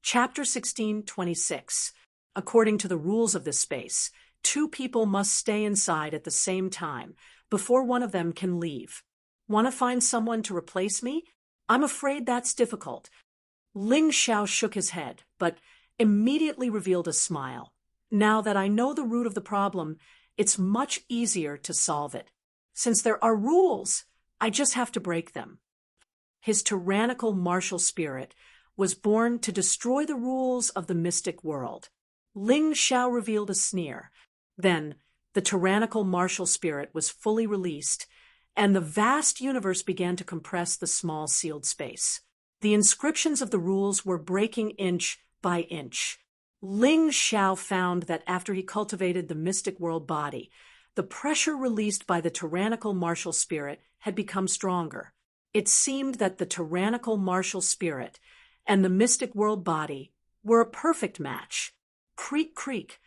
Chapter 16:26. According to the rules of this space, two people must stay inside at the same time before one of them can leave. Want to find someone to replace me? I'm afraid that's difficult. Ling Xiao shook his head, but immediately revealed a smile. Now that I know the root of the problem, it's much easier to solve it. Since there are rules, I just have to break them. His tyrannical martial spirit was born to destroy the rules of the mystic world. Ling Xiao revealed a sneer. Then, the tyrannical martial spirit was fully released, and the vast universe began to compress the small sealed space. The inscriptions of the rules were breaking inch by inch. Ling Xiao found that after he cultivated the mystic world body, the pressure released by the tyrannical martial spirit had become stronger. It seemed that the tyrannical martial spirit and the mystic world body were a perfect match. Creak, creak.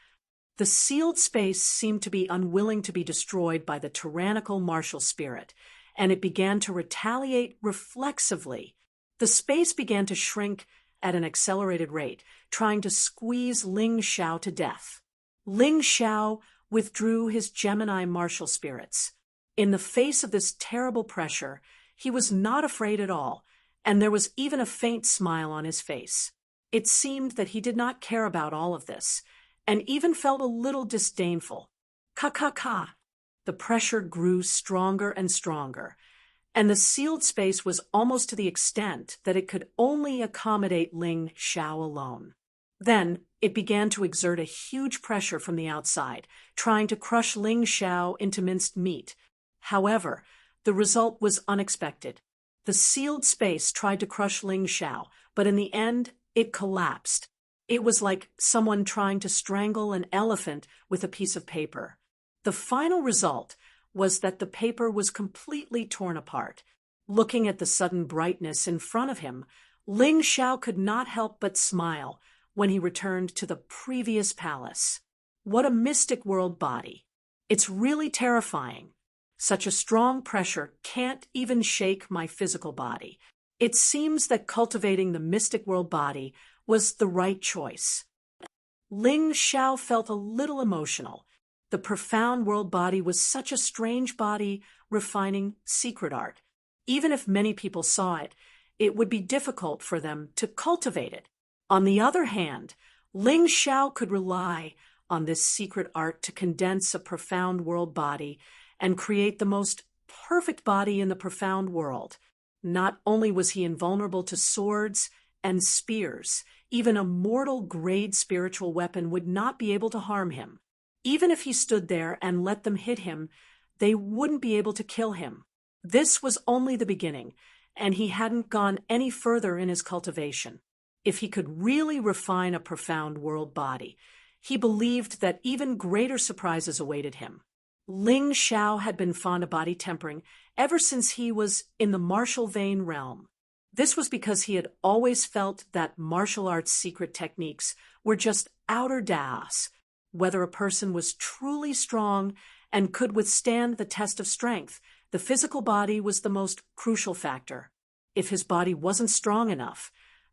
The sealed space seemed to be unwilling to be destroyed by the tyrannical martial spirit, and it began to retaliate reflexively. The space began to shrink at an accelerated rate, trying to squeeze Ling Xiao to death. Ling Xiao withdrew his Gemini martial spirits. In the face of this terrible pressure, he was not afraid at all, and there was even a faint smile on his face. It seemed that he did not care about all of this, and even felt a little disdainful. Ka. The pressure grew stronger and stronger, and the sealed space was almost to the extent that it could only accommodate Ling Xiao alone. Then it began to exert a huge pressure from the outside, trying to crush Ling Xiao into minced meat. However, the result was unexpected. The sealed space tried to crush Ling Xiao, but in the end, it collapsed. It was like someone trying to strangle an elephant with a piece of paper. The final result was that the paper was completely torn apart. Looking at the sudden brightness in front of him, Ling Xiao could not help but smile when he returned to the previous palace. What a mystic world body. It's really terrifying. Such a strong pressure can't even shake my physical body. It seems that cultivating the mystic world body was the right choice. Ling Xiao felt a little emotional. The profound world body was such a strange body refining secret art. Even if many people saw it, it would be difficult for them to cultivate it. On the other hand, Ling Xiao could rely on this secret art to condense a profound world body and create the most perfect body in the profound world. Not only was he invulnerable to swords and spears, even a mortal grade spiritual weapon would not be able to harm him. Even if he stood there and let them hit him, they wouldn't be able to kill him. This was only the beginning, and he hadn't gone any further in his cultivation. If he could really refine a profound world body, he believed that even greater surprises awaited him. Ling Xiao had been fond of body tempering ever since he was in the martial vein realm. This was because he had always felt that martial arts secret techniques were just outer das. Whether a person was truly strong and could withstand the test of strength, the physical body was the most crucial factor. If his body wasn't strong enough,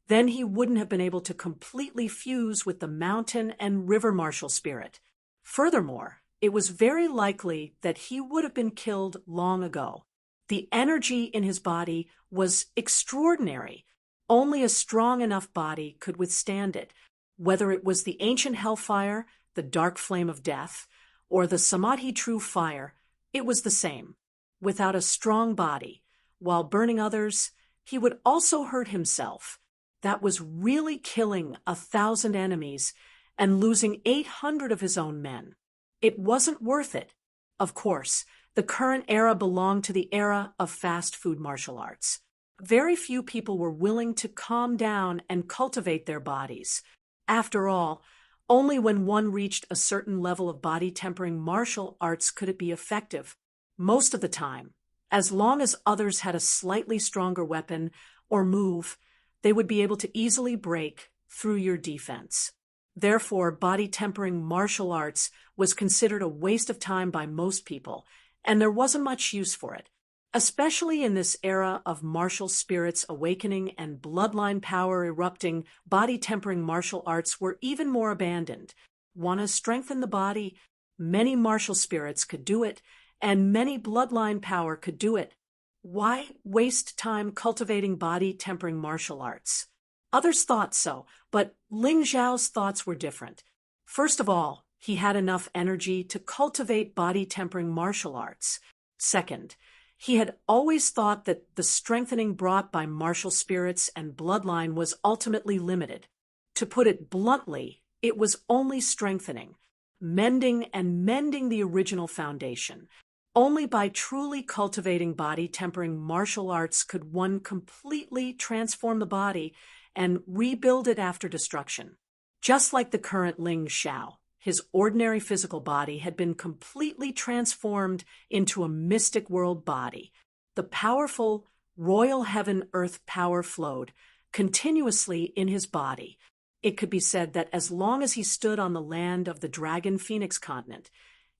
then he wouldn't have been able to completely fuse with the mountain and river martial spirit. Furthermore, it was very likely that he would have been killed long ago. The energy in his body was extraordinary. Only a strong enough body could withstand it. Whether it was the ancient hellfire, the dark flame of death, or the Samadhi true fire, it was the same. Without a strong body, while burning others, he would also hurt himself. That was really killing 1,000 enemies and losing 800 of his own men. It wasn't worth it. Of course, the current era belonged to the era of fast food martial arts. Very few people were willing to calm down and cultivate their bodies. After all, only when one reached a certain level of body tempering martial arts could it be effective. Most of the time, as long as others had a slightly stronger weapon or move, they would be able to easily break through your defense. Therefore, body tempering martial arts was considered a waste of time by most people, and there wasn't much use for it. Especially in this era of martial spirits awakening and bloodline power erupting, body-tempering martial arts were even more abandoned. Want to strengthen the body? Many martial spirits could do it, and many bloodline power could do it. Why waste time cultivating body-tempering martial arts? Others thought so, but Ling Zhao's thoughts were different. First of all, he had enough energy to cultivate body-tempering martial arts. Second, he had always thought that the strengthening brought by martial spirits and bloodline was ultimately limited. To put it bluntly, it was only strengthening, mending the original foundation. Only by truly cultivating body-tempering martial arts could one completely transform the body and rebuild it after destruction. Just like the current Ling Xiao, his ordinary physical body had been completely transformed into a mystic world body. The powerful royal heaven-earth power flowed continuously in his body. It could be said that as long as he stood on the land of the Dragon Phoenix continent,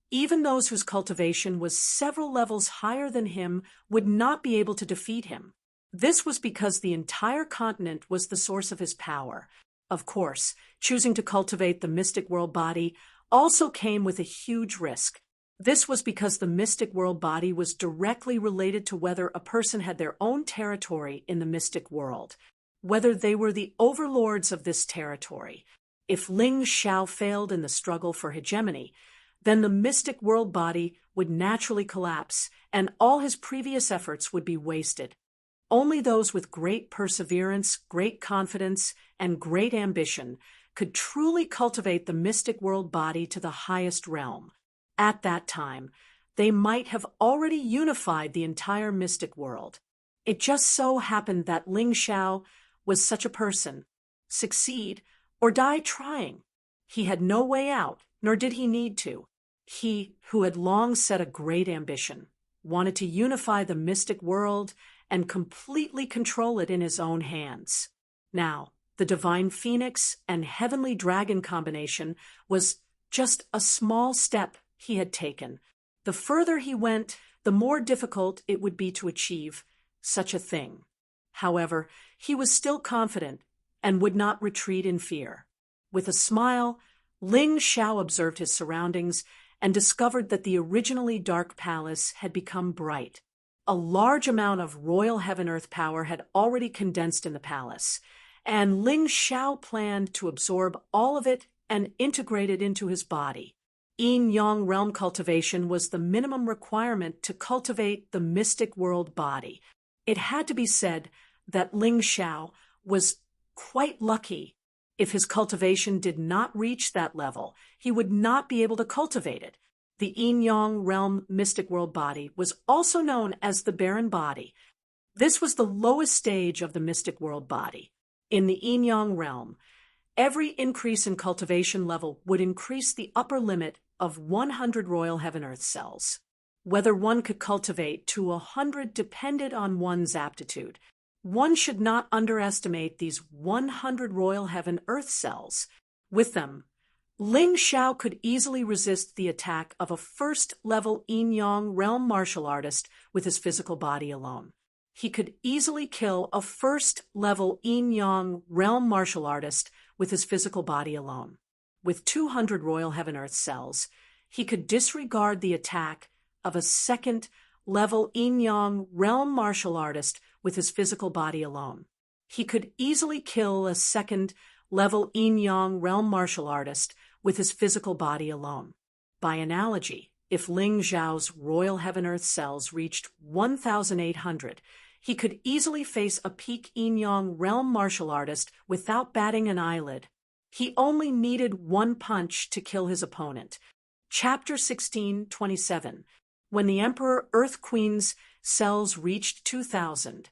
even those whose cultivation was several levels higher than him would not be able to defeat him. This was because the entire continent was the source of his power. Of course, choosing to cultivate the mystic world body also came with a huge risk. This was because the mystic world body was directly related to whether a person had their own territory in the mystic world, whether they were the overlords of this territory. If Ling Xiao failed in the struggle for hegemony, then the mystic world body would naturally collapse, and all his previous efforts would be wasted. Only those with great perseverance, great confidence, and great ambition could truly cultivate the mystic world body to the highest realm. At that time, they might have already unified the entire mystic world. It just so happened that Ling Xiao was such a person. Succeed or die trying. He had no way out, nor did he need to. He, who had long set a great ambition, wanted to unify the mystic world and completely control it in his own hands. Now, the divine phoenix and heavenly dragon combination was just a small step he had taken. The further he went, the more difficult it would be to achieve such a thing. However, he was still confident and would not retreat in fear. With a smile, Ling Xiao observed his surroundings and discovered that the originally dark palace had become bright. A large amount of royal heaven-earth power had already condensed in the palace, and Ling Xiao planned to absorb all of it and integrate it into his body. Yin-yang realm cultivation was the minimum requirement to cultivate the mystic world body. It had to be said that Ling Xiao was quite lucky. If his cultivation did not reach that level, he would not be able to cultivate it. The yin-yang realm mystic world body was also known as the barren body. This was the lowest stage of the mystic world body. In the yin-yang realm, every increase in cultivation level would increase the upper limit of 100 royal heaven-earth cells. Whether one could cultivate to 100 depended on one's aptitude. One should not underestimate these 100 royal heaven-earth cells. With them, Ling Xiao could easily resist the attack of a first-level yin-yang realm martial artist with his physical body alone. He could easily kill a first-level yin-yang realm martial artist with his physical body alone. With 200 royal heaven-earth cells, he could disregard the attack of a second-level yin-yang realm martial artist with his physical body alone. He could easily kill a second-level yin-yang realm martial artist with his physical body alone. By analogy, if Ling Zhao's royal heaven-earth cells reached 1,800, he could easily face a peak yin-yang realm martial artist without batting an eyelid. He only needed one punch to kill his opponent. Chapter 16:27. When the Emperor Earth Queen's cells reached 2,000,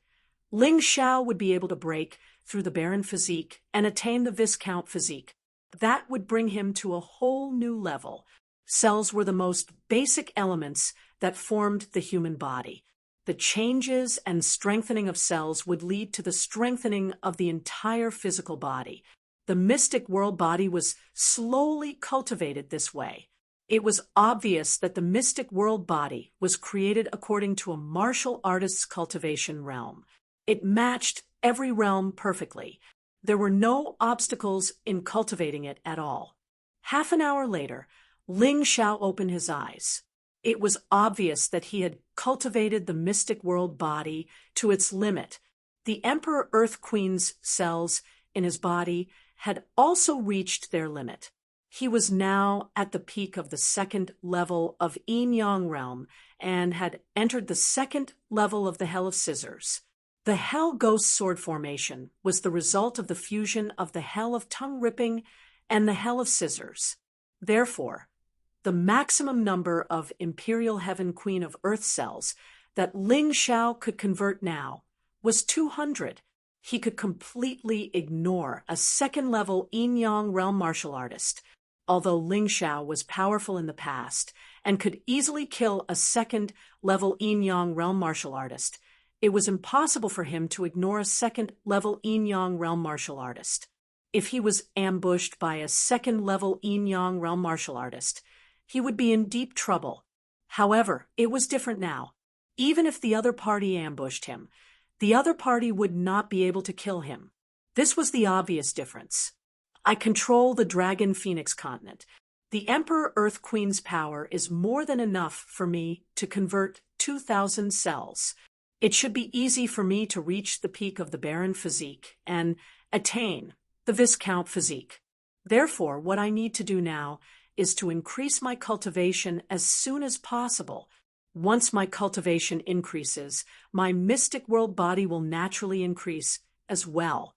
Ling Xiao would be able to break through the barren physique and attain the Viscount physique. That would bring him to a whole new level. Cells were the most basic elements that formed the human body. The changes and strengthening of cells would lead to the strengthening of the entire physical body. The mystic world body was slowly cultivated this way. It was obvious that the mystic world body was created according to a martial artist's cultivation realm. It matched every realm perfectly. There were no obstacles in cultivating it at all. Half an hour later, Ling Xiao opened his eyes. It was obvious that he had cultivated the mystic world body to its limit. The Emperor Earth Queen's cells in his body had also reached their limit. He was now at the peak of the second level of Yin-Yang realm and had entered the second level of the Hell of Scissors. The Hell Ghost Sword formation was the result of the fusion of the Hell of Tongue Ripping and the Hell of Scissors. Therefore, the maximum number of Imperial Heaven Queen of Earth cells that Ling Xiao could convert now was 200. He could completely ignore a second-level Yin-Yang realm martial artist. Although Ling Xiao was powerful in the past and could easily kill a second-level Yin-Yang realm martial artist, it was impossible for him to ignore a second-level Yin-Yang realm martial artist. If he was ambushed by a second-level Yin-Yang realm martial artist, he would be in deep trouble. However, it was different now. Even if the other party ambushed him, the other party would not be able to kill him. This was the obvious difference. I control the Dragon Phoenix continent. The Emperor Earth Queen's power is more than enough for me to convert 2,000 cells. It should be easy for me to reach the peak of the Baron physique and attain the Viscount physique. Therefore, what I need to do now is to increase my cultivation as soon as possible. Once my cultivation increases, my mystic world body will naturally increase as well.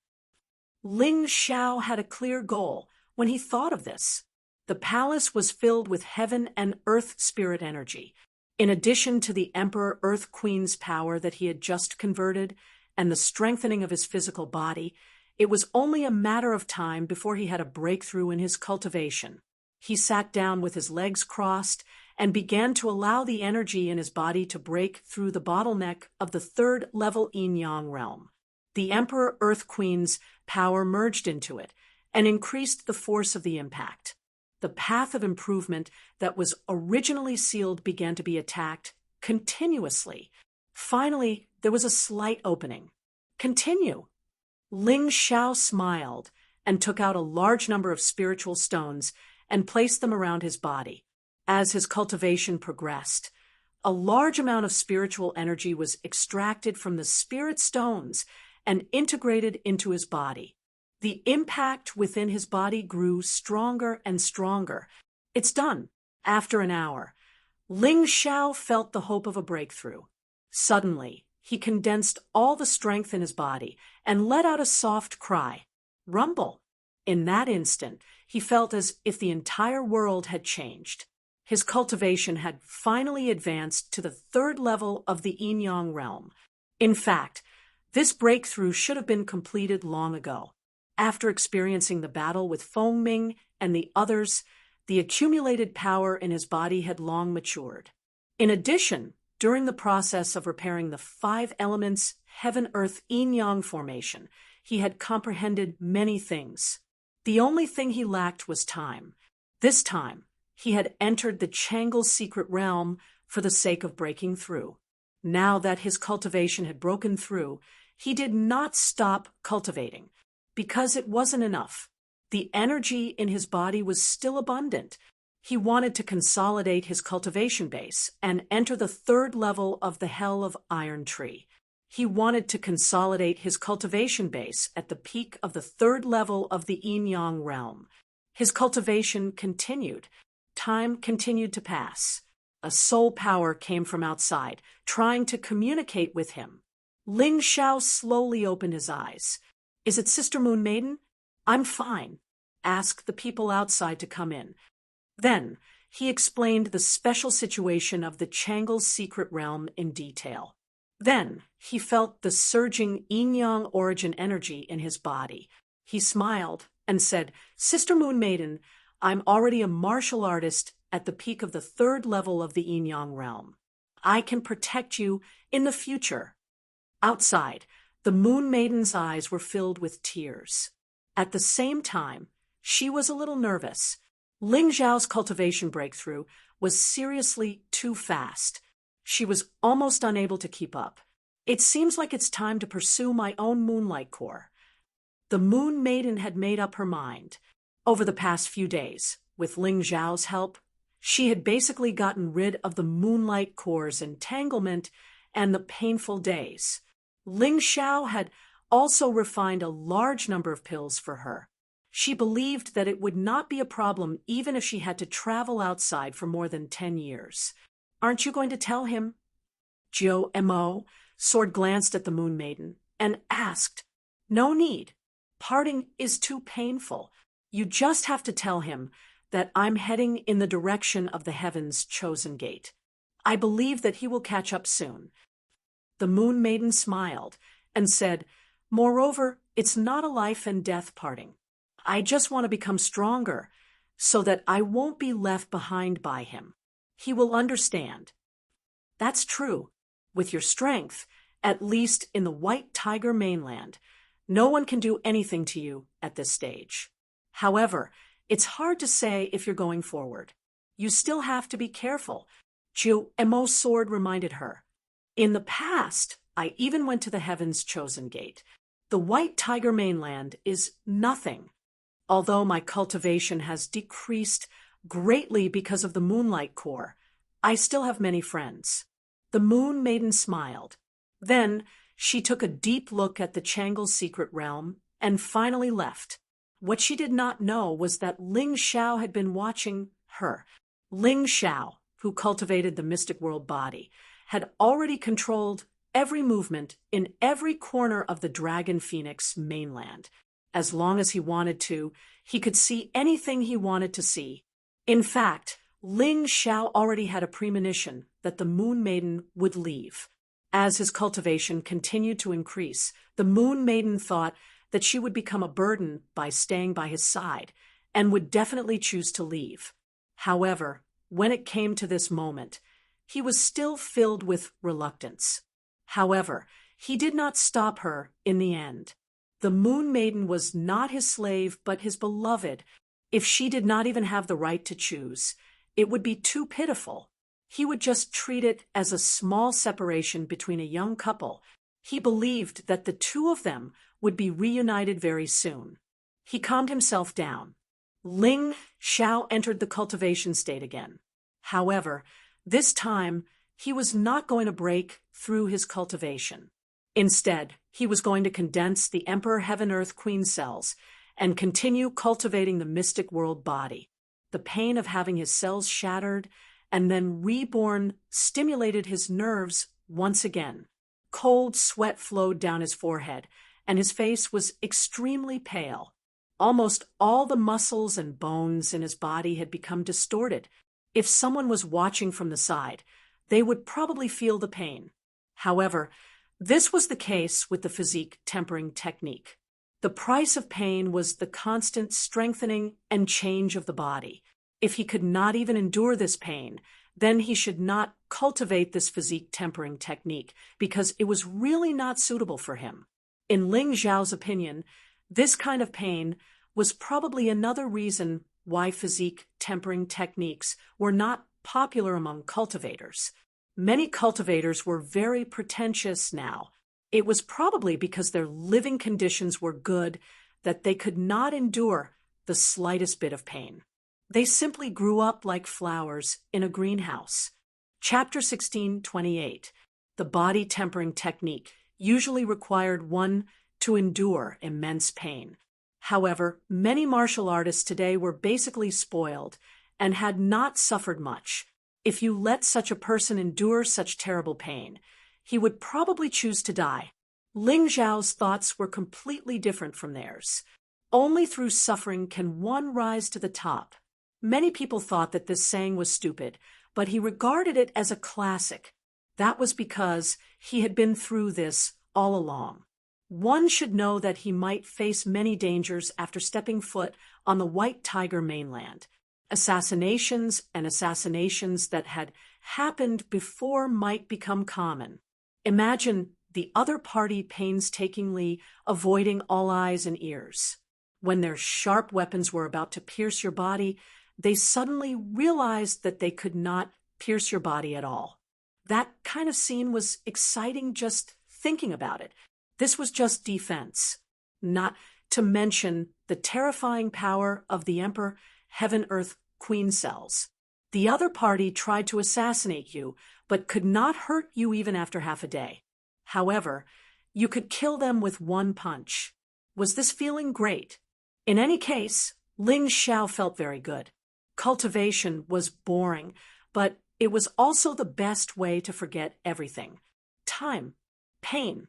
Ling Xiao had a clear goal when he thought of this. The palace was filled with heaven and earth spirit energy. In addition to the Emperor Earth Queen's power that he had just converted and the strengthening of his physical body, it was only a matter of time before he had a breakthrough in his cultivation. He sat down with his legs crossed and began to allow the energy in his body to break through the bottleneck of the third-level Yin-Yang realm. The Emperor Earth Queen's power merged into it and increased the force of the impact. The path of improvement that was originally sealed began to be attacked continuously. Finally, there was a slight opening. Continue. Ling Xiao smiled and took out a large number of spiritual stones and placed them around his body. As his cultivation progressed, a large amount of spiritual energy was extracted from the spirit stones and integrated into his body. The impact within his body grew stronger and stronger. It's done. After an hour, Ling Xiao felt the hope of a breakthrough. Suddenly, he condensed all the strength in his body and let out a soft cry. Rumble. In that instant, he felt as if the entire world had changed. His cultivation had finally advanced to the third level of the Yin-Yang realm. In fact, this breakthrough should have been completed long ago. After experiencing the battle with Feng Ming and the others, the accumulated power in his body had long matured. In addition, during the process of repairing the 5 elements Heaven-Earth Yin-Yang formation, he had comprehended many things. The only thing he lacked was time. This time, he had entered the Changle's secret realm for the sake of breaking through. Now that his cultivation had broken through, he did not stop cultivating, because it wasn't enough. The energy in his body was still abundant. He wanted to consolidate his cultivation base and enter the third level of the Hell of Iron Tree. He wanted to consolidate his cultivation base at the peak of the third level of the Yin-Yang realm. His cultivation continued. Time continued to pass. A soul power came from outside, trying to communicate with him. Ling Xiao slowly opened his eyes. Is it Sister Moon Maiden? I'm fine. Ask the people outside to come in. Then, he explained the special situation of the Changle's secret realm in detail. Then, he felt the surging yin-yang origin energy in his body. He smiled and said, Sister Moon Maiden, I'm already a martial artist at the peak of the third level of the yin-yang realm. I can protect you in the future. Outside, the Moon Maiden's eyes were filled with tears. At the same time, she was a little nervous. Ling Zhao's cultivation breakthrough was seriously too fast. She was almost unable to keep up. It seems like it's time to pursue my own moonlight core. The Moon Maiden had made up her mind. Over the past few days, with Ling Zhao's help, she had basically gotten rid of the moonlight core's entanglement and the painful days. Ling Zhao had also refined a large number of pills for her. She believed that it would not be a problem even if she had to travel outside for more than 10 years. Aren't you going to tell him? Jiu Mo Sword glanced at the Moon Maiden and asked, No need. Parting is too painful. You just have to tell him that I'm heading in the direction of the heaven's chosen gate. I believe that he will catch up soon. The Moon Maiden smiled and said, Moreover, it's not a life and death parting. I just want to become stronger so that I won't be left behind by him. He will understand. That's true. With your strength, at least in the White Tiger mainland, no one can do anything to you at this stage. However, it's hard to say if you're going forward. You still have to be careful, Jiu Mo's sword reminded her. In the past, I even went to the heaven's chosen gate. The White Tiger mainland is nothing. Although my cultivation has decreased greatly because of the moonlight core, I still have many friends. The Moon Maiden smiled. Then she took a deep look at the Changle's secret realm and finally left. What she did not know was that Ling Zhao had been watching her. Ling Zhao, who cultivated the mystic world body, had already controlled every movement in every corner of the Dragon Phoenix mainland. As long as he wanted to, he could see anything he wanted to see. In fact, Ling Zhao already had a premonition that the Moon Maiden would leave. As his cultivation continued to increase, the Moon Maiden thought that she would become a burden by staying by his side and would definitely choose to leave. However, when it came to this moment, he was still filled with reluctance. However, he did not stop her in the end. The Moon Maiden was not his slave but his beloved. If she did not even have the right to choose, it would be too pitiful. He would just treat it as a small separation between a young couple. He believed that the two of them would be reunited very soon. He calmed himself down. Ling Zhao entered the cultivation state again. However, this time, he was not going to break through his cultivation. Instead, he was going to condense the Emperor Heaven-Earth Queen cells and continue cultivating the mystic world body. The pain of having his cells shattered and then reborn stimulated his nerves once again. Cold sweat flowed down his forehead, and his face was extremely pale. Almost all the muscles and bones in his body had become distorted. If someone was watching from the side, they would probably feel the pain. However, this was the case with the physique tempering technique. The price of pain was the constant strengthening and change of the body. If he could not even endure this pain, then he should not cultivate this physique tempering technique because it was really not suitable for him. In Ling Zhao's opinion, this kind of pain was probably another reason why physique tempering techniques were not popular among cultivators. Many cultivators were very pretentious now. It was probably because their living conditions were good that they could not endure the slightest bit of pain. They simply grew up like flowers in a greenhouse. Chapter 16:28. The body tempering technique usually required one to endure immense pain. However, many martial artists today were basically spoiled and had not suffered much. If you let such a person endure such terrible pain, he would probably choose to die. Ling Zhao's thoughts were completely different from theirs. Only through suffering can one rise to the top. Many people thought that this saying was stupid, but he regarded it as a classic. That was because he had been through this all along. One should know that he might face many dangers after stepping foot on the White Tiger mainland. Assassinations and assassinations that had happened before might become common. Imagine the other party painstakingly avoiding all eyes and ears. When their sharp weapons were about to pierce your body, they suddenly realized that they could not pierce your body at all. That kind of scene was exciting just thinking about it. This was just defense, not to mention the terrifying power of the Emperor Heaven-Earth Queen cells. The other party tried to assassinate you, but could not hurt you even after half a day. However, you could kill them with one punch. Was this feeling great? In any case, Ling Xiao felt very good. Cultivation was boring, but it was also the best way to forget everything. Time, pain,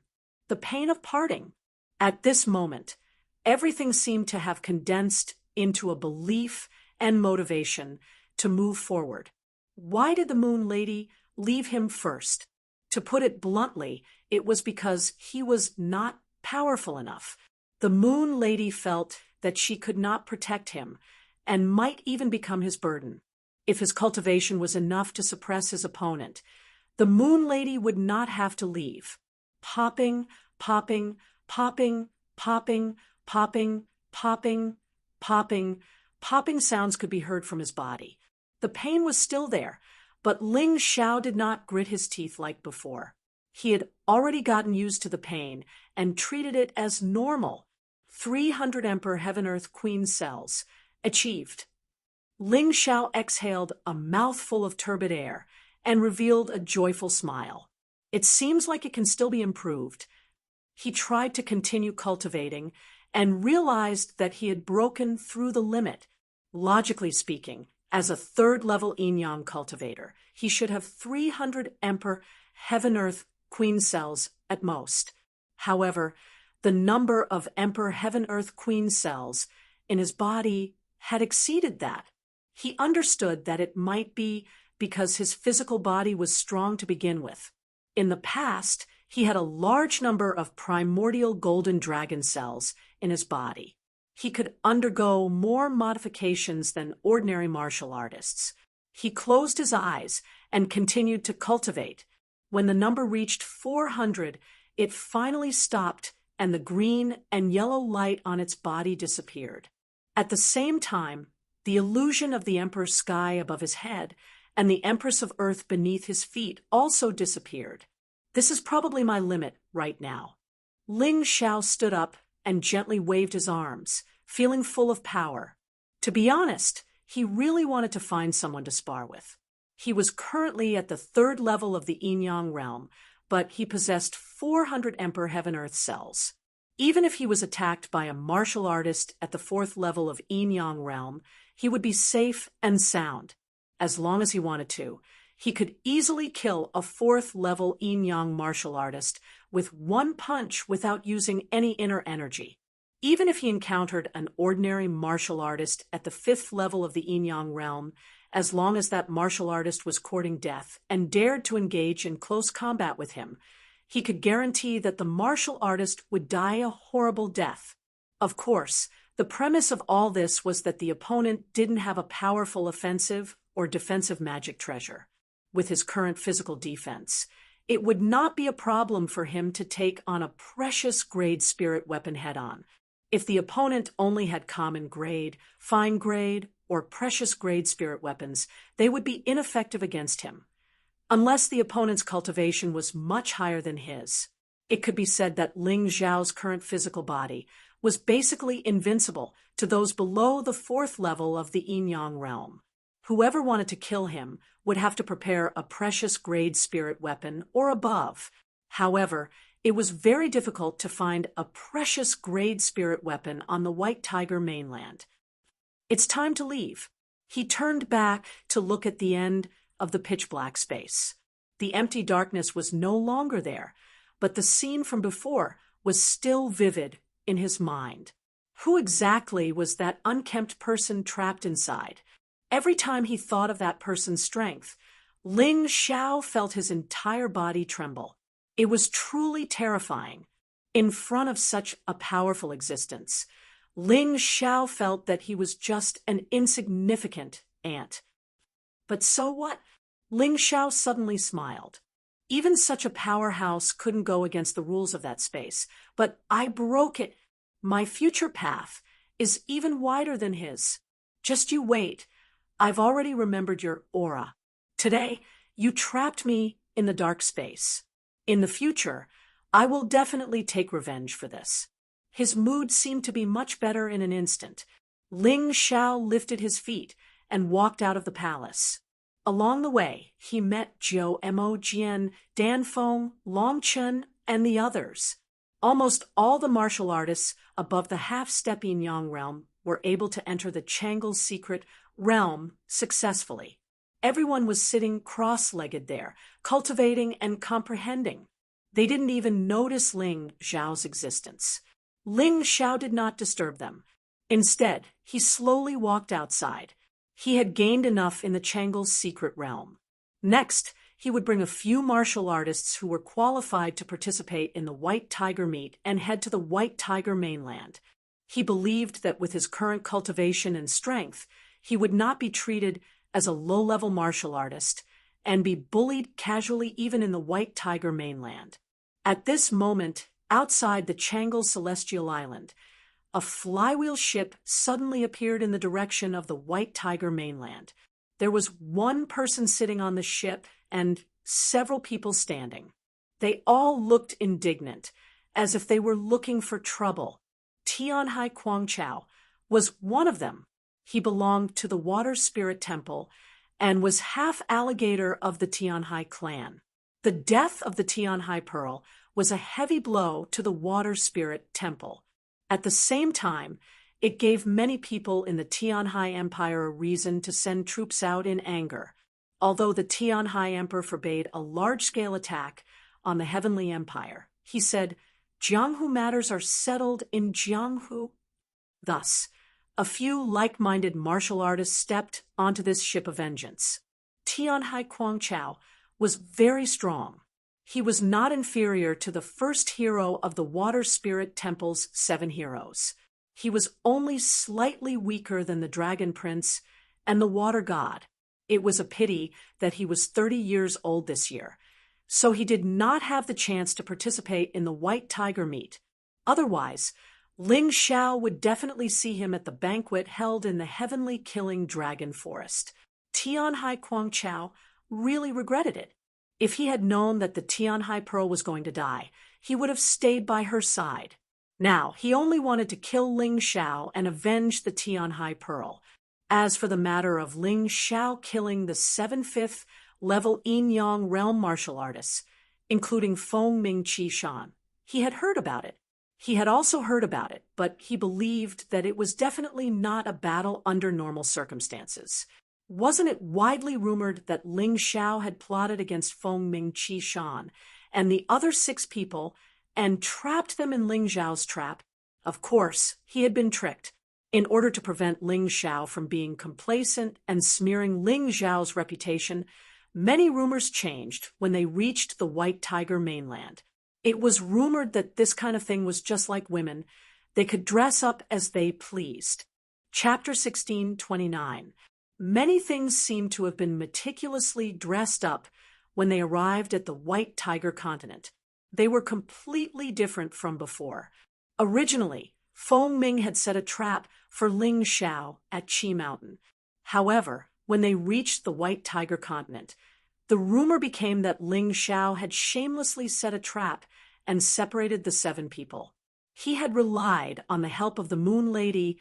the pain of parting. At this moment, everything seemed to have condensed into a belief and motivation to move forward. Why did the Moon Lady leave him first? To put it bluntly, it was because he was not powerful enough. The Moon Lady felt that she could not protect him and might even become his burden. If his cultivation was enough to suppress his opponent, the Moon Lady would not have to leave. Popping, popping, popping, popping, popping, popping, popping, popping sounds could be heard from his body. The pain was still there, but Ling Xiao did not grit his teeth like before. He had already gotten used to the pain and treated it as normal. 300 Emperor Heaven-Earth Queen cells. Achieved. Ling Xiao exhaled a mouthful of turbid air and revealed a joyful smile. It seems like it can still be improved. He tried to continue cultivating and realized that he had broken through the limit. Logically speaking, as a third-level yin-yang cultivator, he should have 300 Emperor Heaven-Earth Queen cells at most. However, the number of Emperor Heaven-Earth Queen cells in his body had exceeded that. He understood that it might be because his physical body was strong to begin with. In the past, he had a large number of primordial golden dragon cells in his body. He could undergo more modifications than ordinary martial artists. He closed his eyes and continued to cultivate. When the number reached 400, it finally stopped and the green and yellow light on its body disappeared. At the same time, the illusion of the Emperor's sky above his head and the Empress of Earth beneath his feet also disappeared. This is probably my limit right now. Ling Xiao stood up and gently waved his arms, feeling full of power. To be honest, he really wanted to find someone to spar with. He was currently at the third level of the yin-yang realm, but he possessed 400 Emperor Heaven-Earth cells. Even if he was attacked by a martial artist at the fourth level of yin-yang realm, he would be safe and sound. As long as he wanted to, he could easily kill a fourth-level yin-yang martial artist with one punch without using any inner energy. Even if he encountered an ordinary martial artist at the fifth level of the yin-yang realm, as long as that martial artist was courting death and dared to engage in close combat with him, he could guarantee that the martial artist would die a horrible death. Of course, the premise of all this was that the opponent didn't have a powerful offensive or defensive magic treasure. With his current physical defense, it would not be a problem for him to take on a precious grade spirit weapon head-on. If the opponent only had common grade, fine grade, or precious grade spirit weapons, they would be ineffective against him. Unless the opponent's cultivation was much higher than his, it could be said that Ling Xiao's current physical body was basically invincible to those below the fourth level of the yin-yang realm. Whoever wanted to kill him would have to prepare a precious grade spirit weapon or above. However, it was very difficult to find a precious grade spirit weapon on the White Tiger mainland. It's time to leave. He turned back to look at the end of the pitch-black space. The empty darkness was no longer there, but the scene from before was still vivid in his mind. Who exactly was that unkempt person trapped inside? Every time he thought of that person's strength, Ling Xiao felt his entire body tremble. It was truly terrifying. In front of such a powerful existence, Ling Xiao felt that he was just an insignificant ant. But so what? Ling Xiao suddenly smiled. Even such a powerhouse couldn't go against the rules of that space. But I broke it. My future path is even wider than his. Just you wait. I've already remembered your aura. Today, you trapped me in the dark space. In the future, I will definitely take revenge for this." His mood seemed to be much better in an instant. Ling Xiao lifted his feet and walked out of the palace. Along the way, he met Zhou Mo Jian, Dan Feng, Long Chen, and the others. Almost all the martial artists above the half-step yin-yang realm were able to enter the Changle's secret realm successfully. Everyone was sitting cross-legged there, cultivating and comprehending. They didn't even notice Ling Xiao's existence. Ling Xiao did not disturb them. Instead, he slowly walked outside. He had gained enough in the Changle's secret realm. Next, he would bring a few martial artists who were qualified to participate in the White Tiger meet and head to the White Tiger mainland. He believed that with his current cultivation and strength, he would not be treated as a low-level martial artist and be bullied casually even in the White Tiger mainland. At this moment, outside the Changle Celestial Island, a flywheel ship suddenly appeared in the direction of the White Tiger mainland. There was one person sitting on the ship and several people standing. They all looked indignant, as if they were looking for trouble. Tianhai Quangchao was one of them. He belonged to the Water Spirit Temple and was half alligator of the Tianhai clan. The death of the Tianhai Pearl was a heavy blow to the Water Spirit Temple. At the same time, it gave many people in the Tianhai Empire a reason to send troops out in anger. Although the Tianhai Emperor forbade a large-scale attack on the Heavenly Empire, he said, "Jianghu matters are settled in Jianghu." Thus, a few like-minded martial artists stepped onto this ship of vengeance. Tianhai Quangchao was very strong. He was not inferior to the first hero of the Water Spirit Temple's 7 heroes. He was only slightly weaker than the Dragon Prince and the Water God. It was a pity that he was 30 years old this year, so he did not have the chance to participate in the White Tiger meet. Otherwise, Ling Xiao would definitely see him at the banquet held in the Heavenly Killing Dragon Forest. Tianhai Quangchao really regretted it. If he had known that the Tianhai Pearl was going to die, he would have stayed by her side. Now, he only wanted to kill Ling Xiao and avenge the Tianhai Pearl. As for the matter of Ling Xiao killing the 7 5th-level yin-yang realm martial artists, including Feng Ming Qi Shan, he had heard about it. He had also heard about it, but he believed that it was definitely not a battle under normal circumstances. Wasn't it widely rumored that Ling Xiao had plotted against Feng Ming Qi Shan and the other 6 people and trapped them in Ling Xiao's trap? Of course, he had been tricked. In order to prevent Ling Xiao from being complacent and smearing Ling Xiao's reputation, many rumors changed when they reached the White Tiger mainland. It was rumored that this kind of thing was just like women. They could dress up as they pleased. Chapter 16:29. Many things seemed to have been meticulously dressed up when they arrived at the White Tiger continent. They were completely different from before. Originally, Feng Ming had set a trap for Ling Xiao at Qi Mountain. However, when they reached the White Tiger continent, the rumor became that Ling Xiao had shamelessly set a trap and separated the 7 people. He had relied on the help of the Moon Lady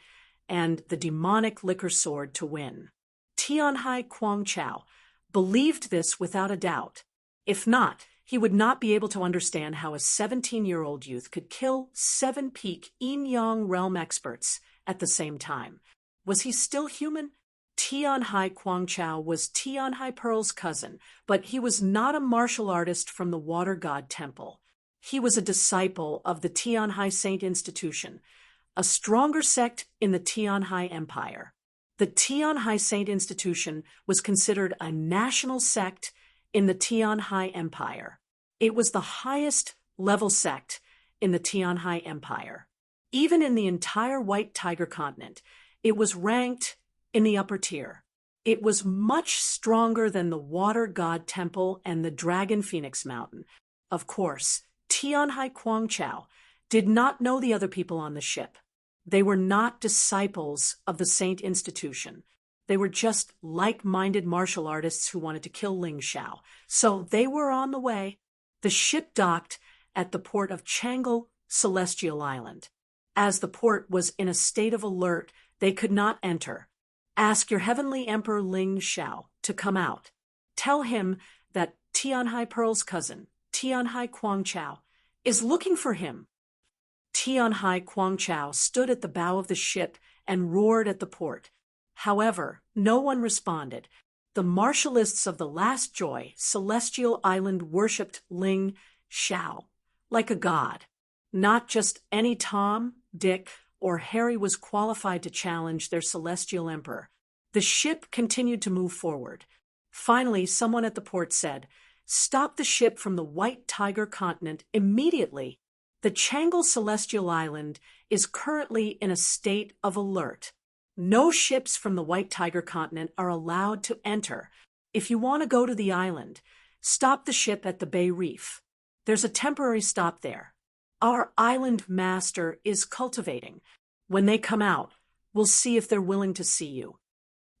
and the demonic liquor sword to win. Tianhai Quangchao believed this without a doubt. If not, he would not be able to understand how a 17-year-old youth could kill 7 peak yin-yang realm experts at the same time. Was he still human? Tianhai Quangchao was Tianhai Pearl's cousin, but he was not a martial artist from the Water God Temple. He was a disciple of the Tianhai Saint Institution, a stronger sect in the Tianhai Empire. The Tianhai Saint Institution was considered a national sect in the Tianhai Empire. It was the highest level sect in the Tianhai Empire. Even in the entire White Tiger continent, it was ranked in the upper tier. It was much stronger than the Water God Temple and the Dragon Phoenix Mountain. Of course, Tianhai Quangchao did not know the other people on the ship. They were not disciples of the Saint Institution. They were just like-minded martial artists who wanted to kill Ling Xiao, so they were on the way. The ship docked at the port of Changle, Celestial Island. As the port was in a state of alert, they could not enter. Ask your heavenly emperor Ling Xiao to come out. Tell him that Tianhai Pearl's cousin, Tianhai Guangchao, is looking for him. Tianhai Guangchao stood at the bow of the ship and roared at the port. However, no one responded. The martialists of the Last Joy, Celestial Island, worshipped Ling Xiao like a god. Not just any Tom, Dick, or Harry was qualified to challenge their celestial emperor. The ship continued to move forward. Finally, someone at the port said, "Stop the ship from the White Tiger continent immediately. The Changle Celestial Island is currently in a state of alert. No ships from the White Tiger continent are allowed to enter. If you want to go to the island, stop the ship at the Bay Reef. There's a temporary stop there. Our island master is cultivating. When they come out, we'll see if they're willing to see you."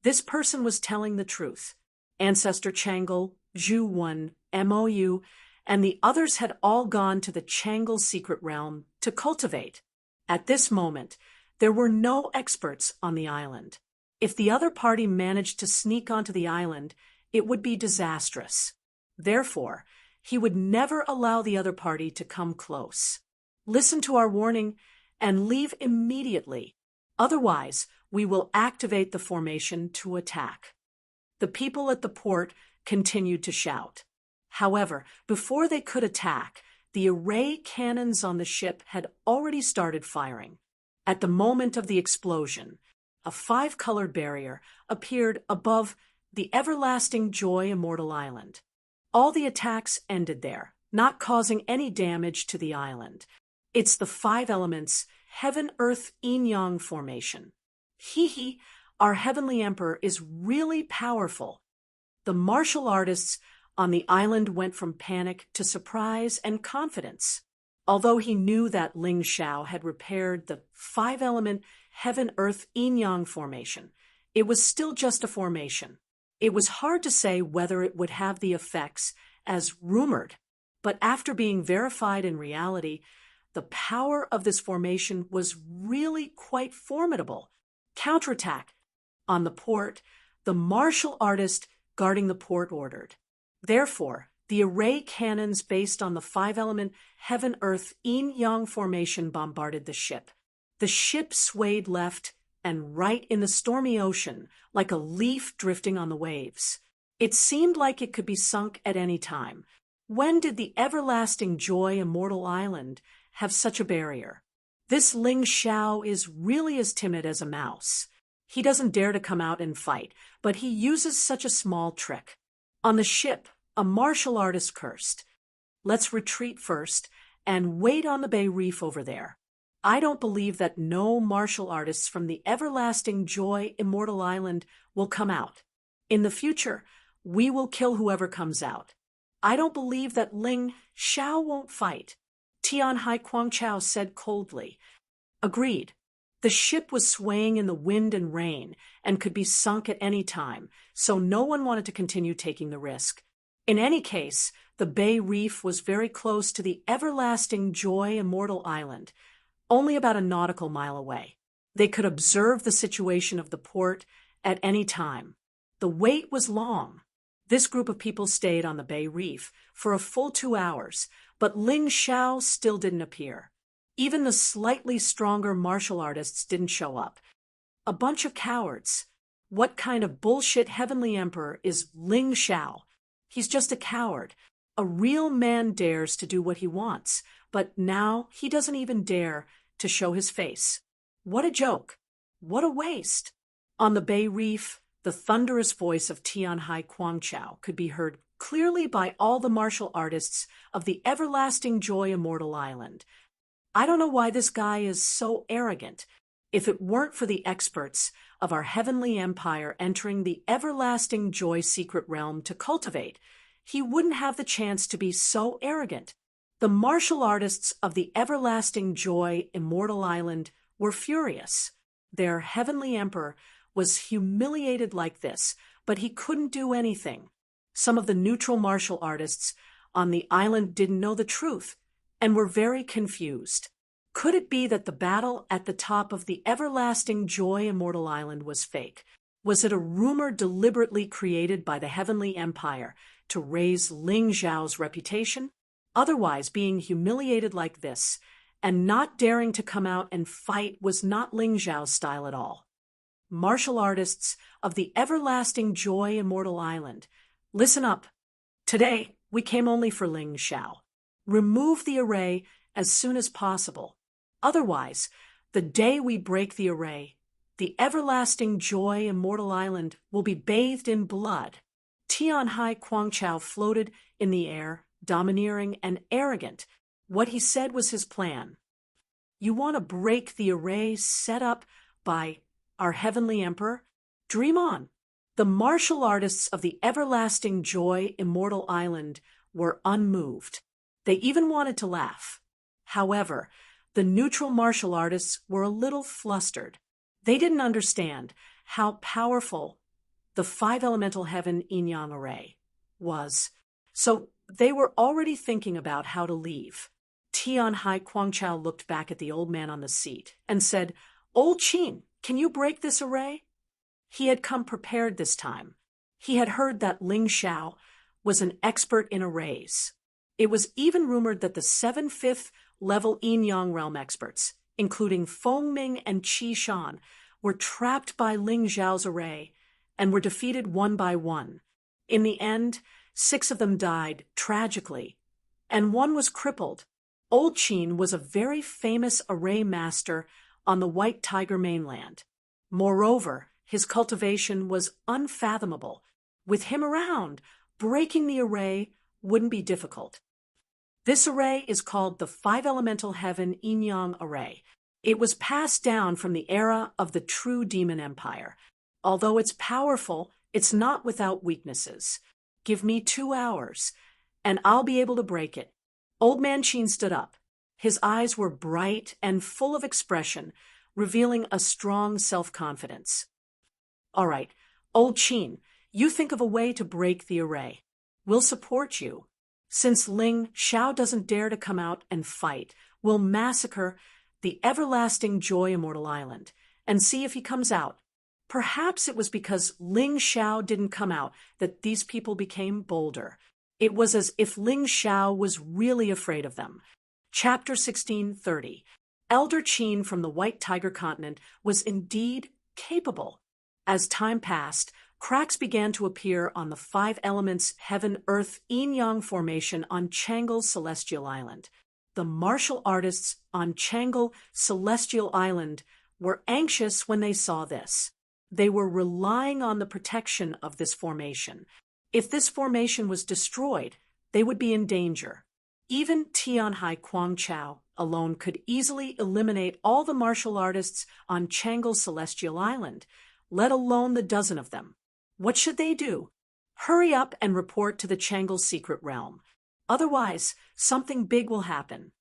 This person was telling the truth. Ancestor Changle, Zhu Wen, MOU, and the others had all gone to the Changle secret realm to cultivate. At this moment, there were no experts on the island. If the other party managed to sneak onto the island, it would be disastrous. Therefore, he would never allow the other party to come close. Listen to our warning and leave immediately. Otherwise, we will activate the formation to attack. The people at the port continued to shout. However, before they could attack, the array cannons on the ship had already started firing. At the moment of the explosion, a 5-colored barrier appeared above the Everlasting Joy Immortal Island. All the attacks ended there, not causing any damage to the island. It's the 5 elements, Heaven, Earth, Yin-Yang formation. Hee, our heavenly emperor is really powerful. The martial artists on the island went from panic to surprise and confidence. Although he knew that Ling Xiao had repaired the 5-element Heaven, Earth, Yin-Yang formation, it was still just a formation. It was hard to say whether it would have the effects as rumored, but after being verified in reality, the power of this formation was really quite formidable. Counterattack. On the port, the martial artist guarding the port ordered. Therefore, the array cannons based on the 5-element Heaven, Earth, Yin-Yang formation bombarded the ship. The ship swayed left and right in the stormy ocean like a leaf drifting on the waves. It seemed like it could be sunk at any time. When did the Everlasting Joy Immortal Island have such a barrier? This Ling Xiao is really as timid as a mouse. He doesn't dare to come out and fight, but he uses such a small trick. On the ship, a martial artist cursed, "Let's retreat first and wait on the Bay Reef over there." I don't believe that no martial artists from the Everlasting Joy Immortal Island will come out. In the future, we will kill whoever comes out. I don't believe that Ling Xiao won't fight. Tianhai Guangchao said coldly. Agreed. The ship was swaying in the wind and rain and could be sunk at any time, so no one wanted to continue taking the risk. In any case, the Bay Reef was very close to the Everlasting Joy Immortal Island, only about a nautical mile away. They could observe the situation of the port at any time. The wait was long. This group of people stayed on the Bay Reef for a full 2 hours, but Ling Xiao still didn't appear. Even the slightly stronger martial artists didn't show up. A bunch of cowards. What kind of bullshit heavenly emperor is Ling Xiao? He's just a coward. A real man dares to do what he wants, but now he doesn't even dare to show his face. What a joke. What a waste. On the Bay Reef, the thunderous voice of Tianhai Guangchao could be heard clearly by all the martial artists of the Everlasting Joy Immortal Island. I don't know why this guy is so arrogant. If it weren't for the experts of our heavenly empire entering the Everlasting Joy secret realm to cultivate, he wouldn't have the chance to be so arrogant. The martial artists of the Everlasting Joy Immortal Island were furious. Their heavenly emperor was humiliated like this, but he couldn't do anything. Some of the neutral martial artists on the island didn't know the truth and were very confused. Could it be that the battle at the top of the everlasting Joy Immortal Island was fake? Was it a rumor deliberately created by the Heavenly Empire to raise Ling Xiao's reputation? Otherwise, being humiliated like this and not daring to come out and fight was not Ling Xiao's style at all. Martial artists of the everlasting Joy Immortal Island, listen up. Today, we came only for Ling Xiao. Remove the array as soon as possible. Otherwise, the day we break the array, the everlasting Joy Immortal Island will be bathed in blood. Tianhai Quangchao floated in the air, domineering and arrogant. What he said was his plan. You want to break the array set up by our Heavenly Emperor? Dream on. The martial artists of the everlasting Joy Immortal Island were unmoved. They even wanted to laugh. However, the neutral martial artists were a little flustered. They didn't understand how powerful the five elemental heaven yin-yang array was. So they were already thinking about how to leave. Tianhai Quangchao looked back at the old man on the seat and said, Old Qin, can you break this array? He had come prepared this time. He had heard that Ling Xiao was an expert in arrays. It was even rumored that the 7 5th-level yin-yang realm experts, including Feng Ming and Qi Shan, were trapped by Ling Xiao's array and were defeated one by one. In the end, 6 of them died tragically, and 1 was crippled. Old Qin was a very famous array master on the White Tiger mainland. Moreover, his cultivation was unfathomable. With him around, breaking the array wouldn't be difficult. This array is called the Five Elemental Heaven Yin-Yang Array. It was passed down from the era of the true Demon Empire. Although it's powerful, it's not without weaknesses. Give me 2 hours, and I'll be able to break it. Old Man Qin stood up. His eyes were bright and full of expression, revealing a strong self-confidence. All right, Old Qin, you think of a way to break the array. We'll support you. Since Ling Xiao doesn't dare to come out and fight, we'll massacre the everlasting Joy Immortal Island and see if he comes out. Perhaps it was because Ling Xiao didn't come out that these people became bolder. It was as if Ling Xiao was really afraid of them. Chapter 1630. Elder Qin from the White Tiger continent was indeed capable. As time passed, cracks began to appear on the 5 elements heaven-earth yin-yang formation on Changle Celestial Island. The martial artists on Changle Celestial Island were anxious when they saw this. They were relying on the protection of this formation. If this formation was destroyed, they would be in danger. Even Tianhai Quangchao alone could easily eliminate all the martial artists on Changle Celestial Island, let alone the dozen of them. What should they do? Hurry up and report to the Changle Secret Realm. Otherwise, something big will happen.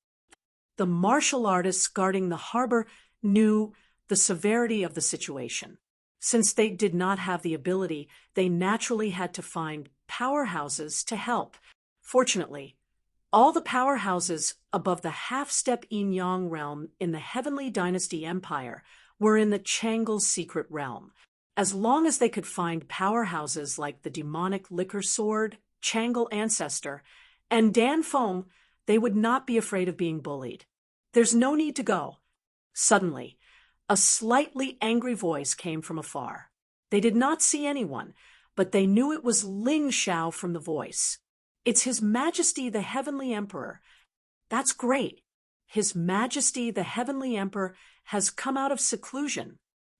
The martial artists guarding the harbor knew the severity of the situation. Since they did not have the ability, they naturally had to find powerhouses to help. Fortunately, all the powerhouses above the half-step yin-yang realm in the Heavenly Dynasty Empire were in the Changle Secret Realm. As long as they could find powerhouses like the demonic Liquor Sword, Changle Ancestor, and Dan Feng, they would not be afraid of being bullied. There's no need to go. Suddenly, a slightly angry voice came from afar. They did not see anyone, but they knew it was Ling Xiao from the voice. It's His Majesty the Heavenly Emperor. That's great. His Majesty the Heavenly Emperor has come out of seclusion.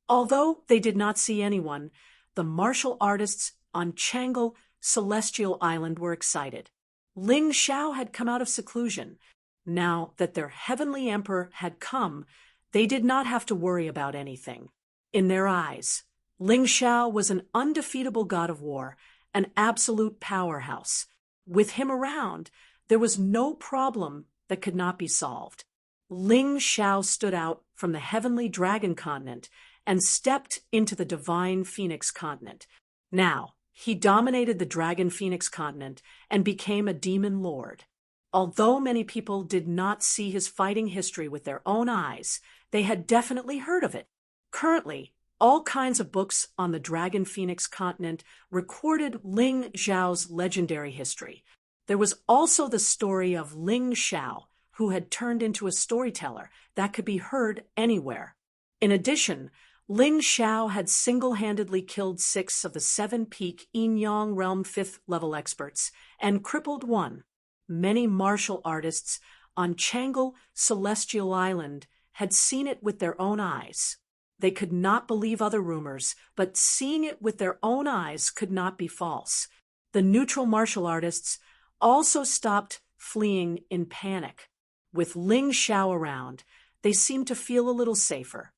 Although they did not see anyone, the martial artists on Changle Celestial Island were excited. Ling Xiao had come out of seclusion. Now that their Heavenly Emperor had come, they did not have to worry about anything. In their eyes, Ling Xiao was an undefeatable god of war, an absolute powerhouse. With him around, there was no problem that could not be solved. Ling Xiao stood out from the Heavenly Dragon Continent and stepped into the divine Phoenix continent. Now, he dominated the Dragon Phoenix continent and became a demon lord. Although many people did not see his fighting history with their own eyes, they had definitely heard of it. Currently, all kinds of books on the Dragon Phoenix continent recorded Ling Xiao's legendary history. There was also the story of Ling Xiao, who had turned into a storyteller that could be heard anywhere. In addition, Ling Xiao had single-handedly killed 6 of the 7-peak Yin-Yang Realm 5th-level experts and crippled 1. Many martial artists on Changle Celestial Island had seen it with their own eyes. They could not believe other rumors, but seeing it with their own eyes could not be false. The neutral martial artists also stopped fleeing in panic. With Ling Xiao around, they seemed to feel a little safer.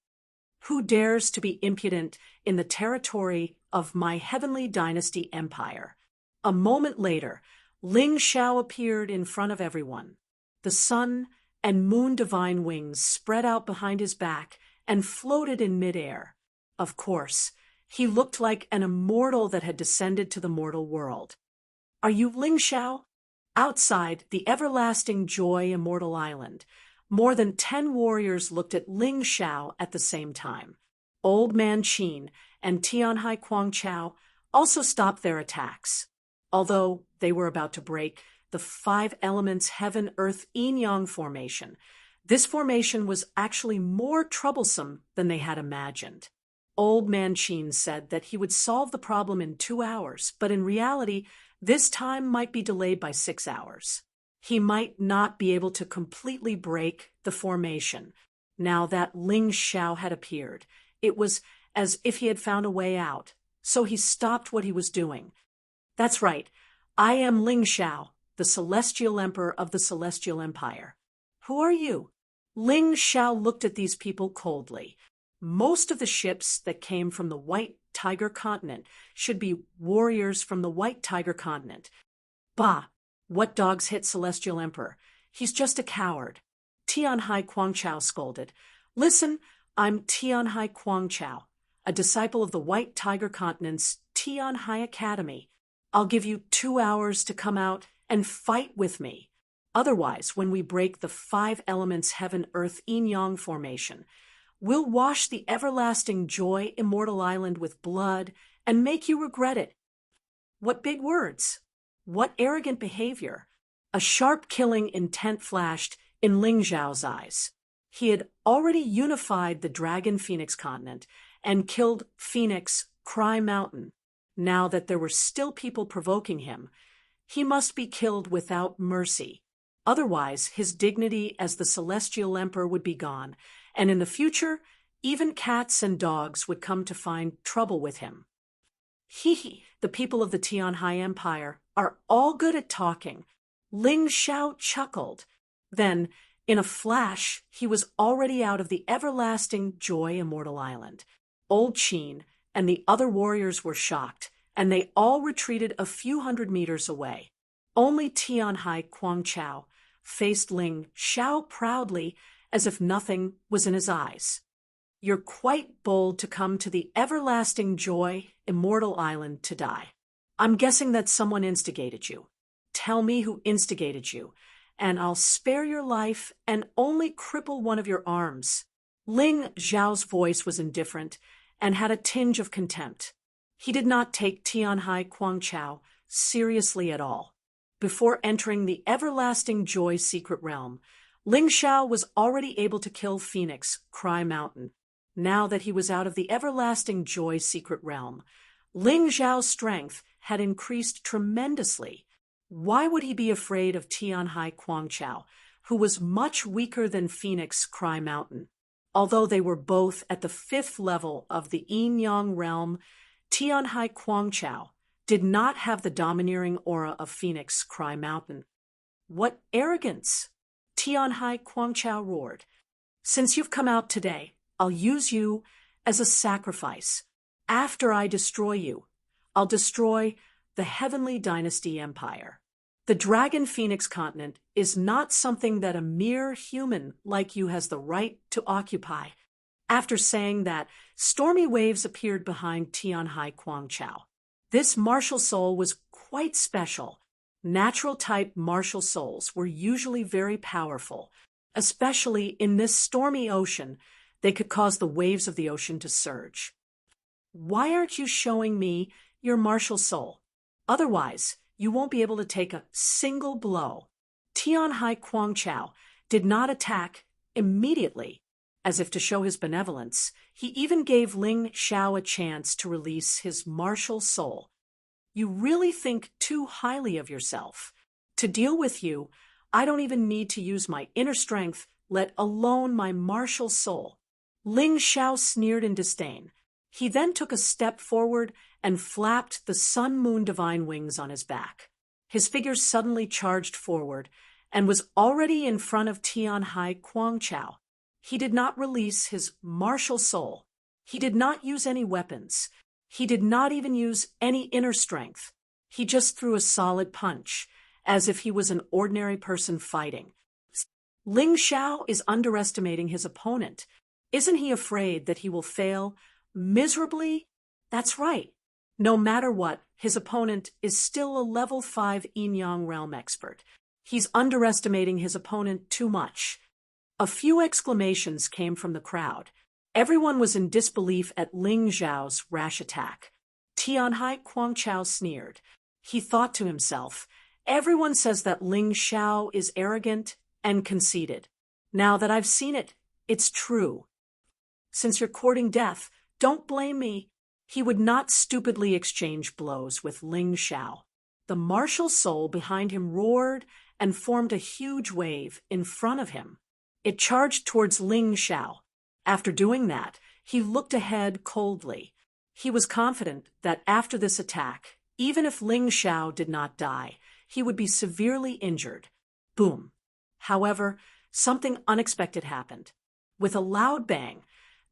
Who dares to be impudent in the territory of my heavenly dynasty empire? A moment later, Ling Xiao appeared in front of everyone. The sun and moon divine wings spread out behind his back and floated in midair. Of course, he looked like an immortal that had descended to the mortal world. Are you Ling Xiao? Outside the everlasting joy immortal island, more than 10 warriors looked at Ling Xiao at the same time. Old Man Qin and Tianhai Quangchao also stopped their attacks. Although they were about to break the 5 elements heaven-earth yin-yang formation, this formation was actually more troublesome than they had imagined. Old Man Qin said that he would solve the problem in 2 hours, but in reality, this time might be delayed by 6 hours. He might not be able to completely break the formation. Now that Ling Xiao had appeared, it was as if he had found a way out, so he stopped what he was doing. That's right, I am Ling Xiao, the Celestial Emperor of the Celestial Empire. Who are you? Ling Xiao looked at these people coldly. Most of the ships that came from the White Tiger continent should be warriors from the White Tiger continent. Bah! What dogs hit Celestial Emperor? He's just a coward. Tianhai Quangchao scolded. Listen, I'm Tianhai Quangchao, a disciple of the White Tiger Continent's Tianhai Academy. I'll give you 2 hours to come out and fight with me. Otherwise, when we break the 5 elements heaven-earth yin-yang formation, we'll wash the everlasting joy immortal island with blood and make you regret it. What big words! What arrogant behavior! A sharp killing intent flashed in Ling Xiao's eyes. He had already unified the Dragon Phoenix continent and killed Phoenix Cry Mountain. Now that there were still people provoking him, he must be killed without mercy. Otherwise, his dignity as the Celestial Emperor would be gone, and in the future, even cats and dogs would come to find trouble with him. The people of the Tianhai Empire are all good at talking. Ling Xiao chuckled. Then, in a flash, he was already out of the everlasting joy immortal island. Old Qin and the other warriors were shocked, and they all retreated a few hundred meters away. Only Tianhai Quangchao faced Ling Xiao proudly, as if nothing was in his eyes. You're quite bold to come to the everlasting joy immortal island to die. I'm guessing that someone instigated you. Tell me who instigated you, and I'll spare your life and only cripple one of your arms. Ling Xiao's voice was indifferent and had a tinge of contempt. He did not take Tianhai Quangchao seriously at all. Before entering the everlasting joy secret realm, Ling Xiao was already able to kill Phoenix Cry Mountain. Now that he was out of the everlasting joy secret realm, Ling Xiao's strength had increased tremendously. Why would he be afraid of Tianhai Quangchao, who was much weaker than Phoenix Cry Mountain? Although they were both at the 5th level of the Yin-Yang realm, Tianhai Quangchao did not have the domineering aura of Phoenix Cry Mountain. What arrogance! Tianhai Quangchao roared. Since you've come out today, I'll use you as a sacrifice. After I destroy you, I'll destroy the Heavenly Dynasty Empire. The Dragon Phoenix continent is not something that a mere human like you has the right to occupy. After saying that, stormy waves appeared behind Tianhai Quangchao. This martial soul was quite special. Natural-type martial souls were usually very powerful. Especially in this stormy ocean, they could cause the waves of the ocean to surge. Why aren't you showing me your martial soul? Otherwise, you won't be able to take a single blow. Tianhai Quangchao did not attack immediately. As if to show his benevolence, he even gave Ling Xiao a chance to release his martial soul. You really think too highly of yourself. To deal with you, I don't even need to use my inner strength, let alone my martial soul. Ling Xiao sneered in disdain. He then took a step forward and flapped the sun-moon divine wings on his back. His figure suddenly charged forward and was already in front of Tianhai Quangchao. He did not release his martial soul. He did not use any weapons. He did not even use any inner strength. He just threw a solid punch, as if he was an ordinary person fighting. Ling Xiao is underestimating his opponent. Isn't he afraid that he will fail miserably? That's right. No matter what, his opponent is still a level 5 Yin-Yang realm expert. He's underestimating his opponent too much. A few exclamations came from the crowd. Everyone was in disbelief at Ling Xiao's rash attack. Tianhai Quangchao sneered. He thought to himself, everyone says that Ling Xiao is arrogant and conceited. Now that I've seen it, it's true. Since you're courting death, don't blame me. He would not stupidly exchange blows with Ling Xiao. The martial soul behind him roared and formed a huge wave in front of him. It charged towards Ling Xiao. After doing that, he looked ahead coldly. He was confident that after this attack, even if Ling Xiao did not die, he would be severely injured. Boom. However, something unexpected happened. With a loud bang,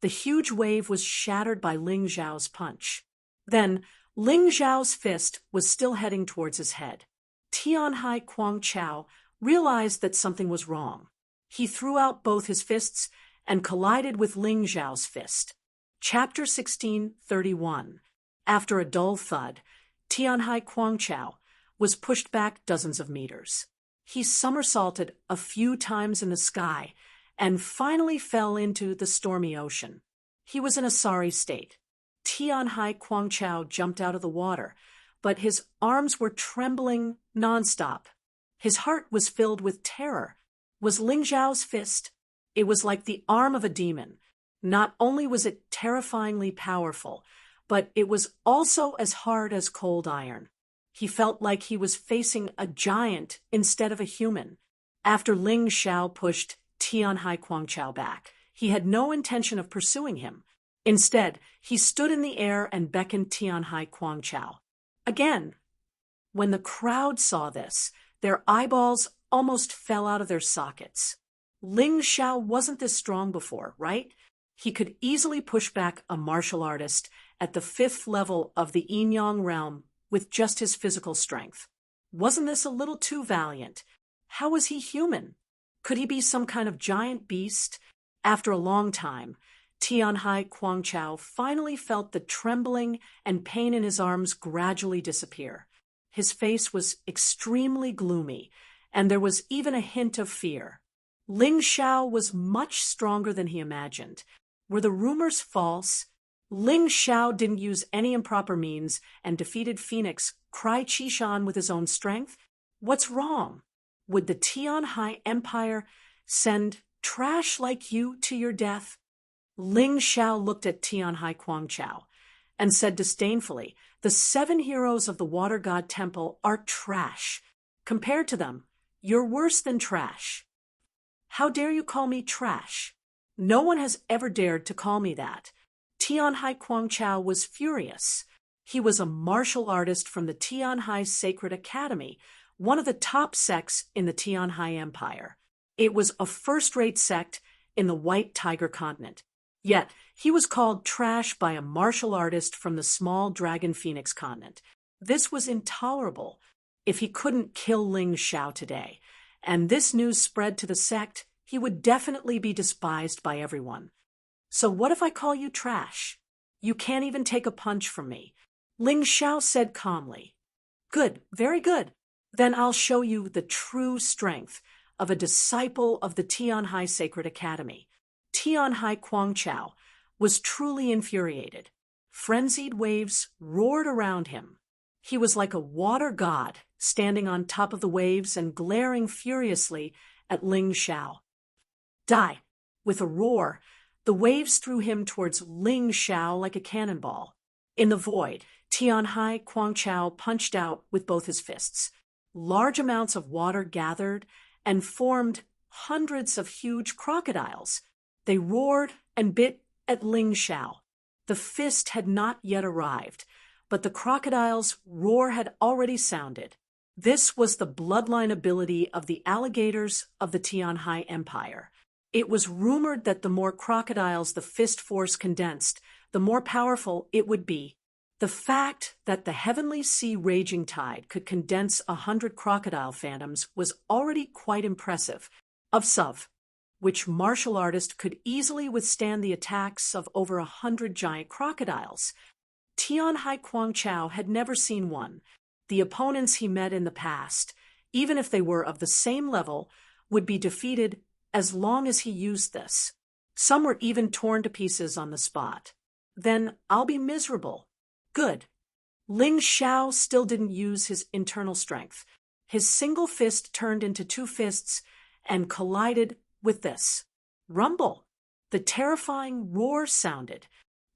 the huge wave was shattered by Ling Xiao's punch. Then, Ling Xiao's fist was still heading towards his head. Tianhai Quangchao realized that something was wrong. He threw out both his fists and collided with Ling Xiao's fist. Chapter 1631. After a dull thud, Tianhai Quangchao was pushed back dozens of meters. He somersaulted a few times in the sky and finally fell into the stormy ocean. He was in a sorry state. Tianhai Quangchao jumped out of the water, but his arms were trembling nonstop. His heart was filled with terror. Was Ling Xiao's fist? It was like the arm of a demon. Not only was it terrifyingly powerful, but it was also as hard as cold iron. He felt like he was facing a giant instead of a human. After Ling Xiao pushed Tianhai Quangchao back, he had no intention of pursuing him. Instead, he stood in the air and beckoned Tianhai Quangchao. Again, when the crowd saw this, their eyeballs almost fell out of their sockets. Ling Xiao wasn't this strong before, right? He could easily push back a martial artist at the 5th level of the Yin-Yang realm with just his physical strength. Wasn't this a little too valiant? How was he human? Could he be some kind of giant beast? After a long time, Tianhai Quangchao finally felt the trembling and pain in his arms gradually disappear. His face was extremely gloomy, and there was even a hint of fear. Ling Xiao was much stronger than he imagined. Were the rumors false? Ling Xiao didn't use any improper means and defeated Phoenix Cry Qishan with his own strength? What's wrong? Would the Tianhai Empire send trash like you to your death? Ling Xiao looked at Tianhai Quangchao and said disdainfully, the 7 heroes of the Water God Temple are trash. Compared to them, you're worse than trash. How dare you call me trash? No one has ever dared to call me that. Tianhai Quangchao was furious. He was a martial artist from the Tianhai Sacred Academy, one of the top sects in the Tianhai Empire. It was a first-rate sect in the White Tiger continent. Yet, he was called trash by a martial artist from the small Dragon Phoenix continent. This was intolerable. If he couldn't kill Ling Xiao today, and this news spread to the sect, he would definitely be despised by everyone. So what if I call you trash? You can't even take a punch from me. Ling Xiao said calmly. Good, very good. Then I'll show you the true strength of a disciple of the Tianhai Sacred Academy. Tianhai Kuangchao was truly infuriated. Frenzied waves roared around him. He was like a water god, standing on top of the waves and glaring furiously at Ling Xiao. Die! With a roar, the waves threw him towards Ling Xiao like a cannonball. In the void, Tianhai Kuangchao punched out with both his fists. Large amounts of water gathered and formed hundreds of huge crocodiles. They roared and bit at Ling Xiao. The fist had not yet arrived, but the crocodile's roar had already sounded. This was the bloodline ability of the alligators of the Tianhai Empire. It was rumored that the more crocodiles the fist force condensed, the more powerful it would be. The fact that the heavenly sea raging tide could condense 100 crocodile phantoms was already quite impressive. Of Suv, which martial artist could easily withstand the attacks of over 100 giant crocodiles. Tianhai Kuangchao had never seen one. The opponents he met in the past, even if they were of the same level, would be defeated as long as he used this. Some were even torn to pieces on the spot. Then I'll be miserable. Good. Ling Xiao still didn't use his internal strength. His single fist turned into two fists and collided with this. Rumble! The terrifying roar sounded.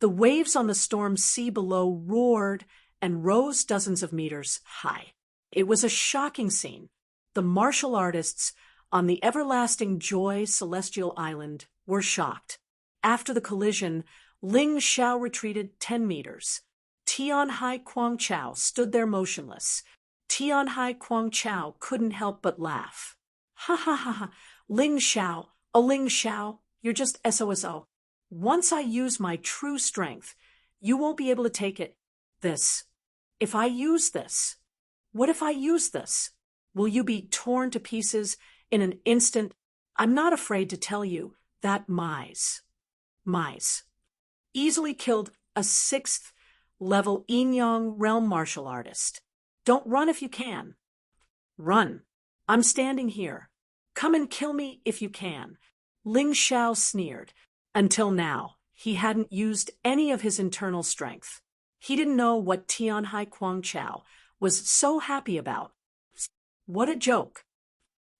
The waves on the storm sea below roared and rose dozens of meters high. It was a shocking scene. The martial artists on the everlasting Joy Celestial Island were shocked. After the collision, Ling Xiao retreated 10 meters. Tianhai Kuangchao stood there motionless. Tianhai Kuangchao couldn't help but laugh. Ha ha ha ha, Ling Xiao, oh Ling Xiao, you're just SOSO. Once I use my true strength, you won't be able to take it. This. If I use this. What if I use this? Will you be torn to pieces in an instant? I'm not afraid to tell you that Mize easily killed a 6th level Yin-Yang realm martial artist. Don't run if you can. Run. I'm standing here. Come and kill me if you can. Ling Xiao sneered. Until now, he hadn't used any of his internal strength. He didn't know what Tianhai Kuangchao was so happy about. What a joke.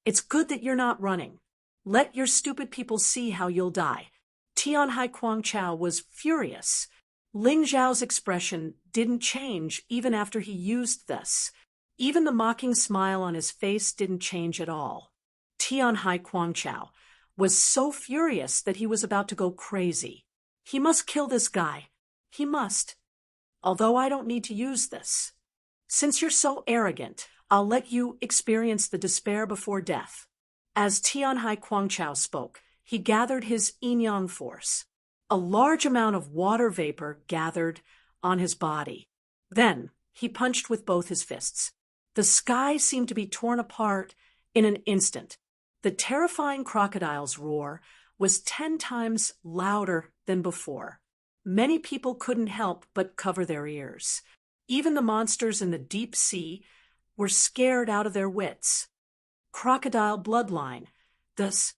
It's good that you're not running. Let your stupid people see how you'll die. Tianhai Kuangchao was furious. Ling Xiao's expression didn't change even after he used this. Even the mocking smile on his face didn't change at all. Tianhai Kuangchao was so furious that he was about to go crazy. He must kill this guy. He must. Although I don't need to use this. Since you're so arrogant, I'll let you experience the despair before death. As Tianhai Kuangchao spoke, he gathered his yin-yang force. A large amount of water vapor gathered on his body. Then he punched with both his fists. The sky seemed to be torn apart in an instant. The terrifying crocodile's roar was 10 times louder than before. Many people couldn't help but cover their ears. Even the monsters in the deep sea were scared out of their wits. Crocodile bloodline. This.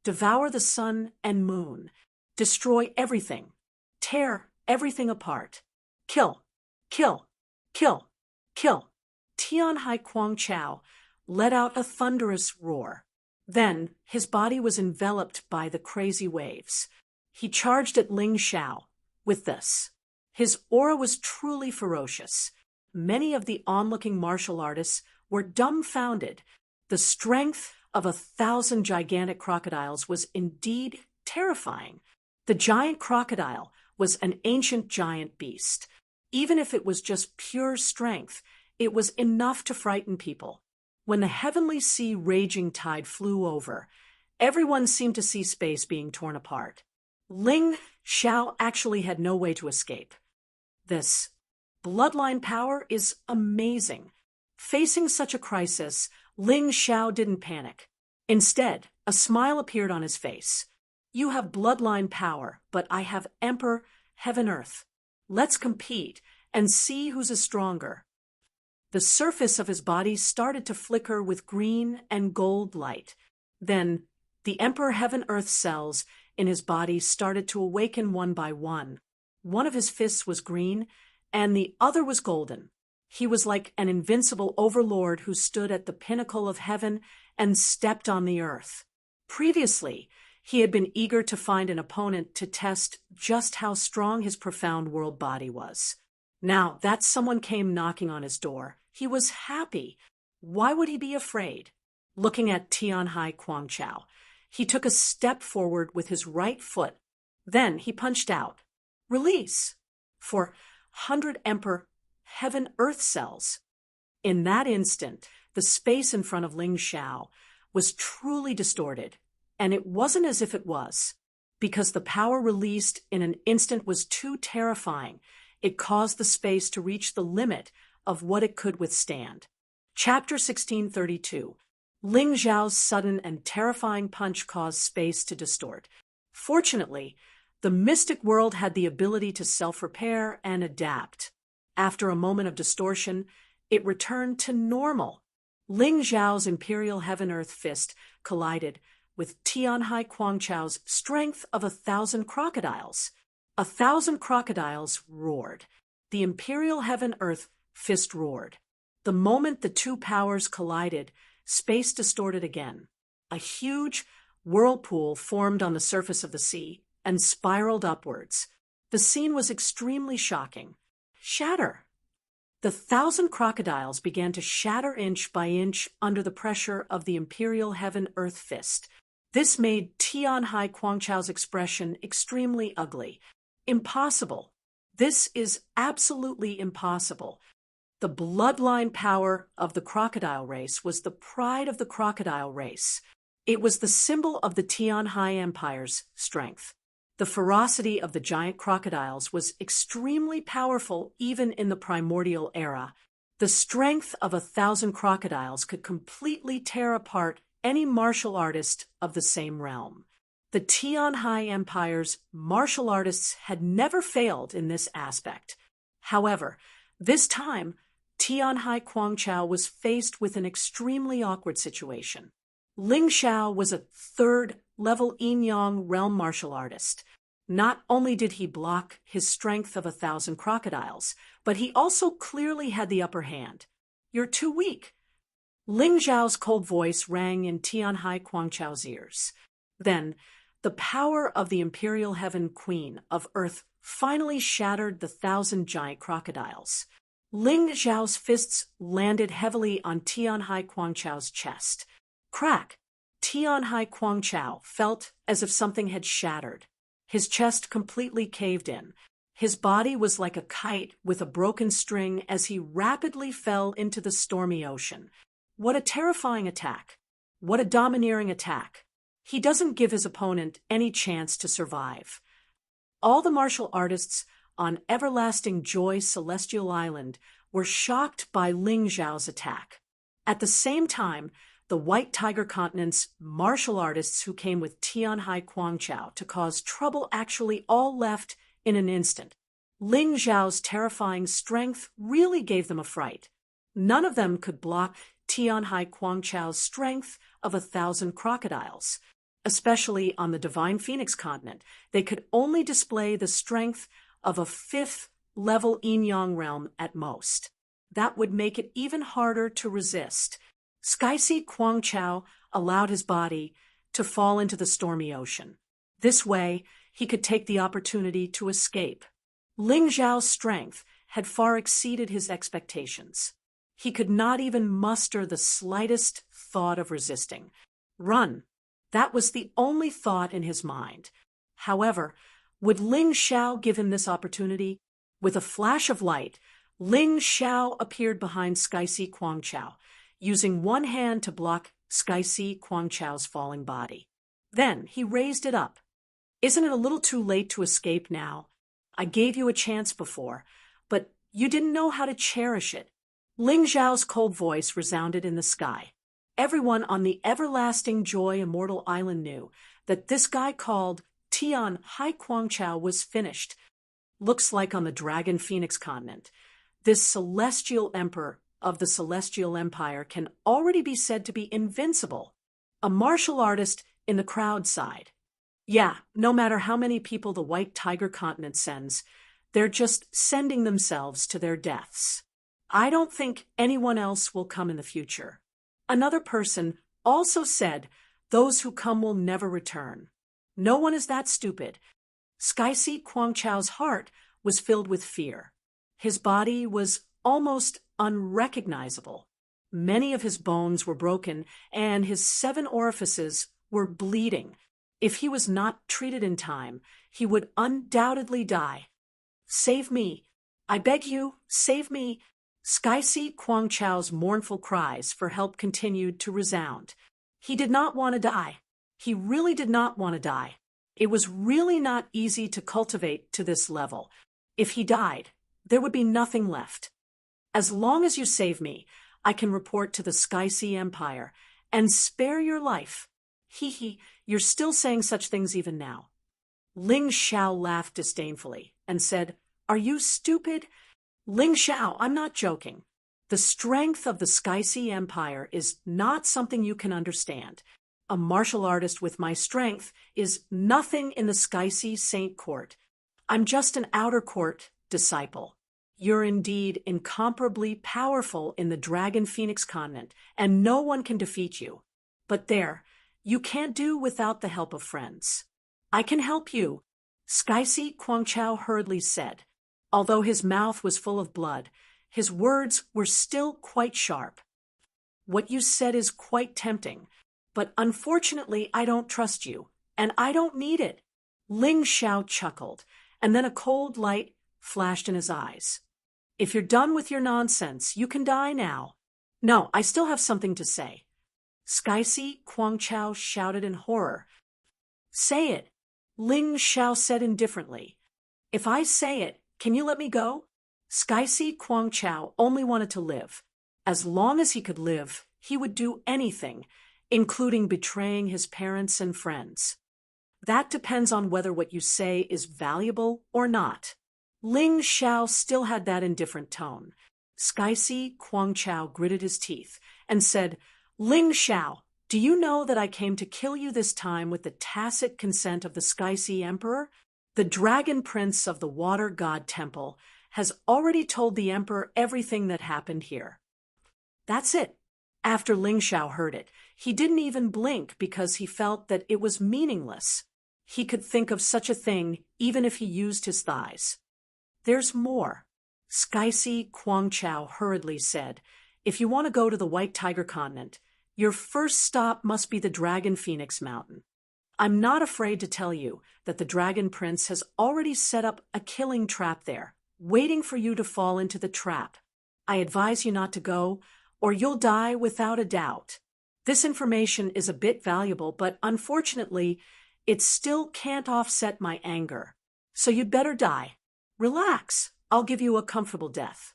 Devour the sun and moon. Destroy everything. Tear everything apart. Kill. Kill. Kill. Kill. Tianhai Kuangchao let out a thunderous roar. Then his body was enveloped by the crazy waves. He charged at Ling Xiao with this. His aura was truly ferocious. Many of the onlooking martial artists were dumbfounded. The strength of 1,000 gigantic crocodiles was indeed terrifying. The giant crocodile was an ancient giant beast. Even if it was just pure strength, it was enough to frighten people. When the heavenly sea raging tide flew over, everyone seemed to see space being torn apart. Ling Xiao actually had no way to escape. This bloodline power is amazing. Facing such a crisis, Ling Xiao didn't panic. Instead, a smile appeared on his face. You have bloodline power, but I have Emperor, Heaven Earth. Let's compete and see who's is stronger. The surface of his body started to flicker with green and gold light. Then, the Emperor Heaven Earth cells in his body started to awaken one by one. One of his fists was green, and the other was golden. He was like an invincible overlord who stood at the pinnacle of heaven and stepped on the earth. Previously, he had been eager to find an opponent to test just how strong his profound world body was. Now that someone came knocking on his door, he was happy. Why would he be afraid? Looking at Tianhai Quangchao, he took a step forward with his right foot. Then he punched out. Release! For 100 Emperor Heaven Earth cells. In that instant, the space in front of Ling Xiao was truly distorted, and it wasn't as if it was. Because the power released in an instant was too terrifying, it caused the space to reach the limit of what it could withstand. Chapter 1632. Ling Xiao's sudden and terrifying punch caused space to distort. Fortunately, the mystic world had the ability to self-repair and adapt. After a moment of distortion, it returned to normal. Ling Xiao's Imperial Heaven-Earth fist collided with Tianhai Quangchao's strength of 1,000 crocodiles. 1,000 crocodiles roared. The Imperial Heaven-Earth fist roared. The moment the two powers collided, space distorted again. A huge whirlpool formed on the surface of the sea and spiraled upwards. The scene was extremely shocking. Shatter! The 1,000 crocodiles began to shatter inch by inch under the pressure of the Imperial Heaven-Earth fist. This made Tianhai Quangchao's expression extremely ugly. Impossible. This is absolutely impossible. The bloodline power of the crocodile race was the pride of the crocodile race. It was the symbol of the Tianhai Empire's strength. The ferocity of the giant crocodiles was extremely powerful even in the primordial era. The strength of 1,000 crocodiles could completely tear apart any martial artist of the same realm. The Tianhai Empire's martial artists had never failed in this aspect. However, this time, Tianhai Quangchao was faced with an extremely awkward situation. Ling Xiao was a third-level Yin-Yang realm martial artist. Not only did he block his strength of 1,000 crocodiles, but he also clearly had the upper hand. You're too weak. Ling Xiao's cold voice rang in Tianhai Quangchao's ears. Then, the power of the Imperial Heaven Queen of Earth finally shattered the 1,000 giant crocodiles. Ling Xiao's fists landed heavily on Tianhai Quangchao's chest. Crack! Tianhai Quangchao felt as if something had shattered. His chest completely caved in. His body was like a kite with a broken string as he rapidly fell into the stormy ocean. What a terrifying attack! What a domineering attack! He doesn't give his opponent any chance to survive. All the martial artists on Everlasting Joy Celestial Island were shocked by Ling Xiao's attack. At the same time, the White Tiger Continent's martial artists who came with Tianhai Quangchao to cause trouble actually all left in an instant. Ling Xiao's terrifying strength really gave them a fright. None of them could block Tianhai Quangchao's strength of 1,000 crocodiles. Especially on the Divine Phoenix continent, they could only display the strength of a 5th-level Yin-Yang realm at most. That would make it even harder to resist. Skyseed Quangchao allowed his body to fall into the stormy ocean. This way, he could take the opportunity to escape. Ling Xiao's strength had far exceeded his expectations. He could not even muster the slightest thought of resisting. Run! That was the only thought in his mind. However, would Ling Xiao give him this opportunity? With a flash of light, Ling Xiao appeared behind Skyseed Quangchao, using one hand to block Skyseed Quangchao's falling body. Then he raised it up. Isn't it a little too late to escape now? I gave you a chance before, but you didn't know how to cherish it. Ling Xiao's cold voice resounded in the sky. Everyone on the Everlasting Joy Immortal Island knew that this guy called Tian Hai Guangqiao was finished. Looks like on the Dragon Phoenix continent, this celestial emperor of the Celestial Empire can already be said to be invincible. A martial artist in the crowd sighed. Yeah, no matter how many people the White Tiger continent sends, they're just sending themselves to their deaths. I don't think anyone else will come in the future. Another person also said, those who come will never return. No one is that stupid. Skysi Guangqiao's heart was filled with fear. His body was almost unrecognizable. Many of his bones were broken, and his 7 orifices were bleeding. If he was not treated in time, he would undoubtedly die. Save me! I beg you, save me! Skysi Guangqiao's mournful cries for help continued to resound. He did not want to die. He really did not want to die. It was really not easy to cultivate to this level. If he died, there would be nothing left. As long as you save me, I can report to the Skysi Empire and spare your life. Hee, you're still saying such things even now. Ling Xiao laughed disdainfully and said, Are you stupid? Ling Xiao, I'm not joking. The strength of the Skysi Empire is not something you can understand. A martial artist with my strength is nothing in the Skysi Saint Court. I'm just an outer court disciple. You're indeed incomparably powerful in the Dragon Phoenix continent, and no one can defeat you. But there, you can't do without the help of friends. I can help you, Skysi Guangqiao hurriedly said. Although his mouth was full of blood, his words were still quite sharp. What you said is quite tempting, but unfortunately I don't trust you, and I don't need it. Ling Xiao chuckled, and then a cold light flashed in his eyes. If you're done with your nonsense, you can die now. No, I still have something to say. Skysi Guangqiao shouted in horror. Say it, Ling Xiao said indifferently. If I say it, can you let me go? Skysi Guangqiao only wanted to live. As long as he could live, he would do anything, including betraying his parents and friends. That depends on whether what you say is valuable or not. Ling Xiao still had that indifferent tone. Skysi Guangqiao gritted his teeth and said, Ling Xiao, do you know that I came to kill you this time with the tacit consent of the Skysi Emperor? The Dragon Prince of the Water God Temple has already told the Emperor everything that happened here. That's it. After Ling Xiao heard it, he didn't even blink because he felt that it was meaningless. He could think of such a thing even if he used his thighs. There's more. Skysi Guangqiao hurriedly said, If you want to go to the White Tiger continent, your first stop must be the Dragon Phoenix Mountain. I'm not afraid to tell you that the Dragon Prince has already set up a killing trap there, waiting for you to fall into the trap. I advise you not to go, or you'll die without a doubt. This information is a bit valuable, but unfortunately, it still can't offset my anger. So you'd better die. Relax, I'll give you a comfortable death.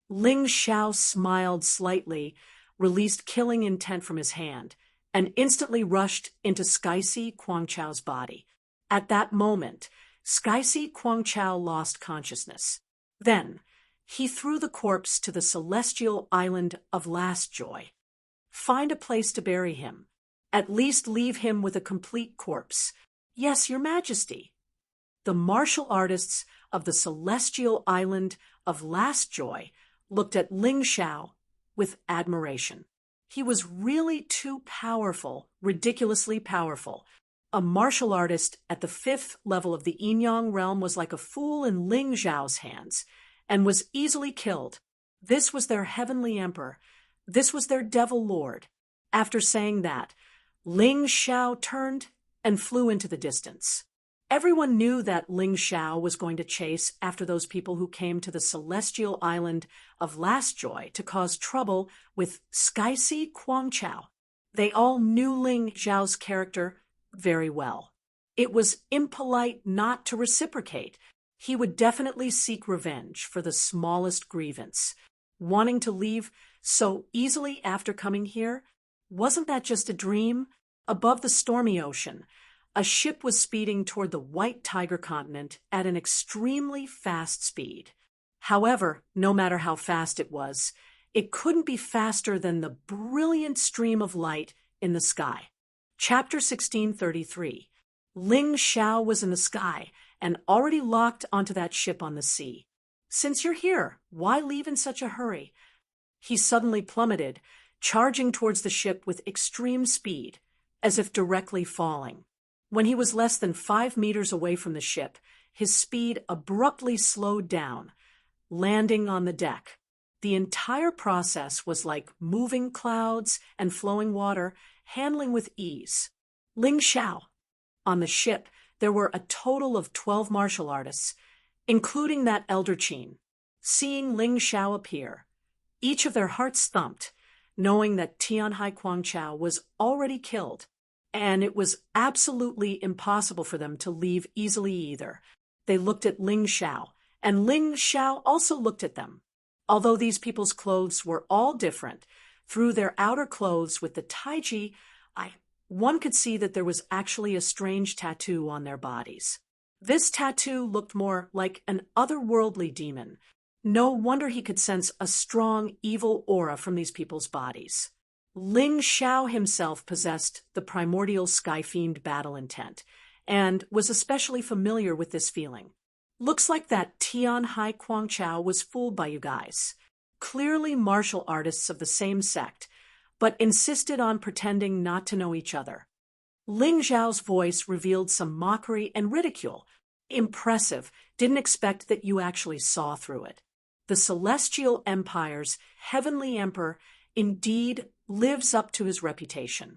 Ling Xiao smiled slightly, released killing intent from his hand, and instantly rushed into Skysi Guangqiao's body. At that moment, Skysi Guangqiao lost consciousness. Then, he threw the corpse to the celestial island of Last Joy. Find a place to bury him. At least leave him with a complete corpse. Yes, Your Majesty. The martial artists of the celestial island of Last Joy looked at Ling Xiao with admiration. He was really too powerful, ridiculously powerful. A martial artist at the 5th level of the Yin-Yang realm was like a fool in Ling Xiao's hands, and was easily killed. This was their heavenly emperor. This was their devil lord. After saying that, Ling Xiao turned and flew into the distance. Everyone knew that Ling Xiao was going to chase after those people who came to the celestial island of Last Joy to cause trouble with Skysi Guangqiao. They all knew Ling Xiao's character very well. It was impolite not to reciprocate. He would definitely seek revenge for the smallest grievance. Wanting to leave so easily after coming here? Wasn't that just a dream? Above the stormy ocean, A ship was speeding toward the White Tiger continent at an extremely fast speed. However, no matter how fast it couldn't be faster than the brilliant stream of light in the sky. Chapter 1633. Ling Xiao was in the sky and already locked onto that ship on the sea. Since you're here, why leave in such a hurry? He suddenly plummeted, charging towards the ship with extreme speed, as if directly falling. When he was less than 5 meters away from the ship, his speed abruptly slowed down, landing on the deck. The entire process was like moving clouds and flowing water, handling with ease. Ling Xiao. On the ship, there were a total of 12 martial artists, including that elder Qin. Seeing Ling Xiao appear, each of their hearts thumped, knowing that Tianhai Guangqiao was already killed, and it was absolutely impossible for them to leave easily either. They looked at Ling Xiao, and Ling Xiao also looked at them. Although these people's clothes were all different, through their outer clothes with the taiji, one could see that there was actually a strange tattoo on their bodies. This tattoo looked more like an otherworldly demon. No wonder he could sense a strong, evil aura from these people's bodies. Ling Xiao himself possessed the primordial sky-fiend battle intent, and was especially familiar with this feeling. Looks like that Tianhai Guangqiao was fooled by you guys. Clearly martial artists of the same sect, but insisted on pretending not to know each other. Ling Xiao's voice revealed some mockery and ridicule. Impressive, didn't expect that you actually saw through it. The Celestial Empire's heavenly emperor indeed lives up to his reputation.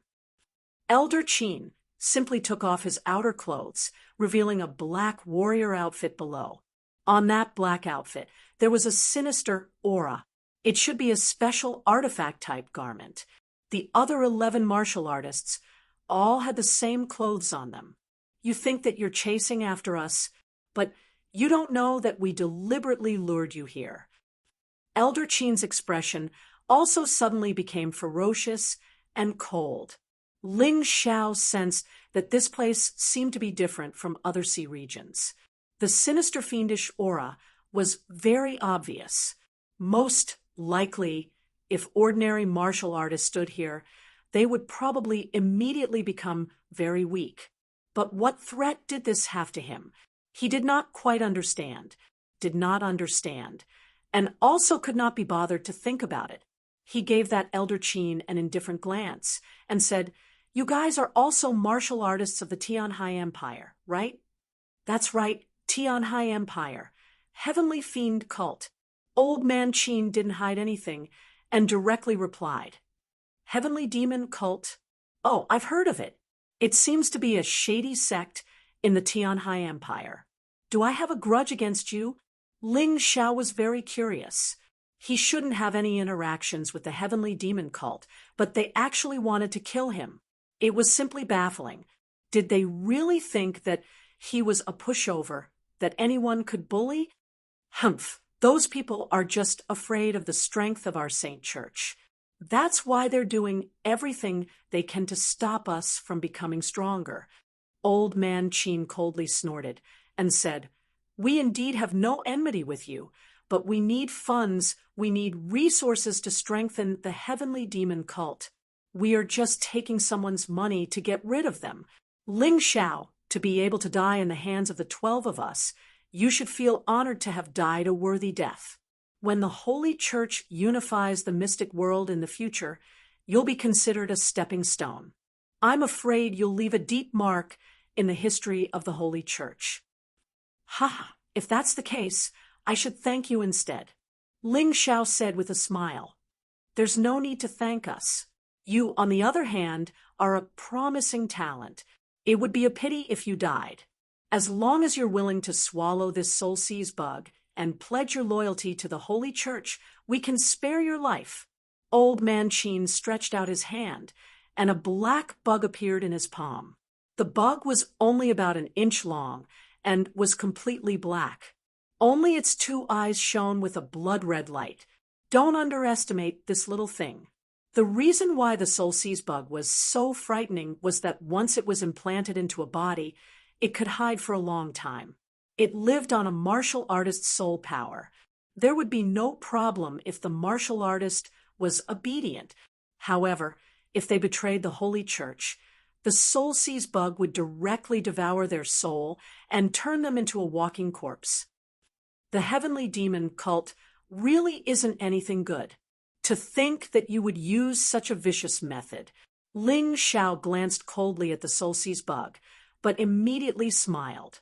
Elder Qin simply took off his outer clothes, revealing a black warrior outfit below. On that black outfit, there was a sinister aura. It should be a special artifact-type garment. The other 11 martial artists all had the same clothes on them. You think that you're chasing after us, but you don't know that we deliberately lured you here. Elder Qin's expression also suddenly became ferocious and cold. Ling Xiao sensed that this place seemed to be different from other sea regions. The sinister fiendish aura was very obvious. Most likely, if ordinary martial artists stood here, they would probably immediately become very weak. But what threat did this have to him? He did not quite understand, and also could not be bothered to think about it. He gave that Elder Qin an indifferent glance and said, "You guys are also martial artists of the Tianhai Empire, right?" "That's right, Tianhai Empire. Heavenly Fiend Cult." Old Man Qin didn't hide anything and directly replied, "Heavenly Demon Cult? Oh, I've heard of it. It seems to be a shady sect in the Tianhai Empire. Do I have a grudge against you?" Ling Xiao was very curious. He shouldn't have any interactions with the Heavenly Demon Cult, but they actually wanted to kill him. It was simply baffling. Did they really think that he was a pushover, that anyone could bully? Humph, those people are just afraid of the strength of our Saint Church. That's why they're doing everything they can to stop us from becoming stronger. Old Man Qin coldly snorted and said, "We indeed have no enmity with you, but we need funds, we need resources to strengthen the Heavenly Demon Cult. We are just taking someone's money to get rid of them. Ling Xiao, to be able to die in the hands of the 12 of us, you should feel honored to have died a worthy death. When the Holy Church unifies the mystic world in the future, you'll be considered a stepping stone. I'm afraid you'll leave a deep mark in the history of the Holy Church." "Ha! If that's the case, I should thank you instead," Ling Xiao said with a smile. "There's no need to thank us. You, on the other hand, are a promising talent. It would be a pity if you died. As long as you're willing to swallow this soul seize bug and pledge your loyalty to the Holy Church, we can spare your life." Old Man Qin stretched out his hand, and a black bug appeared in his palm. The bug was only about an inch long and was completely black. Only its 2 eyes shone with a blood-red light. Don't underestimate this little thing. The reason why the soul seize bug was so frightening was that once it was implanted into a body, it could hide for a long time. It lived on a martial artist's soul power. There would be no problem if the martial artist was obedient. However, if they betrayed the Holy Church, the soul seize bug would directly devour their soul and turn them into a walking corpse. The heavenly demon cult really isn't anything good. To think that you would use such a vicious method. Ling Xiao glanced coldly at the soul seize bug, but immediately smiled.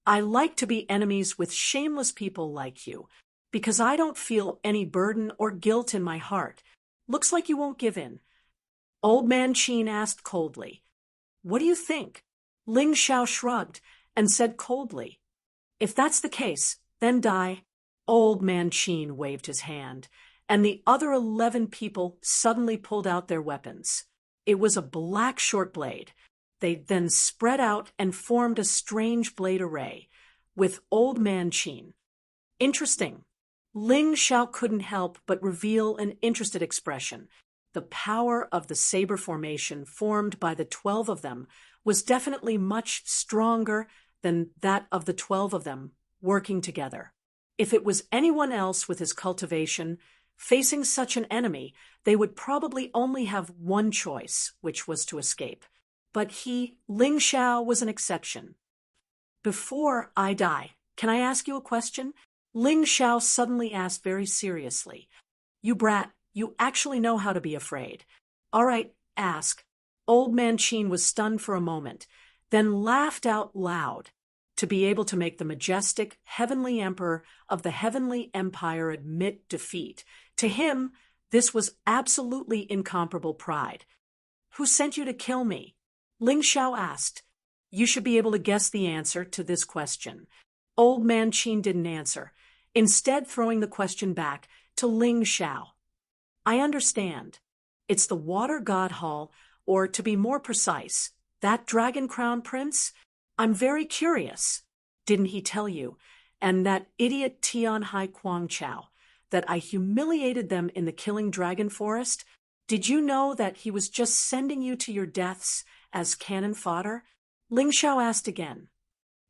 I like to be enemies with shameless people like you, because I don't feel any burden or guilt in my heart. Looks like you won't give in. Old Man Qin asked coldly. What do you think? Ling Xiao shrugged and said coldly. If that's the case, then die. Old Man Qin waved his hand, and the other 11 people suddenly pulled out their weapons. It was a black short blade. They then spread out and formed a strange blade array, with Old Man Qin. Interesting. Ling Xiao couldn't help but reveal an interested expression. The power of the saber formation formed by the 12 of them was definitely much stronger than that of the 12 of them working together. If it was anyone else with his cultivation, facing such an enemy, they would probably only have one choice, which was to escape. But Ling Xiao, was an exception. Before I die, can I ask you a question? Ling Xiao suddenly asked very seriously. You brat, you actually know how to be afraid. All right, ask. Old Man Qin was stunned for a moment, then laughed out loud. To be able to make the majestic, heavenly emperor of the heavenly empire admit defeat, to him, this was absolutely incomparable pride. Who sent you to kill me? Ling Xiao asked. You should be able to guess the answer to this question. Old Man Qin didn't answer, instead throwing the question back to Ling Xiao. I understand. It's the Water God Hall, or to be more precise, that Dragon Crown Prince? I'm very curious. Didn't he tell you? And that idiot Tianhai Guangchao, that I humiliated them in the Killing Dragon Forest? Did you know that he was just sending you to your deaths as cannon fodder? Ling Xiao asked again.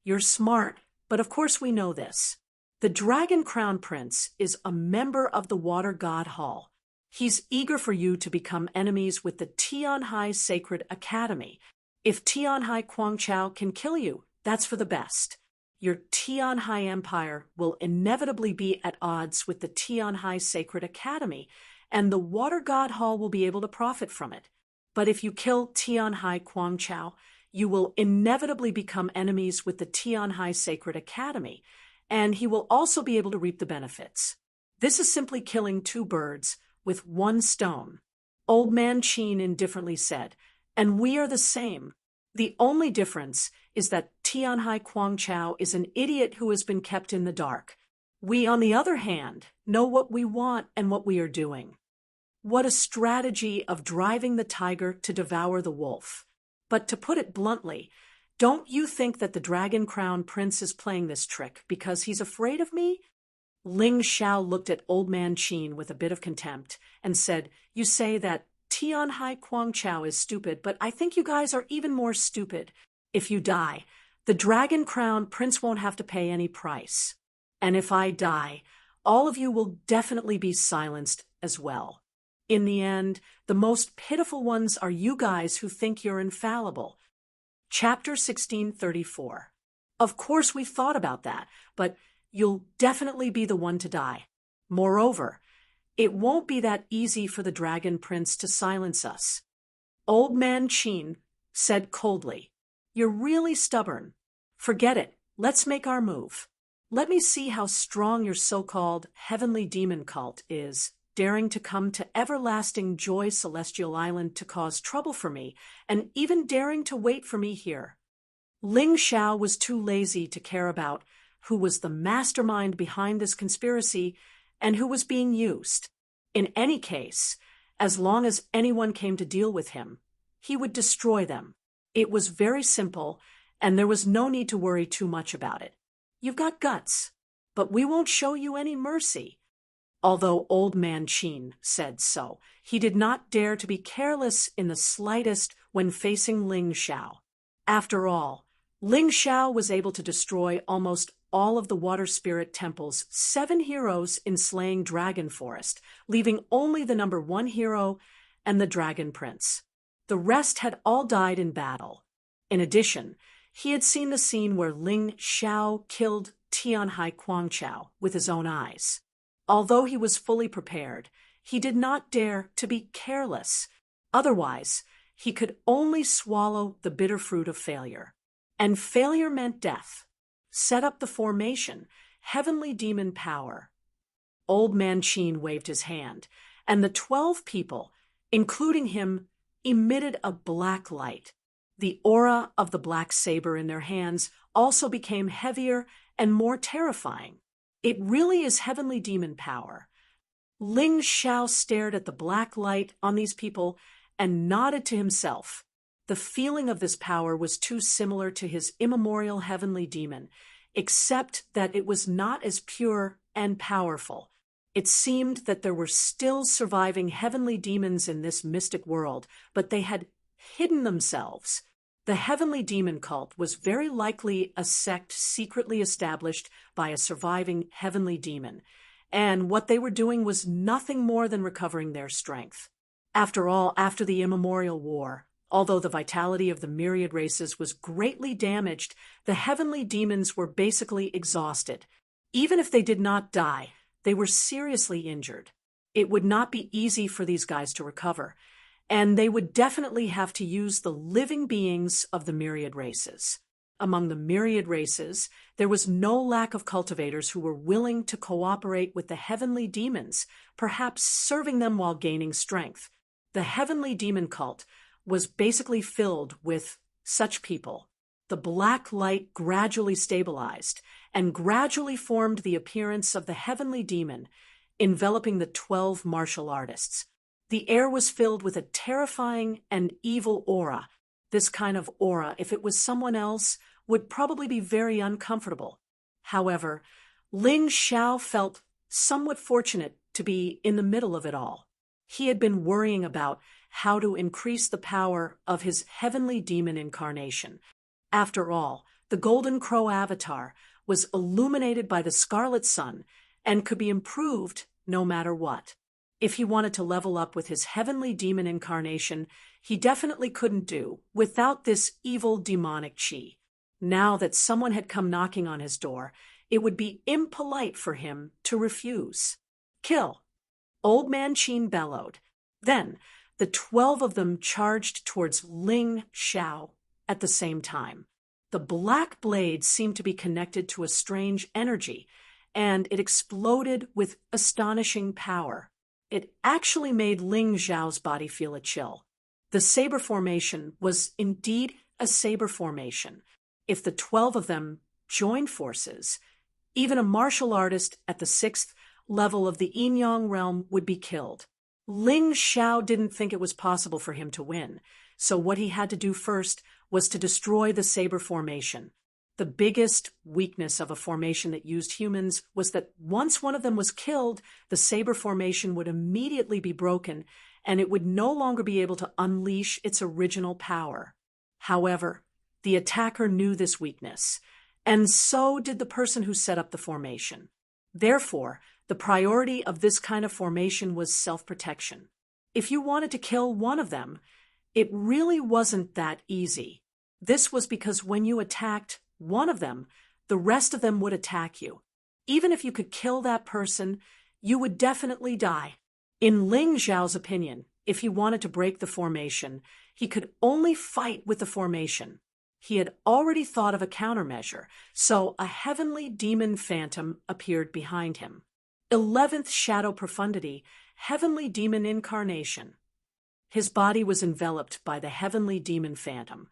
You're smart, but of course we know this. The Dragon Crown Prince is a member of the Water God Hall. He's eager for you to become enemies with the Tianhai Sacred Academy. If Tianhai Guangchao can kill you, that's for the best. Your Tianhai Empire will inevitably be at odds with the Tianhai Sacred Academy, and the Water God Hall will be able to profit from it. But if you kill Tianhai Guangchao, you will inevitably become enemies with the Tianhai Sacred Academy, and he will also be able to reap the benefits. This is simply killing two birds with one stone. Old Man Qin indifferently said, and we are the same. The only difference is that Tianhai Guangchao is an idiot who has been kept in the dark. We, on the other hand, know what we want and what we are doing. What a strategy of driving the tiger to devour the wolf. But to put it bluntly, don't you think that the Dragon Crown Prince is playing this trick because he's afraid of me? Ling Xiao looked at Old Man Qin with a bit of contempt and said, You say that Tianhai Guangchao is stupid, but I think you guys are even more stupid. If you die, the Dragon Crown Prince won't have to pay any price. And if I die, all of you will definitely be silenced as well. In the end, the most pitiful ones are you guys who think you're infallible. Chapter 1634. Of course we've thought about that, but you'll definitely be the one to die. Moreover, it won't be that easy for the Dragon Prince to silence us. Old Man Qin said coldly, You're really stubborn. Forget it. Let's make our move. Let me see how strong your so-called heavenly demon cult is, daring to come to Everlasting Joy Celestial Island to cause trouble for me, and even daring to wait for me here. Ling Xiao was too lazy to care about who was the mastermind behind this conspiracy and who was being used. In any case, as long as anyone came to deal with him, he would destroy them. It was very simple, and there was no need to worry too much about it. You've got guts, but we won't show you any mercy. Although Old Man Qin said so, he did not dare to be careless in the slightest when facing Ling Xiao. After all, Ling Xiao was able to destroy almost all of the Water Spirit Temple's 7 heroes in slaying Dragon Forest, leaving only the number 1 hero and the Dragon Prince. The rest had all died in battle. In addition, he had seen the scene where Ling Xiao killed Tianhai Guangqiao with his own eyes. Although he was fully prepared, he did not dare to be careless. Otherwise, he could only swallow the bitter fruit of failure. And failure meant death. Set up the formation, heavenly demon power. Old Man Qin waved his hand, and the 12 people, including him, emitted a black light. The aura of the black saber in their hands also became heavier and more terrifying. It really is heavenly demon power. Ling Xiao stared at the black light on these people and nodded to himself. The feeling of this power was too similar to his immemorial heavenly demon, except that it was not as pure and powerful. It seemed that there were still surviving heavenly demons in this mystic world, but they had hidden themselves. The heavenly demon cult was very likely a sect secretly established by a surviving heavenly demon, and what they were doing was nothing more than recovering their strength. After all, after the immemorial war, although the vitality of the myriad races was greatly damaged, the heavenly demons were basically exhausted. Even if they did not die, they were seriously injured. It would not be easy for these guys to recover, and they would definitely have to use the living beings of the myriad races. Among the myriad races, there was no lack of cultivators who were willing to cooperate with the heavenly demons, perhaps serving them while gaining strength. The heavenly demon cult was basically filled with such people. The black light gradually stabilized and gradually formed the appearance of the heavenly demon, enveloping the 12 martial artists. The air was filled with a terrifying and evil aura. This kind of aura, if it was someone else, would probably be very uncomfortable. However, Ling Xiao felt somewhat fortunate to be in the middle of it all. He had been worrying about how to increase the power of his heavenly demon incarnation. After all, the Golden Crow avatar was illuminated by the Scarlet Sun and could be improved no matter what. If he wanted to level up with his heavenly demon incarnation, he definitely couldn't do without this evil demonic chi. Now that someone had come knocking on his door, it would be impolite for him to refuse. Kill! Old Man Qin bellowed. Then, the 12 of them charged towards Ling Xiao at the same time. The black blade seemed to be connected to a strange energy, and it exploded with astonishing power. It actually made Ling Xiao's body feel a chill. The saber formation was indeed a saber formation. If the 12 of them joined forces, even a martial artist at the 6th level of the Yin-Yang realm would be killed. Ling Xiao didn't think it was possible for him to win, so what he had to do first was to destroy the saber formation. The biggest weakness of a formation that used humans was that once one of them was killed, the saber formation would immediately be broken, and it would no longer be able to unleash its original power. However, the attacker knew this weakness, and so did the person who set up the formation. Therefore, the priority of this kind of formation was self-protection. If you wanted to kill one of them, it really wasn't that easy. This was because when you attacked one of them, the rest of them would attack you. Even if you could kill that person, you would definitely die. In Ling Xiao's opinion, if he wanted to break the formation, he could only fight with the formation. He had already thought of a countermeasure, so a heavenly demon phantom appeared behind him. 11th Shadow Profundity, Heavenly Demon Incarnation. His body was enveloped by the heavenly demon phantom,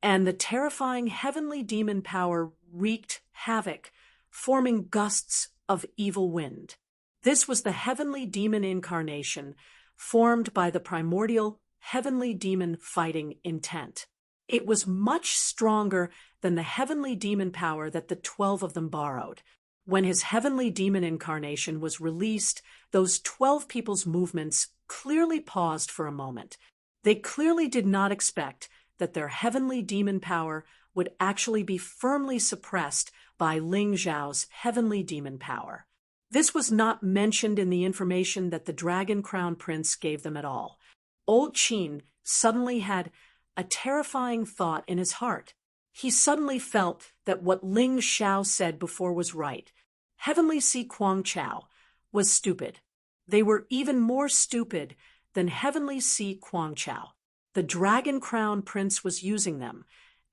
and the terrifying heavenly demon power wreaked havoc, forming gusts of evil wind. This was the heavenly demon incarnation, formed by the primordial heavenly demon fighting intent. It was much stronger than the heavenly demon power that the 12 of them borrowed. When his heavenly demon incarnation was released, those 12 people's movements clearly paused for a moment. They clearly did not expect that their heavenly demon power would actually be firmly suppressed by Ling Zhao's heavenly demon power. This was not mentioned in the information that the Dragon Crown Prince gave them at all. Old Qin suddenly had a terrifying thought in his heart. He suddenly felt that what Ling Xiao said before was right. Heavenly Si Kuang Chao was stupid. They were even more stupid than Heavenly Si Kuang Chao. The Dragon Crown Prince was using them,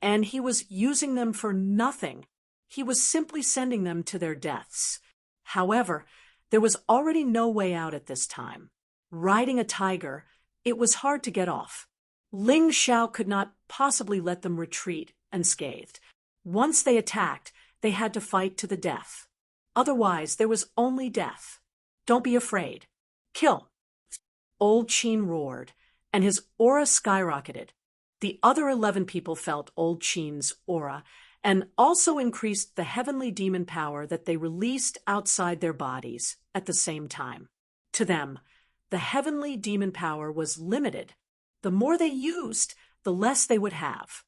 and he was using them for nothing. He was simply sending them to their deaths. However, there was already no way out at this time. Riding a tiger, it was hard to get off. Ling Xiao could not possibly let them retreat unscathed. Once they attacked, they had to fight to the death. Otherwise, there was only death. Don't be afraid. Kill. Old Qin roared, and his aura skyrocketed. The other 11 people felt Old Qin's aura and also increased the heavenly demon power that they released outside their bodies at the same time. To them, the heavenly demon power was limited. The more they used, the less they would have.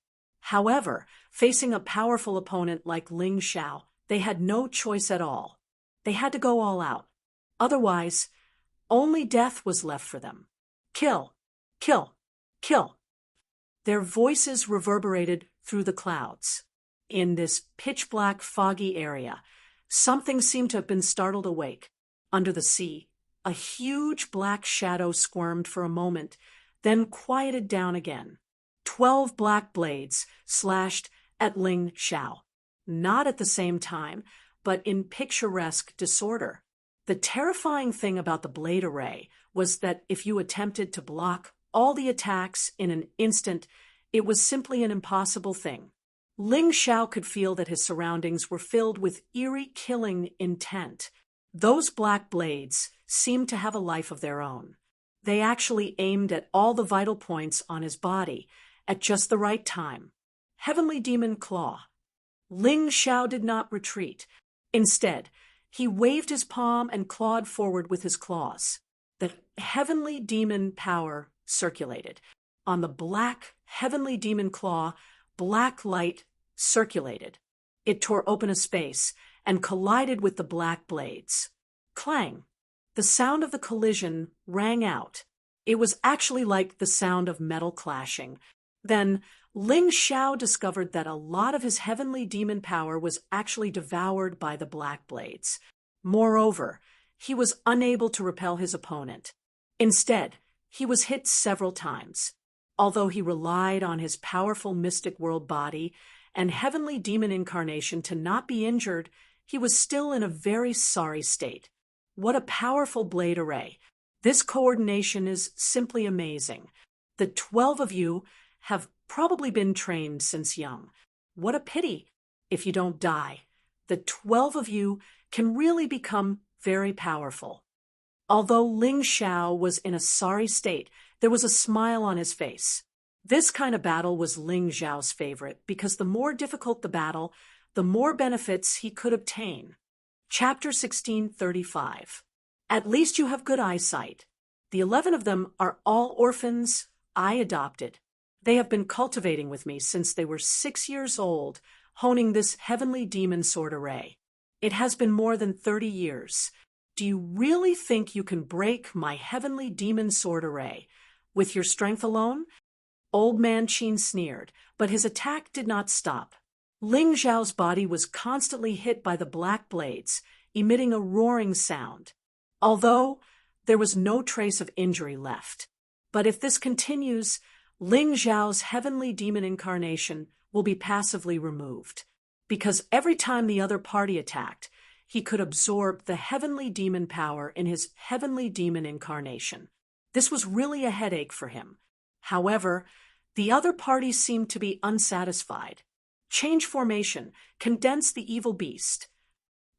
However, facing a powerful opponent like Ling Xiao, they had no choice at all. They had to go all out. Otherwise, only death was left for them. Kill, kill, kill. Their voices reverberated through the clouds. In this pitch-black, foggy area, something seemed to have been startled awake. Under the sea, a huge black shadow squirmed for a moment, then quieted down again. 12 black blades slashed at Ling Xiao, not at the same time, but in picturesque disorder. The terrifying thing about the blade array was that if you attempted to block all the attacks in an instant, it was simply an impossible thing. Ling Xiao could feel that his surroundings were filled with eerie killing intent. Those black blades seemed to have a life of their own. They actually aimed at all the vital points on his body, at just the right time. Heavenly Demon Claw. Ling Xiao did not retreat. Instead, he waved his palm and clawed forward with his claws. The heavenly demon power circulated. On the black heavenly demon claw, black light circulated. It tore open a space and collided with the black blades. Clang! The sound of the collision rang out. It was actually like the sound of metal clashing. Then Ling Xiao discovered that a lot of his heavenly demon power was actually devoured by the black blades. Moreover, he was unable to repel his opponent. Instead, he was hit several times. Although he relied on his powerful mystic world body and heavenly demon incarnation to not be injured, he was still in a very sorry state. What a powerful blade array. This coordination is simply amazing. The 12 of you have probably been trained since young. What a pity if you don't die. The 12 of you can really become very powerful. Although Ling Xiao was in a sorry state, there was a smile on his face. This kind of battle was Ling Xiao's favorite because the more difficult the battle, the more benefits he could obtain. Chapter 1635. At least you have good eyesight. The 11 of them are all orphans I adopted. They have been cultivating with me since they were 6 years old, honing this heavenly demon sword array. It has been more than 30 years. Do you really think you can break my heavenly demon sword array with your strength alone? Old Man Qin sneered, but his attack did not stop. Ling Zhao's body was constantly hit by the black blades, emitting a roaring sound. Although there was no trace of injury left. But if this continues, Ling Zhao's heavenly demon incarnation will be passively removed. Because every time the other party attacked, he could absorb the heavenly demon power in his heavenly demon incarnation. This was really a headache for him. However, the other party seemed to be unsatisfied. Change formation, condense the evil beast.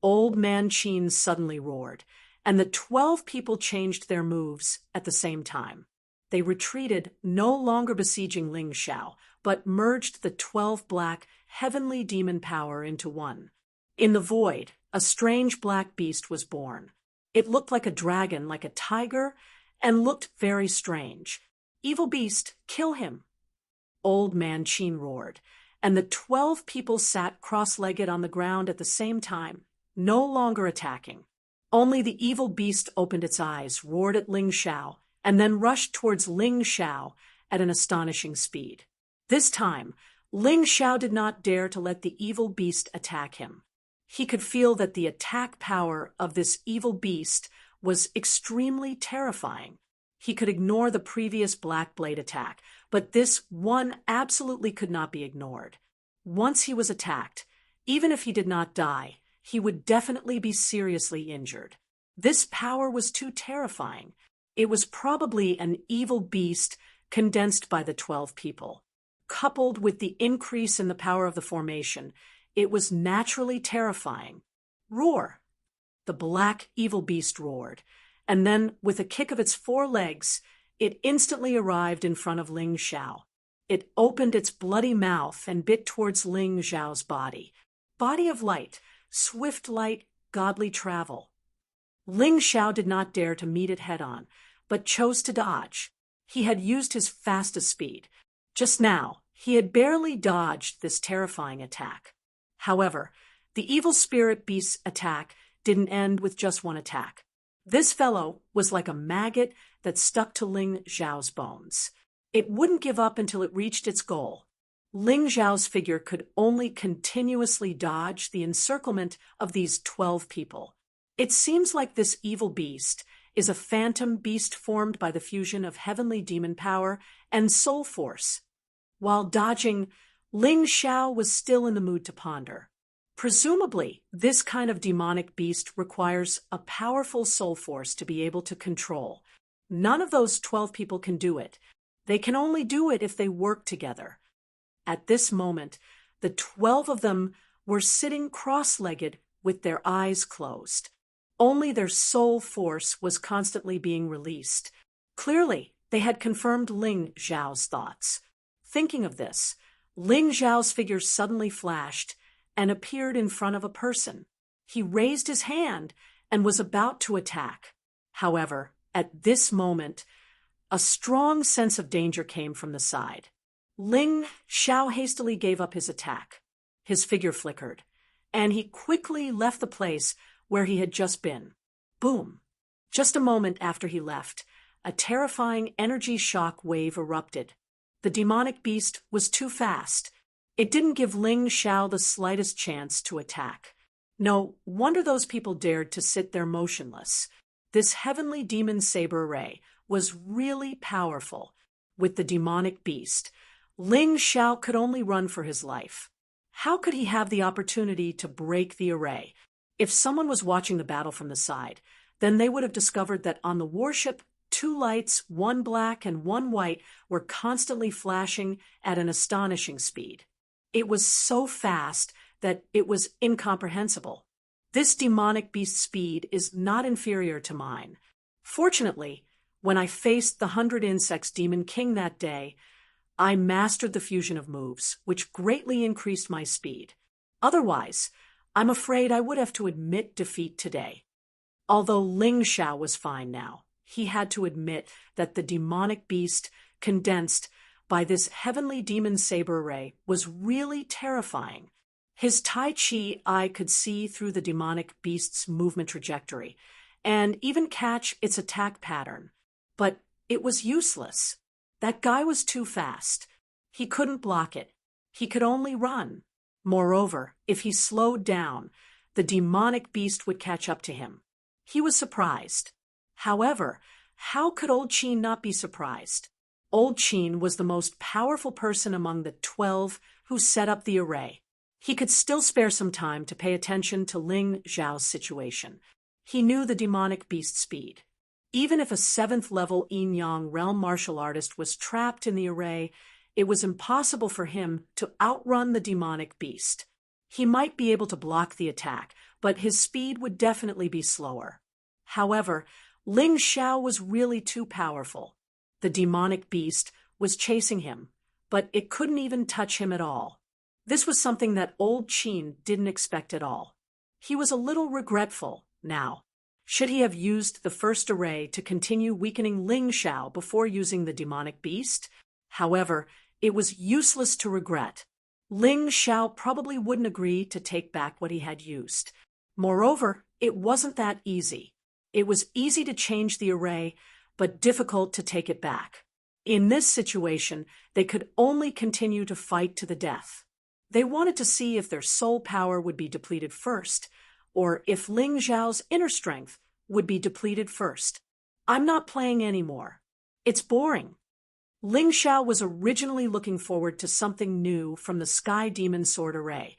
Old Man Qin suddenly roared, and the 12 people changed their moves at the same time. They retreated, no longer besieging Ling Xiao, but merged the 12 black heavenly demon power into one. In the void, a strange black beast was born. It looked like a dragon, like a tiger, and looked very strange. Evil beast, kill him! Old Man Chin roared, and the 12 people sat cross-legged on the ground at the same time, no longer attacking. Only the evil beast opened its eyes, roared at Ling Xiao, and then rushed towards Ling Xiao at an astonishing speed. This time, Ling Xiao did not dare to let the evil beast attack him. He could feel that the attack power of this evil beast was extremely terrifying. He could ignore the previous Black Blade attack, but this one absolutely could not be ignored. Once he was attacked, even if he did not die, he would definitely be seriously injured. This power was too terrifying. It was probably an evil beast condensed by the 12 people. Coupled with the increase in the power of the formation, it was naturally terrifying. Roar! The black evil beast roared, and then, with a kick of its 4 legs, it instantly arrived in front of Ling Xiao. It opened its bloody mouth and bit towards Ling Xiao's body. Body of light, swift light, godly travel. Ling Xiao did not dare to meet it head-on, but chose to dodge. He had used his fastest speed. Just now, he had barely dodged this terrifying attack. However, the evil spirit beast's attack didn't end with just one attack. This fellow was like a maggot that stuck to Ling Xiao's bones. It wouldn't give up until it reached its goal. Ling Xiao's figure could only continuously dodge the encirclement of these 12 people. It seems like this evil beast is a phantom beast formed by the fusion of heavenly demon power and soul force. While dodging, Ling Xiao was still in the mood to ponder. Presumably, this kind of demonic beast requires a powerful soul force to be able to control. None of those 12 people can do it. They can only do it if they work together. At this moment, the 12 of them were sitting cross-legged with their eyes closed. Only their soul force was constantly being released. Clearly, they had confirmed Ling Xiao's thoughts. Thinking of this, Ling Xiao's figure suddenly flashed and appeared in front of a person. He raised his hand and was about to attack. However, at this moment, a strong sense of danger came from the side. Ling Xiao hastily gave up his attack. His figure flickered, and he quickly left the place where he had just been. Boom! Just a moment after he left, a terrifying energy shock wave erupted. The demonic beast was too fast. It didn't give Ling Xiao the slightest chance to attack. No wonder those people dared to sit there motionless. This heavenly demon saber ray was really powerful. With the demonic beast, Ling Xiao could only run for his life. How could he have the opportunity to break the array? If someone was watching the battle from the side, then they would have discovered that on the warship, 2 lights, 1 black and 1 white, were constantly flashing at an astonishing speed. It was so fast that it was incomprehensible. This demonic beast's speed is not inferior to mine. Fortunately, when I faced the 100 Insects Demon King that day, I mastered the fusion of moves, which greatly increased my speed. Otherwise, I'm afraid I would have to admit defeat today. Although Ling Xiao was fine now, he had to admit that the demonic beast, condensed by this heavenly demon saber ray, was really terrifying. His Tai Chi eye could see through the demonic beast's movement trajectory, and even catch its attack pattern. But it was useless. That guy was too fast. He couldn't block it. He could only run. Moreover, if he slowed down, the demonic beast would catch up to him. He was surprised. However, how could Old Chin not be surprised? Old Chin was the most powerful person among the 12 who set up the array. He could still spare some time to pay attention to Ling Xiao's situation. He knew the demonic beast's speed. Even if a 7th-level yin-yang realm martial artist was trapped in the array, it was impossible for him to outrun the demonic beast. He might be able to block the attack, but his speed would definitely be slower. However, Ling Xiao was really too powerful. The demonic beast was chasing him, but it couldn't even touch him at all. This was something that Old Chin didn't expect at all. He was a little regretful now. Should he have used the first array to continue weakening Ling Xiao before using the demonic beast? However, it was useless to regret. Ling Xiao probably wouldn't agree to take back what he had used. Moreover, it wasn't that easy. It was easy to change the array, but difficult to take it back. In this situation, they could only continue to fight to the death. They wanted to see if their soul power would be depleted first, or if Ling Xiao's inner strength would be depleted first. I'm not playing anymore. It's boring. Ling Xiao was originally looking forward to something new from the Sky Demon Sword array.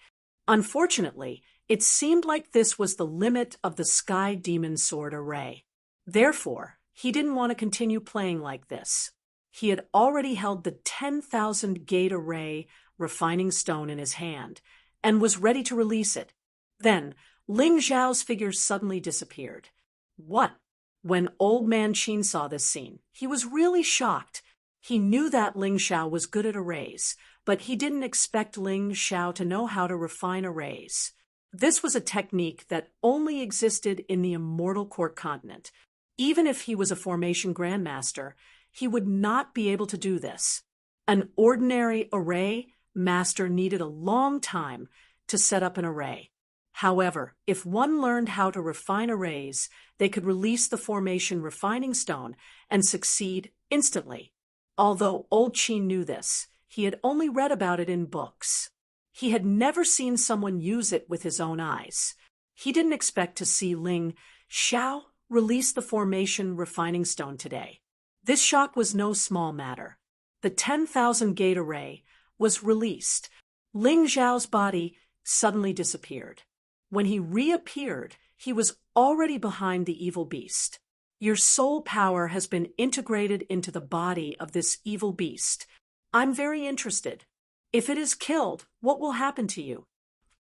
Unfortunately, it seemed like this was the limit of the Sky Demon Sword array. Therefore, he didn't want to continue playing like this. He had already held the 10,000 gate array refining stone in his hand and was ready to release it. Then, Ling Xiao's figure suddenly disappeared. What? When Old Man Qin saw this scene, he was really shocked. He knew that Ling Xiao was good at arrays, but he didn't expect Ling Xiao to know how to refine arrays. This was a technique that only existed in the Immortal Court continent. Even if he was a formation grandmaster, he would not be able to do this. An ordinary array master needed a long time to set up an array. However, if one learned how to refine arrays, they could release the formation refining stone and succeed instantly. Although Old Qin knew this, he had only read about it in books. He had never seen someone use it with his own eyes. He didn't expect to see Ling Xiao release the formation refining stone today. This shock was no small matter. The 10,000 gate array was released. Ling Xiao's body suddenly disappeared. When he reappeared, he was already behind the evil beast. Your soul power has been integrated into the body of this evil beast. I'm very interested. If it is killed, what will happen to you?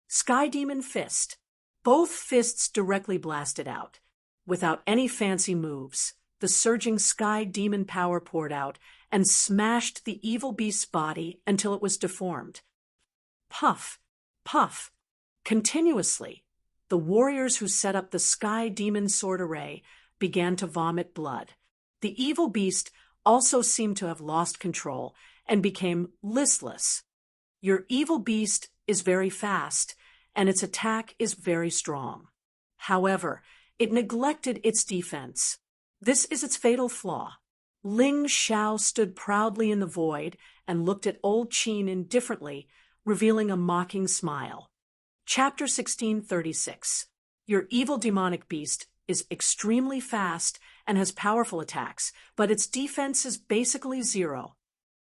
Sky Demon Fist. Both fists directly blasted out. Without any fancy moves, the surging Sky Demon power poured out and smashed the evil beast's body until it was deformed. Puff, puff. Continuously, the warriors who set up the Sky Demon Sword array began to vomit blood. The evil beast also seemed to have lost control and became listless. Your evil beast is very fast, and its attack is very strong. However, it neglected its defense. This is its fatal flaw. Ling Xiao stood proudly in the void and looked at Old Qin indifferently, revealing a mocking smile. Chapter 1636. Your evil demonic beast is extremely fast and has powerful attacks, but its defense is basically zero.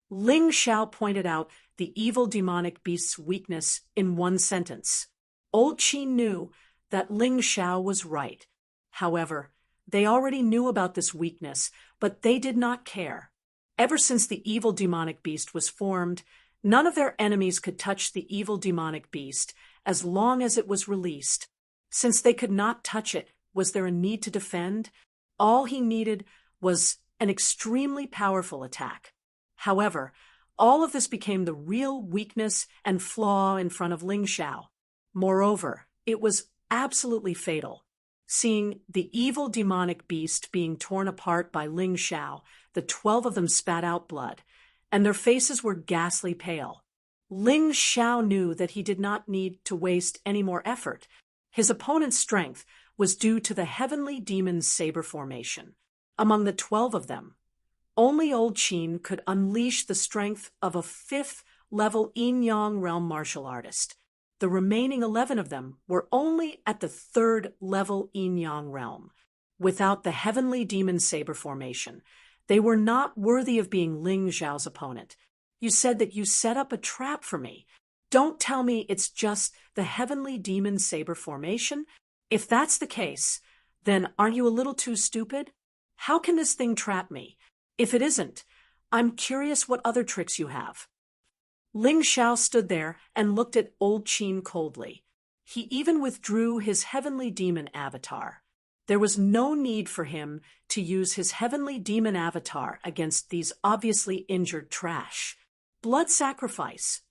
Ling Xiao pointed out the evil demonic beast's weakness in one sentence. Old Qin knew that Ling Xiao was right. However, they already knew about this weakness, but they did not care. Ever since the evil demonic beast was formed, none of their enemies could touch the evil demonic beast as long as it was released. Since they could not touch it, was there a need to defend? All he needed was an extremely powerful attack. However, all of this became the real weakness and flaw in front of Ling Xiao. Moreover, it was absolutely fatal. Seeing the evil demonic beast being torn apart by Ling Xiao, the 12 of them spat out blood, and their faces were ghastly pale. Ling Xiao knew that he did not need to waste any more effort. His opponent's strength was due to the heavenly demon's saber formation. Among the 12 of them, only Old Qin could unleash the strength of a 5th-level Yin-Yang realm martial artist. The remaining 11 of them were only at the 3rd-level Yin-Yang realm. Without the heavenly demon saber formation, they were not worthy of being Ling Xiao's opponent. You said that you set up a trap for me. Don't tell me it's just the heavenly demon saber formation. If that's the case, then aren't you a little too stupid? How can this thing trap me? If it isn't, I'm curious what other tricks you have. Ling Xiao stood there and looked at Old Qin coldly. He even withdrew his heavenly demon avatar. There was no need for him to use his heavenly demon avatar against these obviously injured trash. Blood sacrifice.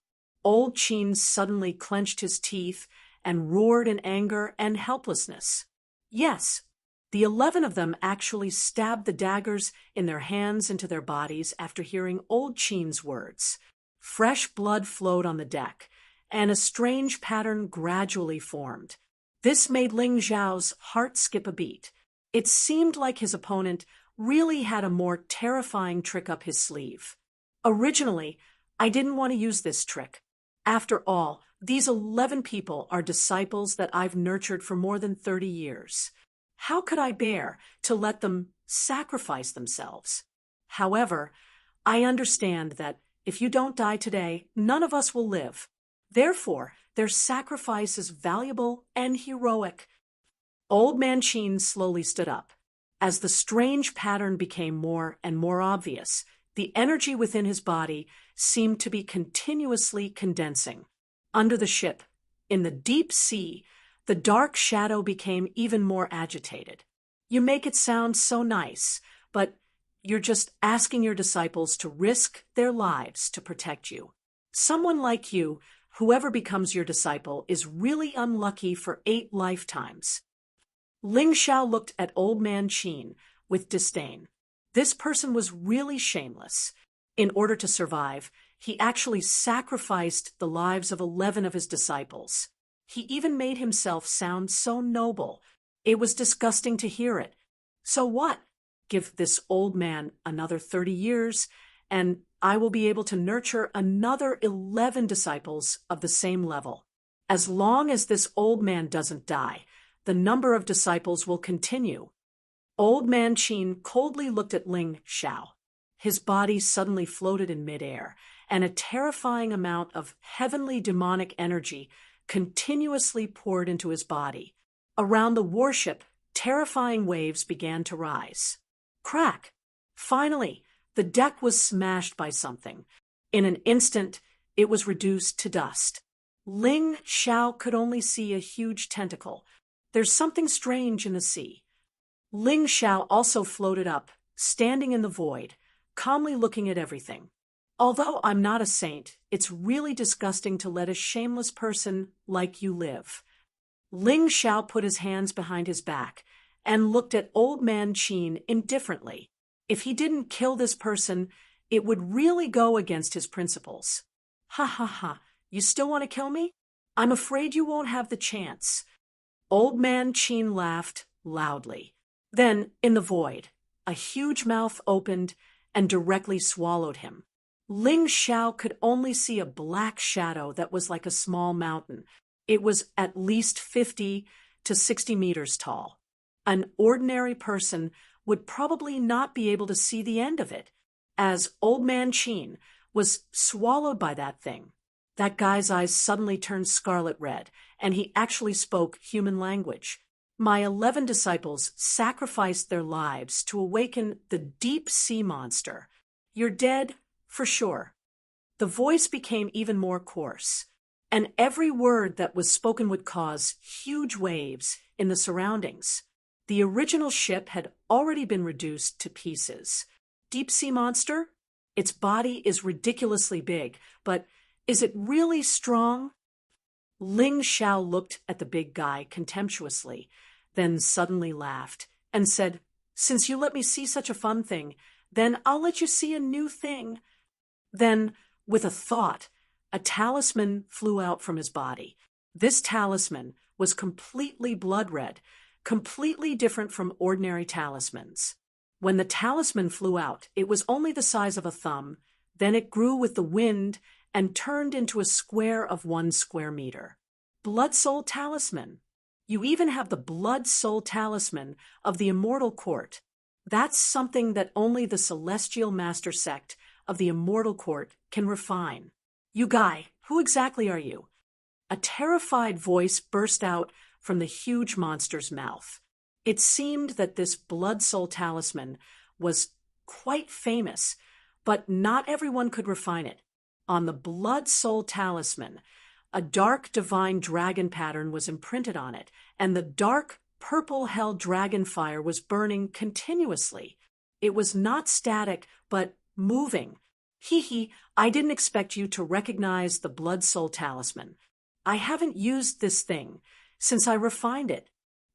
Old Qin suddenly clenched his teeth and roared in anger and helplessness. Yes, the 11 of them actually stabbed the daggers in their hands into their bodies after hearing Old Chin's words. Fresh blood flowed on the deck, and a strange pattern gradually formed. This made Ling Xiao's heart skip a beat. It seemed like his opponent really had a more terrifying trick up his sleeve. Originally, I didn't want to use this trick. After all, these 11 people are disciples that I've nurtured for more than 30 years. How could I bear to let them sacrifice themselves? However, I understand that if you don't die today, none of us will live. Therefore, their sacrifice is valuable and heroic. Old Man Qin slowly stood up. As the strange pattern became more and more obvious, the energy within his body seemed to be continuously condensing. Under the ship, in the deep sea, the dark shadow became even more agitated. You make it sound so nice, but you're just asking your disciples to risk their lives to protect you. Someone like you, whoever becomes your disciple, is really unlucky for 8 lifetimes. Ling Xiao looked at Old Man Qin with disdain. This person was really shameless. In order to survive, he actually sacrificed the lives of 11 of his disciples. He even made himself sound so noble. It was disgusting to hear it. So what? Give this old man another 30 years, and I will be able to nurture another 11 disciples of the same level. As long as this old man doesn't die, the number of disciples will continue. Old Man Qin coldly looked at Ling Xiao. His body suddenly floated in midair, and a terrifying amount of heavenly demonic energy continuously poured into his body. Around the warship, terrifying waves began to rise. Crack! Finally, the deck was smashed by something. In an instant, it was reduced to dust. Ling Xiao could only see a huge tentacle. There's something strange in the sea. Ling Xiao also floated up, standing in the void, calmly looking at everything. Although I'm not a saint, it's really disgusting to let a shameless person like you live. Ling Xiao put his hands behind his back and looked at Old Man Qin indifferently. If he didn't kill this person, it would really go against his principles. Ha ha ha, you still want to kill me? I'm afraid you won't have the chance. Old Man Qin laughed loudly. Then, in the void, a huge mouth opened and directly swallowed him. Ling Xiao could only see a black shadow that was like a small mountain. It was at least 50 to 60 meters tall. An ordinary person would probably not be able to see the end of it, as Old Man Qin was swallowed by that thing. That guy's eyes suddenly turned scarlet red, and he actually spoke human language. My 11 disciples sacrificed their lives to awaken the deep sea monster. You're dead, for sure. The voice became even more coarse, and every word that was spoken would cause huge waves in the surroundings. The original ship had already been reduced to pieces. Deep sea monster? Its body is ridiculously big, but is it really strong? Ling Xiao looked at the big guy contemptuously, then suddenly laughed and said, "Since you let me see such a fun thing, then I'll let you see a new thing." Then, with a thought, a talisman flew out from his body. This talisman was completely blood red, completely different from ordinary talismans. When the talisman flew out, it was only the size of a thumb. Then it grew with the wind and turned into a square of 1 square meter. Blood Soul Talisman. You even have the Blood Soul Talisman of the Immortal Court. That's something that only the Celestial Master Sect of the Immortal Court can refine. You guy, who exactly are you? A terrified voice burst out from the huge monster's mouth. It seemed that this Blood Soul Talisman was quite famous, but not everyone could refine it. On the Blood Soul Talisman, a dark divine dragon pattern was imprinted on it, and the dark purple hell dragon fire was burning continuously. It was not static, but moving. Hee hee, I didn't expect you to recognize the Blood Soul Talisman. I haven't used this thing since I refined it.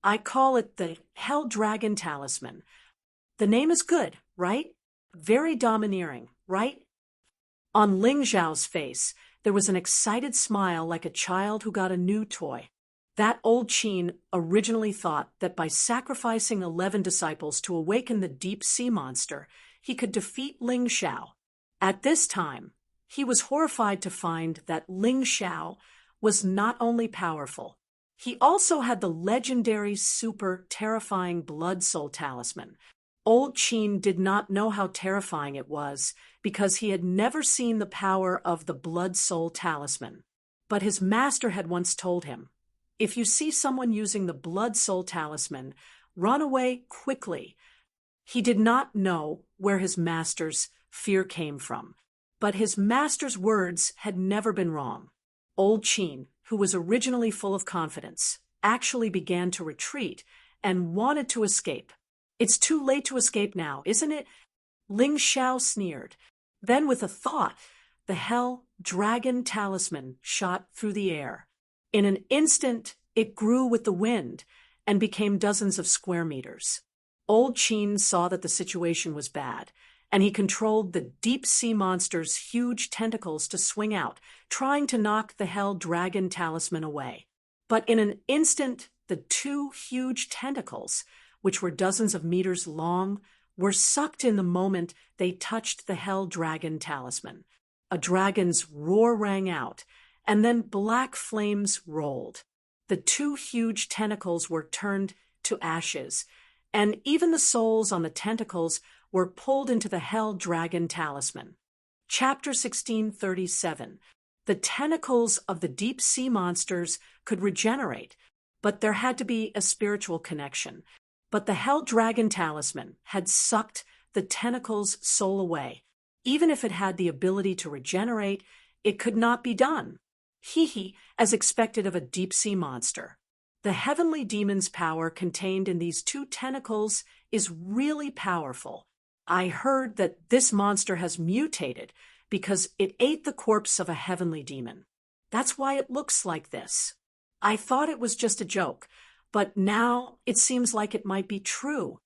I call it the Hell Dragon Talisman. The name is good, right? Very domineering, right? On Ling Zhao's face, there was an excited smile like a child who got a new toy. That old Qin originally thought that by sacrificing 11 disciples to awaken the deep sea monster, he could defeat Ling Zhao. At this time, he was horrified to find that Ling Zhao was not only powerful, he also had the legendary super terrifying Blood Soul Talisman. Old Qin did not know how terrifying it was because he had never seen the power of the Blood Soul Talisman. But his master had once told him, if you see someone using the Blood Soul Talisman, run away quickly. He did not know where his master's fear came from, but his master's words had never been wrong. Old Qin, who was originally full of confidence, actually began to retreat and wanted to escape. It's too late to escape now, isn't it? Ling Zhao sneered. Then with a thought, the Hell Dragon Talisman shot through the air. In an instant, it grew with the wind and became dozens of square meters. Old Qin saw that the situation was bad, and he controlled the deep sea monster's huge tentacles to swing out, trying to knock the Hell Dragon Talisman away. But in an instant, the two huge tentacles, which were dozens of meters long, were sucked in the moment they touched the Hell Dragon Talisman. A dragon's roar rang out, and then black flames rolled. The two huge tentacles were turned to ashes, and even the souls on the tentacles were pulled into the Hell Dragon Talisman. Chapter 1637. The tentacles of the deep sea monsters could regenerate, but there had to be a spiritual connection. But the Hell Dragon Talisman had sucked the tentacle's soul away. Even if it had the ability to regenerate, it could not be done. As expected of a deep-sea monster. The heavenly demon's power contained in these two tentacles is really powerful. I heard that this monster has mutated because it ate the corpse of a heavenly demon. That's why it looks like this. I thought it was just a joke, but now it seems like it might be true.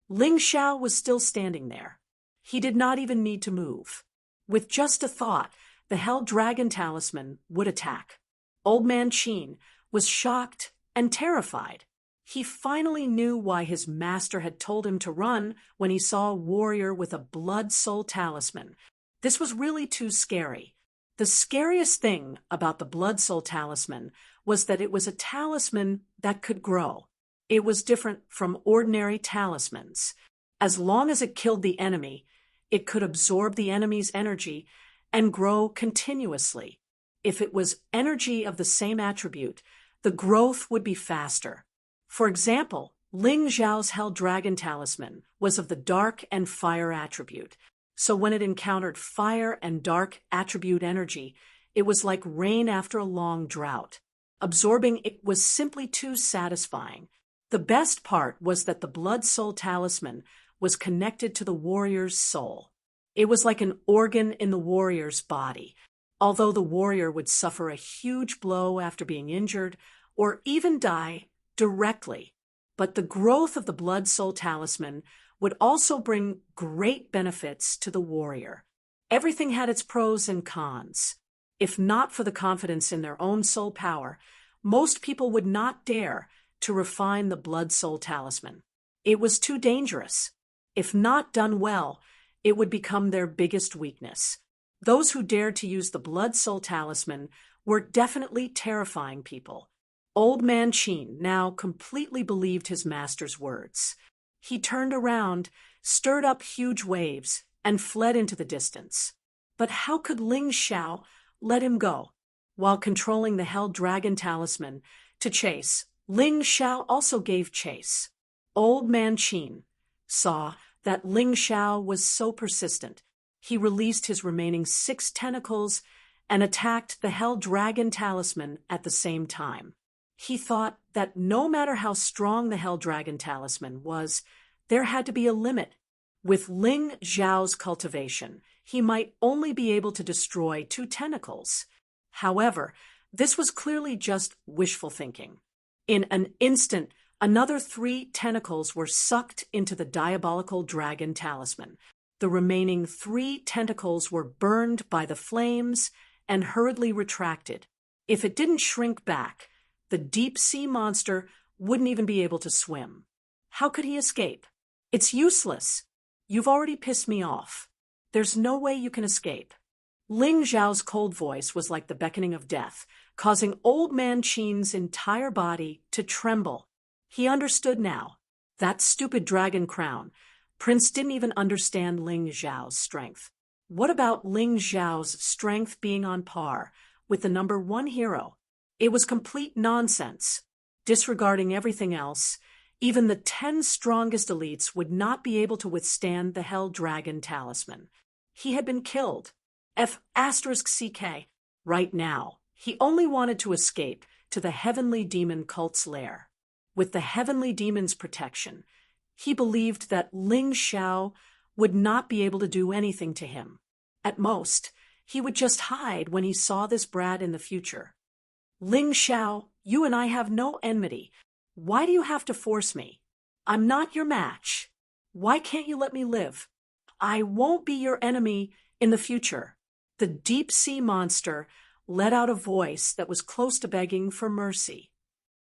Ling Zhao was still standing there. He did not even need to move. With just a thought, the Hell Dragon Talisman would attack. Old Man Qin was shocked and terrified. He finally knew why his master had told him to run when he saw a warrior with a Blood Soul Talisman. This was really too scary. The scariest thing about the Blood Soul Talisman was that it was a talisman that could grow. It was different from ordinary talismans. As long as it killed the enemy, it could absorb the enemy's energy and grow continuously. If it was energy of the same attribute, the growth would be faster. For example, Ling Zhao's Hell Dragon Talisman was of the dark and fire attribute. So when it encountered fire and dark attribute energy, it was like rain after a long drought. Absorbing it was simply too satisfying. The best part was that the Blood Soul Talisman was connected to the warrior's soul. It was like an organ in the warrior's body. Although the warrior would suffer a huge blow after being injured, or even die directly. But the growth of the Blood Soul Talisman would also bring great benefits to the warrior. Everything had its pros and cons. If not for the confidence in their own soul power, most people would not dare to refine the Blood Soul Talisman. It was too dangerous. If not done well, it would become their biggest weakness. Those who dared to use the Blood Soul Talisman were definitely terrifying people. Old Man Qin now completely believed his master's words. He turned around, stirred up huge waves, and fled into the distance. But how could Ling Zhao let him go? While controlling the Hell Dragon Talisman to chase, Ling Zhao also gave chase. Old Man Qin saw that Ling Zhao was so persistent. He released his remaining 6 tentacles and attacked the Hell Dragon Talisman at the same time. He thought that no matter how strong the Hell Dragon Talisman was, there had to be a limit. With Ling Zhao's cultivation, he might only be able to destroy 2 tentacles. However, This was clearly just wishful thinking. In an instant, another 3 tentacles were sucked into the diabolical dragon talisman. The remaining 3 tentacles were burned by the flames and hurriedly retracted. If it didn't shrink back, the deep-sea monster wouldn't even be able to swim. How could he escape? It's useless. You've already pissed me off. There's no way you can escape. Ling Zhao's cold voice was like the beckoning of death, causing Old Man Qin's entire body to tremble. He understood now. That stupid dragon crown. Prince didn't even understand Ling Zhao's strength. What about Ling Zhao's strength being on par with the number 1 hero? It was complete nonsense. Disregarding everything else, even the 10 strongest elites would not be able to withstand the Hell Dragon Talisman. He had been killed. F***CK. Right now, he only wanted to escape to the Heavenly Demon cult's lair. With the Heavenly Demon's protection, he believed that Ling Zhao would not be able to do anything to him. At most, he would just hide when he saw this brat in the future. Ling Zhao, you and I have no enmity. Why do you have to force me? I'm not your match. Why can't you let me live? I won't be your enemy in the future. The deep-sea monster let out a voice that was close to begging for mercy.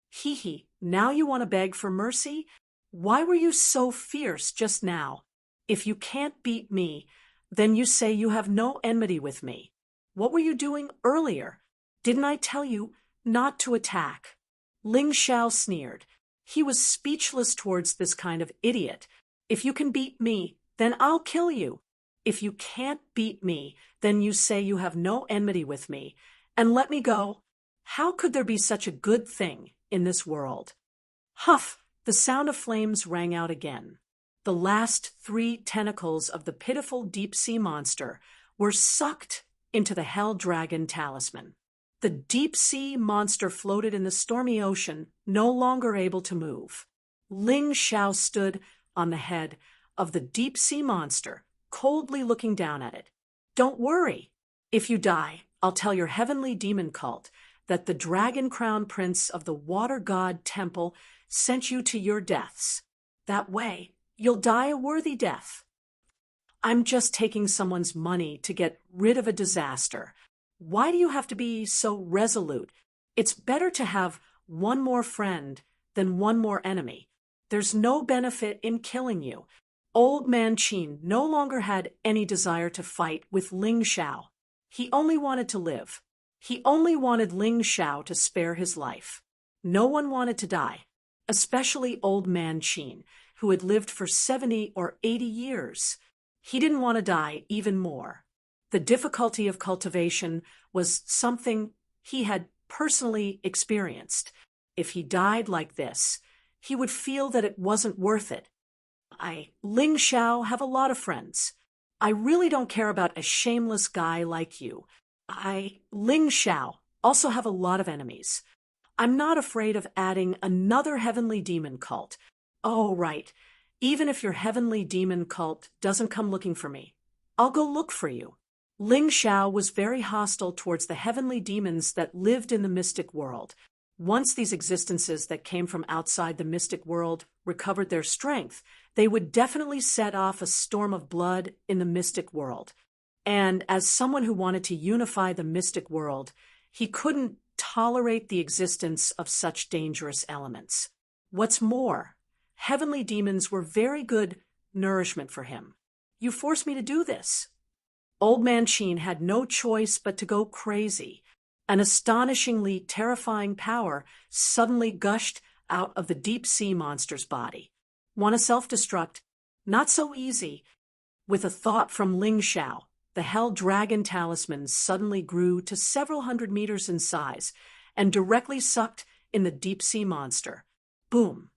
Hee, now you want to beg for mercy? Why were you so fierce just now? If you can't beat me, then you say you have no enmity with me. What were you doing earlier? Didn't I tell you not to attack? Ling Zhao sneered. He was speechless towards this kind of idiot. If you can beat me, then I'll kill you. If you can't beat me, then you say you have no enmity with me, and let me go. How could there be such a good thing in this world? Huff! The sound of flames rang out again. The last 3 tentacles of the pitiful deep-sea monster were sucked into the Hell Dragon Talisman. The deep-sea monster floated in the stormy ocean, no longer able to move. Ling Zhao stood on the head of the deep-sea monster, coldly looking down at it. Don't worry. If you die, I'll tell your heavenly demon cult that the Dragon Crown Prince of the Water God Temple sent you to your deaths. That way, you'll die a worthy death. I'm just taking someone's money to get rid of a disaster. Why do you have to be so resolute? It's better to have one more friend than one more enemy. There's no benefit in killing you. Old Man Qin no longer had any desire to fight with Ling Zhao. He only wanted to live. He only wanted Ling Zhao to spare his life. No one wanted to die, especially Old Man Qin, who had lived for 70 or 80 years. He didn't want to die even more. The difficulty of cultivation was something he had personally experienced. If he died like this, he would feel that it wasn't worth it. Ling Zhao, have a lot of friends. I really don't care about a shameless guy like you. Ling Zhao, also have a lot of enemies. I'm not afraid of adding another heavenly demon cult. Oh, right. Even if your heavenly demon cult doesn't come looking for me, I'll go look for you. Ling Zhao was very hostile towards the heavenly demons that lived in the mystic world. Once these existences that came from outside the mystic world recovered their strength, they would definitely set off a storm of blood in the mystic world. And as someone who wanted to unify the mystic world, he couldn't tolerate the existence of such dangerous elements. What's more, heavenly demons were very good nourishment for him. You forced me to do this. Old Man Qin had no choice but to go crazy. An astonishingly terrifying power suddenly gushed out of the deep-sea monster's body. Want to self-destruct? Not so easy. With a thought from Ling Zhao, the Hell Dragon Talisman suddenly grew to several hundred meters in size and directly sucked in the deep-sea monster. Boom!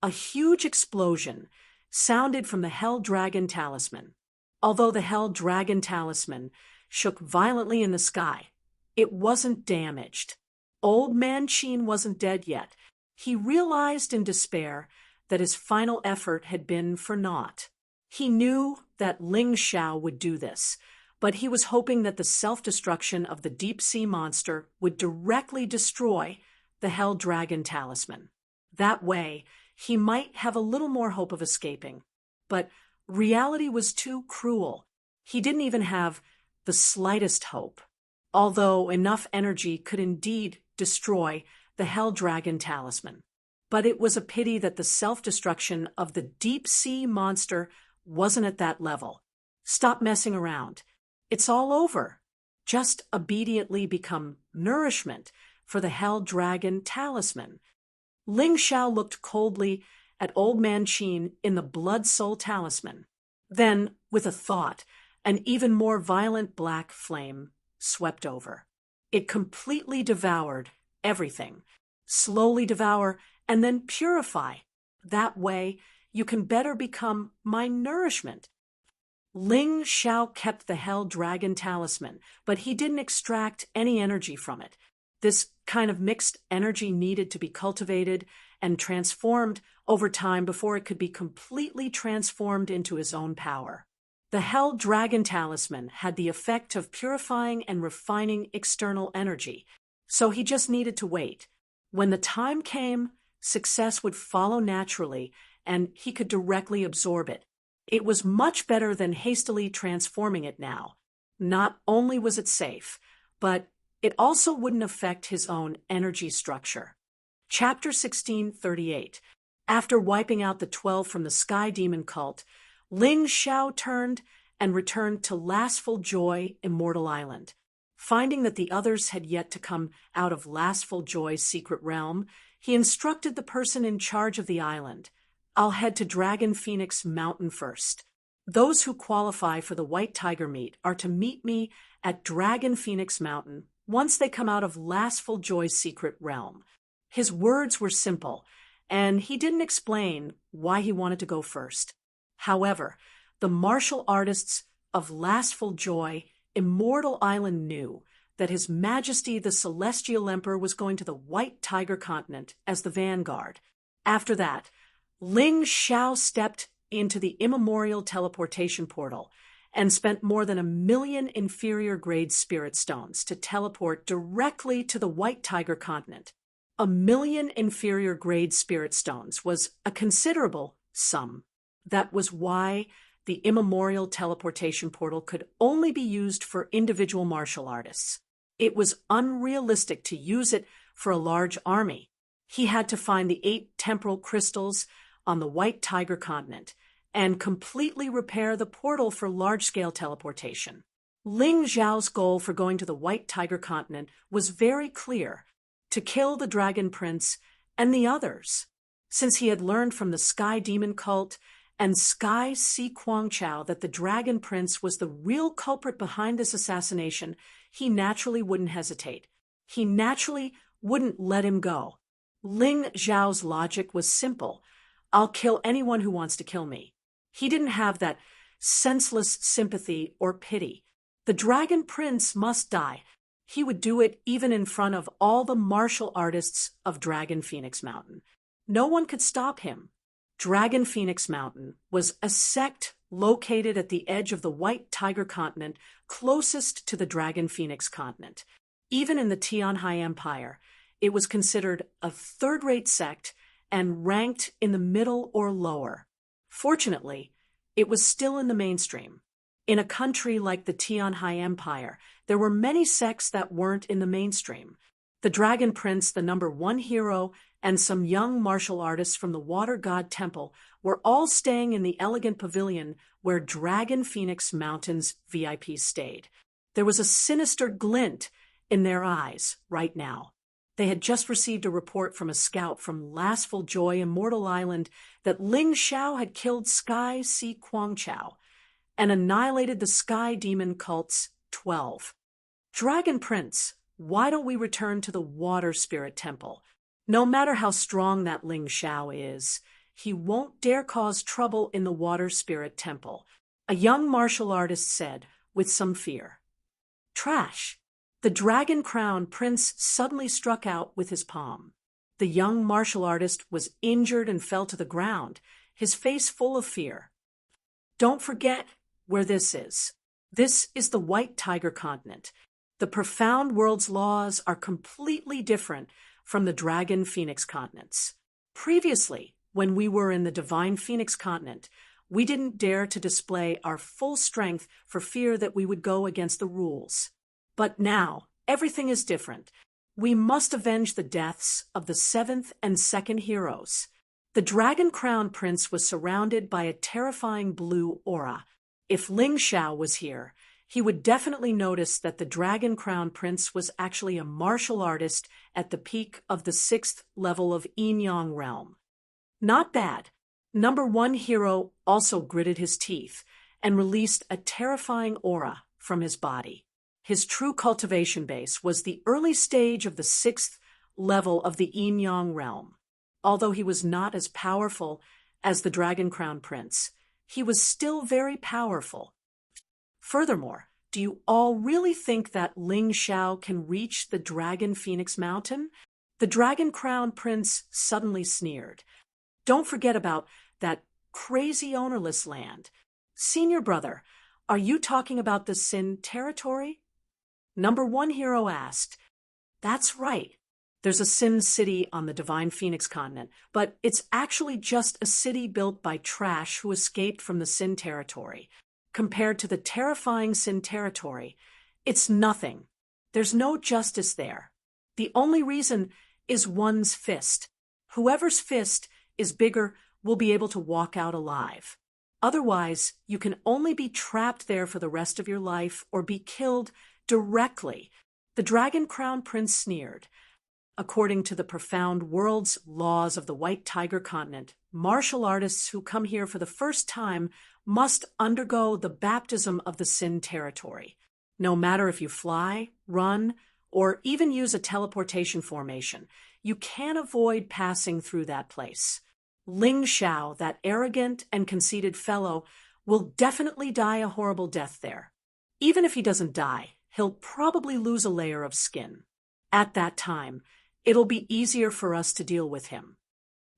A huge explosion sounded from the Hell Dragon Talisman. Although the Hell Dragon Talisman shook violently in the sky, it wasn't damaged. Old Man Qin wasn't dead yet. He realized in despair that his final effort had been for naught. He knew that Ling Zhao would do this, but he was hoping that the self-destruction of the deep-sea monster would directly destroy the Hell Dragon talisman. That way, he might have a little more hope of escaping. But reality was too cruel. He didn't even have the slightest hope, although enough energy could indeed destroy the Hell Dragon talisman. But it was a pity that the self-destruction of the deep-sea monster wasn't at that level. Stop messing around. It's all over. Just obediently become nourishment for the Hell Dragon talisman. Ling Xiao looked coldly at Old Man Qin in the Blood Soul talisman. Then, with a thought, an even more violent black flame swept over. It completely devoured everything. Slowly devour and then purify. That way, you can better become my nourishment. Ling Xiao kept the Hell Dragon talisman, but he didn't extract any energy from it. This kind of mixed energy needed to be cultivated and transformed over time before it could be completely transformed into his own power. The Hell Dragon talisman had the effect of purifying and refining external energy, so he just needed to wait. When the time came, success would follow naturally, and he could directly absorb it. It was much better than hastily transforming it now. Not only was it safe, but it also wouldn't affect his own energy structure. Chapter 1638. After wiping out the 12 from the Sky Demon cult, Ling Xiao turned and returned to Lastful Joy, Immortal Island. Finding that the others had yet to come out of Lastful Joy's secret realm, he instructed the person in charge of the island, "I'll head to Dragon Phoenix Mountain first. Those who qualify for the White Tiger meet are to meet me at Dragon Phoenix Mountain once they come out of Lastful Joy's secret realm." His words were simple, and he didn't explain why he wanted to go first. However, the martial artists of Lastful Joy, Immortal Island knew that His Majesty the Celestial Emperor was going to the White Tiger continent as the vanguard. After that, Ling Xiao stepped into the immemorial teleportation portal and spent more than 1,000,000 inferior-grade spirit stones to teleport directly to the White Tiger continent. 1,000,000 inferior-grade spirit stones was a considerable sum. That was why the immemorial teleportation portal could only be used for individual martial artists. It was unrealistic to use it for a large army. He had to find the 8 temporal crystals on the White Tiger continent and completely repair the portal for large-scale teleportation. Ling Xiao's goal for going to the White Tiger continent was very clear: to kill the Dragon Prince and the others. Since he had learned from the Sky Demon cult and Sky Si Kuangchao that the Dragon Prince was the real culprit behind this assassination, he naturally wouldn't hesitate. He naturally wouldn't let him go. Ling Xiao's logic was simple: I'll kill anyone who wants to kill me. He didn't have that senseless sympathy or pity. The Dragon Prince must die. He would do it even in front of all the martial artists of Dragon Phoenix Mountain. No one could stop him. Dragon Phoenix Mountain was a sect located at the edge of the White Tiger continent closest to the Dragon Phoenix continent. Even in the Tianhai Empire, it was considered a third-rate sect and ranked in the middle or lower. Fortunately, it was still in the mainstream. In a country like the Tianhai Empire, there were many sects that weren't in the mainstream. The Dragon Prince, the #1 hero, and some young martial artists from the Water God Temple were all staying in the elegant pavilion where Dragon Phoenix Mountain's VIPs stayed. There was a sinister glint in their eyes right now. They had just received a report from a scout from Lastful Joy, Immortal Island, that Ling Xiao had killed Sky Si Kuangchao and annihilated the Sky Demon cult's 12. Dragon Prince, why don't we return to the Water Spirit Temple? No matter how strong that Ling Xiao is, he won't dare cause trouble in the Water Spirit Temple, a young martial artist said with some fear. Trash! The Dragon Crown Prince suddenly struck out with his palm. The young martial artist was injured and fell to the ground, his face full of fear. Don't forget where this is. This is the White Tiger continent. The profound world's laws are completely different from the Dragon Phoenix continents. Previously, when we were in the Divine Phoenix continent, we didn't dare to display our full strength for fear that we would go against the rules. But now, everything is different. We must avenge the deaths of the 7th and 2nd heroes. The Dragon Crown Prince was surrounded by a terrifying blue aura. If Ling Xiao was here, he would definitely notice that the Dragon Crown Prince was actually a martial artist at the peak of the 6th level of Yin Yang realm. Not bad. Number 1 hero also gritted his teeth and released a terrifying aura from his body. His true cultivation base was the early stage of the 6th level of the Yin Yang realm. Although he was not as powerful as the Dragon Crown Prince, he was still very powerful. Furthermore, do you all really think that Ling Xiao can reach the Dragon Phoenix Mountain? The Dragon Crown Prince suddenly sneered. Don't forget about that crazy ownerless land. Senior brother, are you talking about the Sin territory? Number 1 hero asked. That's right. There's a Sin city on the Divine Phoenix continent, but it's actually just a city built by trash who escaped from the Sin territory. Compared to the terrifying Sin territory, it's nothing. There's no justice there. The only reason is one's fist. Whoever's fist is bigger will be able to walk out alive. Otherwise, you can only be trapped there for the rest of your life or be killed directly. The Dragon Crown Prince sneered. According to the profound world's laws of the White Tiger continent, martial artists who come here for the first time must undergo the baptism of the Sin territory. No matter if you fly, run, or even use a teleportation formation, you can't avoid passing through that place. Ling Xiao, that arrogant and conceited fellow, will definitely die a horrible death there. Even if he doesn't die, he'll probably lose a layer of skin. At that time, it'll be easier for us to deal with him.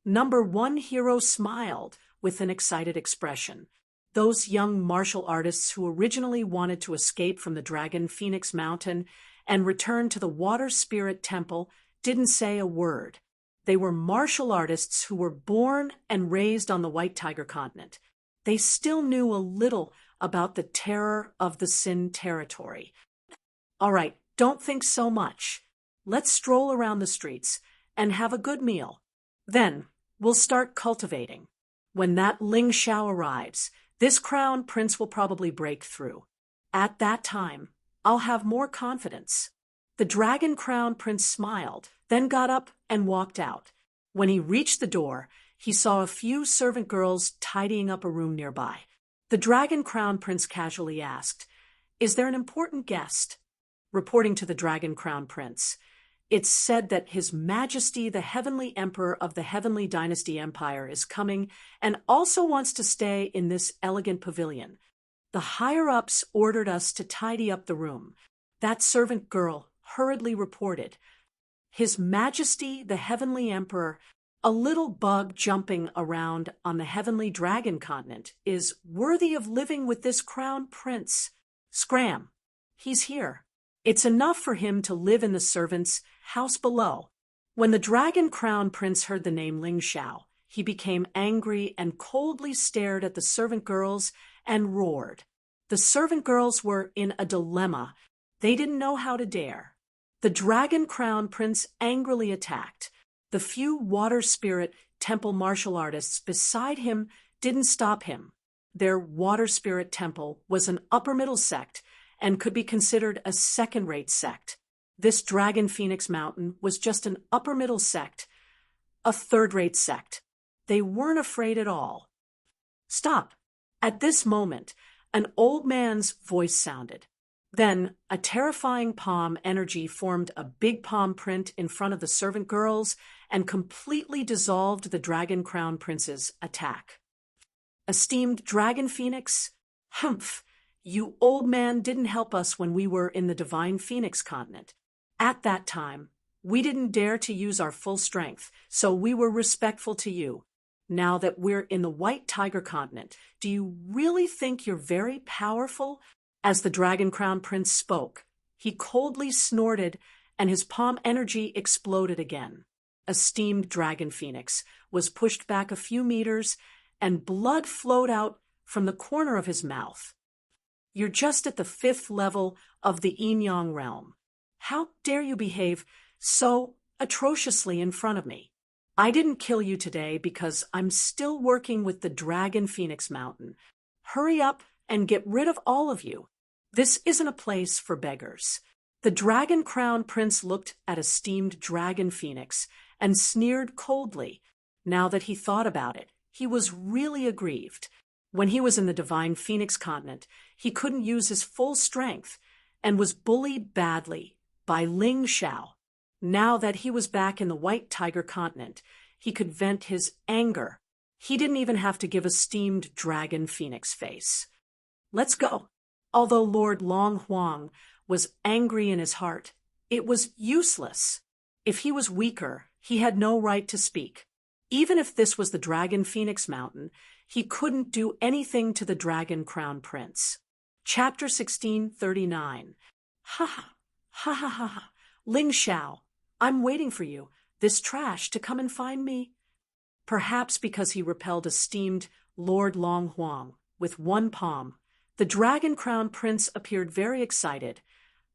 Number 1 hero smiled with an excited expression. Those young martial artists who originally wanted to escape from the Dragon Phoenix Mountain and return to the Water Spirit Temple didn't say a word. They were martial artists who were born and raised on the White Tiger continent. They still knew a little about the terror of the Sin territory. All right, don't think so much. Let's stroll around the streets and have a good meal. Then we'll start cultivating. When that Ling Xiao arrives, this Crown Prince will probably break through. At that time, I'll have more confidence. The Dragon Crown Prince smiled, then got up and walked out. When he reached the door, he saw a few servant girls tidying up a room nearby. The Dragon Crown Prince casually asked, "Is there an important guest?" Reporting to the Dragon Crown Prince, it's said that His Majesty the Heavenly Emperor of the Heavenly Dynasty Empire is coming and also wants to stay in this elegant pavilion. The higher-ups ordered us to tidy up the room. That servant girl hurriedly reported. His Majesty the Heavenly Emperor, a little bug jumping around on the Heavenly Dragon continent, is worthy of living with this Crown Prince. Scram! He's here. It's enough for him to live in the servants' house below. When the Dragon Crown Prince heard the name Ling Xiao, he became angry and coldly stared at the servant girls and roared. The servant girls were in a dilemma. They didn't know how to dare. The Dragon Crown Prince angrily attacked. The few Water Spirit Temple martial artists beside him didn't stop him. Their Water Spirit Temple was an upper-middle sect and could be considered a second-rate sect. This Dragon Phoenix Mountain was just an upper-middle sect, a third-rate sect. They weren't afraid at all. Stop! At this moment, an old man's voice sounded. Then, a terrifying palm energy formed a big palm print in front of the servant girls and completely dissolved the Dragon Crown Prince's attack. Esteemed Dragon Phoenix, humph! You old man didn't help us when we were in the Divine Phoenix continent. At that time, we didn't dare to use our full strength, so we were respectful to you. Now that we're in the White Tiger continent, do you really think you're very powerful? As the Dragon Crown Prince spoke, he coldly snorted and his palm energy exploded again. A steamed dragon phoenix was pushed back a few meters and blood flowed out from the corner of his mouth. You're just at the 5th level of the Yin-Yang realm. How dare you behave so atrociously in front of me? I didn't kill you today because I'm still working with the Dragon Phoenix Mountain. Hurry up and get rid of all of you. This isn't a place for beggars. The Dragon Crown Prince looked at a steamed dragon phoenix and sneered coldly. Now that he thought about it, he was really aggrieved. When he was in the Divine Phoenix continent, he couldn't use his full strength and was bullied badly by Ling Xiao. Now that he was back in the White Tiger continent, he could vent his anger. He didn't even have to give a steamed dragon phoenix face. Let's go. Although Lord Long Huang was angry in his heart, it was useless. If he was weaker, he had no right to speak. Even if this was the Dragon Phoenix Mountain, he couldn't do anything to the Dragon Crown Prince. Chapter 1639. Ha ha, ha ha ha ha. Ling Xiao, I'm waiting for you, this trash, to come and find me. Perhaps because he repelled a steamed Lord Long Huang with one palm, the Dragon Crown Prince appeared very excited,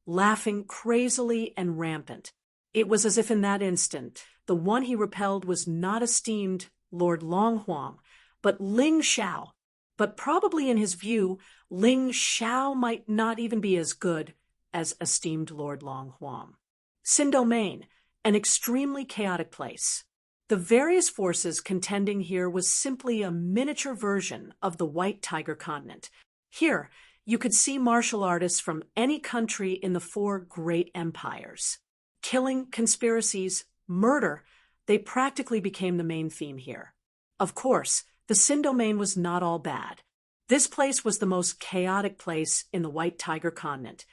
laughing crazily and rampant. It was as if in that instant, the one he repelled was not esteemed Lord Long Huang, but Ling Xiao. But probably in his view, Ling Xiao might not even be as good as esteemed Lord Long Huang. Sin Domain, an extremely chaotic place. The various forces contending here was simply a miniature version of the White Tiger continent. Here, you could see martial artists from any country in the 4 great empires. Killing, conspiracies, murder, they practically became the main theme here. Of course, the Sin Domain was not all bad. This place was the most chaotic place in the White Tiger continent,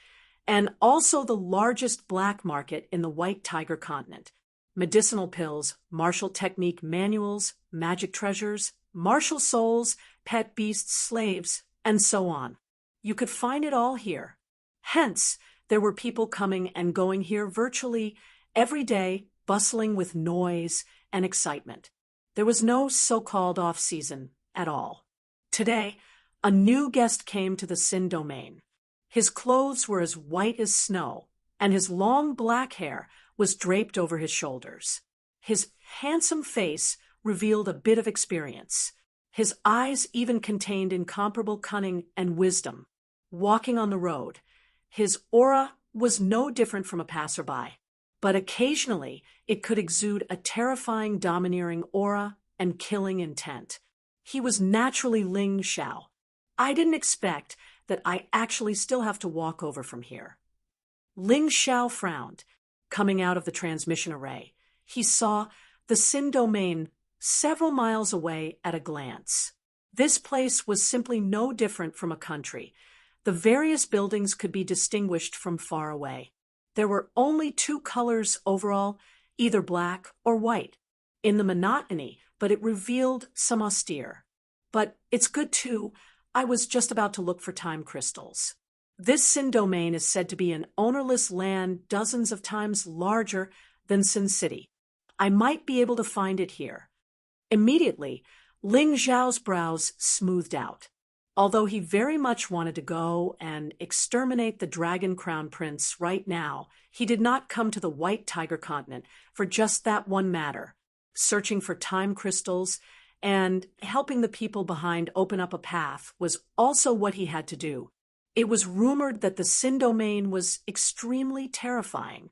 and also the largest black market in the White Tiger continent. Medicinal pills, martial technique manuals, magic treasures, martial souls, pet beasts, slaves, and so on. You could find it all here. Hence, there were people coming and going here virtually every day, bustling with noise and excitement. There was no so-called off-season at all. Today, a new guest came to the Sin Domain. His clothes were as white as snow, and his long black hair was draped over his shoulders. His handsome face revealed a bit of experience. His eyes even contained incomparable cunning and wisdom. Walking on the road, his aura was no different from a passerby, but occasionally it could exude a terrifying, domineering aura and killing intent. He was naturally Ling Xiao. I didn't expect that I actually still have to walk over from here. Ling Xiao frowned. Coming out of the transmission array, he saw the Sin Domain several miles away at a glance. This place was simply no different from a country. The various buildings could be distinguished from far away. There were only 2 colors overall, either black or white. In the monotony, but it revealed some austere. But it's good too. I was just about to look for time crystals. This Sin Domain is said to be an ownerless land dozens of times larger than Sin City. I might be able to find it here. Immediately, Ling Xiao's brows smoothed out. Although he very much wanted to go and exterminate the Dragon Crown Prince right now, he did not come to the White Tiger continent for just that one matter. Searching for time crystals and helping the people behind open up a path was also what he had to do. It was rumored that the Sin Domain was extremely terrifying.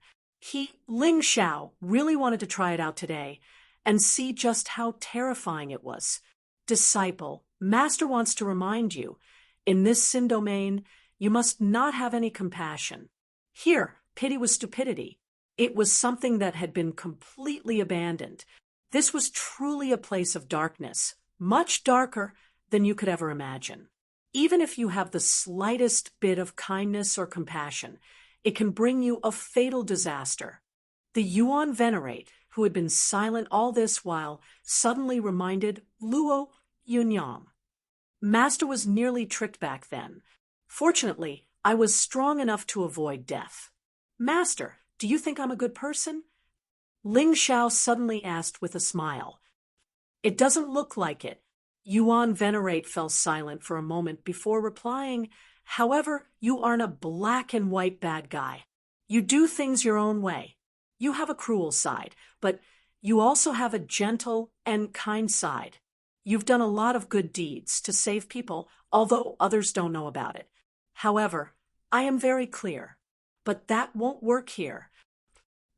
Ling Xiao, really wanted to try it out today and see just how terrifying it was. Disciple, Master wants to remind you, in this Sin Domain, you must not have any compassion. Here, pity was stupidity. It was something that had been completely abandoned. This was truly a place of darkness, much darker than you could ever imagine. Even if you have the slightest bit of kindness or compassion, it can bring you a fatal disaster. The Yuan Venerate, who had been silent all this while, suddenly reminded Luo Yunyang. Master was nearly tricked back then. Fortunately, I was strong enough to avoid death. Master, do you think I'm a good person? Ling Xiao suddenly asked with a smile. It doesn't look like it. Yuan Venerate fell silent for a moment before replying, however, you aren't a black and white bad guy. You do things your own way. You have a cruel side, but you also have a gentle and kind side. You've done a lot of good deeds to save people, although others don't know about it. However, I am very clear. But that won't work here.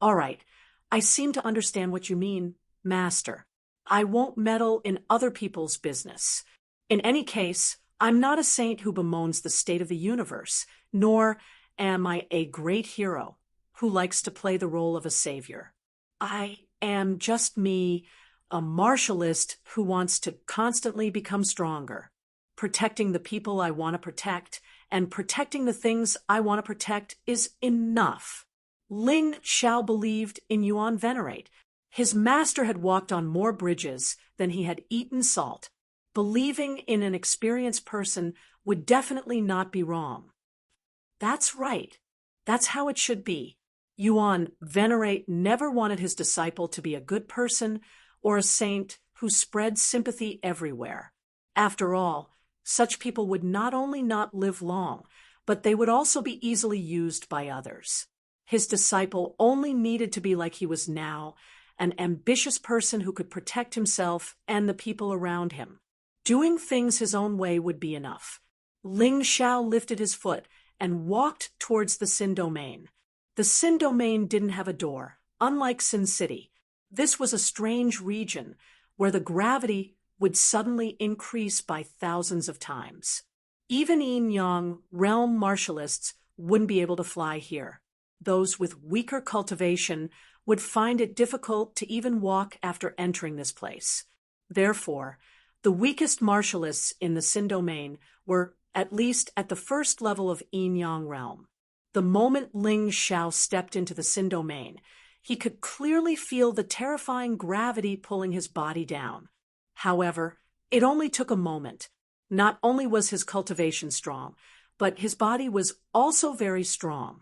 All right, I seem to understand what you mean, Master. I won't meddle in other people's business. In any case, I'm not a saint who bemoans the state of the universe, nor am I a great hero who likes to play the role of a savior. I am just me, a martialist who wants to constantly become stronger, protecting the people I want to protect, and protecting the things I want to protect is enough. Ling Xiao believed in Yuan Venerate. His master had walked on more bridges than he had eaten salt. Believing in an experienced person would definitely not be wrong. That's right. That's how it should be. Yuan Venerate never wanted his disciple to be a good person or a saint who spread sympathy everywhere. After all, such people would not only not live long, but they would also be easily used by others. His disciple only needed to be like he was now, an ambitious person who could protect himself and the people around him. Doing things his own way would be enough. Ling Xiao lifted his foot and walked towards the Sin Domain. The Sin Domain didn't have a door, unlike Sin City. This was a strange region where the gravity would suddenly increase by thousands of times. Even yin-yang realm martialists wouldn't be able to fly here. Those with weaker cultivation would find it difficult to even walk after entering this place. Therefore, the weakest martialists in the Sin Domain were at least at the first level of yin-yang realm. The moment Ling Xiao stepped into the Sin Domain, he could clearly feel the terrifying gravity pulling his body down. However, it only took a moment. Not only was his cultivation strong, but his body was also very strong.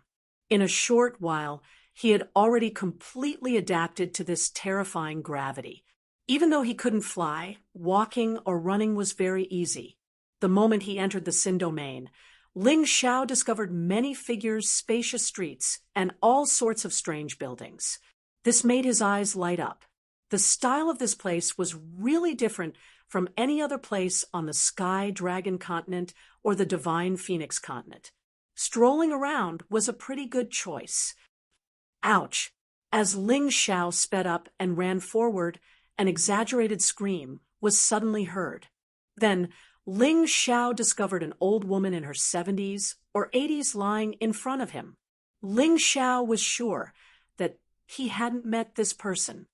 In a short while, he had already completely adapted to this terrifying gravity. Even though he couldn't fly, walking or running was very easy. The moment he entered the Sin Domain, Ling Xiao discovered many figures, spacious streets, and all sorts of strange buildings. This made his eyes light up. The style of this place was really different from any other place on the Sky Dragon continent or the Divine Phoenix continent. Strolling around was a pretty good choice. Ouch! As Ling Xiao sped up and ran forward, an exaggerated scream was suddenly heard. Then, Ling Xiao discovered an old woman in her 70s or 80s lying in front of him. Ling Xiao was sure that he hadn't met this person.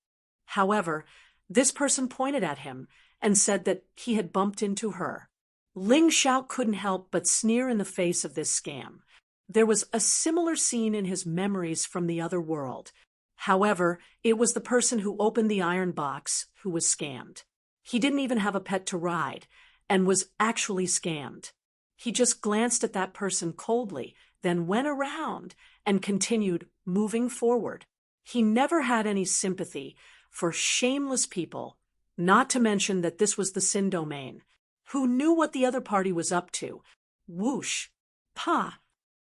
However, this person pointed at him and said that he had bumped into her. Ling Xiao couldn't help but sneer in the face of this scam. There was a similar scene in his memories from the other world. However, it was the person who opened the iron box who was scammed. He didn't even have a pet to ride, and was actually scammed. He just glanced at that person coldly, then went around and continued moving forward. He never had any sympathy for shameless people, not to mention that this was the Sin Domain. Who knew what the other party was up to? Whoosh! Pa!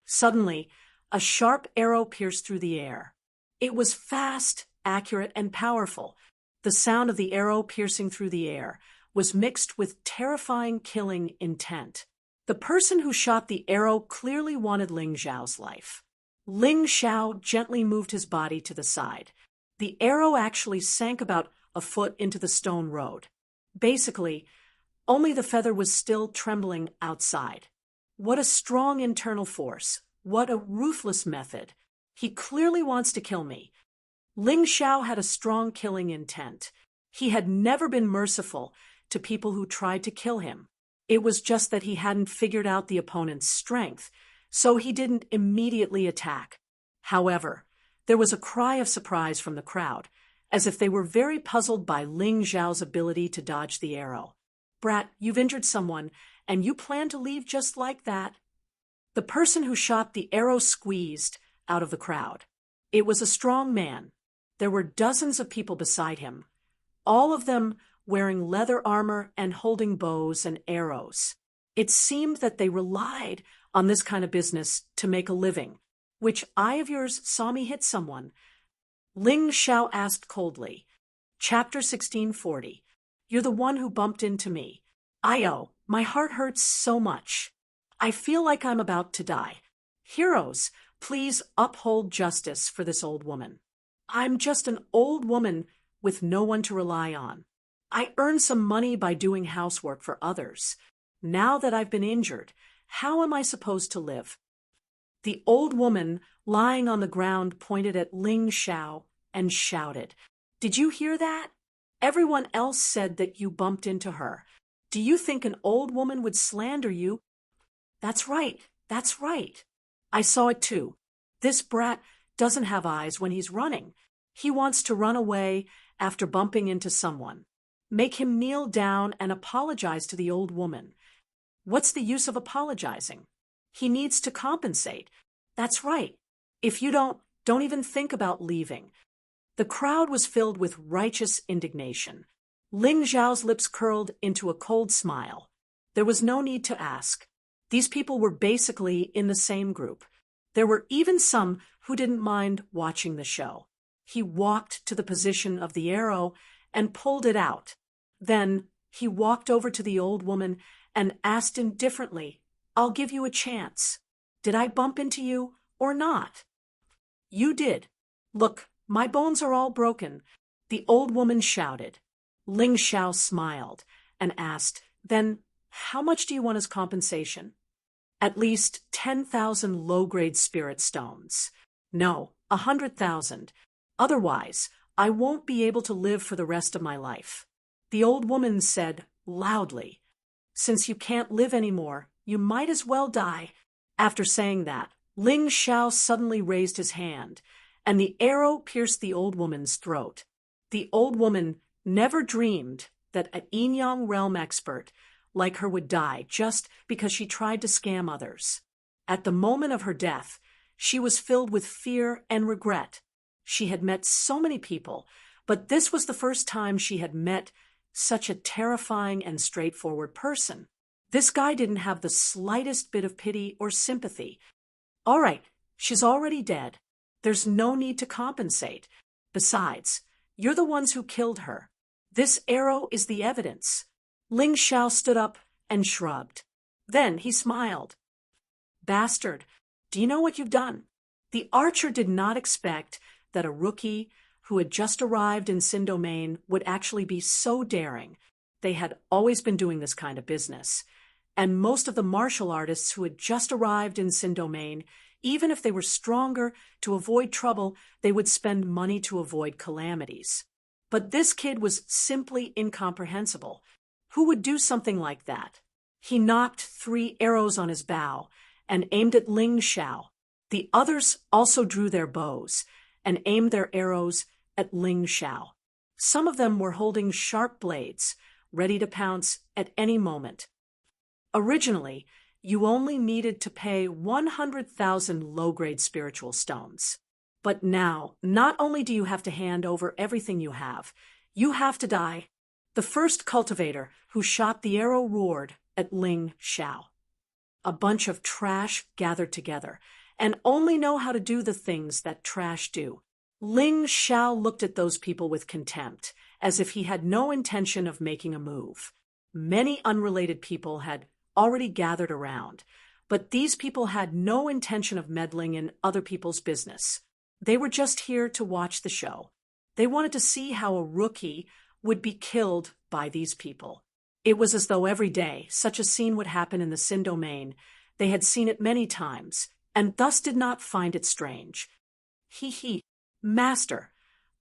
Suddenly, a sharp arrow pierced through the air. It was fast, accurate, and powerful. The sound of the arrow piercing through the air was mixed with terrifying killing intent. The person who shot the arrow clearly wanted Ling Xiao's life. Ling Xiao gently moved his body to the side. The arrow actually sank about a foot into the stone road. Basically, only the feather was still trembling outside. What a strong internal force. What a ruthless method. He clearly wants to kill me. Ling Xiao had a strong killing intent. He had never been merciful to people who tried to kill him. It was just that he hadn't figured out the opponent's strength, so he didn't immediately attack. However, there was a cry of surprise from the crowd, as if they were very puzzled by Ling Xiao's ability to dodge the arrow. Brat, you've injured someone, and you plan to leave just like that? The person who shot the arrow squeezed out of the crowd. It was a strong man. There were dozens of people beside him, all of them wearing leather armor and holding bows and arrows. It seemed that they relied on this kind of business to make a living. Which eye of yours saw me hit someone? Ling Xiao asked coldly. Chapter 1640. You're the one who bumped into me. Io, my heart hurts so much. I feel like I'm about to die. Heroes, please uphold justice for this old woman. I'm just an old woman with no one to rely on. I earn some money by doing housework for others. Now that I've been injured, how am I supposed to live? The old woman, lying on the ground, pointed at Ling Xiao and shouted, Did you hear that? Everyone else said that you bumped into her. Do you think an old woman would slander you? That's right. That's right. I saw it too. This brat doesn't have eyes when he's running. He wants to run away after bumping into someone. Make him kneel down and apologize to the old woman. What's the use of apologizing? He needs to compensate. That's right. If you don't even think about leaving. The crowd was filled with righteous indignation. Ling Xiao's lips curled into a cold smile. There was no need to ask. These people were basically in the same group. There were even some who didn't mind watching the show. He walked to the position of the arrow and pulled it out. Then he walked over to the old woman and asked indifferently, I'll give you a chance. Did I bump into you or not? You did. Look, my bones are all broken, the old woman shouted. Ling Xiao smiled and asked, Then how much do you want as compensation? At least 10,000 low-grade spirit stones. No, 100,000. Otherwise, I won't be able to live for the rest of my life. The old woman said loudly, Since you can't live anymore, you might as well die. After saying that, Ling Xiao suddenly raised his hand, and the arrow pierced the old woman's throat. The old woman never dreamed that a yin-yang realm expert like her would die just because she tried to scam others. At the moment of her death, she was filled with fear and regret. She had met so many people, but this was the first time she had met such a terrifying and straightforward person. This guy didn't have the slightest bit of pity or sympathy. All right, she's already dead. There's no need to compensate. Besides, you're the ones who killed her. This arrow is the evidence. Ling Xiao stood up and shrugged. Then he smiled. Bastard, do you know what you've done? The archer did not expect that a rookie who had just arrived in Sin Domain would actually be so daring. They had always been doing this kind of business. And most of the martial artists who had just arrived in Sin Domain, even if they were stronger to avoid trouble, they would spend money to avoid calamities. But this kid was simply incomprehensible. Who would do something like that? He knocked 3 arrows on his bow and aimed at Ling Xiao. The others also drew their bows and aimed their arrows at Ling Xiao. Some of them were holding sharp blades, ready to pounce at any moment. Originally, you only needed to pay 100,000 low-grade spiritual stones. But now, not only do you have to hand over everything you have to die. The first cultivator who shot the arrow roared at Ling Xiao. A bunch of trash gathered together and only know how to do the things that trash do. Ling Xiao looked at those people with contempt, as if he had no intention of making a move. Many unrelated people had already gathered around, but these people had no intention of meddling in other people's business. They were just here to watch the show. They wanted to see how a rookie would be killed by these people. It was as though every day such a scene would happen in the Sin Domain. They had seen it many times, and thus did not find it strange. He, Master,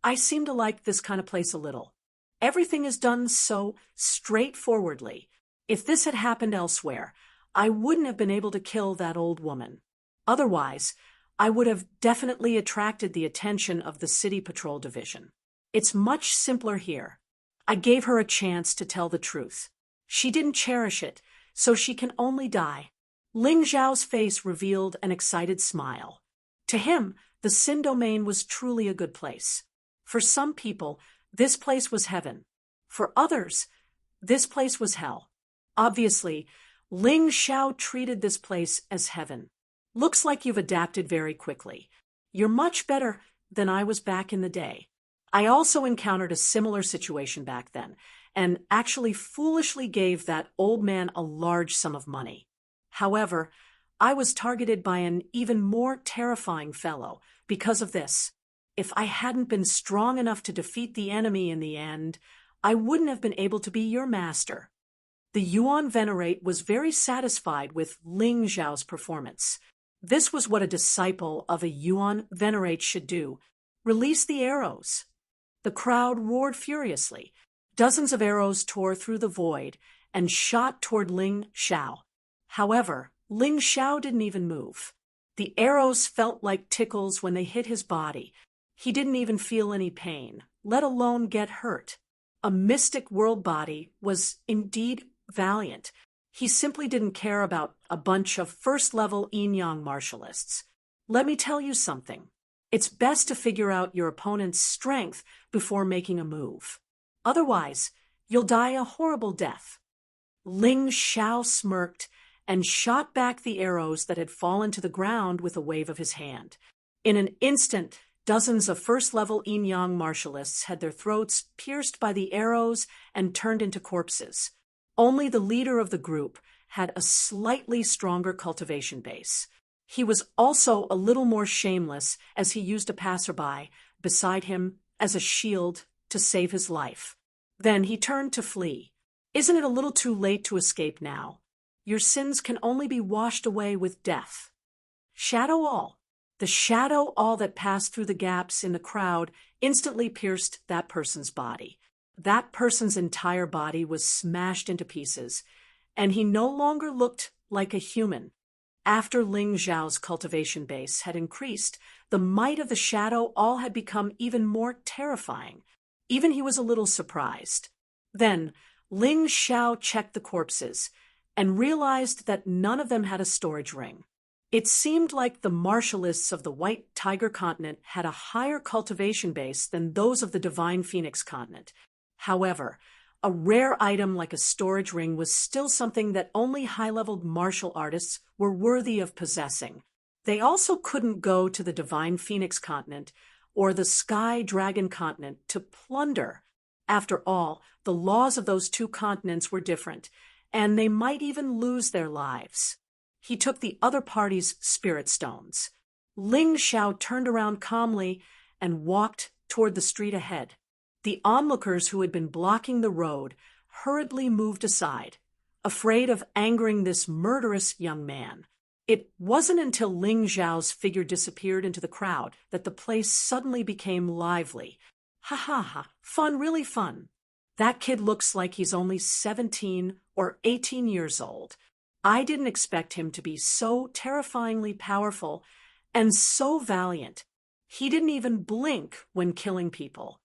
I seem to like this kind of place a little. Everything is done so straightforwardly. If this had happened elsewhere, I wouldn't have been able to kill that old woman. Otherwise, I would have definitely attracted the attention of the City Patrol Division. It's much simpler here. I gave her a chance to tell the truth. She didn't cherish it, so she can only die. Ling Zhao's face revealed an excited smile. To him, the Sin domain was truly a good place. For some people, this place was heaven. For others, this place was hell. Obviously, Ling Xiao treated this place as heaven. Looks like you've adapted very quickly. You're much better than I was back in the day. I also encountered a similar situation back then, and actually foolishly gave that old man a large sum of money. However, I was targeted by an even more terrifying fellow because of this. If I hadn't been strong enough to defeat the enemy in the end, I wouldn't have been able to be your master. The Yuan Venerate was very satisfied with Ling Zhao's performance. This was what a disciple of a Yuan Venerate should do: release the arrows. The crowd roared furiously. Dozens of arrows tore through the void and shot toward Ling Xiao. However, Ling Xiao didn't even move. The arrows felt like tickles when they hit his body. He didn't even feel any pain, let alone get hurt. A mystic world body was indeed valiant. He simply didn't care about a bunch of first-level yin-yang martialists. Let me tell you something. It's best to figure out your opponent's strength before making a move. Otherwise, you'll die a horrible death. Ling Xiao smirked and shot back the arrows that had fallen to the ground with a wave of his hand. In an instant, dozens of first-level yin-yang martialists had their throats pierced by the arrows and turned into corpses. Only the leader of the group had a slightly stronger cultivation base. He was also a little more shameless, as he used a passerby beside him as a shield to save his life. Then he turned to flee. Isn't it a little too late to escape now? Your sins can only be washed away with death. Shadow all. The shadow all that passed through the gaps in the crowd instantly pierced that person's body. That person's entire body was smashed into pieces, and he no longer looked like a human. After Ling Zhao's cultivation base had increased, the might of the shadow all had become even more terrifying. Even he was a little surprised. Then Ling Xiao checked the corpses and realized that none of them had a storage ring. It seemed like the martialists of the White Tiger continent had a higher cultivation base than those of the Divine Phoenix continent. However, a rare item like a storage ring was still something that only high-leveled martial artists were worthy of possessing. They also couldn't go to the Divine Phoenix continent or the Sky Dragon continent to plunder. After all, the laws of those two continents were different, and they might even lose their lives. He took the other party's spirit stones. Ling Xiao turned around calmly and walked toward the street ahead. The onlookers who had been blocking the road hurriedly moved aside, afraid of angering this murderous young man. It wasn't until Ling Zhao's figure disappeared into the crowd that the place suddenly became lively. Ha ha ha, fun, really fun. That kid looks like he's only 17 or 18 years old. I didn't expect him to be so terrifyingly powerful and so valiant. He didn't even blink when killing people.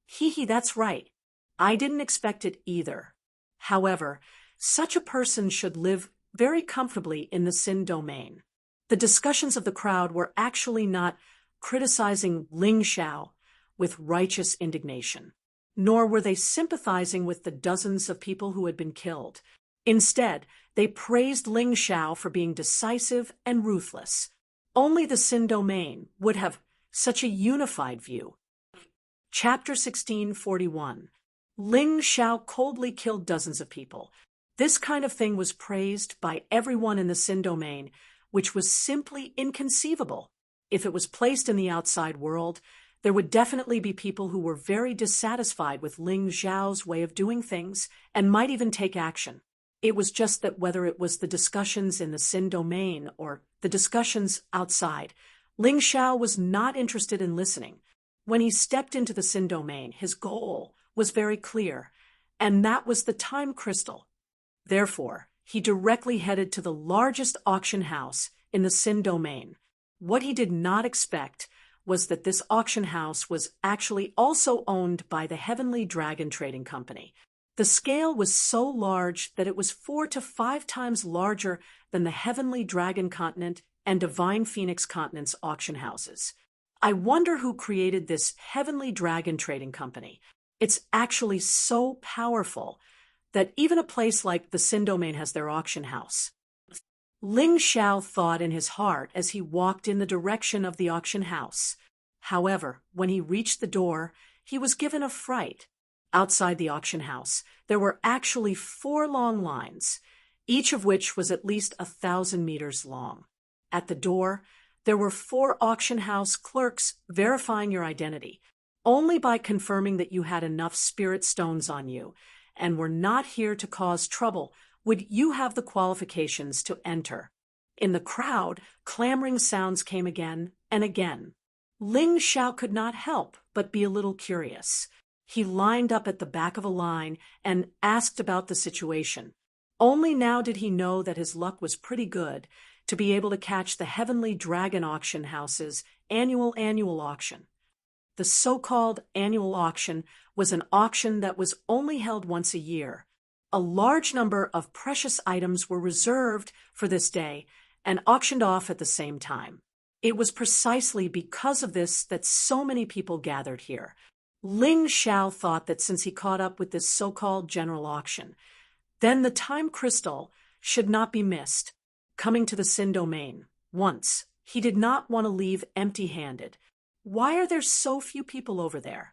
Hee, that's right. I didn't expect it either. However, such a person should live very comfortably in the Sin domain. The discussions of the crowd were actually not criticizing Ling Xiao with righteous indignation, nor were they sympathizing with the dozens of people who had been killed. Instead, they praised Ling Xiao for being decisive and ruthless. Only the Sin domain would have such a unified view. Chapter 1641. Ling Xiao coldly killed dozens of people. This kind of thing was praised by everyone in the Sin domain, which was simply inconceivable. If it was placed in the outside world, there would definitely be people who were very dissatisfied with Ling Xiao's way of doing things and might even take action. It was just that whether it was the discussions in the Sin domain or the discussions outside, Ling Xiao was not interested in listening. When he stepped into the Sin domain, his goal was very clear, and that was the time crystal. Therefore, he directly headed to the largest auction house in the Sin domain. What he did not expect was that this auction house was actually also owned by the Heavenly Dragon Trading Company. The scale was so large that it was 4 to 5 times larger than the Heavenly Dragon Continent and Divine Phoenix Continent's auction houses. I wonder who created this Heavenly Dragon Trading Company. It's actually so powerful that even a place like the Sin Domain has their auction house. Ling Xiao thought in his heart as he walked in the direction of the auction house. However, when he reached the door, he was given a fright. Outside the auction house, there were actually 4 long lines, each of which was at least 1,000 meters long. At the door, there were 4 auction house clerks verifying your identity. Only by confirming that you had enough spirit stones on you and were not here to cause trouble would you have the qualifications to enter. In the crowd, clamoring sounds came again and again. Ling Xiao could not help but be a little curious. He lined up at the back of a line and asked about the situation. Only now did he know that his luck was pretty good to be able to catch the Heavenly Dragon Auction House's annual auction. The so-called annual auction was an auction that was only held once a year. A large number of precious items were reserved for this day and auctioned off at the same time. It was precisely because of this that so many people gathered here. Ling Xiao thought that since he caught up with this so-called general auction, then the time crystal should not be missed. Coming to the Sin Domain once, he did not want to leave empty-handed. Why are there so few people over there?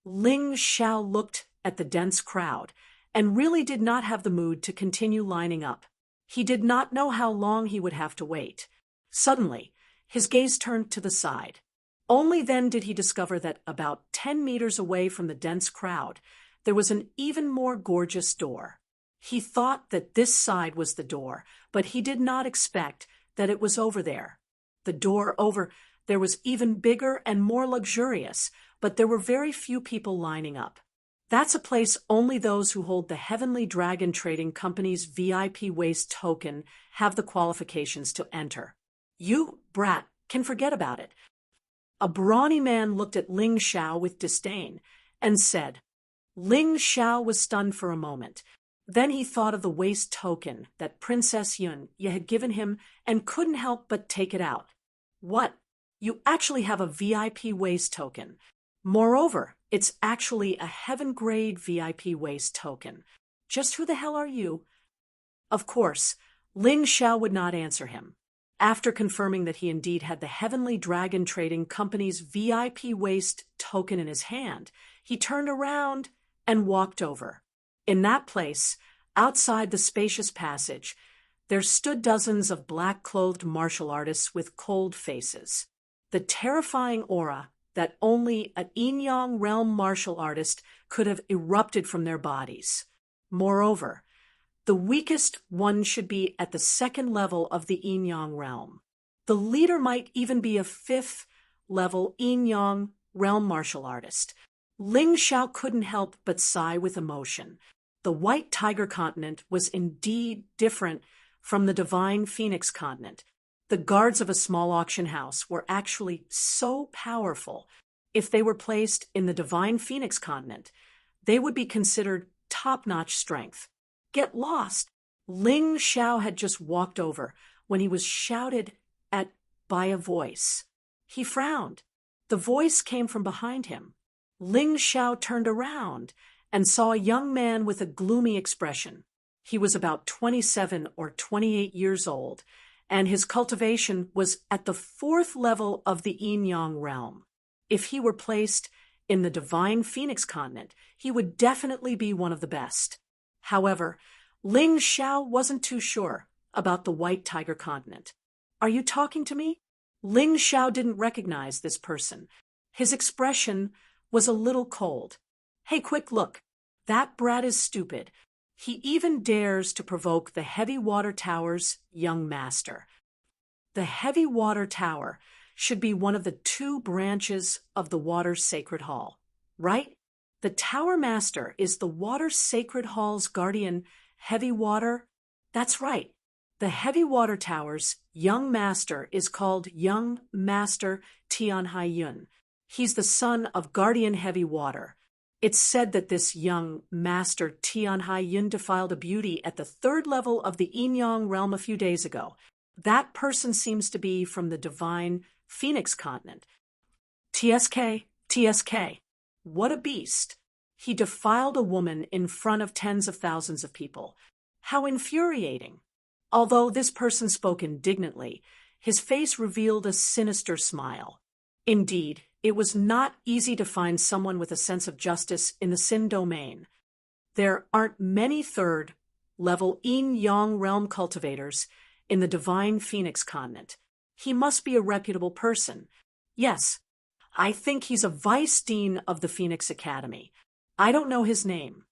Ling Xiao looked at the dense crowd and really did not have the mood to continue lining up. He did not know how long he would have to wait. Suddenly, his gaze turned to the side. Only then did he discover that about 10 meters away from the dense crowd, there was an even more gorgeous door. He thought that this side was the door, but he did not expect that it was over there. The door over there was even bigger and more luxurious, but there were very few people lining up. That's a place only those who hold the Heavenly Dragon Trading Company's VIP waste token have the qualifications to enter. You, brat, can forget about it. A brawny man looked at Ling Xiao with disdain and said. Ling Xiao was stunned for a moment. Then he thought of the waste token that Princess Yun had given him and couldn't help but take it out. What? You actually have a VIP waste token. Moreover, it's actually a heaven-grade VIP waste token. Just who the hell are you? Of course, Ling Xiao would not answer him. After confirming that he indeed had the Heavenly Dragon Trading Company's VIP waste token in his hand, he turned around and walked over. In that place, outside the spacious passage, there stood dozens of black-clothed martial artists with cold faces. The terrifying aura that only an Yin-Yang realm martial artist could have erupted from their bodies. Moreover, the weakest one should be at the 2nd level of the Yin-Yang realm. The leader might even be a 5th level Yin-Yang realm martial artist. Ling Xiao couldn't help but sigh with emotion. The White Tiger Continent was indeed different from the Divine Phoenix Continent. The guards of a small auction house were actually so powerful. If they were placed in the Divine Phoenix Continent, they would be considered top-notch strength. Get lost! Ling Xiao had just walked over when he was shouted at by a voice. He frowned. The voice came from behind him. Ling Xiao turned around and saw a young man with a gloomy expression. He was about 27 or 28 years old, and his cultivation was at the 4th level of the Yin-Yang realm. If he were placed in the Divine Phoenix Continent, he would definitely be one of the best. However, Ling Xiao wasn't too sure about the White Tiger Continent. Are you talking to me? Ling Xiao didn't recognize this person. His expression was a little cold. Hey, quick look. That brat is stupid. He even dares to provoke the Heavy Water Tower's young master. The Heavy Water Tower should be one of the 2 branches of the Water Sacred Hall, right? The Tower Master is the Water Sacred Hall's guardian. Heavy Water? That's right. The Heavy Water Tower's young master is called Young Master Tianhai Yun. He's the son of Guardian Heavy Water. It's said that this young master Tianhai Yin defiled a beauty at the third level of the Yin-Yang realm a few days ago. That person seems to be from the divine Phoenix continent. TSK. What a beast. He defiled a woman in front of tens of thousands of people. How infuriating. Although this person spoke indignantly, his face revealed a sinister smile. Indeed, it was not easy to find someone with a sense of justice in the Sin domain. There aren't many third-level Yin-Yang realm cultivators in the divine Phoenix continent. He must be a reputable person. Yes, I think he's a vice dean of the Phoenix Academy. I don't know his name.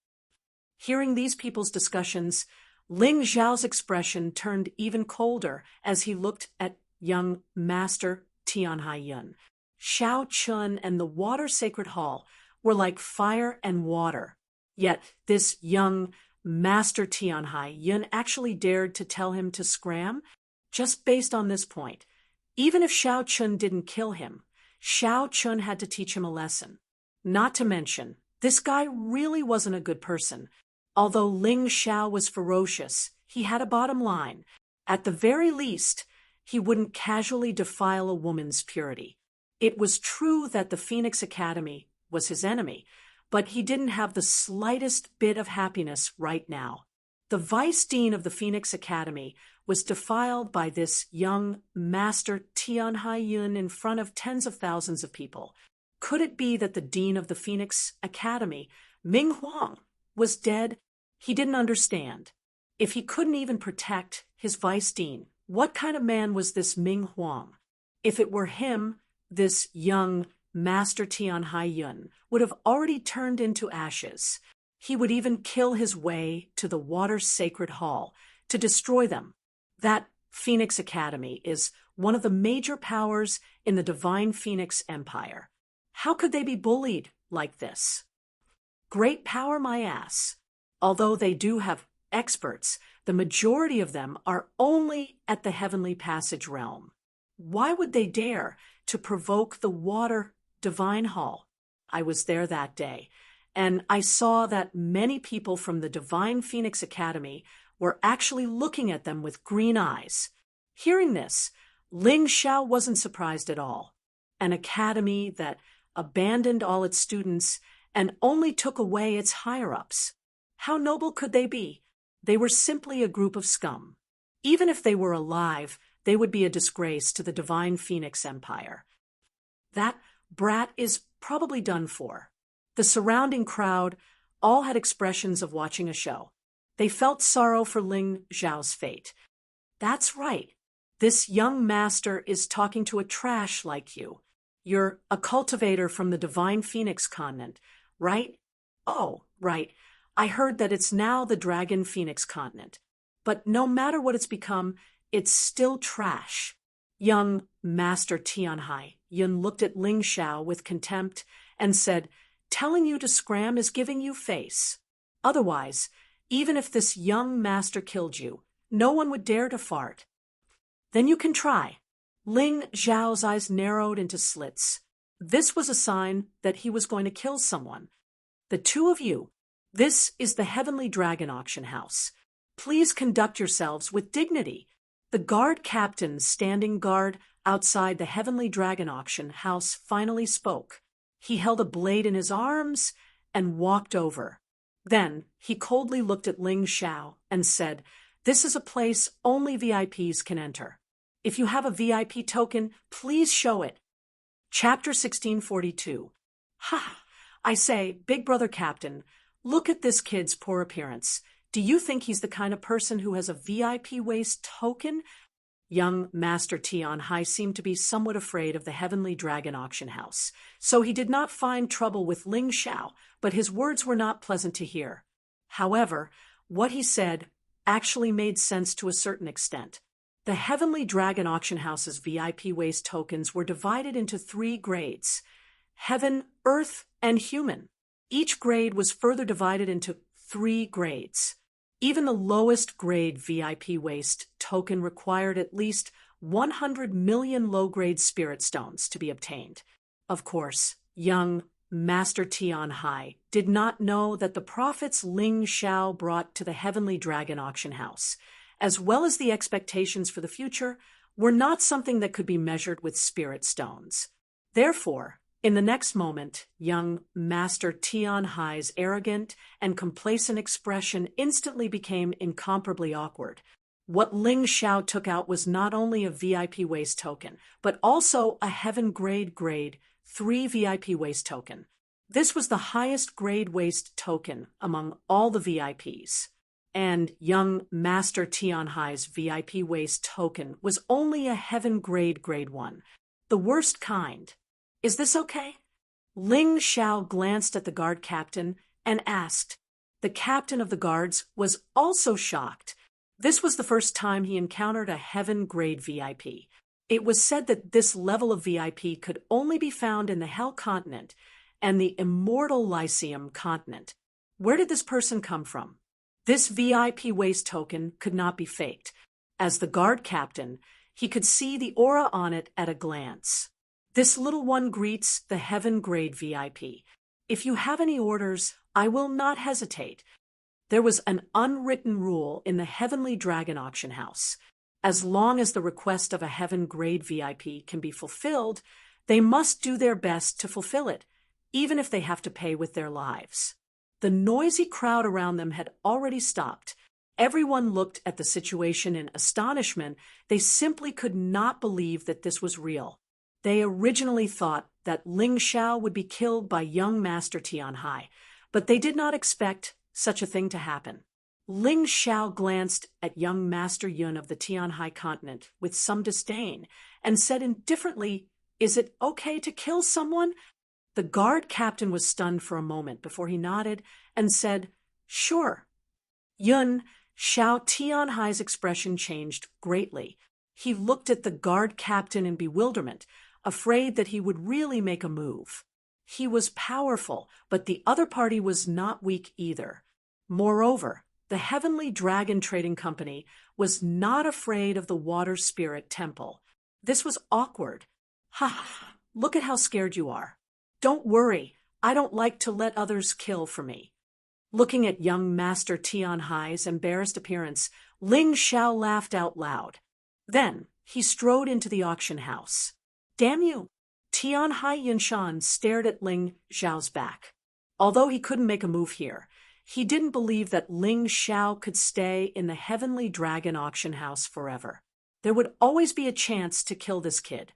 Hearing these people's discussions, Ling Zhao's expression turned even colder as he looked at young Master Tianhai Yun. Shao Chun and the Water Sacred Hall were like fire and water. Yet this young Master Tianhai Yun actually dared to tell him to scram just based on this point. Even if Shao Chun didn't kill him, Shao Chun had to teach him a lesson. Not to mention, this guy really wasn't a good person. Although Ling Xiao was ferocious, he had a bottom line. At the very least, he wouldn't casually defile a woman's purity. It was true that the Phoenix Academy was his enemy, but he didn't have the slightest bit of happiness right now. The vice dean of the Phoenix Academy was defiled by this young Master Tianhai Yun in front of tens of thousands of people. Could it be that the dean of the Phoenix Academy, Ming Huang, was dead? He didn't understand. If he couldn't even protect his vice dean, what kind of man was this Ming Huang? If it were him, this young Master Tianhai Yun would have already turned into ashes. He would even kill his way to the Water Sacred Hall to destroy them. That Phoenix Academy is one of the major powers in the Divine Phoenix Empire. How could they be bullied like this? Great power, my ass. Although they do have experts, the majority of them are only at the Heavenly Passage realm. Why would they dare to provoke the Water Divine Hall? I was there that day, and I saw that many people from the Divine Phoenix Academy were actually looking at them with green eyes. Hearing this, Ling Xiao wasn't surprised at all. An academy that abandoned all its students and only took away its higher-ups. How noble could they be? They were simply a group of scum. Even if they were alive, they would be a disgrace to the Divine Phoenix Empire. That brat is probably done for. The surrounding crowd all had expressions of watching a show. They felt sorrow for Ling Zhao's fate. That's right. This young master is talking to a trash like you. You're a cultivator from the Divine Phoenix continent, right? Oh, right. I heard that it's now the Dragon Phoenix continent. But no matter what it's become, it's still trash. Young Master Tianhai Yun looked at Ling Xiao with contempt and said, "Telling you to scram is giving you face. Otherwise, even if this young master killed you, no one would dare to fart." "Then you can try." Ling Zhao's eyes narrowed into slits. This was a sign that he was going to kill someone. "The two of you, this is the Heavenly Dragon Auction House. Please conduct yourselves with dignity." The guard captain standing guard outside the Heavenly Dragon Auction House finally spoke. He held a blade in his arms and walked over. Then he coldly looked at Ling Xiao and said, "This is a place only VIPs can enter. If you have a VIP token, please show it." Chapter 1642. "Ha! I say, Big Brother Captain, look at this kid's poor appearance. Do you think he's the kind of person who has a VIP waist token?" Young Master Tianhai seemed to be somewhat afraid of the Heavenly Dragon Auction House, so he did not find trouble with Ling Xiao, but his words were not pleasant to hear. However, what he said actually made sense to a certain extent. The Heavenly Dragon Auction House's VIP waste tokens were divided into 3 grades: Heaven, Earth, and Human. Each grade was further divided into 3 grades. Even the lowest grade VIP waste token required at least 100 million low-grade spirit stones to be obtained. Of course, young Master Tian Hai, did not know that the profits Ling Xiao brought to the Heavenly Dragon auction house, as well as the expectations for the future, were not something that could be measured with spirit stones. Therefore, in the next moment, young Master Tian Hai's arrogant and complacent expression instantly became incomparably awkward. What Ling Xiao took out was not only a VIP waste token, but also a Heaven Grade 3 VIP waste token. This was the highest grade waste token among all the VIPs. And young Master Tian Hai's VIP waste token was only a Heaven Grade 1, the worst kind. Is this okay? Ling Xiao glanced at the guard captain and asked. The captain of the guards was also shocked. This was the first time he encountered a Heaven Grade VIP. It was said that this level of VIP could only be found in the Hell continent and the Immortal Lyceum continent. Where did this person come from? This VIP waste token could not be faked. As the guard captain, he could see the aura on it at a glance. This little one greets the Heaven Grade VIP. If you have any orders, I will not hesitate. There was an unwritten rule in the Heavenly Dragon auction house. As long as the request of a Heaven Grade VIP can be fulfilled, they must do their best to fulfill it, even if they have to pay with their lives. The noisy crowd around them had already stopped. Everyone looked at the situation in astonishment. They simply could not believe that this was real. They originally thought that Ling Xiao would be killed by young Master Tian Hai, but they did not expect such a thing to happen. Ling Xiao glanced at young Master Yun of the Tian Hai continent with some disdain and said indifferently, "Is it okay to kill someone?" The guard captain was stunned for a moment before he nodded and said, "Sure." Yun Xiao Tian Hai's expression changed greatly. He looked at the guard captain in bewilderment, afraid that he would really make a move. He was powerful, but the other party was not weak either. Moreover, the Heavenly Dragon Trading Company was not afraid of the Water Spirit Temple. This was awkward. Ha! Look at how scared you are. Don't worry, I don't like to let others kill for me. Looking at young Master Tian Hai's embarrassed appearance, Ling Xiao laughed out loud. Then he strode into the auction house. Damn you! Tian Hai Yinshan stared at Ling Xiao's back. Although he couldn't make a move here, he didn't believe that Ling Xiao could stay in the Heavenly Dragon auction house forever. There would always be a chance to kill this kid.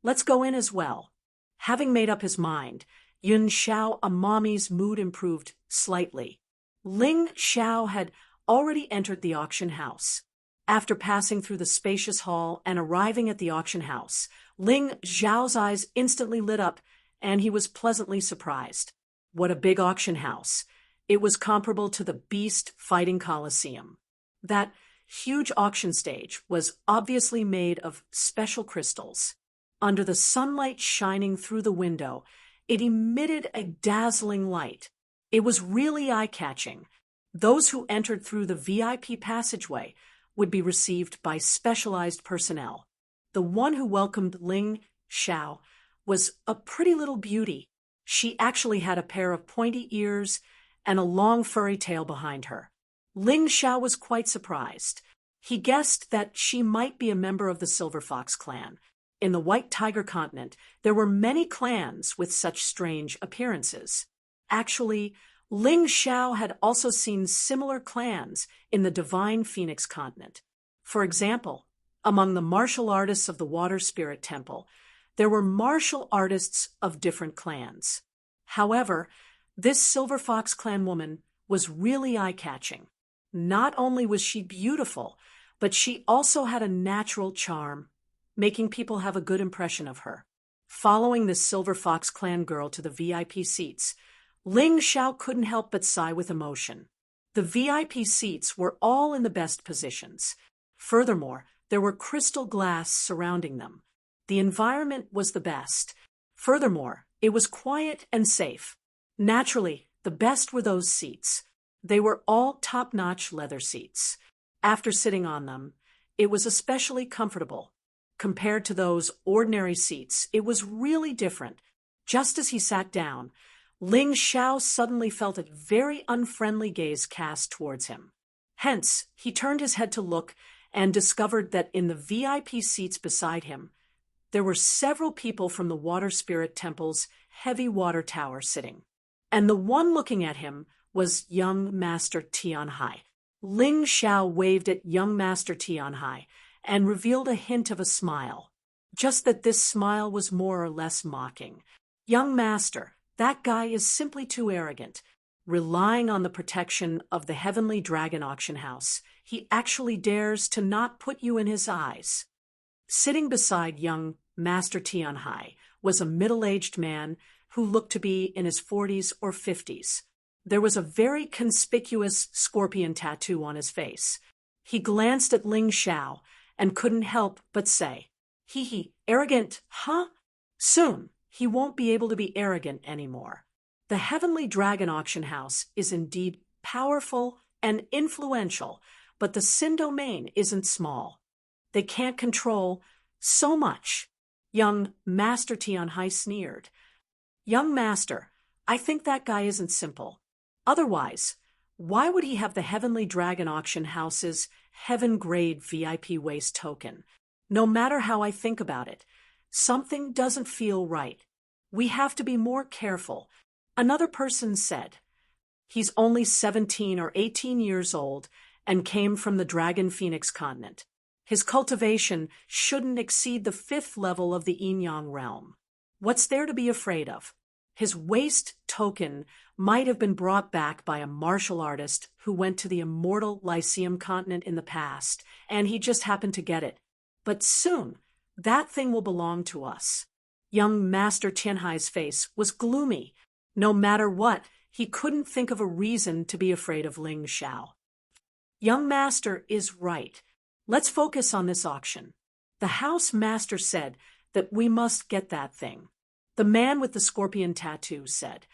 Let's go in as well. Having made up his mind, Yun Xiao Amami's mood improved slightly. Ling Xiao had already entered the auction house. After passing through the spacious hall and arriving at the auction house, Ling Xiao's eyes instantly lit up, and he was pleasantly surprised. What a big auction house! It was comparable to the Beast Fighting Coliseum. That huge auction stage was obviously made of special crystals. Under the sunlight shining through the window, it emitted a dazzling light. It was really eye-catching. Those who entered through the VIP passageway would be received by specialized personnel. The one who welcomed Ling Xiao was a pretty little beauty. She actually had a pair of pointy ears and a long furry tail behind her. Ling Xiao was quite surprised. He guessed that she might be a member of the Silver Fox clan. In the White Tiger continent, there were many clans with such strange appearances. Actually, Ling Xiao had also seen similar clans in the Divine Phoenix continent. For example, among the martial artists of the Water Spirit Temple, there were martial artists of different clans. However, this Silver Fox clan woman was really eye-catching. Not only was she beautiful, but she also had a natural charm, making people have a good impression of her. Following this Silver Fox clan girl to the VIP seats, Ling Xiao couldn't help but sigh with emotion. The VIP seats were all in the best positions. Furthermore, there were crystal glass surrounding them. The environment was the best. Furthermore, it was quiet and safe. Naturally, the best were those seats. They were all top-notch leather seats. After sitting on them, it was especially comfortable. Compared to those ordinary seats, it was really different. Just as he sat down, Ling Xiao suddenly felt a very unfriendly gaze cast towards him. Hence, he turned his head to look and discovered that in the VIP seats beside him, there were several people from the Water Spirit Temple's heavy water tower sitting. And the one looking at him was young Master Tianhai. Ling Xiao waved at young Master Tianhai and revealed a hint of a smile. Just that this smile was more or less mocking. Young Master, that guy is simply too arrogant. Relying on the protection of the Heavenly Dragon Auction House, he actually dares to not put you in his eyes. Sitting beside young Master Tianhai was a middle-aged man who looked to be in his 40s or 50s. There was a very conspicuous scorpion tattoo on his face. He glanced at Ling Xiao and couldn't help but say, "Hee, arrogant, huh? Soon, he won't be able to be arrogant anymore." The Heavenly Dragon Auction House is indeed powerful and influential, but the Sin domain isn't small. They can't control so much. Young Master Tianhai sneered. "Young Master, I think that guy isn't simple. Otherwise, why would he have the Heavenly Dragon Auction House's Heaven-grade VIP waste token? No matter how I think about it, something doesn't feel right. We have to be more careful." Another person said, "He's only 17 or 18 years old and came from the Dragon Phoenix continent. His cultivation shouldn't exceed the 5th level of the Yin-Yang realm. What's there to be afraid of? His waste token might have been brought back by a martial artist who went to the immortal Lyceum continent in the past, and he just happened to get it. But soon, that thing will belong to us." Young Master Tianhai's face was gloomy. No matter what, he couldn't think of a reason to be afraid of Ling Xiao. "Young Master is right. Let's focus on this auction. The house master said that we must get that thing." The man with the scorpion tattoo said,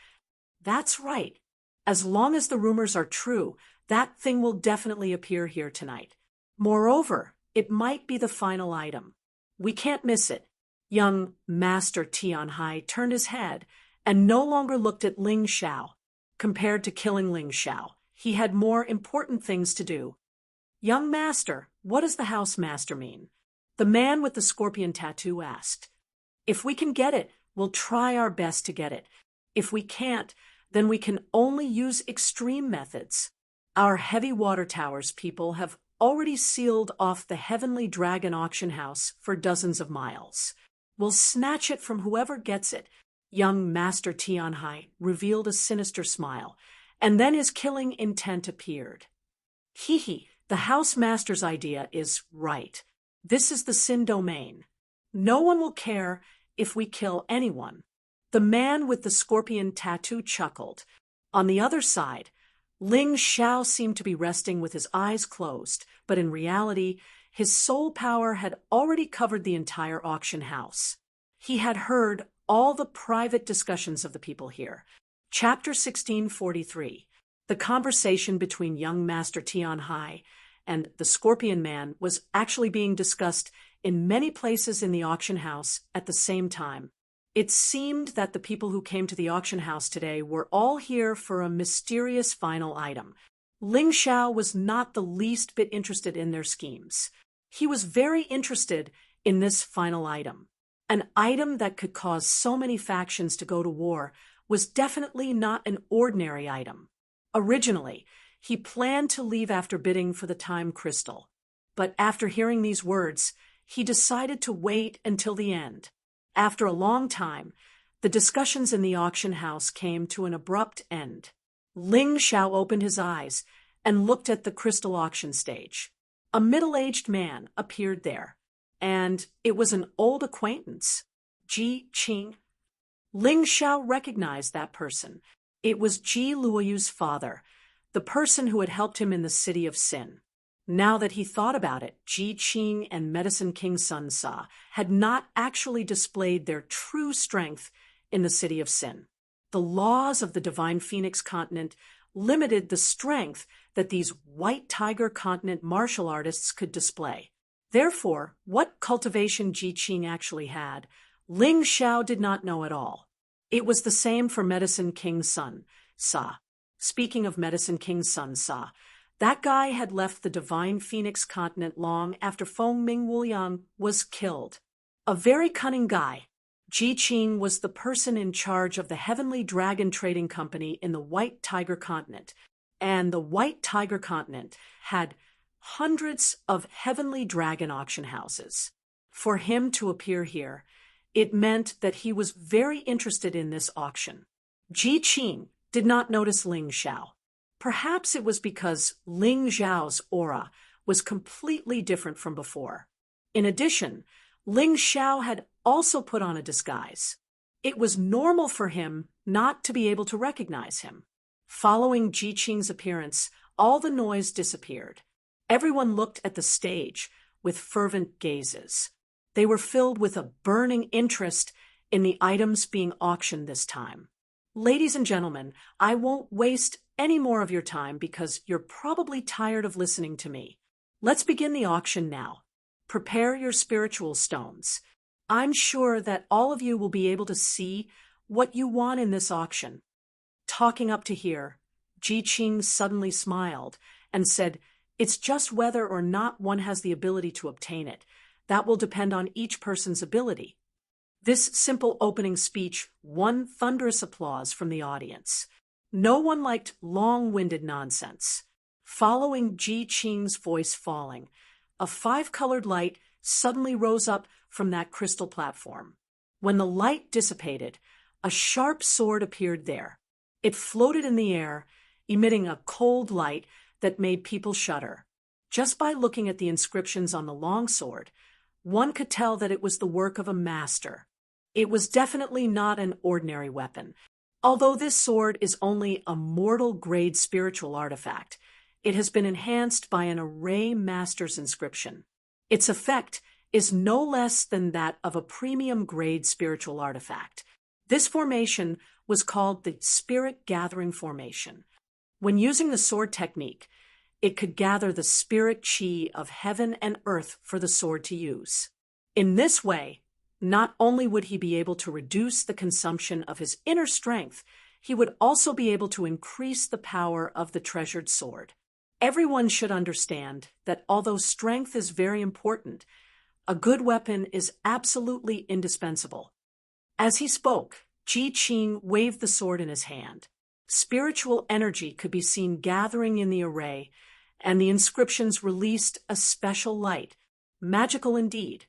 "That's right. As long as the rumors are true, that thing will definitely appear here tonight. Moreover, it might be the final item. We can't miss it." Young Master Tianhai turned his head and no longer looked at Ling Xiao. Compared to killing Ling Xiao, he had more important things to do. "Young Master, what does the house master mean?" The man with the scorpion tattoo asked. "If we can get it, we'll try our best to get it. If we can't, then we can only use extreme methods. Our heavy water towers people have already sealed off the Heavenly Dragon Auction House for dozens of miles. We'll snatch it from whoever gets it." Young Master Tianhai revealed a sinister smile, and then his killing intent appeared. "Hee, the house master's idea is right. This is the Sin domain. No one will care if we kill anyone." The man with the scorpion tattoo chuckled. On the other side, Ling Xiao seemed to be resting with his eyes closed, but in reality, his soul power had already covered the entire auction house. He had heard all the private discussions of the people here. Chapter 1643. The conversation between young Master Tianhai and the Scorpion Man was actually being discussed in many places in the auction house at the same time. It seemed that the people who came to the auction house today were all here for a mysterious final item. Ling Xiao was not the least bit interested in their schemes. He was very interested in this final item. An item that could cause so many factions to go to war was definitely not an ordinary item. Originally, he planned to leave after bidding for the time crystal. But after hearing these words, he decided to wait until the end. After a long time, the discussions in the auction house came to an abrupt end. Ling Xiao opened his eyes and looked at the crystal auction stage. A middle-aged man appeared there, and it was an old acquaintance, Ji Qing. Ling Xiao recognized that person. It was Ji Luoyu's father, the person who had helped him in the city of Sin. Now that he thought about it, Ji Qing and Medicine King Sun Sa had not actually displayed their true strength in the city of Sin. The laws of the Divine Phoenix continent limited the strength that these White Tiger continent martial artists could display. Therefore, what cultivation Ji Qing actually had, Ling Xiao did not know at all. It was the same for Medicine King Sun Sa. Speaking of Medicine King Sun Sa, that guy had left the Divine Phoenix continent long after Feng Ming Wuliang was killed. A very cunning guy. Ji Qing was the person in charge of the Heavenly Dragon Trading Company in the White Tiger Continent, and the White Tiger Continent had hundreds of Heavenly Dragon auction houses. For him to appear here, it meant that he was very interested in this auction. Ji Qing did not notice Ling Xiao. Perhaps it was because Ling Xiao's aura was completely different from before. In addition, Ling Xiao had also put on a disguise. It was normal for him not to be able to recognize him. Following Ji Qing's appearance, all the noise disappeared. Everyone looked at the stage with fervent gazes. They were filled with a burning interest in the items being auctioned this time. Ladies and gentlemen, I won't waste any more of your time because you're probably tired of listening to me. Let's begin the auction now. Prepare your spiritual stones. I'm sure that all of you will be able to see what you want in this auction. Talking up to here, Ji Qing suddenly smiled and said, "It's just whether or not one has the ability to obtain it. That will depend on each person's ability." This simple opening speech won thunderous applause from the audience. No one liked long-winded nonsense. Following Ji Qing's voice falling, a five-colored light suddenly rose up from that crystal platform. When the light dissipated, a sharp sword appeared there. It floated in the air, emitting a cold light that made people shudder. Just by looking at the inscriptions on the long sword, one could tell that it was the work of a master. It was definitely not an ordinary weapon. Although this sword is only a mortal-grade spiritual artifact, it has been enhanced by an array master's inscription. Its effect is no less than that of a premium-grade spiritual artifact. This formation was called the Spirit Gathering Formation. When using the sword technique, it could gather the spirit chi of heaven and earth for the sword to use. In this way, not only would he be able to reduce the consumption of his inner strength, he would also be able to increase the power of the treasured sword. Everyone should understand that although strength is very important, a good weapon is absolutely indispensable. As he spoke, Ji Qing waved the sword in his hand. Spiritual energy could be seen gathering in the array, and the inscriptions released a special light. Magical indeed.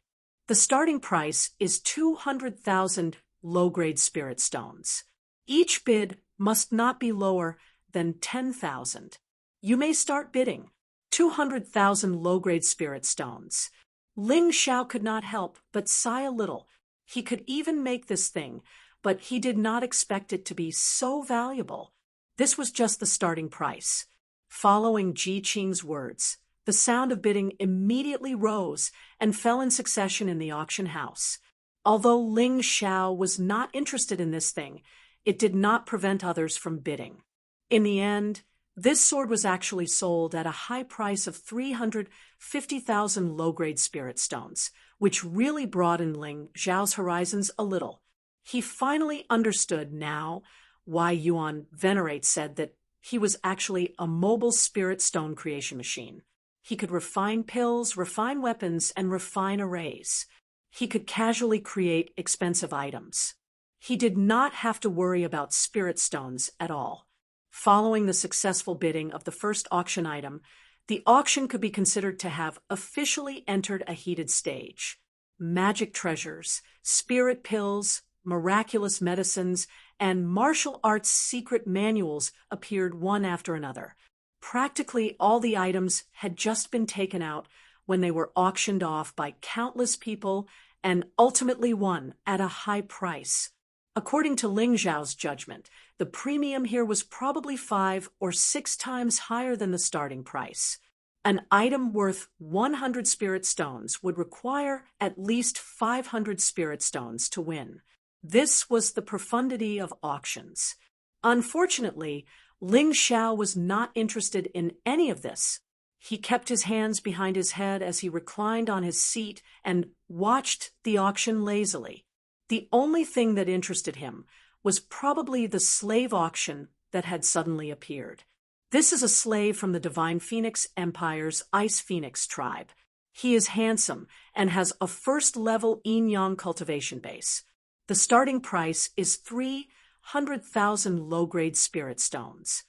The starting price is 200,000 low-grade spirit stones. Each bid must not be lower than 10,000. You may start bidding. 200,000 low-grade spirit stones. Ling Xiao could not help but sigh a little. He could even make this thing, but he did not expect it to be so valuable. This was just the starting price. Following Ji Qing's words, the sound of bidding immediately rose and fell in succession in the auction house. Although Ling Xiao was not interested in this thing, it did not prevent others from bidding. In the end, this sword was actually sold at a high price of 350,000 low-grade spirit stones, which really broadened Ling Xiao's horizons a little. He finally understood now why Yuan Venerate said that he was actually a mobile spirit stone creation machine. He could refine pills, refine weapons, and refine arrays. He could casually create expensive items. He did not have to worry about spirit stones at all. Following the successful bidding of the first auction item, the auction could be considered to have officially entered a heated stage. Magic treasures, spirit pills, miraculous medicines, and martial arts secret manuals appeared one after another. Practically all the items had just been taken out when they were auctioned off by countless people and ultimately won at a high price. According to Ling Xiao's judgment, the premium here was probably 5 or 6 times higher than the starting price. An item worth 100 spirit stones would require at least 500 spirit stones to win. This was the profundity of auctions. Unfortunately, Ling Xiao was not interested in any of this. He kept his hands behind his head as he reclined on his seat and watched the auction lazily. The only thing that interested him was probably the slave auction that had suddenly appeared. This is a slave from the Divine Phoenix Empire's Ice Phoenix tribe. He is handsome and has a first-level yin-yang cultivation base. The starting price is 300,000 low-grade spirit stones.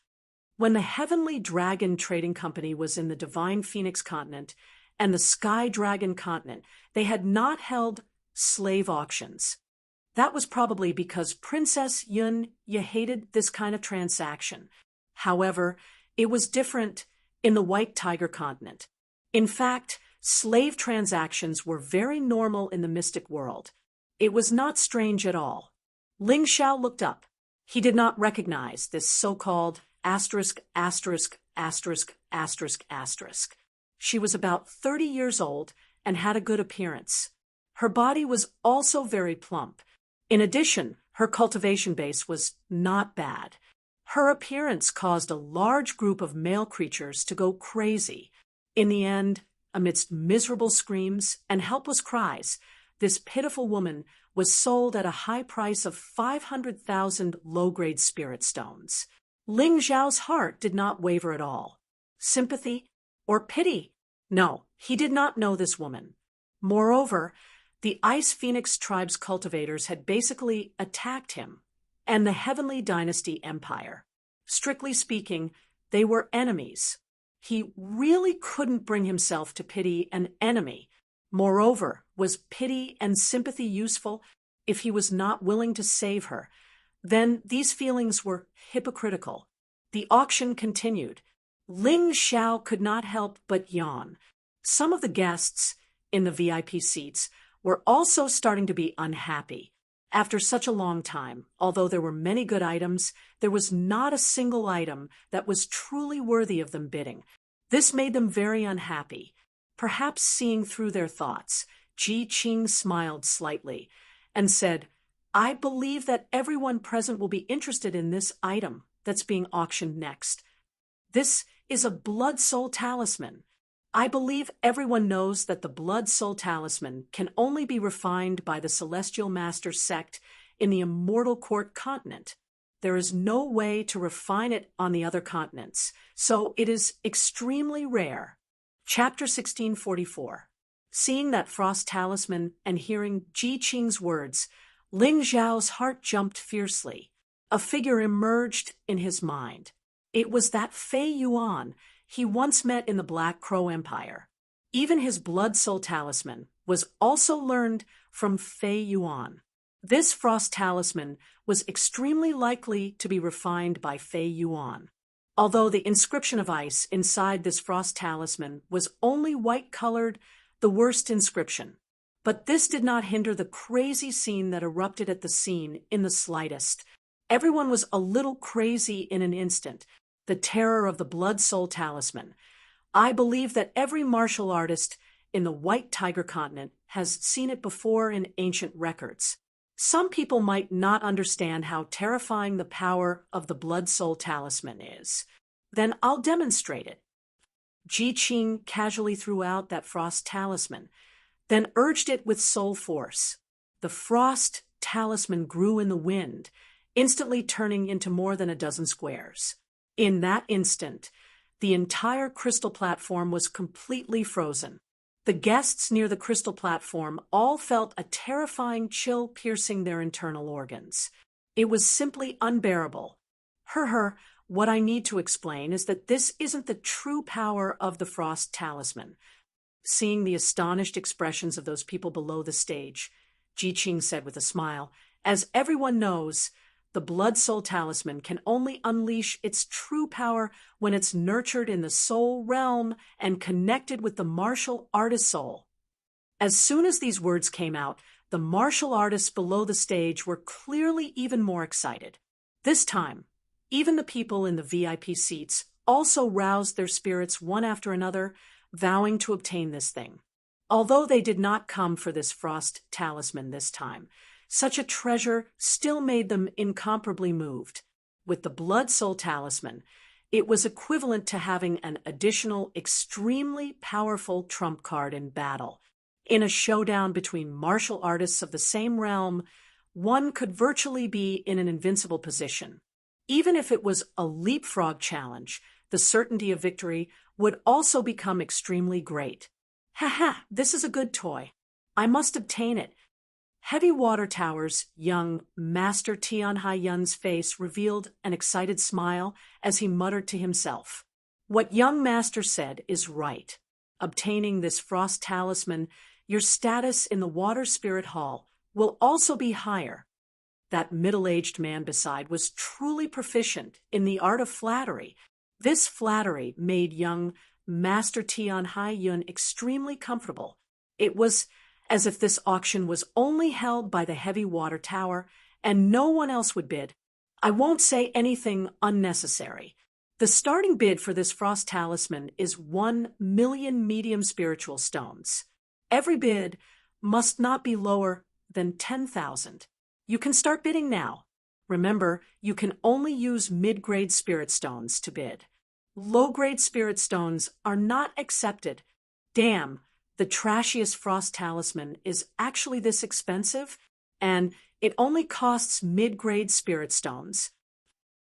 When the Heavenly Dragon Trading Company was in the Divine Phoenix continent and the Sky Dragon continent, they had not held slave auctions. That was probably because Princess Yun hated this kind of transaction. However, it was different in the White Tiger continent. In fact, slave transactions were very normal in the mystic world. It was not strange at all. Ling Xiao looked up. He did not recognize this so-called asterisk. She was about 30 years old and had a good appearance. Her body was also very plump. In addition, her cultivation base was not bad. Her appearance caused a large group of male creatures to go crazy. In the end, amidst miserable screams and helpless cries, this pitiful woman was sold at a high price of 500,000 low-grade spirit stones. Ling Xiao's heart did not waver at all. Sympathy or pity? No, he did not know this woman. Moreover, the Ice Phoenix tribe's cultivators had basically attacked him and the Heavenly Dynasty Empire. Strictly speaking, they were enemies. He really couldn't bring himself to pity an enemy. Moreover, was pity and sympathy useful if he was not willing to save her? Then these feelings were hypocritical. The auction continued. Ling Xiao could not help but yawn. Some of the guests in the VIP seats were also starting to be unhappy. After such a long time, although there were many good items, there was not a single item that was truly worthy of them bidding. This made them very unhappy. Perhaps seeing through their thoughts, Ji Qing smiled slightly and said, "I believe that everyone present will be interested in this item that's being auctioned next. This is a Blood Soul Talisman. I believe everyone knows that the Blood Soul Talisman can only be refined by the Celestial Master sect in the Immortal Court continent. There is no way to refine it on the other continents, so it is extremely rare." Chapter 1644. Seeing that frost talisman and hearing Ji Qing's words, Ling Xiao's heart jumped fiercely. A figure emerged in his mind. It was that Fei Yuan he once met in the Black Crow Empire. Even his Blood Soul Talisman was also learned from Fei Yuan. This frost talisman was extremely likely to be refined by Fei Yuan. Although the inscription of ice inside this frost talisman was only white-colored, the worst inscription. But this did not hinder the crazy scene that erupted at the scene in the slightest. Everyone was a little crazy in an instant. The terror of the Blood Soul Talisman. I believe that every martial artist in the White Tiger continent has seen it before in ancient records. Some people might not understand how terrifying the power of the Blood Soul Talisman is. Then I'll demonstrate it. Ji Qing casually threw out that frost talisman, then urged it with soul force. The frost talisman grew in the wind, instantly turning into more than a dozen squares. In that instant, the entire crystal platform was completely frozen. The guests near the crystal platform all felt a terrifying chill piercing their internal organs. It was simply unbearable. What I need to explain is that this isn't the true power of the frost talisman. Seeing the astonished expressions of those people below the stage, Ji Qing said with a smile, "As everyone knows, the Blood Soul Talisman can only unleash its true power when it's nurtured in the soul realm and connected with the martial artist soul." As soon as these words came out, the martial artists below the stage were clearly even more excited. This time, even the people in the VIP seats also roused their spirits one after another, vowing to obtain this thing. Although they did not come for this frost talisman this time, such a treasure still made them incomparably moved. With the Blood Soul Talisman, it was equivalent to having an additional extremely powerful trump card in battle. In a showdown between martial artists of the same realm, one could virtually be in an invincible position. Even if it was a leapfrog challenge, the certainty of victory would also become extremely great. Haha, this is a good toy. I must obtain it. Heavy Water Tower's young Master Tianhai Yun's face revealed an excited smile as he muttered to himself. What young Master said is right. Obtaining this frost talisman, your status in the Water Spirit Hall will also be higher. That middle-aged man beside was truly proficient in the art of flattery. This flattery made young Master Tianhai Yun extremely comfortable. It was as if this auction was only held by the Heavy Water Tower and no one else would bid. I won't say anything unnecessary. The starting bid for this frost talisman is 1,000,000 medium spiritual stones. Every bid must not be lower than 10,000. You can start bidding now. Remember, you can only use mid-grade spirit stones to bid. Low-grade spirit stones are not accepted. Damn, the trashiest frost talisman is actually this expensive, and it only costs mid-grade spirit stones.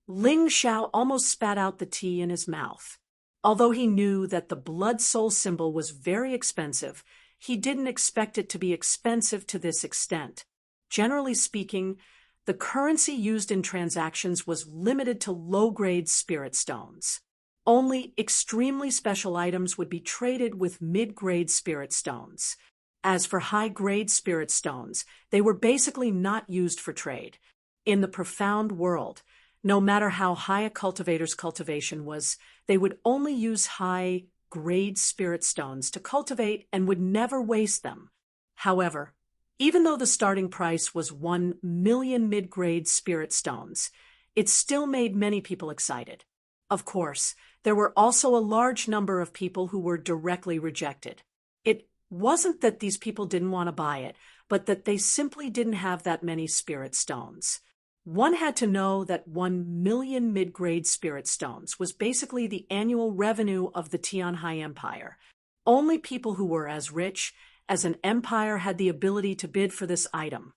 Ling Xiao almost spat out the tea in his mouth. Although he knew that the blood soul symbol was very expensive, he didn't expect it to be expensive to this extent. Generally speaking, the currency used in transactions was limited to low-grade spirit stones. Only extremely special items would be traded with mid-grade spirit stones. As for high-grade spirit stones, they were basically not used for trade. In the profound world, no matter how high a cultivator's cultivation was, they would only use high-grade spirit stones to cultivate and would never waste them. However, even though the starting price was 1,000,000 mid-grade spirit stones, it still made many people excited. Of course, there were also a large number of people who were directly rejected. It wasn't that these people didn't want to buy it, but that they simply didn't have that many spirit stones. One had to know that 1,000,000 mid-grade spirit stones was basically the annual revenue of the Tianhai Empire. Only people who were as rich as an empire had the ability to bid for this item.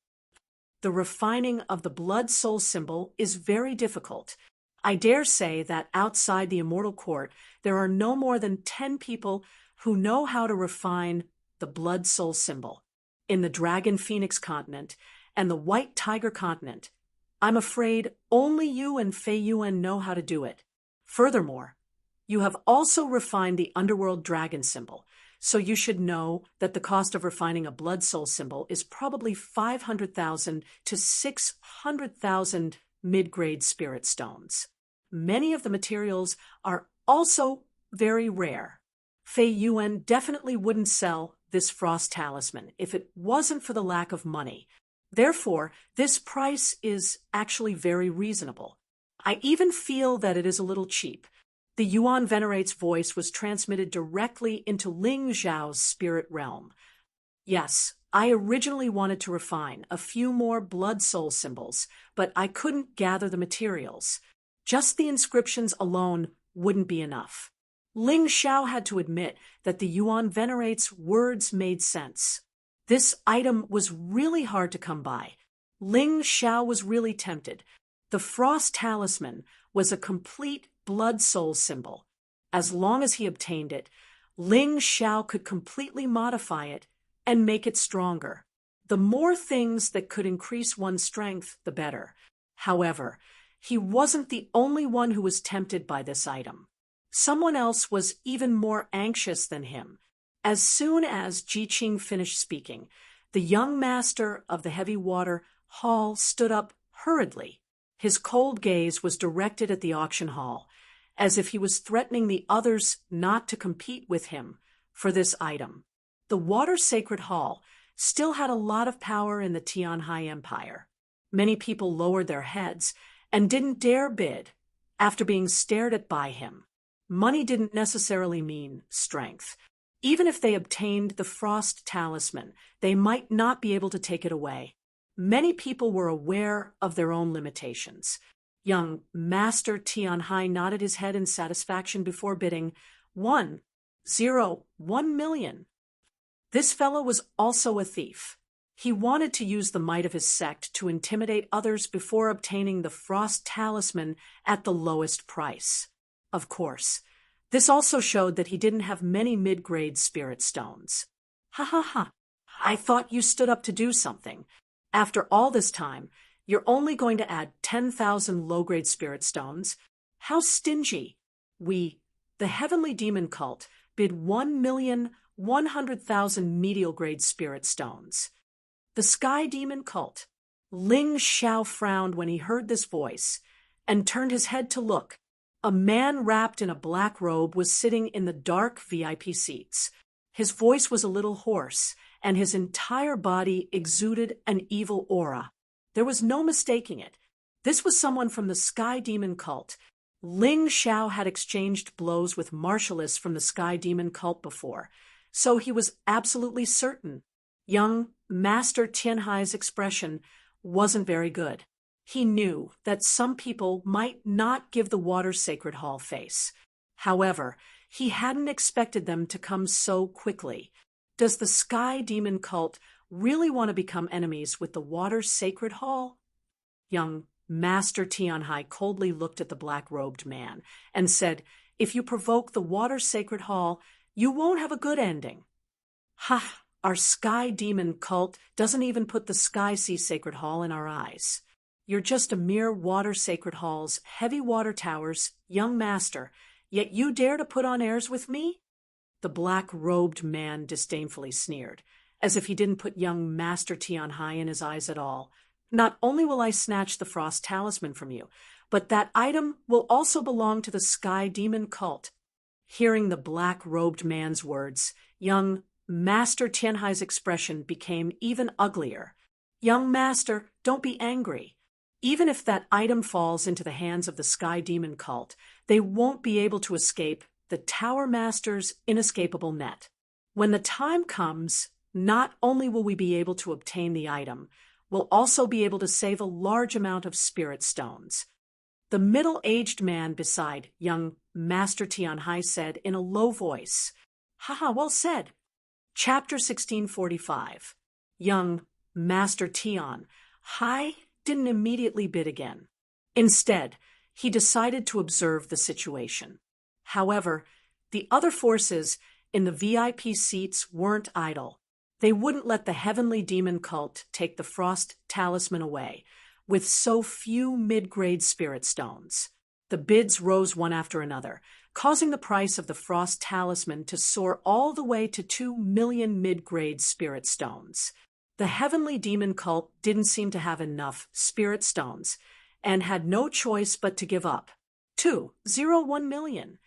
The refining of the blood soul symbol is very difficult. I dare say that outside the Immortal Court, there are no more than 10 people who know how to refine the blood soul symbol. In the Dragon Phoenix continent and the White Tiger continent, I'm afraid only you and Fei Yuan know how to do it. Furthermore, you have also refined the underworld dragon symbol, so you should know that the cost of refining a blood soul symbol is probably 500,000 to 600,000 mid-grade spirit stones. Many of the materials are also very rare. Fei Yuan definitely wouldn't sell this frost talisman if it wasn't for the lack of money. Therefore, this price is actually very reasonable. I even feel that it is a little cheap. The Yuan Venerate's voice was transmitted directly into Ling Xiao's spirit realm. Yes, I originally wanted to refine a few more blood soul symbols, but I couldn't gather the materials. Just the inscriptions alone wouldn't be enough. Ling Xiao had to admit that the Yuan Venerate's words made sense. This item was really hard to come by. Ling Xiao was really tempted. The frost talisman was a complete blood soul symbol. As long as he obtained it, Ling Xiao could completely modify it and make it stronger. The more things that could increase one's strength, the better. However, he wasn't the only one who was tempted by this item. Someone else was even more anxious than him. As soon as Ji Qing finished speaking, the young master of the Heavy Water Hall stood up hurriedly. His cold gaze was directed at the auction hall, as if he was threatening the others not to compete with him for this item. The Water Sacred Hall still had a lot of power in the Tianhai Empire. Many people lowered their heads and didn't dare bid after being stared at by him. Money didn't necessarily mean strength. Even if they obtained the frost talisman, they might not be able to take it away. Many people were aware of their own limitations. Young Master Tianhai nodded his head in satisfaction before bidding 1,000,000. This fellow was also a thief. He wanted to use the might of his sect to intimidate others before obtaining the Frost Talisman at the lowest price. Of course, this also showed that he didn't have many mid-grade spirit stones. Ha ha ha. I thought you stood up to do something. After all this time, you're only going to add 10,000 low-grade spirit stones? How stingy! We, the Heavenly Demon Cult, bid 1,100,000 medial-grade spirit stones. The Sky Demon Cult. Ling Xiao frowned when he heard this voice and turned his head to look. A man wrapped in a black robe was sitting in the dark VIP seats. His voice was a little hoarse, and his entire body exuded an evil aura. There was no mistaking it. This was someone from the Sky Demon Cult. Ling Xiao had exchanged blows with martialists from the Sky Demon Cult before, so he was absolutely certain. Young Master Tianhai's expression wasn't very good. He knew that some people might not give the Water Sacred Hall face. However, he hadn't expected them to come so quickly. Does the Sky Demon Cult really want to become enemies with the Water Sacred Hall? Young Master Tianhai coldly looked at the black-robed man and said, "If you provoke the Water Sacred Hall, you won't have a good ending." Ha! Our Sky Demon Cult doesn't even put the Sky Sea Sacred Hall in our eyes. You're just a mere Water Sacred Hall's heavy water towers, young master, yet you dare to put on airs with me? The black-robed man disdainfully sneered, as if he didn't put young Master Tianhai in his eyes at all. Not only will I snatch the Frost Talisman from you, but that item will also belong to the Sky Demon Cult. Hearing the black-robed man's words, young Master Tianhai's expression became even uglier. Young master, don't be angry. Even if that item falls into the hands of the Sky Demon Cult, they won't be able to escape the Tower Master's inescapable net. When the time comes, not only will we be able to obtain the item, we'll also be able to save a large amount of spirit stones. The middle-aged man beside young Master Tianhai said in a low voice, "Haha, well said." Chapter 1645. Young Master Tianhai didn't immediately bid again. Instead, he decided to observe the situation. However, the other forces in the VIP seats weren't idle. They wouldn't let the Heavenly Demon Cult take the Frost Talisman away, with so few mid-grade spirit stones. The bids rose one after another, causing the price of the Frost Talisman to soar all the way to 2 million mid-grade spirit stones. The Heavenly Demon Cult didn't seem to have enough spirit stones, and had no choice but to give up. 2.01 million.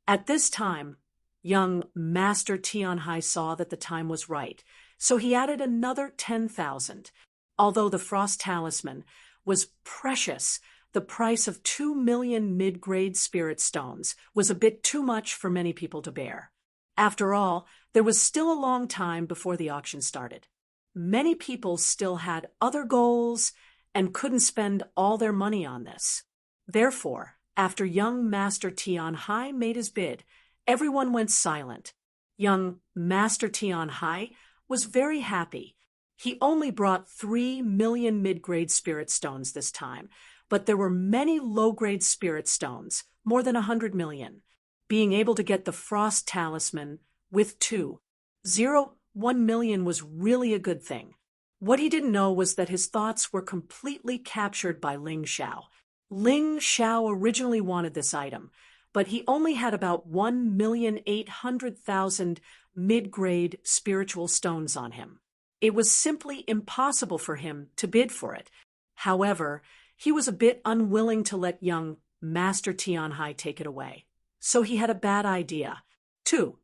At this time, young Master Tianhai saw that the time was right, so he added another 10,000. Although the Frost Talisman was precious, the price of 2 million mid-grade spirit stones was a bit too much for many people to bear. After all, there was still a long time before the auction started. Many people still had other goals and couldn't spend all their money on this. Therefore, after young Master Tianhai made his bid, everyone went silent. Young Master Tianhai was very happy. He only brought 3 million mid-grade spirit stones this time, but there were many low-grade spirit stones, more than 100 million. Being able to get the Frost Talisman with 2.01 million was really a good thing. What he didn't know was that his thoughts were completely captured by Ling Xiao. Ling Xiao originally wanted this item, but he only had about 1,800,000 mid-grade spiritual stones on him. It was simply impossible for him to bid for it. However, he was a bit unwilling to let young Master Tianhai take it away. So he had a bad idea.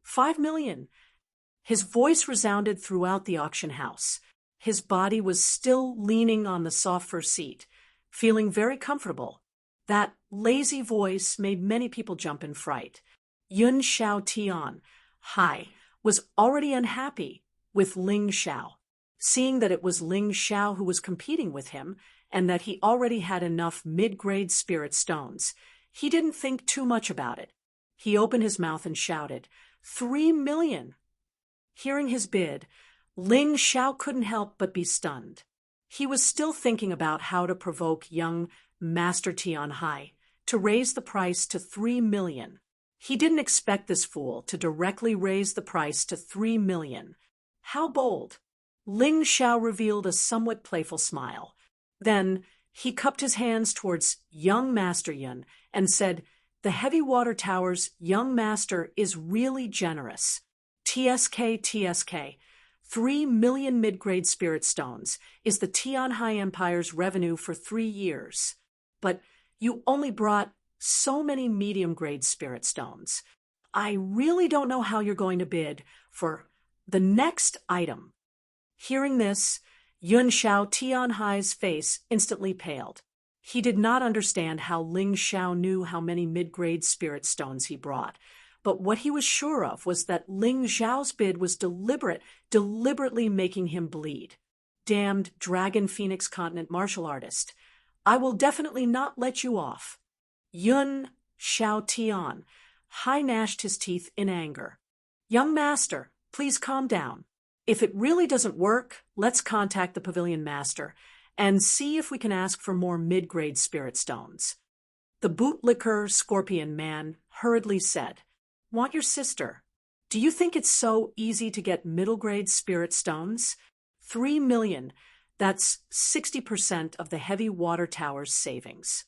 5 million. His voice resounded throughout the auction house. His body was still leaning on the soft fur seat, feeling very comfortable. That lazy voice made many people jump in fright. Yun Xiao Tianhai was already unhappy with Ling Xiao. Seeing that it was Ling Xiao who was competing with him, and that he already had enough mid-grade spirit stones, he didn't think too much about it. He opened his mouth and shouted, 3 million! Hearing his bid, Ling Xiao couldn't help but be stunned. He was still thinking about how to provoke young Master Tianhai to raise the price to 3 million. He didn't expect this fool to directly raise the price to 3 million. How bold! Ling Xiao revealed a somewhat playful smile. Then he cupped his hands towards young Master Yun and said, "The Heavy Water Tower's young master is really generous. TSK. 3 million mid-grade spirit stones is the Tianhai Empire's revenue for 3 years. But you only brought so many medium-grade spirit stones. I really don't know how you're going to bid for the next item." Hearing this, Yun Xiao Tianhai's face instantly paled. He did not understand how Ling Xiao knew how many mid-grade spirit stones he brought. But what he was sure of was that Ling Xiao's bid was deliberately making him bleed. Damned Dragon Phoenix Continent martial artist. I will definitely not let you off. Yun Xiao Tian gnashed his teeth in anger. Young master, please calm down. If it really doesn't work, let's contact the pavilion master and see if we can ask for more mid-grade spirit stones. The bootlicker scorpion man hurriedly said, "Want your sister? Do you think it's so easy to get middle-grade spirit stones? 3 million, that's 60% of the Heavy Water Tower's savings."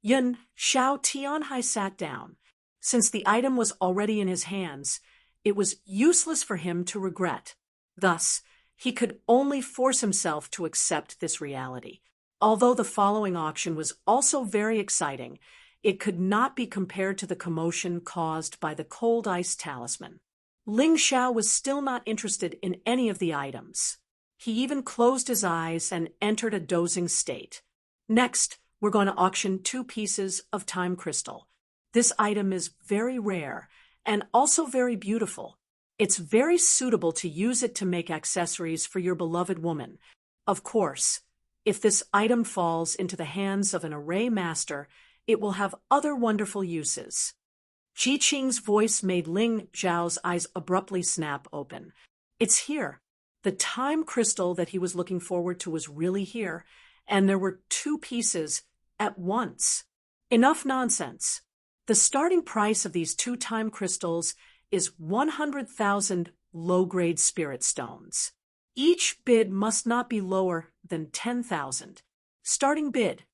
Yun Xiao Tianhai sat down. Since the item was already in his hands, it was useless for him to regret. Thus, he could only force himself to accept this reality. Although the following auction was also very exciting, it could not be compared to the commotion caused by the cold ice talisman. Ling Xiao was still not interested in any of the items. He even closed his eyes and entered a dozing state. Next, we're going to auction 2 pieces of time crystal. This item is very rare and also very beautiful. It's very suitable to use it to make accessories for your beloved woman. Of course, if this item falls into the hands of an array master, it will have other wonderful uses. Ji Qing's voice made Ling Xiao's eyes abruptly snap open. It's here. The time crystal that he was looking forward to was really here, and there were 2 pieces at once. Enough nonsense. The starting price of these 2 time crystals is 100,000 low-grade spirit stones. Each bid must not be lower than 10,000. Starting bid.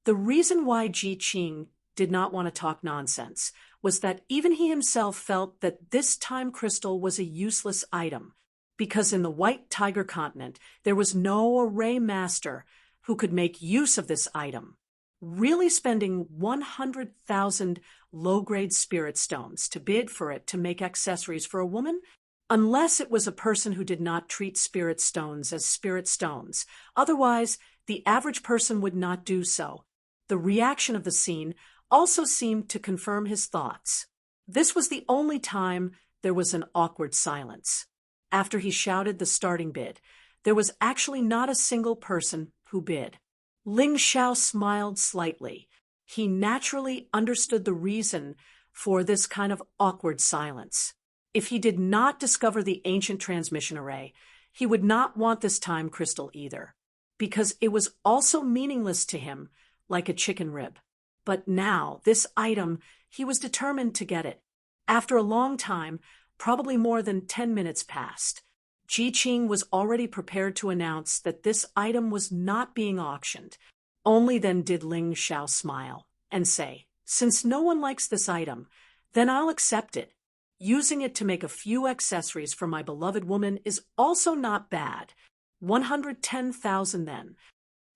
The reason why Ji Qing did not want to talk nonsense was that even he himself felt that this time crystal was a useless item, because in the White Tiger Continent there was no array master who could make use of this item. Really spending 100,000 low-grade spirit stones to bid for it to make accessories for a woman? Unless it was a person who did not treat spirit stones as spirit stones. Otherwise, the average person would not do so. The reaction of the scene also seemed to confirm his thoughts. This was the only time there was an awkward silence. After he shouted the starting bid, there was actually not a single person who bid. Ling Xiao smiled slightly. He naturally understood the reason for this kind of awkward silence. If he did not discover the ancient transmission array, he would not want this time crystal either, because it was also meaningless to him, like a chicken rib. But now, this item, he was determined to get it. After a long time, probably more than 10 minutes passed, Ji Qing was already prepared to announce that this item was not being auctioned. Only then did Ling Xiao smile and say, "Since no one likes this item, then I'll accept it. Using it to make a few accessories for my beloved woman is also not bad. 110,000 then."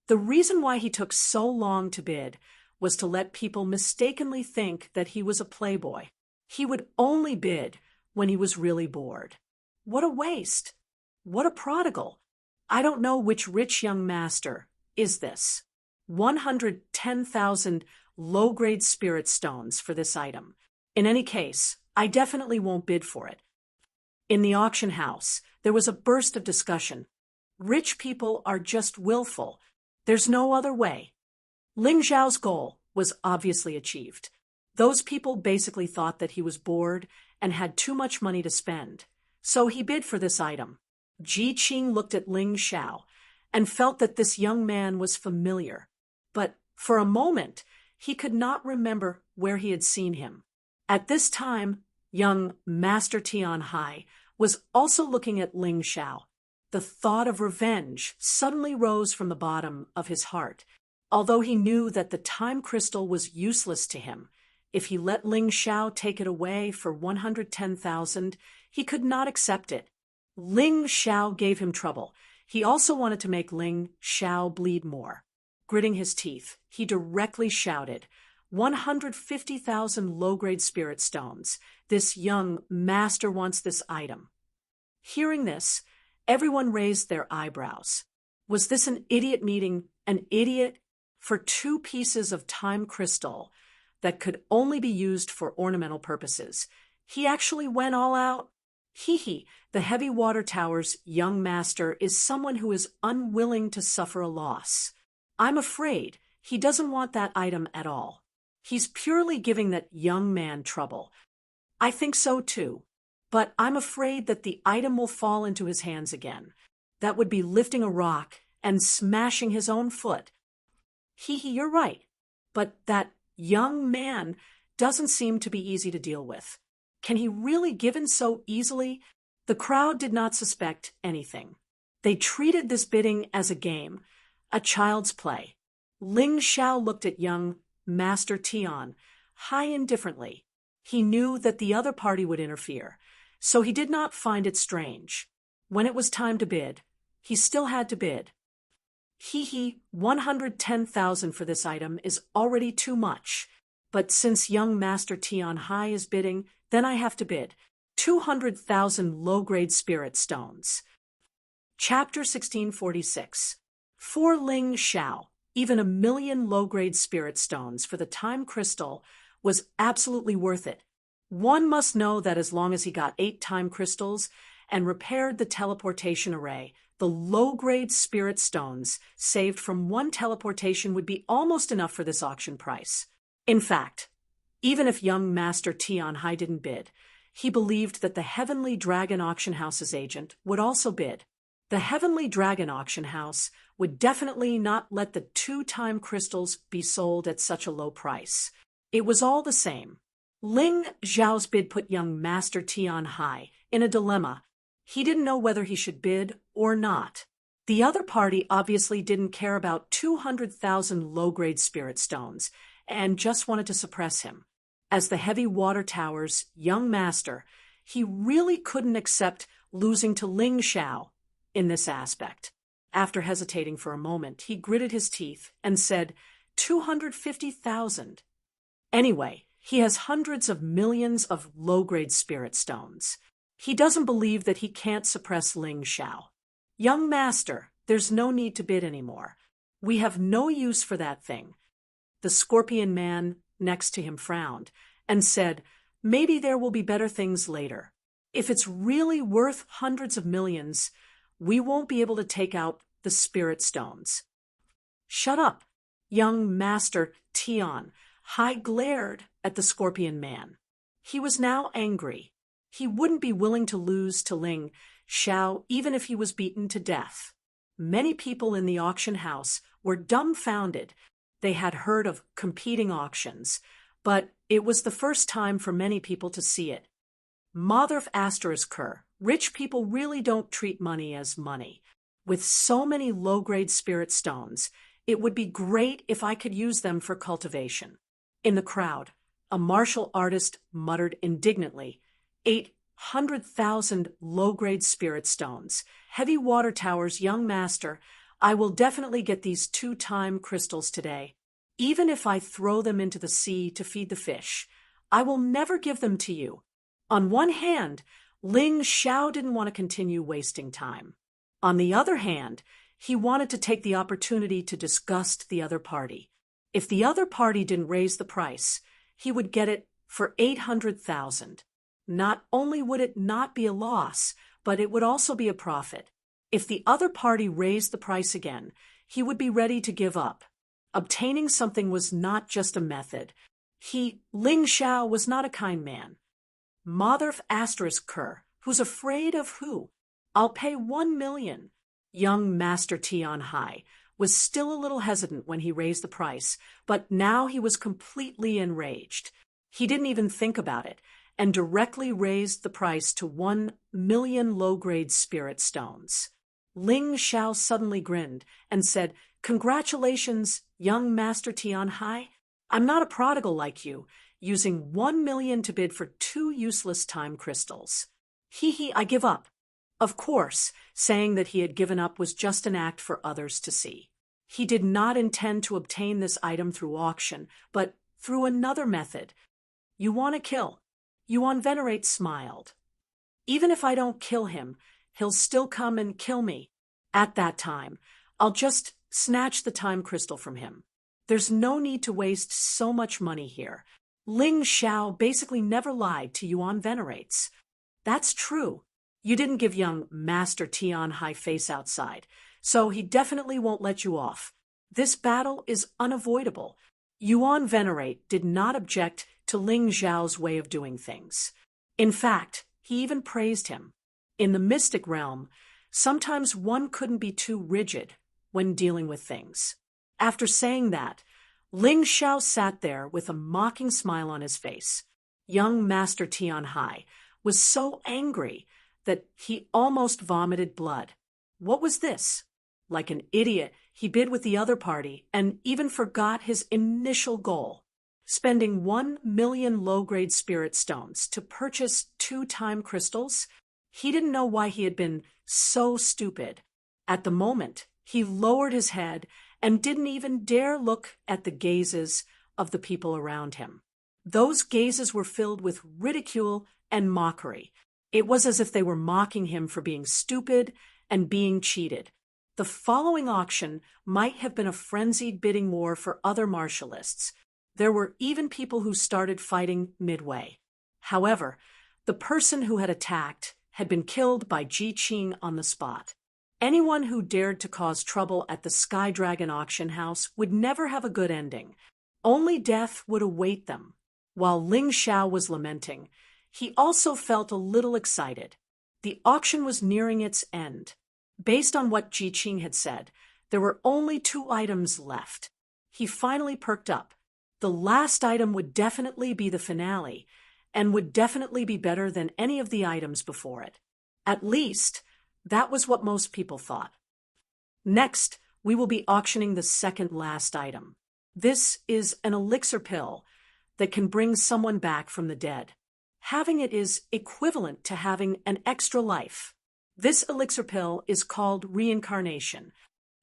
The reason why he took so long to bid was to let people mistakenly think that he was a playboy. He would only bid when he was really bored. What a waste! What a prodigal! I don't know which rich young master is this. 110,000 low-grade spirit stones for this item. In any case, I definitely won't bid for it. In the auction house, there was a burst of discussion. Rich people are just willful. There's no other way. Ling Xiao's goal was obviously achieved. Those people basically thought that he was bored and had too much money to spend. So he bid for this item. Ji Qing looked at Ling Xiao and felt that this young man was familiar, but for a moment he could not remember where he had seen him. At this time, young Master Tian Hai was also looking at Ling Xiao. The thought of revenge suddenly rose from the bottom of his heart. Although he knew that the time crystal was useless to him, if he let Ling Xiao take it away for 110,000, he could not accept it. Ling Xiao gave him trouble. He also wanted to make Ling Xiao bleed more. Gritting his teeth, he directly shouted, 150,000 low-grade spirit stones. This young master wants this item. Hearing this, everyone raised their eyebrows. Was this an idiot meeting? An idiot for 2 pieces of time crystal that could only be used for ornamental purposes? He actually went all out. The Heavy Water Tower's young master is someone who is unwilling to suffer a loss. I'm afraid he doesn't want that item at all. He's purely giving that young man trouble. I think so too, but I'm afraid that the item will fall into his hands again. That would be lifting a rock and smashing his own foot. You're right, but that young man doesn't seem to be easy to deal with. Can he really give in so easily? The crowd did not suspect anything. They treated this bidding as a game, a child's play. Ling Xiao looked at young Master Tian Hai indifferently. He knew that the other party would interfere, so he did not find it strange. When it was time to bid, he still had to bid. 110,000 for this item is already too much. But since young Master Tian Hai is bidding, then I have to bid 200,000 low-grade spirit stones. Chapter 1646. For Ling Xiao, even 1,000,000 low-grade spirit stones for the time crystal was absolutely worth it. One must know that as long as he got 8 time crystals and repaired the teleportation array, the low-grade spirit stones saved from 1 teleportation would be almost enough for this auction price. In fact, even if young Master Tian Hai didn't bid, he believed that the Heavenly Dragon Auction House's agent would also bid. The Heavenly Dragon Auction House would definitely not let the 2 time crystals be sold at such a low price. It was all the same. Ling Xiao's bid put young Master Tian Hai in a dilemma. He didn't know whether he should bid or not. The other party obviously didn't care about 200,000 low-grade spirit stones and just wanted to suppress him. As the Heavy Water Tower's young master, he really couldn't accept losing to Ling Xiao in this aspect. After hesitating for a moment, he gritted his teeth and said, 250,000. Anyway, he has hundreds of millions of low-grade spirit stones. He doesn't believe that he can't suppress Ling Xiao. Young master, there's no need to bid anymore. We have no use for that thing. The scorpion man next to him frowned and said, maybe there will be better things later. If it's really worth hundreds of millions, we won't be able to take out the spirit stones. Shut up, young Master Tian Hai glared at the scorpion man. He was now angry. He wouldn't be willing to lose to Ling Xiao even if he was beaten to death. Many people in the auction house were dumbfounded. They had heard of competing auctions, but it was the first time for many people to see it. Mother Asterisker, rich people really don't treat money as money. With so many low-grade spirit stones, it would be great if I could use them for cultivation. In the crowd, a martial artist muttered indignantly, 800,000 low-grade spirit stones. Heavy Water Tower's young master, I will definitely get these 2 time crystals today. Even if I throw them into the sea to feed the fish, I will never give them to you. On one hand, Ling Xiao didn't want to continue wasting time. On the other hand, he wanted to take the opportunity to disgust the other party. If the other party didn't raise the price, he would get it for 800,000. Not only would it not be a loss, but it would also be a profit. If the other party raised the price again, he would be ready to give up. Obtaining something was not just a method. Ling Xiao was not a kind man. Mother Asterisker, who's afraid of who? I'll pay 1 million. Young Master T on high was still a little hesitant when he raised the price, but now he was completely enraged. He didn't even think about it, and directly raised the price to 1 million low-grade spirit stones. Ling Xiao suddenly grinned and said, "Congratulations, young Master Tian Hai. I'm not a prodigal like you, using 1 million to bid for 2 useless time crystals. Hee, I give up." Of course, saying that he had given up was just an act for others to see. He did not intend to obtain this item through auction, but through another method. "You want to kill?" Yuan Venerate smiled. "Even if I don't kill him, he'll still come and kill me. At that time, I'll just snatch the time crystal from him. There's no need to waste so much money here." Ling Xiao basically never lied to Yuan Venerates. "That's true. You didn't give young Master Tian Hai face outside, so he definitely won't let you off. This battle is unavoidable." Yuan Venerate did not object to Ling Xiao's way of doing things. In fact, he even praised him. In the mystic realm, sometimes one couldn't be too rigid when dealing with things. After saying that, Ling Xiao sat there with a mocking smile on his face. Young Master Tian Hai was so angry that he almost vomited blood. What was this? Like an idiot, he bid with the other party and even forgot his initial goal. Spending 1 million low-grade spirit stones to purchase 2 time crystals? He didn't know why he had been so stupid. At the moment, he lowered his head and didn't even dare look at the gazes of the people around him. Those gazes were filled with ridicule and mockery. It was as if they were mocking him for being stupid and being cheated. The following auction might have been a frenzied bidding war for other martialists. There were even people who started fighting midway. However, the person who had attacked had been killed by Ji Qing on the spot. Anyone who dared to cause trouble at the Sky Dragon auction house would never have a good ending. Only death would await them. While Ling Xiao was lamenting, he also felt a little excited. The auction was nearing its end. Based on what Ji Qing had said, there were only 2 items left. He finally perked up. The last item would definitely be the finale, and would definitely be better than any of the items before it. At least, that was what most people thought. Next, we will be auctioning the second last item. This is an elixir pill that can bring someone back from the dead. Having it is equivalent to having an extra life. This elixir pill is called reincarnation.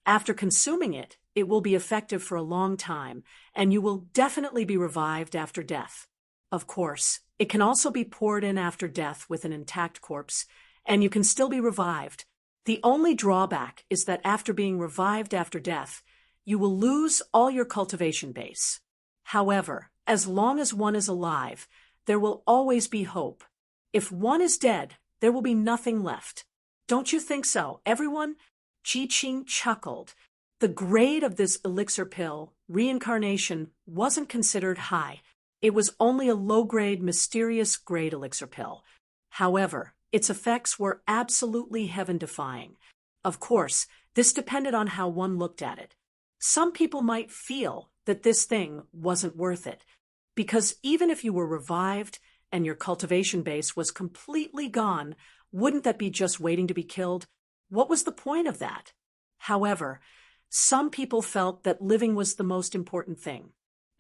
After consuming it, it will be effective for a long time, and you will definitely be revived after death. Of course, it can also be poured in after death with an intact corpse, and you can still be revived. The only drawback is that after being revived after death, you will lose all your cultivation base. However, as long as one is alive, there will always be hope. If one is dead, there will be nothing left. Don't you think so, everyone? Ji Qing chuckled. The grade of this elixir pill, reincarnation, wasn't considered high. It was only a low-grade, mysterious grade elixir pill. However, its effects were absolutely heaven-defying. Of course, this depended on how one looked at it. Some people might feel that this thing wasn't worth it, because even if you were revived and your cultivation base was completely gone, wouldn't that be just waiting to be killed? What was the point of that? However, some people felt that living was the most important thing.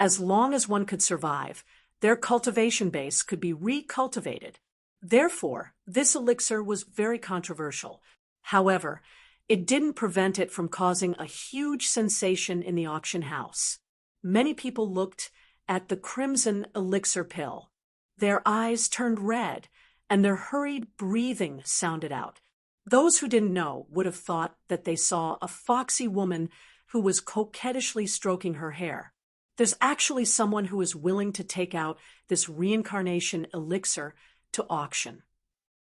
As long as one could survive, their cultivation base could be recultivated. Therefore, this elixir was very controversial. However, it didn't prevent it from causing a huge sensation in the auction house. Many people looked at the crimson elixir pill. Their eyes turned red, and their hurried breathing sounded out. Those who didn't know would have thought that they saw a foxy woman who was coquettishly stroking her hair. There's actually someone who is willing to take out this reincarnation elixir to auction.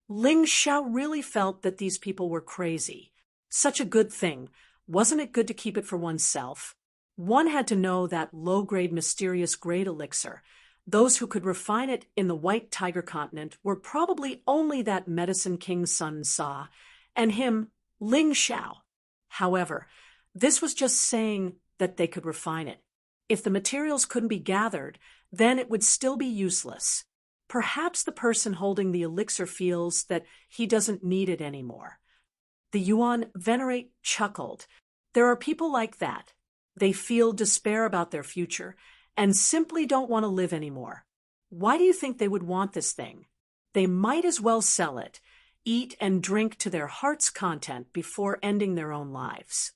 Ling Xiao really felt that these people were crazy. Such a good thing. Wasn't it good to keep it for oneself? One had to know that low-grade mysterious grade elixir. Those who could refine it in the White Tiger continent were probably only that medicine king Sun Sa and him, Ling Xiao. However, this was just saying that they could refine it. If the materials couldn't be gathered, then it would still be useless. Perhaps the person holding the elixir feels that he doesn't need it anymore. The Yuan Venerate chuckled. There are people like that. They feel despair about their future and simply don't want to live anymore. Why do you think they would want this thing? They might as well sell it, eat and drink to their heart's content before ending their own lives.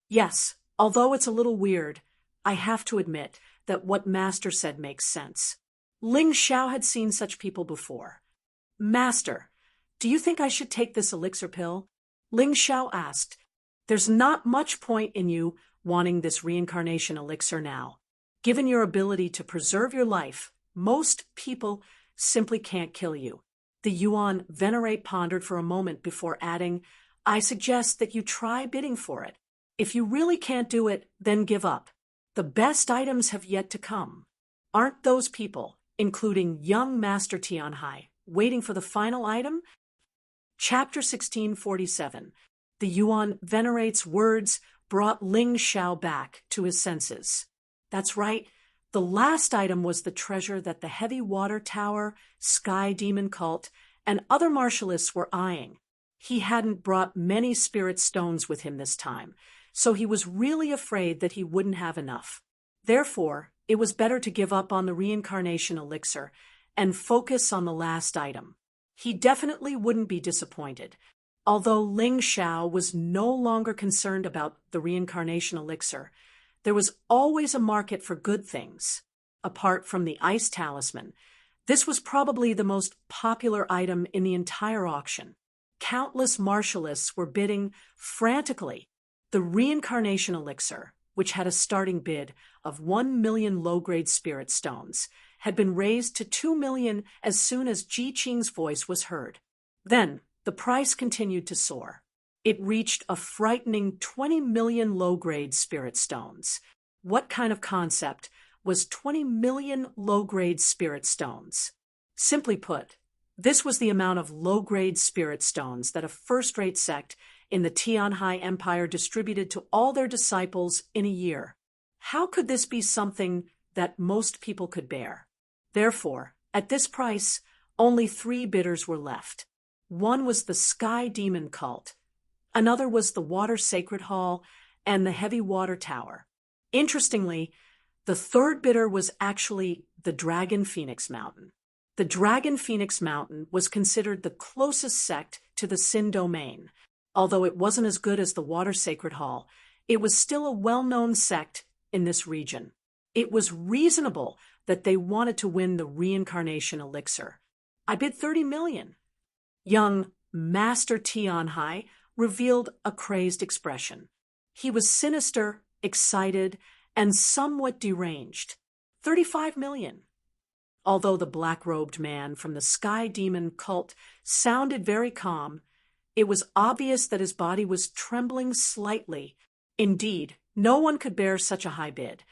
Yes, although it's a little weird, I have to admit that what Master said makes sense. Ling Xiao had seen such people before. Master, do you think I should take this elixir pill? Ling Xiao asked. There's not much point in you wanting this reincarnation elixir now. Given your ability to preserve your life, most people simply can't kill you. The Yuan Venerate pondered for a moment before adding, I suggest that you try bidding for it. If you really can't do it, then give up. The best items have yet to come. Aren't those people, including young Master Tianhai, waiting for the final item? Chapter 1647. The Yuan Venerate's words brought Ling Xiao back to his senses. That's right. The last item was the treasure that the Heavy Water Tower, Sky Demon Cult, and other martialists were eyeing. He hadn't brought many spirit stones with him this time, so he was really afraid that he wouldn't have enough. Therefore, it was better to give up on the reincarnation elixir and focus on the last item. He definitely wouldn't be disappointed. Although Ling Xiao was no longer concerned about the reincarnation elixir, there was always a market for good things. Apart from the ice talisman, this was probably the most popular item in the entire auction. Countless martialists were bidding frantically. The reincarnation elixir, which had a starting bid of 1 million low-grade spirit stones, had been raised to 2 million as soon as Ji Qing's voice was heard. Then, the price continued to soar. It reached a frightening 20 million low-grade spirit stones. What kind of concept was 20 million low-grade spirit stones? Simply put, this was the amount of low-grade spirit stones that a first-rate sect in the Tianhai Empire distributed to all their disciples in a year. How could this be something that most people could bear? Therefore, at this price, only 3 bidders were left. One was the Sky Demon Cult, another was the Water Sacred Hall, and the Heavy Water Tower. Interestingly, the third bidder was actually the Dragon Phoenix Mountain. The Dragon Phoenix Mountain was considered the closest sect to the Sin domain. Although it wasn't as good as the Water Sacred Hall, it was still a well-known sect in this region. It was reasonable that they wanted to win the reincarnation elixir. I bid 30 million. Young Master Tianhai revealed a crazed expression. He was sinister, excited, and somewhat deranged. 35 million. Although the black-robed man from the Sky Demon Cult sounded very calm, it was obvious that his body was trembling slightly. Indeed, no one could bear such a high bid.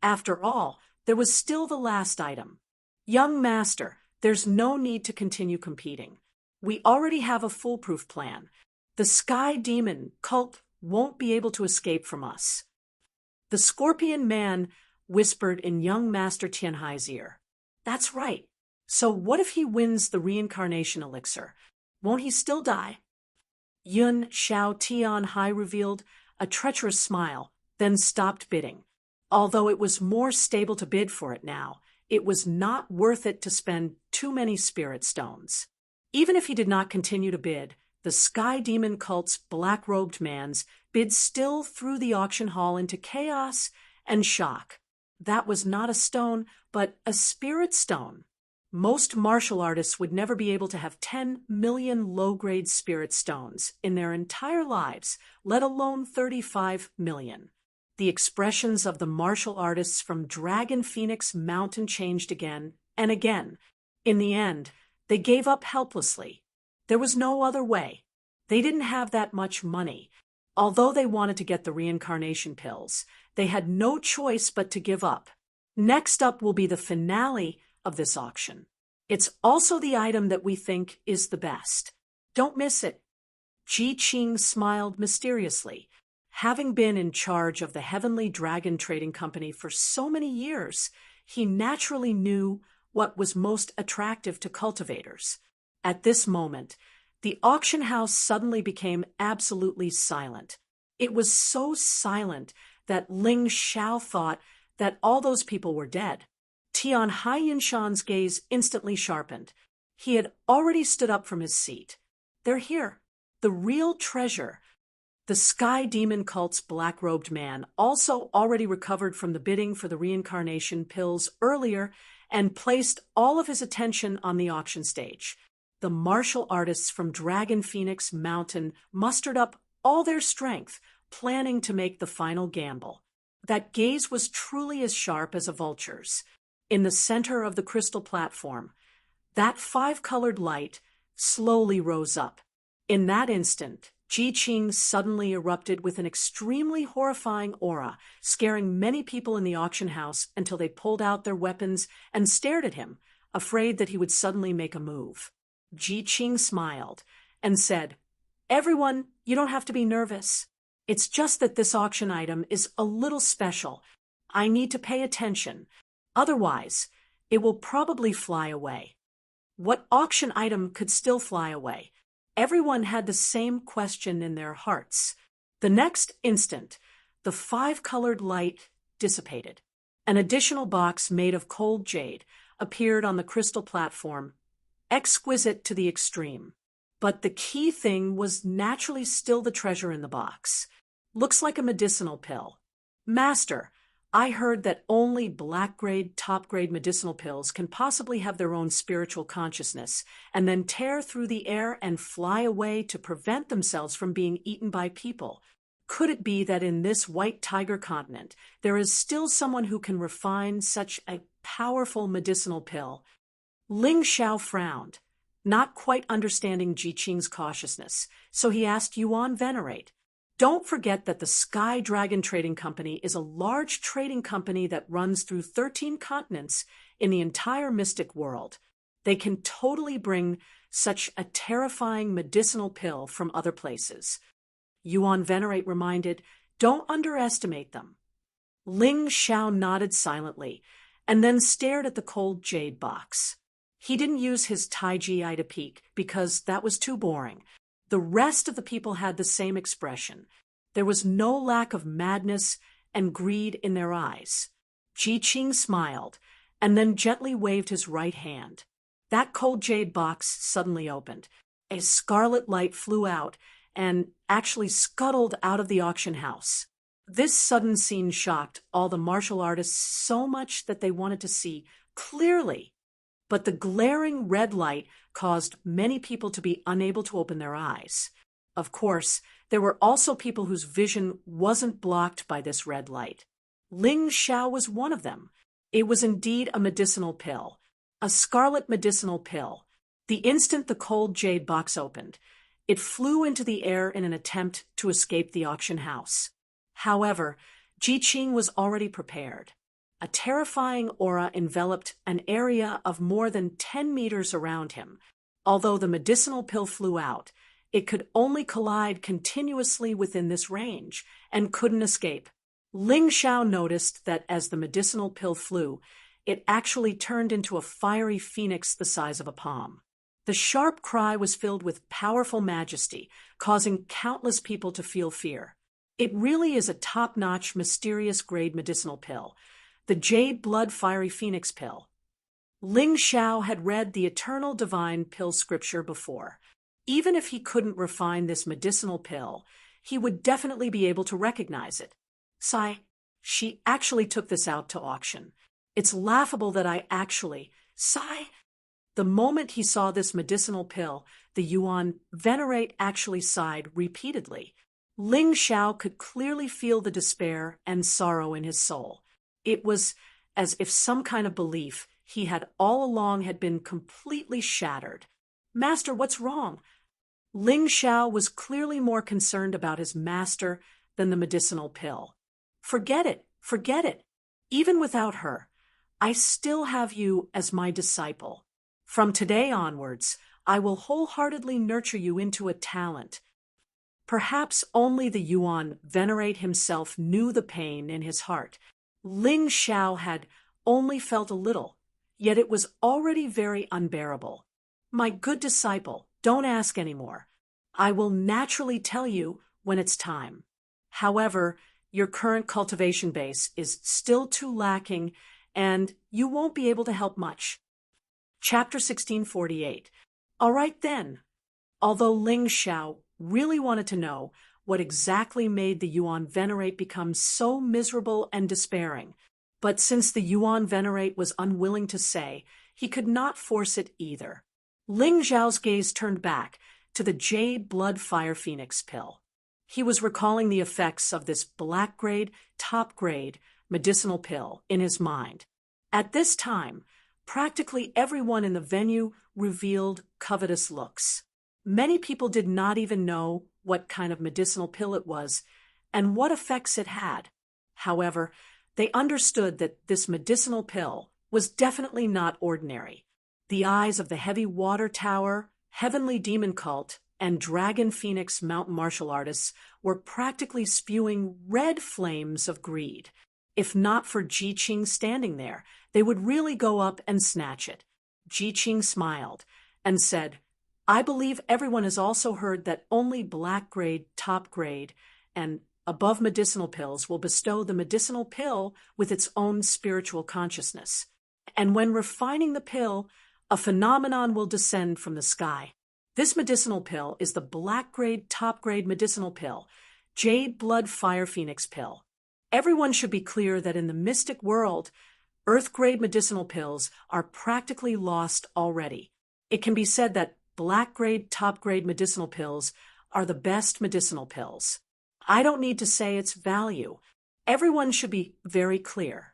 After all, there was still the last item. Young Master, there's no need to continue competing. We already have a foolproof plan. The Sky Demon Cult won't be able to escape from us. The Scorpion Man whispered in young Master Tianhai's ear. That's right. So what if he wins the reincarnation elixir? Won't he still die? Yun Xiao Tianhai revealed a treacherous smile, then stopped bidding. Although it was more stable to bid for it now, it was not worth it to spend too many spirit stones. Even if he did not continue to bid, the Sky Demon Cult's black-robed man's bid still threw the auction hall into chaos and shock. That was not a stone, but a spirit stone. Most martial artists would never be able to have 10 million low-grade spirit stones in their entire lives, let alone 35 million. The expressions of the martial artists from Dragon Phoenix Mountain changed again and again. In the end, they gave up helplessly. There was no other way. They didn't have that much money. Although they wanted to get the reincarnation pills, they had no choice but to give up. Next up will be the finale of this auction. It's also the item that we think is the best. Don't miss it. Ji Qing smiled mysteriously. Having been in charge of the Heavenly Dragon Trading Company for so many years, he naturally knew what was most attractive to cultivators. At this moment, the auction house suddenly became absolutely silent. It was so silent that Ling Xiao thought that all those people were dead. Tian Haiyinshan's gaze instantly sharpened. He had already stood up from his seat. They're here. The real treasure. The Sky Demon Cult's black-robed man also already recovered from the bidding for the reincarnation pills earlier and placed all of his attention on the auction stage. The martial artists from Dragon Phoenix Mountain mustered up all their strength, planning to make the final gamble. That gaze was truly as sharp as a vulture's. In the center of the crystal platform, that five-colored light slowly rose up. In that instant, Ji Qing suddenly erupted with an extremely horrifying aura, scaring many people in the auction house until they pulled out their weapons and stared at him, afraid that he would suddenly make a move. Ji Qing smiled and said, "Everyone, you don't have to be nervous. It's just that this auction item is a little special. I need to pay attention. Otherwise, it will probably fly away." What auction item could still fly away? Everyone had the same question in their hearts. The next instant, the five-colored light dissipated. An additional box made of cold jade appeared on the crystal platform, exquisite to the extreme. But the key thing was naturally still the treasure in the box. Looks like a medicinal pill. "Master, I heard that only black-grade, top-grade medicinal pills can possibly have their own spiritual consciousness and then tear through the air and fly away to prevent themselves from being eaten by people. Could it be that in this white tiger continent there is still someone who can refine such a powerful medicinal pill?" Ling Xiao frowned, not quite understanding Ji Qing's cautiousness, so he asked Yuan Venerate, "Don't forget that the Sky Dragon Trading Company is a large trading company that runs through 13 continents in the entire mystic world. They can totally bring such a terrifying medicinal pill from other places." Yuan Venerate reminded, "Don't underestimate them." Ling Xiao nodded silently and then stared at the cold jade box. He didn't use his Taiji eye to peek because that was too boring. The rest of the people had the same expression. There was no lack of madness and greed in their eyes. Ji Qing smiled and then gently waved his right hand. That cold jade box suddenly opened. A scarlet light flew out and actually scuttled out of the auction house. This sudden scene shocked all the martial artists so much that they wanted to see clearly. But the glaring red light caused many people to be unable to open their eyes. Of course, there were also people whose vision wasn't blocked by this red light. Ling Xiao was one of them. It was indeed a medicinal pill, a scarlet medicinal pill. The instant the cold jade box opened, it flew into the air in an attempt to escape the auction house. However, Ji Qing was already prepared. A terrifying aura enveloped an area of more than 10 meters around him. Although the medicinal pill flew out, it could only collide continuously within this range and couldn't escape. Ling Xiao noticed that as the medicinal pill flew, it actually turned into a fiery phoenix the size of a palm. The sharp cry was filled with powerful majesty, causing countless people to feel fear. It really is a top-notch, mysterious-grade medicinal pill. The Jade Blood Fiery Phoenix Pill. Ling Xiao had read the Eternal Divine Pill scripture before. Even if he couldn't refine this medicinal pill, he would definitely be able to recognize it. "Sai, she actually took this out to auction. It's laughable that I actually... Sai..." The moment he saw this medicinal pill, the Yuan Venerate actually sighed repeatedly. Ling Xiao could clearly feel the despair and sorrow in his soul. It was as if some kind of belief he had all along had been completely shattered. "Master, what's wrong?" Ling Xiao was clearly more concerned about his master than the medicinal pill. Forget it. Even without her, I still have you as my disciple. From today onwards, I will wholeheartedly nurture you into a talent. Perhaps only the Yuan Venerate himself knew the pain in his heart. Ling Xiao had only felt a little, yet it was already very unbearable. My good disciple, don't ask any more. I will naturally tell you when it's time. However, your current cultivation base is still too lacking, and you won't be able to help much. Chapter 1648. All right then. Although Ling Xiao really wanted to know what exactly made the Yuan Venerate become so miserable and despairing, but since the Yuan Venerate was unwilling to say, he could not force it either. Ling Xiao's gaze turned back to the Jade Blood Fire Phoenix pill. He was recalling the effects of this black-grade, top-grade medicinal pill in his mind. At this time, practically everyone in the venue revealed covetous looks. Many people did not even know what kind of medicinal pill it was and what effects it had. However, they understood that this medicinal pill was definitely not ordinary. The eyes of the Heavy Water Tower, Heavenly Demon Cult, and Dragon Phoenix mountain martial artists were practically spewing red flames of greed. If not for Ji Qing standing there, they would really go up and snatch it. Ji Qing smiled and said, I believe everyone has also heard that only black grade, top grade, and above medicinal pills will bestow the medicinal pill with its own spiritual consciousness. And when refining the pill, a phenomenon will descend from the sky. This medicinal pill is the black grade, top grade medicinal pill, Jade Blood Fire Phoenix pill. Everyone should be clear that in the mystic world, earth grade medicinal pills are practically lost already. It can be said that black grade, top grade medicinal pills are the best medicinal pills. I don't need to say its value. Everyone should be very clear.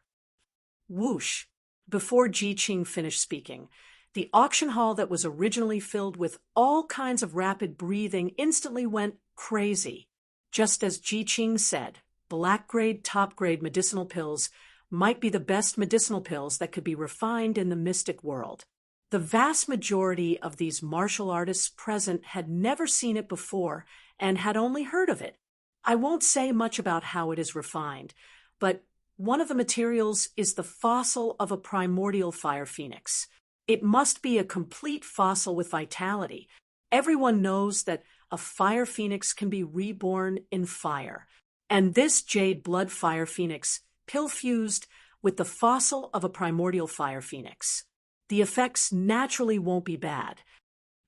Whoosh! Before Ji Qing finished speaking, the auction hall that was originally filled with all kinds of rapid breathing instantly went crazy. Just as Ji Qing said, black grade, top grade medicinal pills might be the best medicinal pills that could be refined in the mystic world. The vast majority of these martial artists present had never seen it before and had only heard of it. I won't say much about how it is refined, but one of the materials is the fossil of a primordial fire phoenix. It must be a complete fossil with vitality. Everyone knows that a fire phoenix can be reborn in fire, and this Jade Blood Fire Phoenix pill fused with the fossil of a primordial fire phoenix. The effects naturally won't be bad.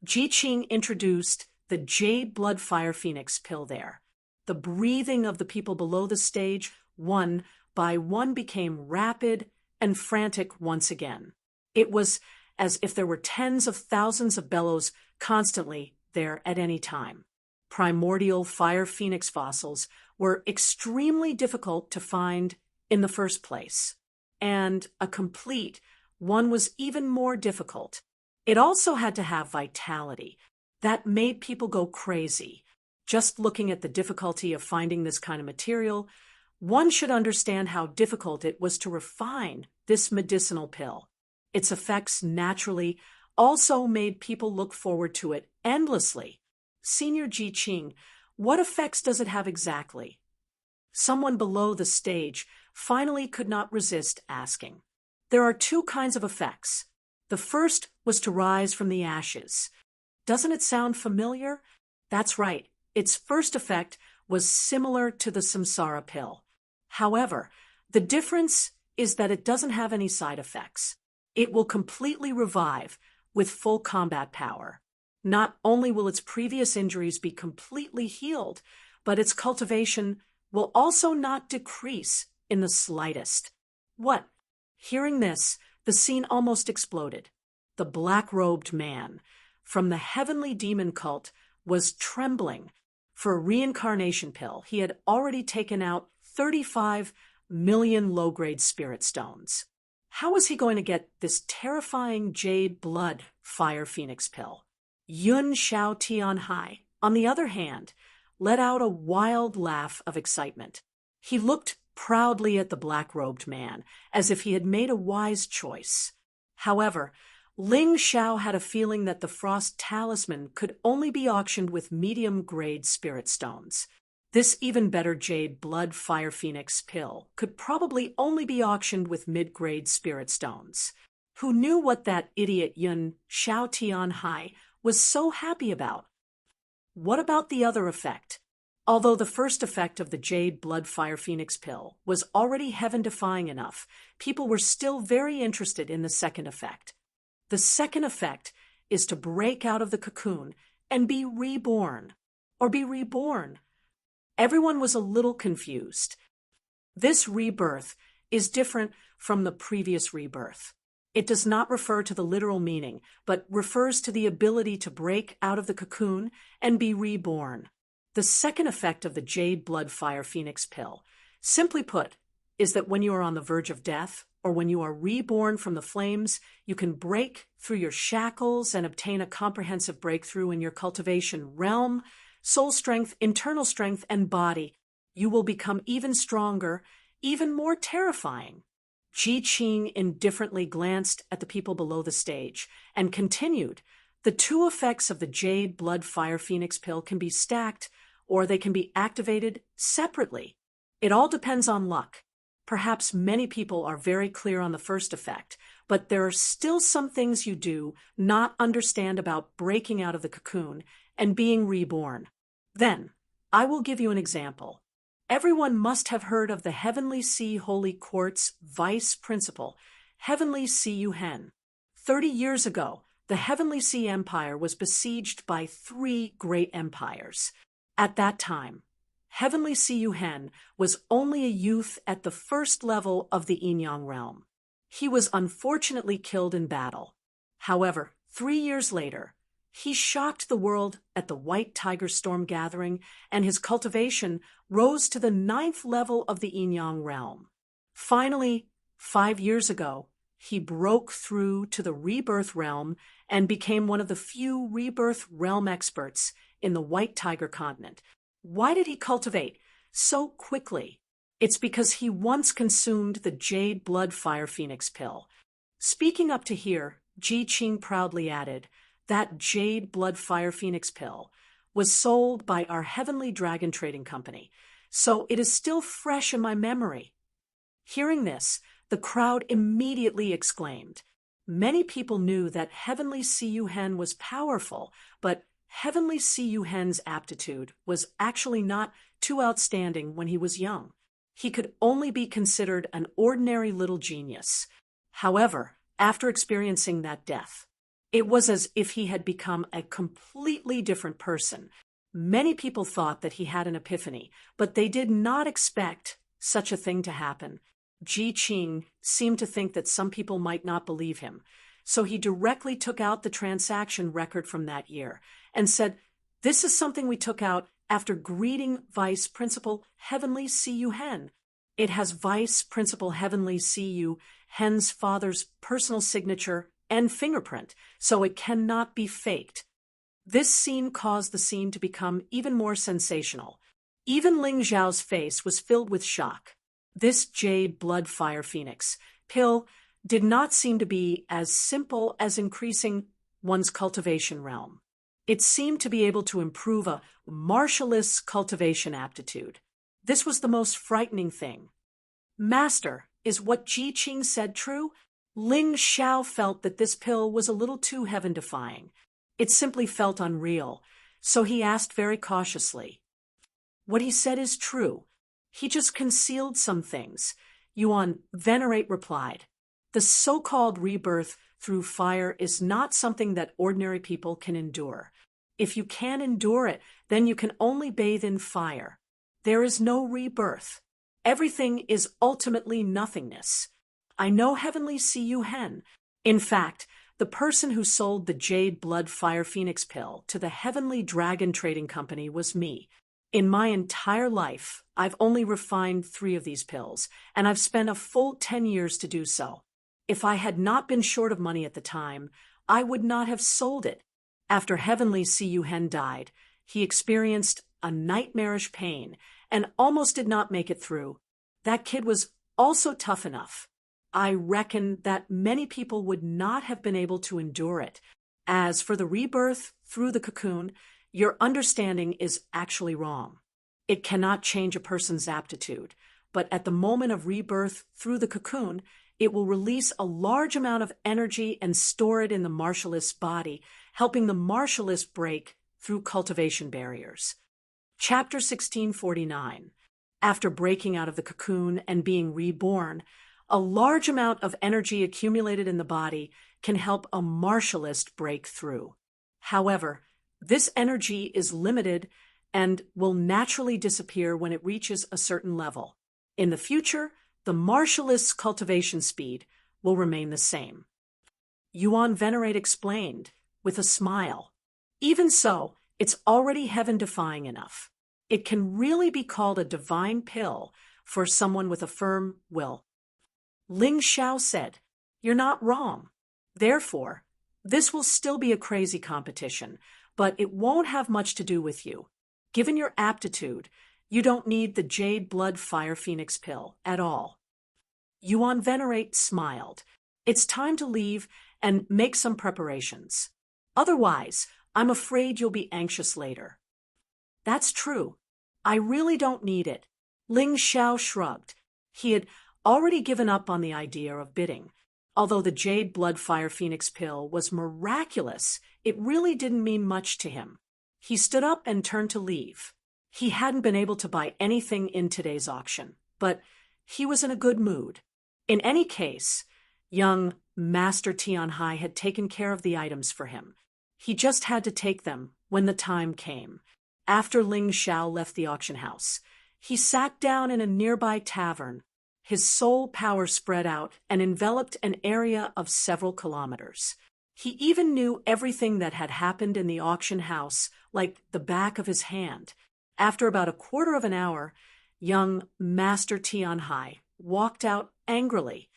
Ji Qing introduced the Jade Blood Fire Phoenix pill there. The breathing of the people below the stage, one by one, became rapid and frantic once again. It was as if there were tens of thousands of bellows constantly there at any time. Primordial fire phoenix fossils were extremely difficult to find in the first place, and a complete one was even more difficult. It also had to have vitality. That made people go crazy. Just looking at the difficulty of finding this kind of material, one should understand how difficult it was to refine this medicinal pill. Its effects naturally also made people look forward to it endlessly. Senior Ji Qing, what effects does it have exactly? Someone below the stage finally could not resist asking. There are two kinds of effects. The first was to rise from the ashes. Doesn't it sound familiar? That's right. Its first effect was similar to the samsara pill. However, the difference is that it doesn't have any side effects. It will completely revive with full combat power. Not only will its previous injuries be completely healed, but its cultivation will also not decrease in the slightest. What? Hearing this, the scene almost exploded. The black-robed man from the Heavenly Demon Cult was trembling. For a reincarnation pill, he had already taken out 35 million low-grade spirit stones. How was he going to get this terrifying Jade Blood Fire Phoenix pill? Yun Xiao Tianhai, on the other hand, let out a wild laugh of excitement. He looked proudly at the black-robed man, as if he had made a wise choice. However, Ling Xiao had a feeling that the Frost Talisman could only be auctioned with medium-grade spirit stones. This even better Jade Blood Fire Phoenix pill could probably only be auctioned with mid-grade spirit stones. Who knew what that idiot Yun Xiao Tianhai was so happy about? What about the other effect? Although the first effect of the Jade Blood Fire Phoenix pill was already heaven-defying enough, people were still very interested in the second effect. The second effect is to break out of the cocoon and be reborn. Or be reborn. Everyone was a little confused. This rebirth is different from the previous rebirth. It does not refer to the literal meaning, but refers to the ability to break out of the cocoon and be reborn. The second effect of the Jade Blood Fire Phoenix pill, simply put, is that when you are on the verge of death, or when you are reborn from the flames, you can break through your shackles and obtain a comprehensive breakthrough in your cultivation realm, soul strength, internal strength, and body. You will become even stronger, even more terrifying. Ji Qing indifferently glanced at the people below the stage and continued, the two effects of the Jade Blood Fire Phoenix pill can be stacked, or they can be activated separately. It all depends on luck. Perhaps many people are very clear on the first effect, but there are still some things you do not understand about breaking out of the cocoon and being reborn. Then, I will give you an example. Everyone must have heard of the Heavenly Sea Holy Quartz Vice Principal, Heavenly Sea Yuhen. 30 years ago, the Heavenly Sea Empire was besieged by 3 great empires. At that time, Heavenly Sea Yuhen was only a youth at the first level of the Yinyang realm. He was unfortunately killed in battle. However, 3 years later, he shocked the world at the White Tiger Storm Gathering, and his cultivation rose to the 9th level of the Yinyang realm. Finally, 5 years ago, he broke through to the Rebirth realm and became one of the few Rebirth realm experts in the White Tiger continent. Why did he cultivate so quickly? It's because he once consumed the Jade Blood Fire Phoenix pill. Speaking up to here, Ji Qing proudly added, that Jade Blood Fire Phoenix pill was sold by our Heavenly Dragon Trading Company, so it is still fresh in my memory. Hearing this, the crowd immediately exclaimed. Many people knew that Heavenly Sea Yuhen was powerful, but Heavenly Sea Yuhen's aptitude was actually not too outstanding when he was young. He could only be considered an ordinary little genius. However, after experiencing that death, it was as if he had become a completely different person. Many people thought that he had an epiphany, but they did not expect such a thing to happen. Ji Qing seemed to think that some people might not believe him, so he directly took out the transaction record from that year and said, this is something we took out after greeting Vice Principal Heavenly Sea Yuhen. It has Vice Principal Heavenly Sea Yuhen's father's personal signature and fingerprint, so it cannot be faked. This scene caused the scene to become even more sensational. Even Ling Zhao's face was filled with shock. This Jade Blood Fire Phoenix pill did not seem to be as simple as increasing one's cultivation realm. It seemed to be able to improve a martialist's cultivation aptitude. This was the most frightening thing. Master, is what Ji Qing said true? Ling Xiao felt that this pill was a little too heaven-defying. It simply felt unreal, so he asked very cautiously. What he said is true. He just concealed some things. Yuan Venerate replied. The so-called rebirth through fire is not something that ordinary people can endure. If you can endure it, then you can only bathe in fire. There is no rebirth. Everything is ultimately nothingness. I know Heavenly Sea Yuhen. In fact, the person who sold the Jade Blood Fire Phoenix pill to the Heavenly Dragon Trading Company was me. In my entire life, I've only refined 3 of these pills, and I've spent a full 10 years to do so. If I had not been short of money at the time, I would not have sold it. After Heavenly Sea Yuhen died, he experienced a nightmarish pain and almost did not make it through. That kid was also tough enough. I reckon that many people would not have been able to endure it. As for the rebirth through the cocoon, your understanding is actually wrong. It cannot change a person's aptitude, but at the moment of rebirth through the cocoon, it will release a large amount of energy and store it in the martialist's body, helping the martialist break through cultivation barriers. Chapter 1649. After breaking out of the cocoon and being reborn, a large amount of energy accumulated in the body can help a martialist break through. However, this energy is limited and will naturally disappear when it reaches a certain level. In the future, the martialist's cultivation speed will remain the same. Yuan Venerate explained, with a smile. Even so, it's already heaven-defying enough. It can really be called a divine pill for someone with a firm will. Ling Xiao said, "You're not wrong. Therefore, this will still be a crazy competition, but it won't have much to do with you. Given your aptitude, you don't need the Jade Blood Fire Phoenix pill at all." Yuan Venerate smiled. "It's time to leave and make some preparations. Otherwise, I'm afraid you'll be anxious later." "That's true. I really don't need it." Ling Xiao shrugged. He had already given up on the idea of bidding. Although the Jade Blood Fire Phoenix pill was miraculous, it really didn't mean much to him. He stood up and turned to leave. He hadn't been able to buy anything in today's auction, but he was in a good mood. In any case, young Master Tianhai had taken care of the items for him. He just had to take them when the time came. After Ling Xiao left the auction house, he sat down in a nearby tavern. His soul power spread out and enveloped an area of several kilometers. He even knew everything that had happened in the auction house like the back of his hand. After about a quarter of an hour, young Master Tianhai walked out angrily.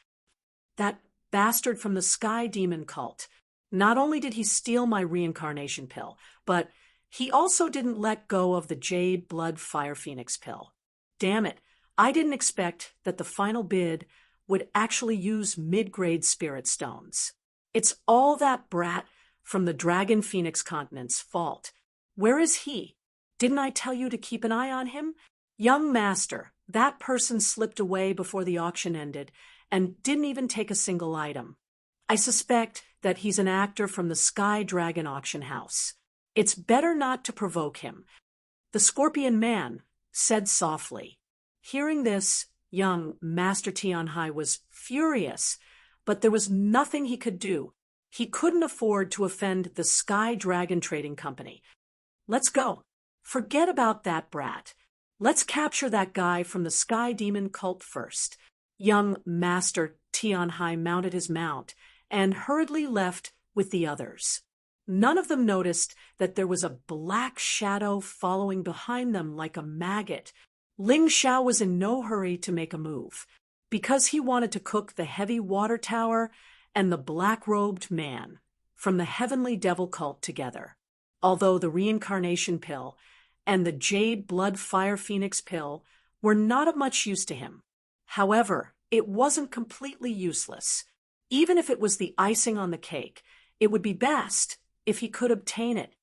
"That bastard from the Sky Demon cult. Not only did he steal my reincarnation pill, but he also didn't let go of the Jade Blood Fire Phoenix pill. Damn it, I didn't expect that the final bid would actually use mid-grade spirit stones. It's all that brat from the Dragon Phoenix continent's fault. Where is he? Didn't I tell you to keep an eye on him? Young master, that person slipped away before the auction ended and didn't even take a single item. I suspect that he's an actor from the Sky Dragon auction house. It's better not to provoke him." The Scorpion Man said softly. Hearing this, young Master Tianhai was furious, but there was nothing he could do. He couldn't afford to offend the Sky Dragon Trading Company. "Let's go. Forget about that brat. Let's capture that guy from the Sky Demon cult first." Young Master Tianhai mounted his mount and hurriedly left with the others. None of them noticed that there was a black shadow following behind them like a maggot. Ling Xiao was in no hurry to make a move, because he wanted to cook the heavy water tower and the black-robed man from the heavenly devil cult together. Although the reincarnation pill and the Jade Blood Fire Phoenix pill were not of much use to him. However, it wasn't completely useless. Even if it was the icing on the cake, it would be best if he could obtain it.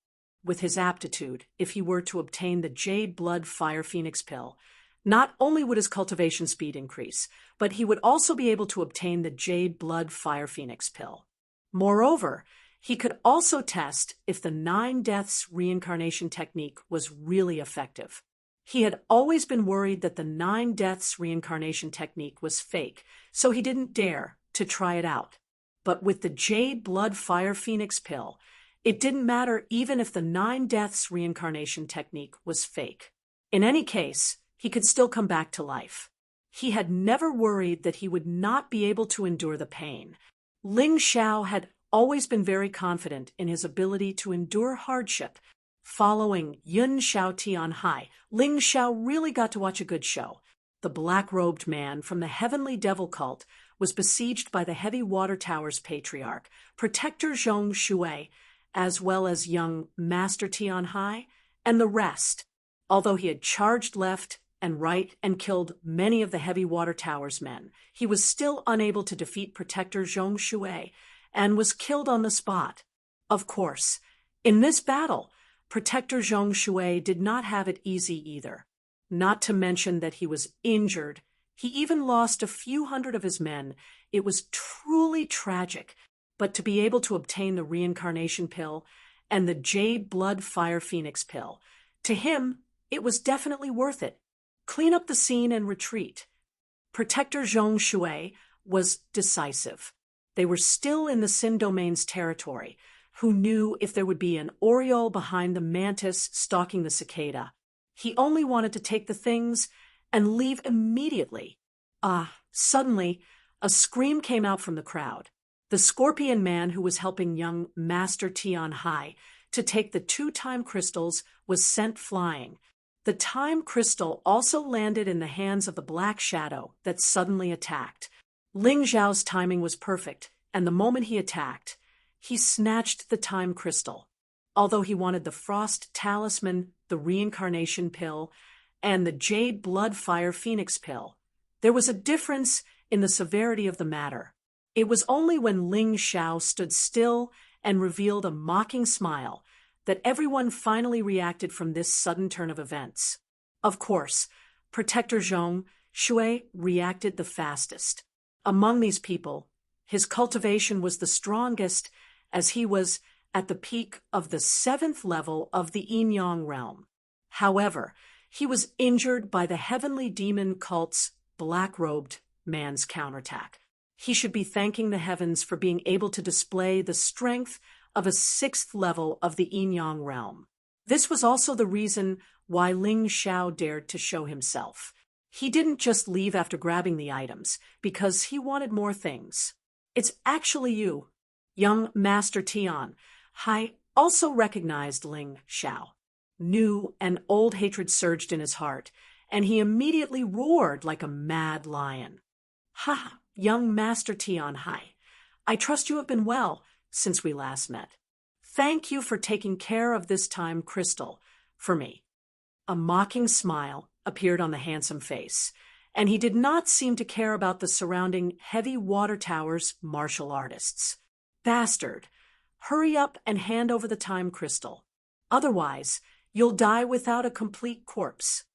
With his aptitude, if he were to obtain the Jade Blood Fire Phoenix pill, not only would his cultivation speed increase, but he would also be able to obtain the Jade Blood Fire Phoenix pill. Moreover, he could also test if the 9 Deaths reincarnation technique was really effective. He had always been worried that the 9 Deaths reincarnation technique was fake, so he didn't dare to try it out. But with the Jade Blood Fire Phoenix pill, it didn't matter even if the 9 Deaths reincarnation technique was fake. In any case, he could still come back to life. He had never worried that he would not be able to endure the pain. Ling Xiao had always been very confident in his ability to endure hardship. Following Yun Xiao Tianhai, Ling Xiao really got to watch a good show. The black-robed man from the heavenly devil cult was besieged by the Heavy Water Tower's patriarch, Protector Zhong Shui, as well as young Master Tianhai and the rest. Although he had charged left and right and killed many of the Heavy Water Tower's men, he was still unable to defeat Protector Zhong Shui and was killed on the spot. Of course, in this battle, Protector Zhong Shui did not have it easy either. Not to mention that he was injured. He even lost a few hundred of his men. It was truly tragic. But to be able to obtain the reincarnation pill and the Jade Blood Fire Phoenix pill, to him, it was definitely worth it. Clean up the scene and retreat. Protector Zhong Shui was decisive. They were still in the Sin Domain's territory. Who knew if there would be an aureole behind the mantis stalking the cicada? He only wanted to take the things and leave immediately. Suddenly, a scream came out from the crowd. The scorpion man who was helping young Master Tian Hai to take the 2 time crystals was sent flying. The time crystal also landed in the hands of the black shadow that suddenly attacked. Ling Zhao's timing was perfect, and the moment he attacked, he snatched the time crystal. Although he wanted the Frost Talisman, the Reincarnation Pill, and the Jade Blood Fire Phoenix Pill, there was a difference in the severity of the matter. It was only when Ling Zhao stood still and revealed a mocking smile that everyone finally reacted from this sudden turn of events. Of course, Protector Zhong Shui reacted the fastest. Among these people, his cultivation was the strongest, as he was at the peak of the 7th level of the Yin-Yang realm. However, he was injured by the heavenly demon cult's black-robed man's counterattack. He should be thanking the heavens for being able to display the strength of a 6th level of the Yin-Yang realm. This was also the reason why Ling Zhao dared to show himself. He didn't just leave after grabbing the items, because he wanted more things. It's actually you. Young Master Tian Hai also recognized Ling Zhao. New and old hatred surged in his heart, and he immediately roared like a mad lion. "Ha, young Master Tian Hai, I trust you have been well since we last met. Thank you for taking care of this time crystal for me." A mocking smile appeared on the handsome face, and he did not seem to care about the surrounding Heavy Water Tower's martial artists. "Bastard, hurry up and hand over the time crystal. Otherwise, you'll die without a complete corpse."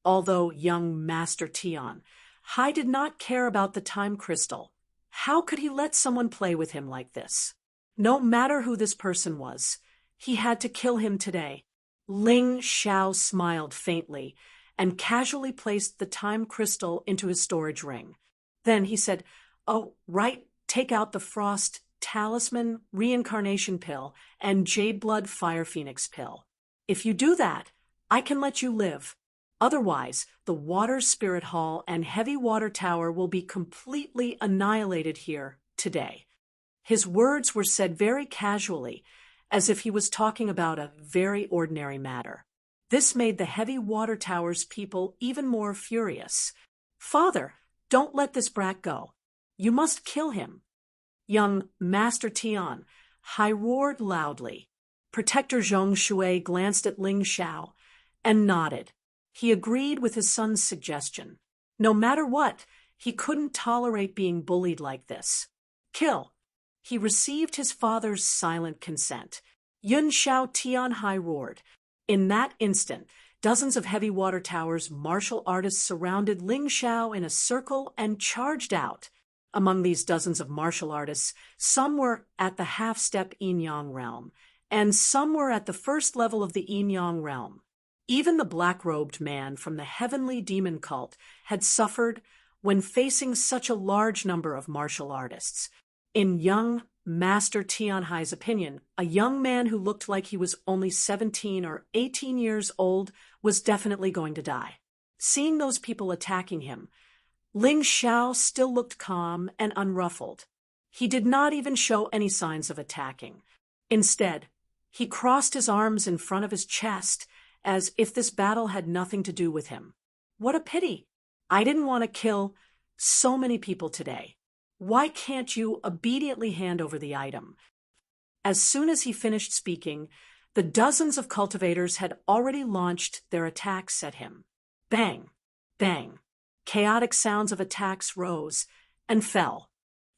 Although young Master Tian Hai did not care about the time crystal, how could he let someone play with him like this? No matter who this person was, he had to kill him today. Ling Zhao smiled faintly and casually placed the time crystal into his storage ring. Then he said, "Oh, right, take out the Frost Talisman, Reincarnation Pill, and Jade Blood Fire Phoenix Pill. If you do that, I can let you live. Otherwise, the Water Spirit Hall and Heavy Water Tower will be completely annihilated here today." His words were said very casually, as if he was talking about a very ordinary matter. This made the Heavy Water Tower's people even more furious. "Father, don't let this brat go. You must kill him." Young Master Tian Hai roared loudly. Protector Zhong Shui glanced at Ling Zhao and nodded. He agreed with his son's suggestion. No matter what, he couldn't tolerate being bullied like this. "Kill." He received his father's silent consent. Yun Xiao Tian Hai roared. In that instant, dozens of Heavy Water Tower's martial artists surrounded Ling Zhao in a circle and charged out. Among these dozens of martial artists, some were at the half-step Yin-Yang realm, and some were at the 1st level of the Yin-Yang realm. Even the black-robed man from the heavenly demon cult had suffered when facing such a large number of martial artists. In young Master Tian Hai's opinion, a young man who looked like he was only 17 or 18 years old was definitely going to die. Seeing those people attacking him, Ling Zhao still looked calm and unruffled. He did not even show any signs of attacking. Instead, he crossed his arms in front of his chest as if this battle had nothing to do with him. "What a pity. I didn't want to kill so many people today. Why can't you obediently hand over the item?" As soon as he finished speaking, the dozens of cultivators had already launched their attacks at him. Bang! Bang! Chaotic sounds of attacks rose and fell.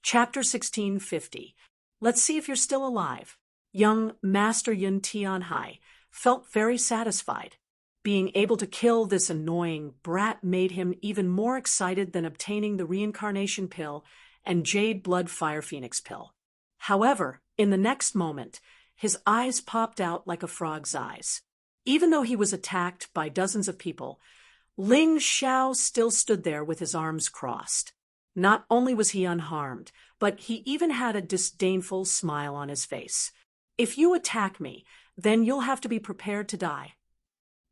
Chapter 1650. Let's see if you're still alive. Young Master Yun Tianhai felt very satisfied. Being able to kill this annoying brat made him even more excited than obtaining the reincarnation pill and Jade Blood Fire Phoenix pill. However, in the next moment, his eyes popped out like a frog's eyes. Even though he was attacked by dozens of people, Ling Xiao still stood there with his arms crossed. Not only was he unharmed, but he even had a disdainful smile on his face. If you attack me, then you'll have to be prepared to die.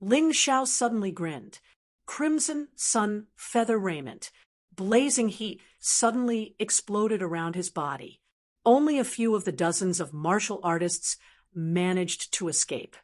Ling Xiao suddenly grinned. Crimson sun feather raiment, blazing heat suddenly exploded around his body. Only a few of the dozens of martial artists managed to escape.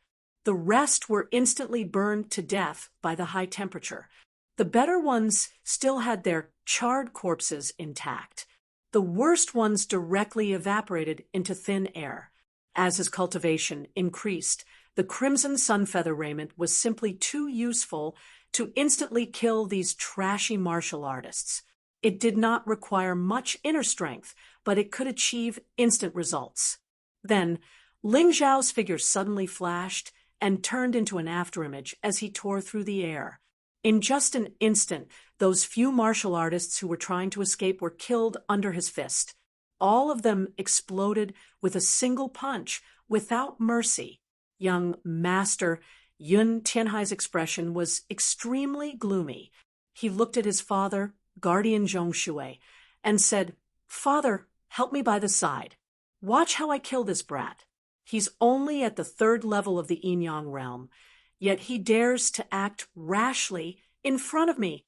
The rest were instantly burned to death by the high temperature. The better ones still had their charred corpses intact. The worst ones directly evaporated into thin air. As his cultivation increased, the crimson sunfeather raiment was simply too useful to instantly kill these trashy martial artists. It did not require much inner strength, but it could achieve instant results. Then, Ling Xiao's figure suddenly flashed and turned into an afterimage as he tore through the air. In just an instant, those few martial artists who were trying to escape were killed under his fist. All of them exploded with a single punch, without mercy. Young Master Yun Tianhai's expression was extremely gloomy. He looked at his father, Guardian Zhongshui, and said, "Father, help me by the side. Watch how I kill this brat. He's only at the 3rd level of the Yin-Yang realm, yet he dares to act rashly in front of me."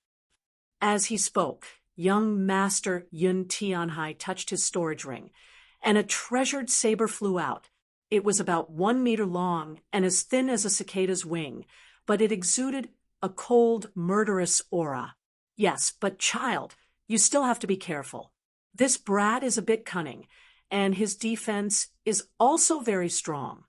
As he spoke, young Master Yun Tianhai touched his storage ring, and a treasured saber flew out. It was about 1 meter long and as thin as a cicada's wing, but it exuded a cold, murderous aura. Yes, but child, you still have to be careful. This brat is a bit cunning, and his defense is also very strong.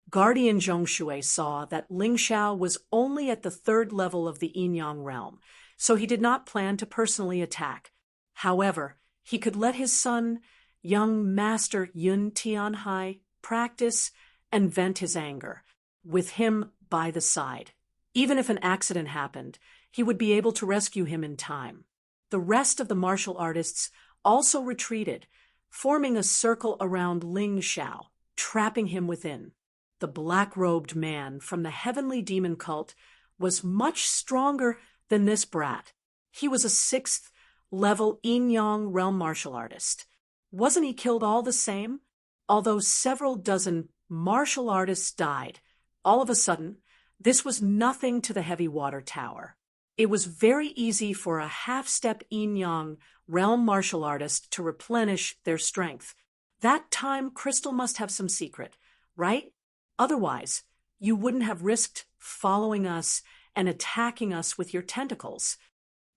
Guardian Zhongshui saw that Ling Xiao was only at the 3rd level of the Yin-Yang realm, so he did not plan to personally attack. However, he could let his son, young Master Yun Tianhai, practice and vent his anger, with him by the side. Even if an accident happened, he would be able to rescue him in time. The rest of the martial artists also retreated, forming a circle around Ling Xiao, trapping him within. The black-robed man from the heavenly demon cult was much stronger than this brat. He was a 6th-level Yin-Yang realm martial artist. Wasn't he killed all the same? Although several dozen martial artists died, all of a sudden, this was nothing to the heavy water tower. It was very easy for a half-step Yin-Yang realm martial artist to replenish their strength. That time crystal must have some secret, right? Otherwise, you wouldn't have risked following us and attacking us with your tentacles.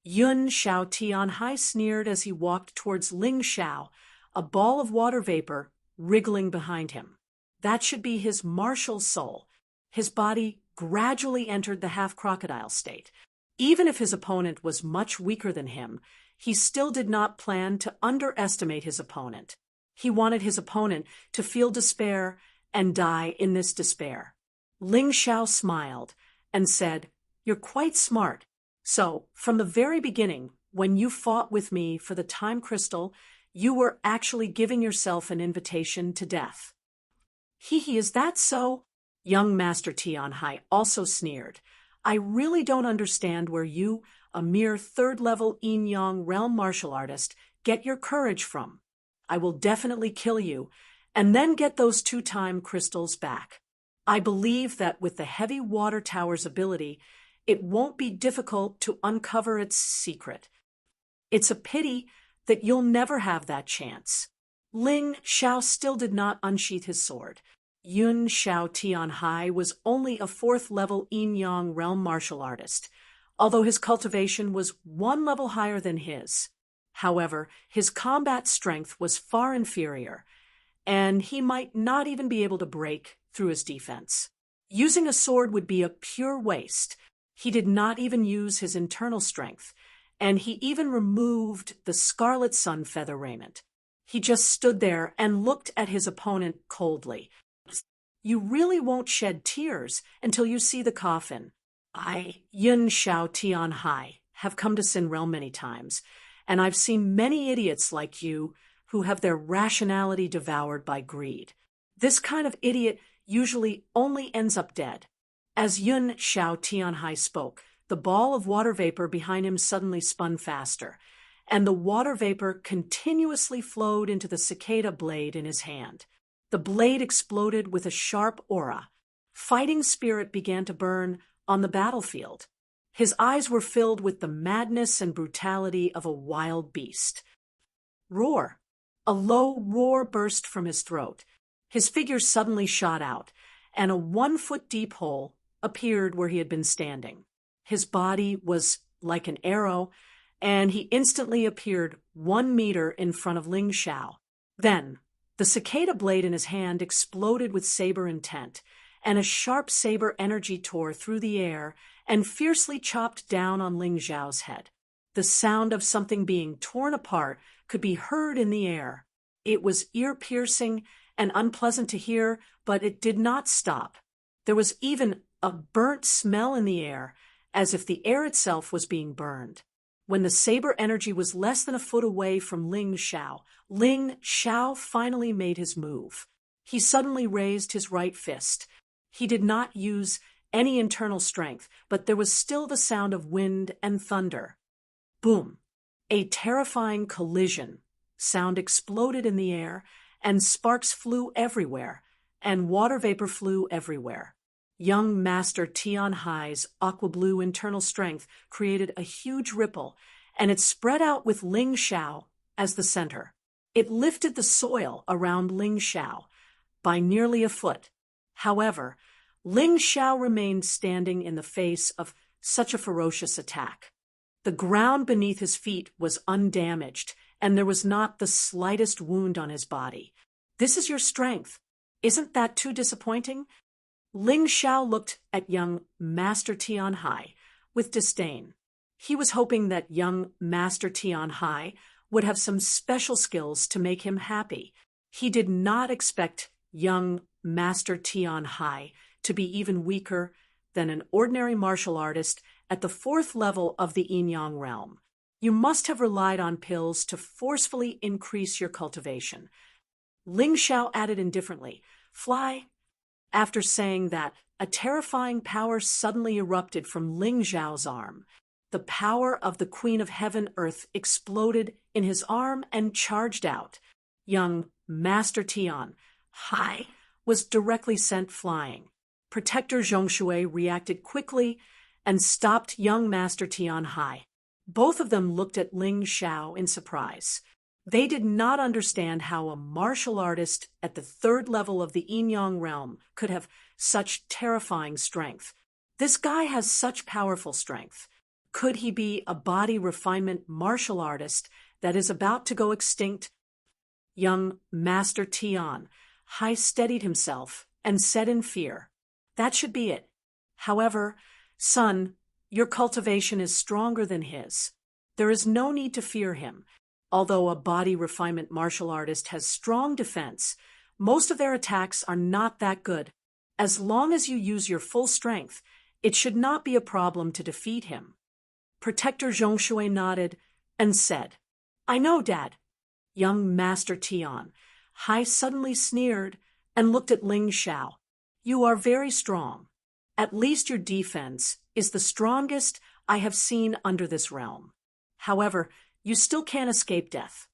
Yun Xiao Tianhai sneered as he walked towards Ling Xiao, a ball of water vapor wriggling behind him. That should be his martial soul. His body gradually entered the half-crocodile state. Even if his opponent was much weaker than him, he still did not plan to underestimate his opponent. He wanted his opponent to feel despair and die in this despair. Ling Xiao smiled and said, "You're quite smart. So, from the very beginning, when you fought with me for the time crystal, you were actually giving yourself an invitation to death." "Hee, is that so?" Young Master Tianhai also sneered. "I really don't understand where you, a mere 3rd-level Yin-Yang realm martial artist, get your courage from. I will definitely kill you, and then get those 2-time crystals back. I believe that with the heavy water tower's ability, it won't be difficult to uncover its secret. It's a pity that you'll never have that chance." Ling Xiao still did not unsheath his sword. Yun Xiao Tianhai was only a 4th-level Yin-Yang realm martial artist, although his cultivation was 1 level higher than his. However, his combat strength was far inferior, and he might not even be able to break through his defense. Using a sword would be a pure waste. He did not even use his internal strength, and he even removed the scarlet sun feather raiment. He just stood there and looked at his opponent coldly. You really won't shed tears until you see the coffin. I, Yun Xiao Tian Hai, have come to Sin Realm many times, and I've seen many idiots like you who have their rationality devoured by greed. This kind of idiot usually only ends up dead. As Yun Xiao Tianhai spoke, the ball of water vapor behind him suddenly spun faster, and the water vapor continuously flowed into the cicada blade in his hand. The blade exploded with a sharp aura. Fighting spirit began to burn on the battlefield. His eyes were filled with the madness and brutality of a wild beast. Roar! A low roar burst from his throat. His figure suddenly shot out, and a 1-foot-deep hole appeared where he had been standing. His body was like an arrow, and he instantly appeared 1 meter in front of Ling Xiao. Then, the cicada blade in his hand exploded with saber intent, and a sharp saber energy tore through the air and fiercely chopped down on Ling Xiao's head. The sound of something being torn apart could be heard in the air. It was ear-piercing and unpleasant to hear, but it did not stop. There was even a burnt smell in the air, as if the air itself was being burned. When the saber energy was less than a foot away from Ling Xiao finally made his move. He suddenly raised his right fist. He did not use any internal strength, but there was still the sound of wind and thunder. Boom! A terrifying collision sound exploded in the air, and sparks flew everywhere, and water vapor flew everywhere. Young Master Tian Hai's aqua blue internal strength created a huge ripple, and it spread out with Ling Xiao as the center. It lifted the soil around Ling Xiao by nearly a foot. However, Ling Xiao remained standing in the face of such a ferocious attack. The ground beneath his feet was undamaged, and there was not the slightest wound on his body. This is your strength. Isn't that too disappointing? Ling Xiao looked at young Master Tian Hai with disdain. He was hoping that young Master Tian Hai would have some special skills to make him happy. He did not expect young Master Tian Hai to be even weaker than an ordinary martial artist at the 4th level of the Yin-Yang realm. You must have relied on pills to forcefully increase your cultivation. Ling Xiao added indifferently, "Fly." After saying that, a terrifying power suddenly erupted from Ling Xiao's arm. The power of the Queen of Heaven Earth exploded in his arm and charged out. Young Master Tian Hai was directly sent flying. Protector Zhongshui reacted quickly and stopped young Master Tian Hai. Both of them looked at Ling Xiao in surprise. They did not understand how a martial artist at the 3rd level of the Yin-Yang realm could have such terrifying strength. This guy has such powerful strength. Could he be a body refinement martial artist that is about to go extinct? Young Master Tian Hai steadied himself and said in fear, "That should be it. However, son, your cultivation is stronger than his. There is no need to fear him. Although a body refinement martial artist has strong defense, most of their attacks are not that good. As long as you use your full strength, it should not be a problem to defeat him." Protector Zhongshui nodded and said, "I know, Dad." Young Master Tian Hai suddenly sneered and looked at Ling Xiao. "You are very strong. At least your defense is the strongest I have seen under this realm. However, you still can't escape death."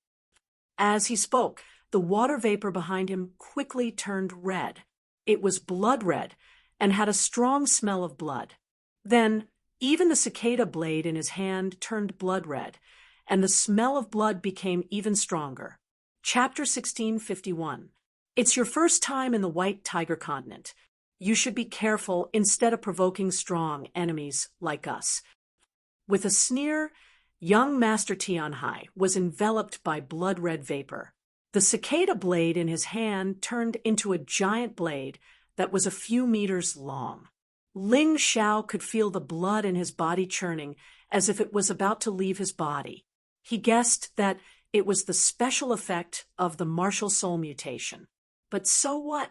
As he spoke, the water vapor behind him quickly turned red. It was blood red and had a strong smell of blood. Then, even the cicada blade in his hand turned blood red, and the smell of blood became even stronger. Chapter 1651. It's your first time in the White Tiger Continent. You should be careful instead of provoking strong enemies like us. With a sneer, young Master Tian Hai was enveloped by blood-red vapor. The cicada blade in his hand turned into a giant blade that was a few meters long. Ling Xiao could feel the blood in his body churning as if it was about to leave his body. He guessed that it was the special effect of the martial soul mutation. But so what?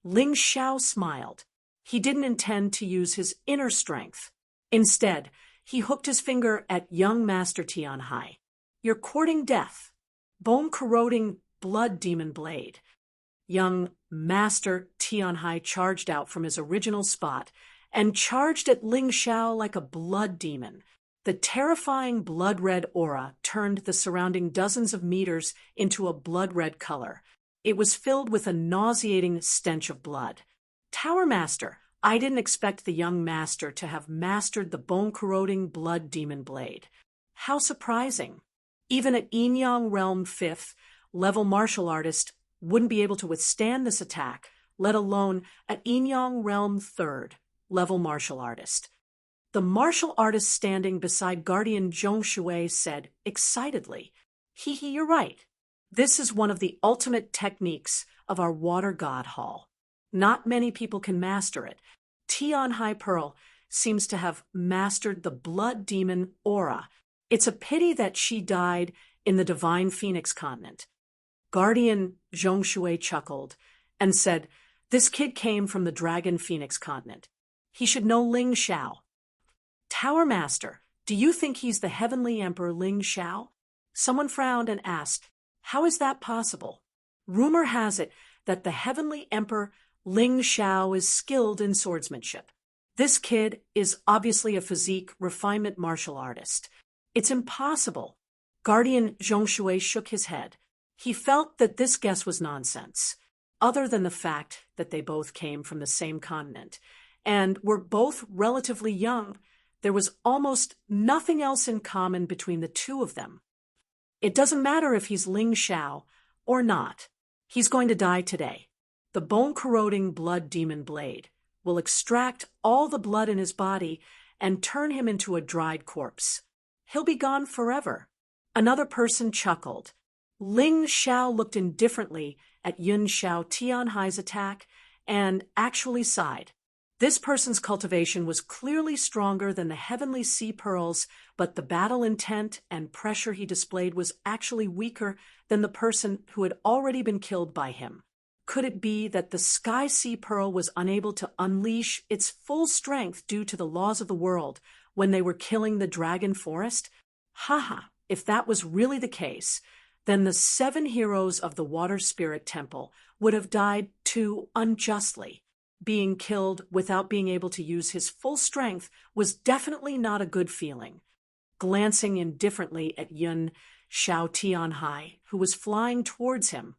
Ling Xiao smiled. He didn't intend to use his inner strength. Instead, he hooked his finger at young Master Tianhai. You're courting death. Bone-corroding blood demon blade. Young Master Tianhai charged out from his original spot and charged at Ling Xiao like a blood demon. The terrifying blood-red aura turned the surrounding dozens of meters into a blood-red color. It was filled with a nauseating stench of blood. Tower Master, I didn't expect the young master to have mastered the bone-corroding blood demon blade. How surprising. Even an Yin-Yang Realm 5th level martial artist wouldn't be able to withstand this attack, let alone an Yin-Yang Realm 3rd level martial artist. The martial artist standing beside Guardian Zhong Shui said excitedly, "Hee, you're right. This is one of the ultimate techniques of our water god hall. Not many people can master it. Tianhai Pearl seems to have mastered the blood demon aura. It's a pity that she died in the Divine Phoenix continent." Guardian Zhong Shui chuckled and said, "This kid came from the Dragon Phoenix continent. He should know Ling Xiao." Tower Master, do you think he's the Heavenly Emperor Ling Xiao? Someone frowned and asked, "How is that possible?" Rumor has it that the Heavenly Emperor Ling Xiao is skilled in swordsmanship. This kid is obviously a physique refinement martial artist. It's impossible. Guardian Zhong Shui shook his head. He felt that this guess was nonsense. Other than the fact that they both came from the same continent and were both relatively young, there was almost nothing else in common between the two of them. It doesn't matter if he's Ling Xiao or not. He's going to die today. The bone-corroding blood demon blade will extract all the blood in his body and turn him into a dried corpse. He'll be gone forever. Another person chuckled. Ling Xiao looked indifferently at Yun Xiao Tianhai's attack and actually sighed. This person's cultivation was clearly stronger than the Heavenly Sea Pearls, but the battle intent and pressure he displayed was actually weaker than the person who had already been killed by him. Could it be that the Sky Sea Pearl was unable to unleash its full strength due to the laws of the world when they were killing the Dragon Forest? If that was really the case, then the 7 heroes of the Water Spirit Temple would have died too unjustly. Being killed without being able to use his full strength was definitely not a good feeling. Glancing indifferently at Yun Xiao Tianhai, who was flying towards him,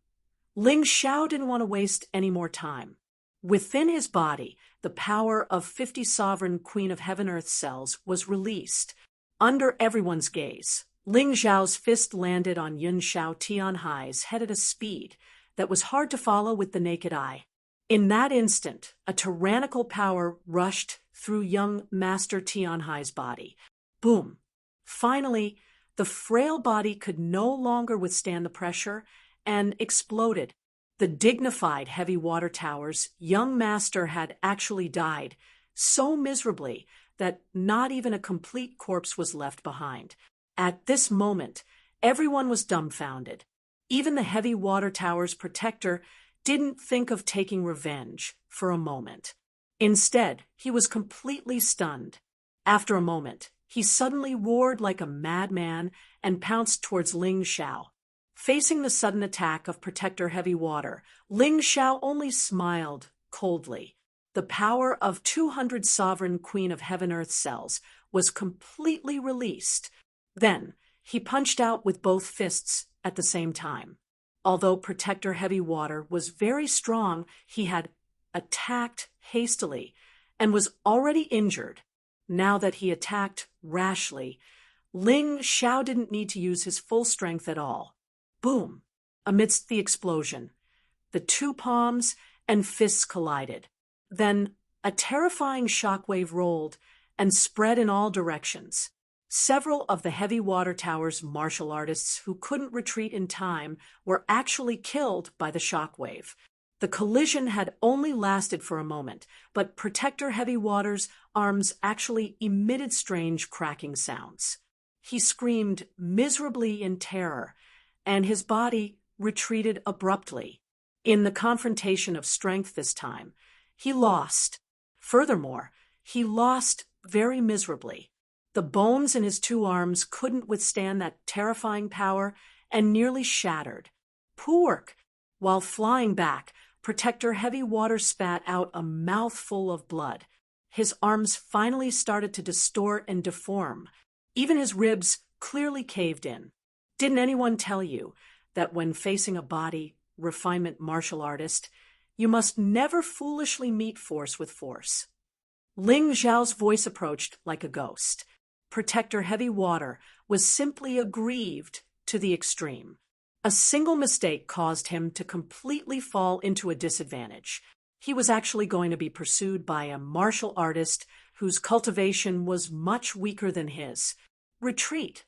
Ling Xiao didn't want to waste any more time. Within his body, the power of 50 sovereign Queen of Heaven-Earth cells was released. Under everyone's gaze, Ling Xiao's fist landed on Yun Xiao Tianhai's head at a speed that was hard to follow with the naked eye. In that instant, a tyrannical power rushed through young Master Tianhai's body. Boom! Finally, the frail body could no longer withstand the pressure and exploded. The dignified heavy water tower's young master had actually died so miserably that not even a complete corpse was left behind. At this moment, everyone was dumbfounded. Even the heavy water tower's protector didn't think of taking revenge for a moment. Instead, he was completely stunned. After a moment, he suddenly roared like a madman and pounced towards Ling Xiao. Facing the sudden attack of Protector Heavy Water, Ling Xiao only smiled coldly. The power of 200 sovereign Queen of Heaven-Earth cells was completely released. Then, he punched out with both fists at the same time. Although Protector Heavy Water was very strong, he had attacked hastily and was already injured. Now that he attacked rashly, Ling Xiao didn't need to use his full strength at all. Boom! Amidst the explosion, the two palms and fists collided. Then a terrifying shockwave rolled and spread in all directions. Several of the heavy water tower's martial artists who couldn't retreat in time were actually killed by the shockwave. The collision had only lasted for a moment, but Protector Heavy Water's arms actually emitted strange cracking sounds. He screamed miserably in terror, and his body retreated abruptly. In the confrontation of strength this time, he lost. Furthermore, he lost very miserably. The bones in his two arms couldn't withstand that terrifying power and nearly shattered. Poork! While flying back, Protector Heavy Water spat out a mouthful of blood. His arms finally started to distort and deform. Even his ribs clearly caved in. Didn't anyone tell you that when facing a body refinement martial artist, you must never foolishly meet force with force? Ling Zhao's voice approached like a ghost. Protector Heavy Water was simply aggrieved to the extreme. A single mistake caused him to completely fall into a disadvantage. He was actually going to be pursued by a martial artist whose cultivation was much weaker than his. Retreat!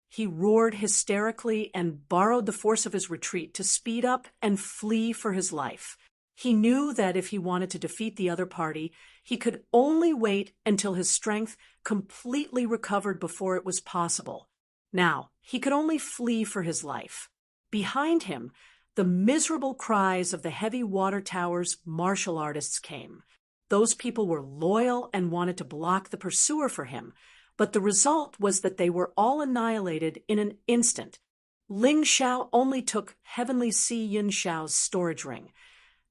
He roared hysterically and borrowed the force of his retreat to speed up and flee for his life. He knew that if he wanted to defeat the other party, he could only wait until his strength completely recovered before it was possible. Now, he could only flee for his life. Behind him, the miserable cries of the Heavy Water Tower's martial artists came. Those people were loyal and wanted to block the pursuer for him, but the result was that they were all annihilated in an instant. Ling Xiao only took Heavenly Sea Yin Xiao's storage ring,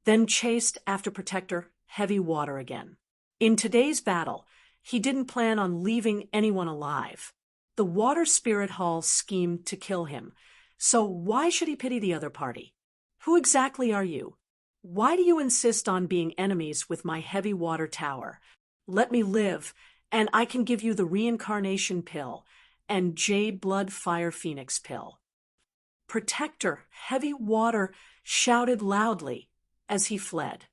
then chased after Protector Heavy Water again. In today's battle, he didn't plan on leaving anyone alive. The Water Spirit Hall schemed to kill him, so why should he pity the other party? Who exactly are you? Why do you insist on being enemies with my Heavy Water Tower? Let me live, and I can give you the Reincarnation Pill and Jade Blood Fire Phoenix Pill. Protector Heavy Water shouted loudly as he fled.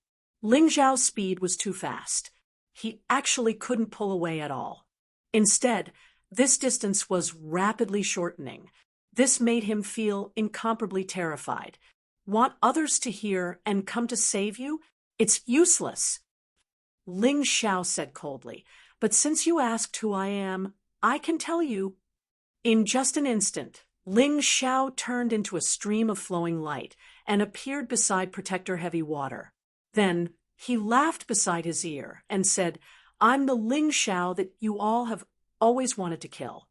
Ling Zhao's speed was too fast. He actually couldn't pull away at all. Instead, this distance was rapidly shortening. This made him feel incomparably terrified. Want others to hear and come to save you? It's useless. Ling Xiao said coldly, but since you asked who I am, I can tell you. In just an instant, Ling Xiao turned into a stream of flowing light and appeared beside Protector Heavy Water. Then he laughed beside his ear and said, I'm the Ling Xiao that you all have always wanted to kill.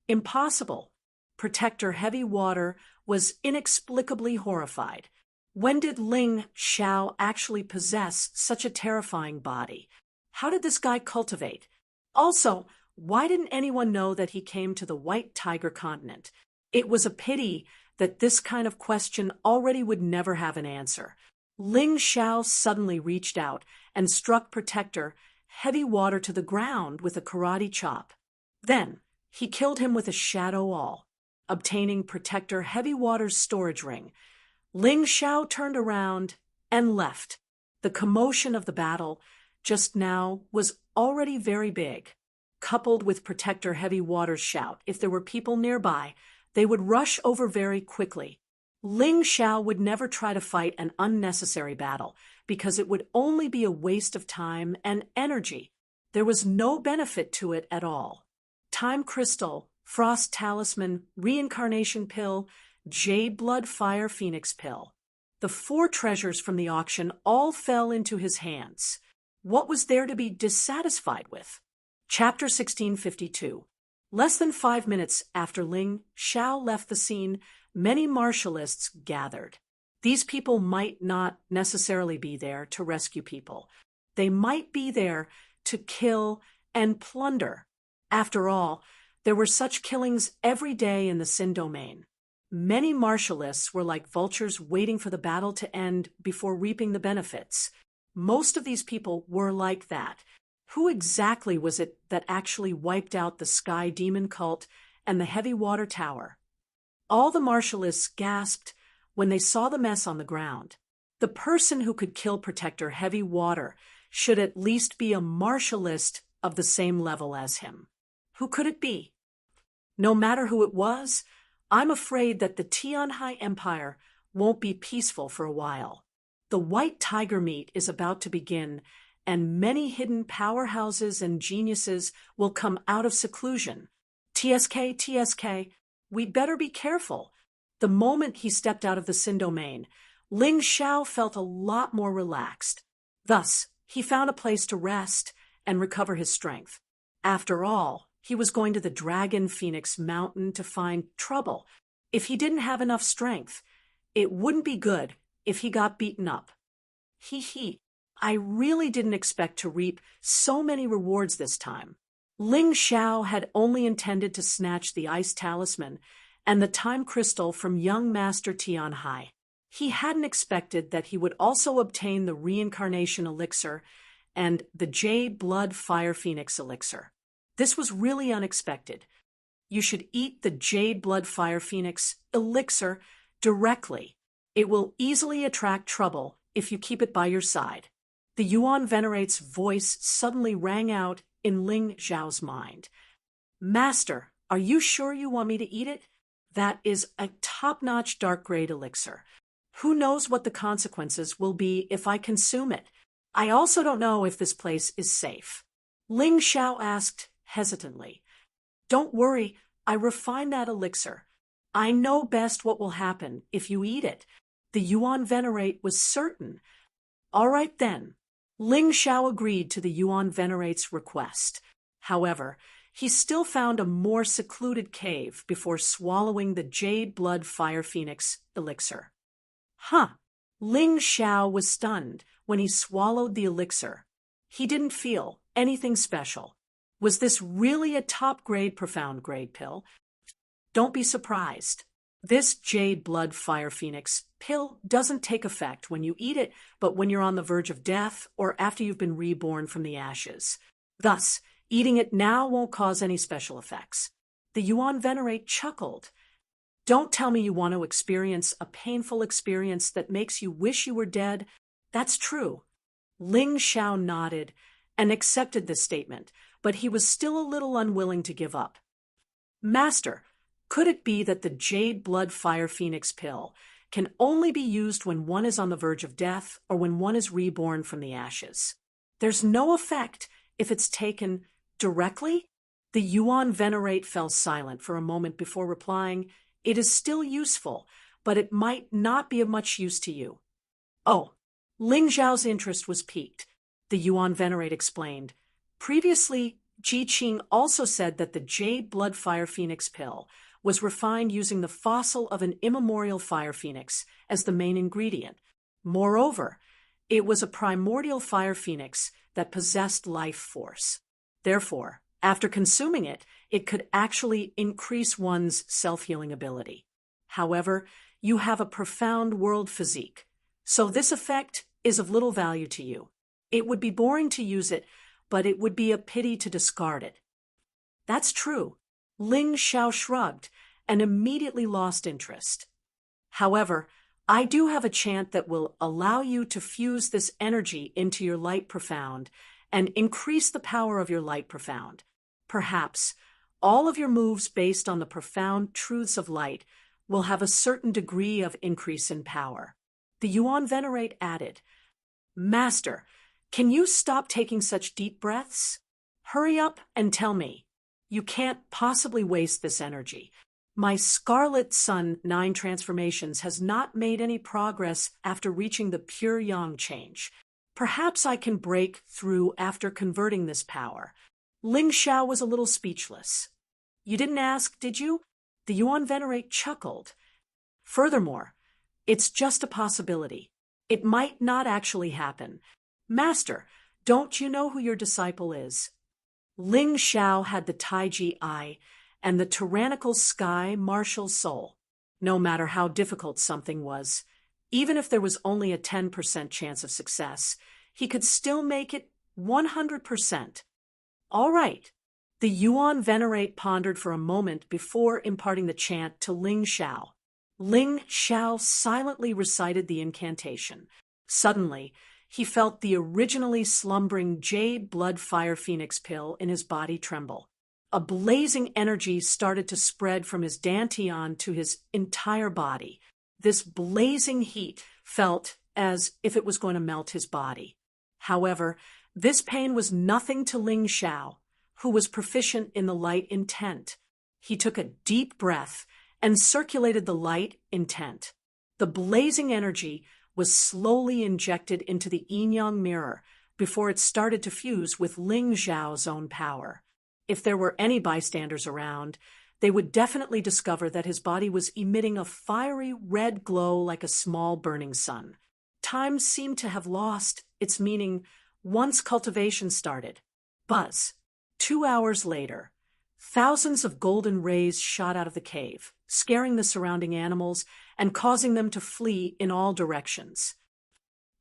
Impossible. Protector Heavy Water was inexplicably horrified. When did Ling Xiao actually possess such a terrifying body? How did this guy cultivate? Also, why didn't anyone know that he came to the White Tiger continent? It was a pity that this kind of question already would never have an answer. Ling Xiao suddenly reached out and struck Protector Heavy Water to the ground with a karate chop. Then, he killed him with a shadow awl, obtaining Protector Heavy Water's storage ring. Ling Xiao turned around and left. The commotion of the battle just now was already very big. Coupled with Protector Heavy Water's shout, if there were people nearby, they would rush over very quickly. Ling Xiao would never try to fight an unnecessary battle, because it would only be a waste of time and energy. There was no benefit to it at all. Time Crystal, Frost Talisman, Reincarnation Pill, Jade Blood Fire Phoenix Pill. The 4 treasures from the auction all fell into his hands. What was there to be dissatisfied with? Chapter 1652. Less than 5 minutes after Ling Xiao left the scene, many martialists gathered. These people might not necessarily be there to rescue people. They might be there to kill and plunder. After all, there were such killings every day in the Sin domain. Many martialists were like vultures waiting for the battle to end before reaping the benefits. Most of these people were like that. Who exactly was it that actually wiped out the Sky Demon cult and the Heavy Water Tower? All the martialists gasped when they saw the mess on the ground. The person who could kill Protector Heavy Water should at least be a martialist of the same level as him. Who could it be? No matter who it was, I'm afraid that the Tianhai Empire won't be peaceful for a while. The white tiger meet is about to begin, and many hidden powerhouses and geniuses will come out of seclusion. TSK, TSK, we'd better be careful. The moment he stepped out of the Sin domain, Ling Xiao felt a lot more relaxed. Thus, he found a place to rest and recover his strength. After all, he was going to the Dragon Phoenix Mountain to find trouble. If he didn't have enough strength, it wouldn't be good if he got beaten up. He. I really didn't expect to reap so many rewards this time. Ling Xiao had only intended to snatch the ice talisman and the time crystal from young Master Tianhai. He hadn't expected that he would also obtain the reincarnation elixir and the Jade Blood Fire Phoenix elixir. This was really unexpected. You should eat the Jade Blood Fire Phoenix elixir directly. It will easily attract trouble if you keep it by your side. The Yuan Venerate's voice suddenly rang out in Ling Xiao's mind. Master, are you sure you want me to eat it? That is a top-notch dark-grade elixir. Who knows what the consequences will be if I consume it? I also don't know if this place is safe. Ling Xiao asked hesitantly. Don't worry, I refined that elixir. I know best what will happen if you eat it. The Yuan Venerate was certain. All right then. Ling Xiao agreed to the Yuan Venerate's request. However, he still found a more secluded cave before swallowing the Jade Blood Fire Phoenix elixir. Ling Xiao was stunned when he swallowed the elixir. He didn't feel anything special. Was this really a top-grade profound-grade pill? Don't be surprised. This Jade Blood Fire Phoenix pill doesn't take effect when you eat it, but when you're on the verge of death or after you've been reborn from the ashes. Thus, eating it now won't cause any special effects. The Yuan Venerate chuckled. Don't tell me you want to experience a painful experience that makes you wish you were dead. That's true. Ling Xiao nodded and accepted this statement, but he was still a little unwilling to give up. Master, could it be that the Jade Blood Fire Phoenix pill can only be used when one is on the verge of death or when one is reborn from the ashes? There's no effect if it's taken directly? The Yuan Venerate fell silent for a moment before replying, It is still useful, but it might not be of much use to you. Oh, Ling Xiao's interest was piqued. The Yuan Venerate explained. Previously, Ji Qing also said that the Jade Blood Fire Phoenix pill was refined using the fossil of an immemorial fire phoenix as the main ingredient. Moreover, it was a primordial fire phoenix that possessed life force. Therefore, after consuming it, it could actually increase one's self-healing ability. However, you have a profound world physique, so this effect is of little value to you. It would be boring to use it, but it would be a pity to discard it. That's true. Ling Xiao shrugged and immediately lost interest. However, I do have a chant that will allow you to fuse this energy into your light profound and increase the power of your light profound. Perhaps all of your moves based on the profound truths of light will have a certain degree of increase in power. The Yuan Venerate added, Master, can you stop taking such deep breaths? Hurry up and tell me. You can't possibly waste this energy. My Scarlet Sun 9 transformations has not made any progress after reaching the pure yang change. Perhaps I can break through after converting this power. Ling Xiao was a little speechless. You didn't ask, did you? The Yuan Venerate chuckled. Furthermore, it's just a possibility. It might not actually happen. Master, don't you know who your disciple is? Ling Xiao had the Taiji eye and the tyrannical sky martial soul. No matter how difficult something was, even if there was only a 10% chance of success, he could still make it 100%. All right. The Yuan Venerate pondered for a moment before imparting the chant to Ling Xiao. Ling Xiao silently recited the incantation. Suddenly, he felt the originally slumbering Jade Blood Fire Phoenix pill in his body tremble. A blazing energy started to spread from his dantian to his entire body. This blazing heat felt as if it was going to melt his body. However, this pain was nothing to Ling Xiao, who was proficient in the light intent. He took a deep breath and circulated the light intent. The blazing energy was slowly injected into the yin-yang mirror before it started to fuse with Ling Xiao's own power. If there were any bystanders around, they would definitely discover that his body was emitting a fiery red glow like a small burning sun. Time seemed to have lost its meaning once cultivation started. Buzz. 2 hours later, thousands of golden rays shot out of the cave, scaring the surrounding animals and causing them to flee in all directions.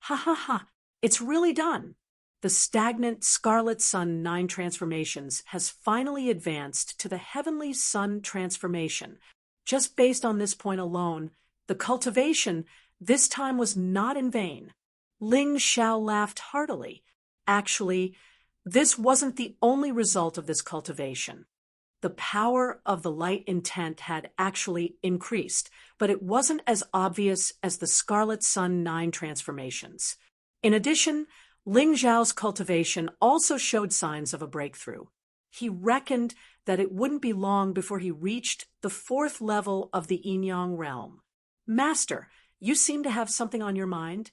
Ha ha ha, it's really done. The stagnant Scarlet Sun 9 transformations has finally advanced to the Heavenly Sun transformation. Just based on this point alone, the cultivation this time was not in vain. Ling Xiao laughed heartily. Actually, this wasn't the only result of this cultivation. The power of the light intent had actually increased, but it wasn't as obvious as the Scarlet Sun 9 transformations. In addition, Ling Xiao's cultivation also showed signs of a breakthrough. He reckoned that it wouldn't be long before he reached the 4th level of the yin-yang realm. Master, you seem to have something on your mind.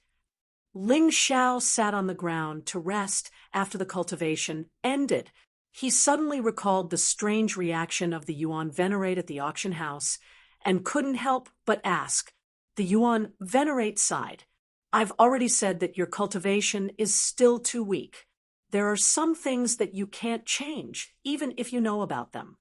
Ling Xiao sat on the ground to rest after the cultivation ended. He suddenly recalled the strange reaction of the Yuan Venerate at the auction house and couldn't help but ask. The Yuan Venerate sighed. I've already said that your cultivation is still too weak. There are some things that you can't change, even if you know about them.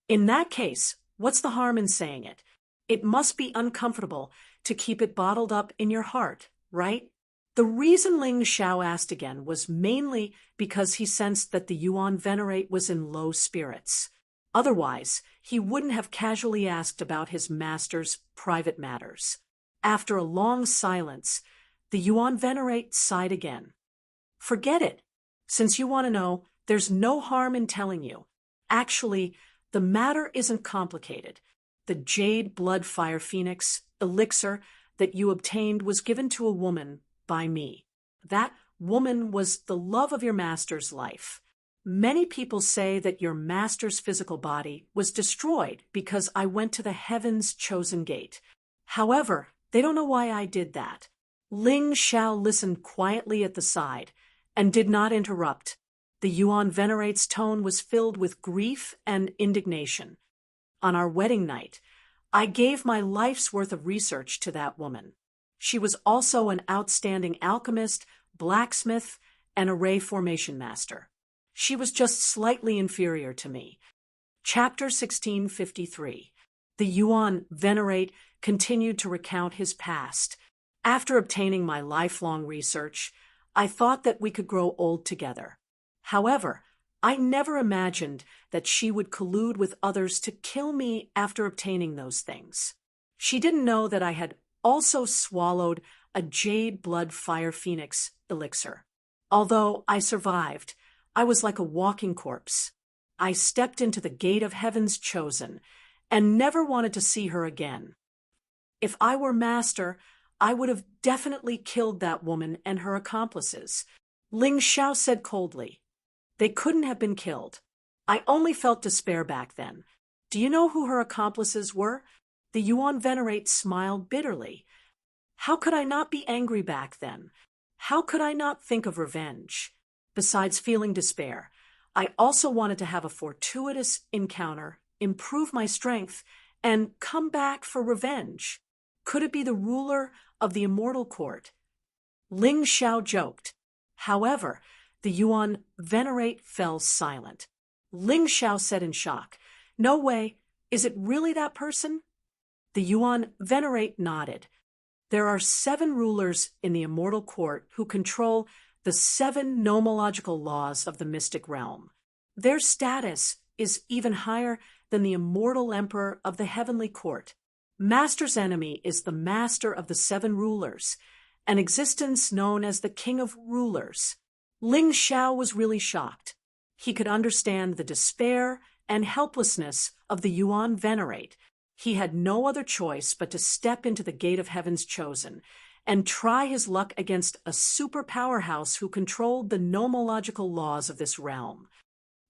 In that case, what's the harm in saying it? It must be uncomfortable to keep it bottled up in your heart, right? The reason Ling Xiao asked again was mainly because he sensed that the Yuan Venerate was in low spirits. Otherwise, he wouldn't have casually asked about his master's private matters. After a long silence, the Yuan Venerate sighed again. Forget it. Since you want to know, there's no harm in telling you. Actually, the matter isn't complicated. The Jade Blood Fire Phoenix elixir that you obtained was given to a woman by me. That woman was the love of your master's life. Many people say that your master's physical body was destroyed because I went to the heaven's chosen gate. However, they don't know why I did that. Ling Xiao listened quietly at the side and did not interrupt. The Yuan Venerate's tone was filled with grief and indignation. On our wedding night, I gave my life's worth of research to that woman. She was also an outstanding alchemist, blacksmith, and a ray formation master. She was just slightly inferior to me. Chapter 1653. The Yuan Venerate continued to recount his past. After obtaining my lifelong research, I thought that we could grow old together. However, I never imagined that she would collude with others to kill me after obtaining those things. She didn't know that I had also swallowed a Jade Blood Fire Phoenix elixir. Although I survived, I was like a walking corpse. I stepped into the gate of heaven's chosen and never wanted to see her again. If I were master, I would have definitely killed that woman and her accomplices. Ling Xiao said coldly. They couldn't have been killed. I only felt despair back then. Do you know who her accomplices were? The Yuan Venerate smiled bitterly. How could I not be angry back then? How could I not think of revenge? Besides feeling despair, I also wanted to have a fortuitous encounter, improve my strength, and come back for revenge. Could it be the ruler of the immortal court? Ling Xiao joked. However, the Yuan Venerate fell silent. Ling Xiao said in shock, "No way, is it really that person?" The Yuan Venerate nodded. There are 7 rulers in the immortal court who control the 7 nomological laws of the mystic realm. Their status is even higher than the immortal emperor of the heavenly court. Master's enemy is the master of the 7 rulers, an existence known as the king of rulers. Ling Xiao was really shocked. He could understand the despair and helplessness of the Yuan Venerate. He had no other choice but to step into the gate of heaven's chosen and try his luck against a super powerhouse who controlled the nomological laws of this realm.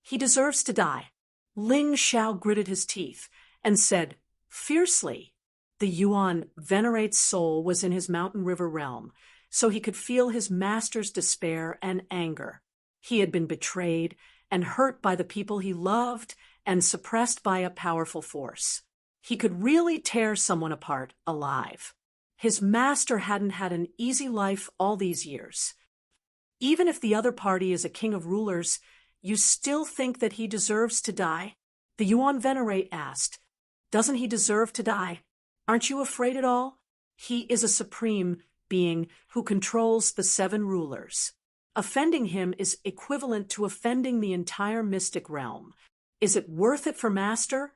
He deserves to die. Ling Xiao gritted his teeth and said fiercely. The Yuan venerate's soul was in his mountain river realm, so he could feel his master's despair and anger. He had been betrayed and hurt by the people he loved and suppressed by a powerful force. He could really tear someone apart alive. His master hadn't had an easy life all these years. Even if the other party is a king of rulers, you still think that he deserves to die? The Yuan venerate asked. Doesn't he deserve to die? Aren't you afraid at all? He is a supreme being who controls the 7 rulers. Offending him is equivalent to offending the entire mystic realm. Is it worth it for Master?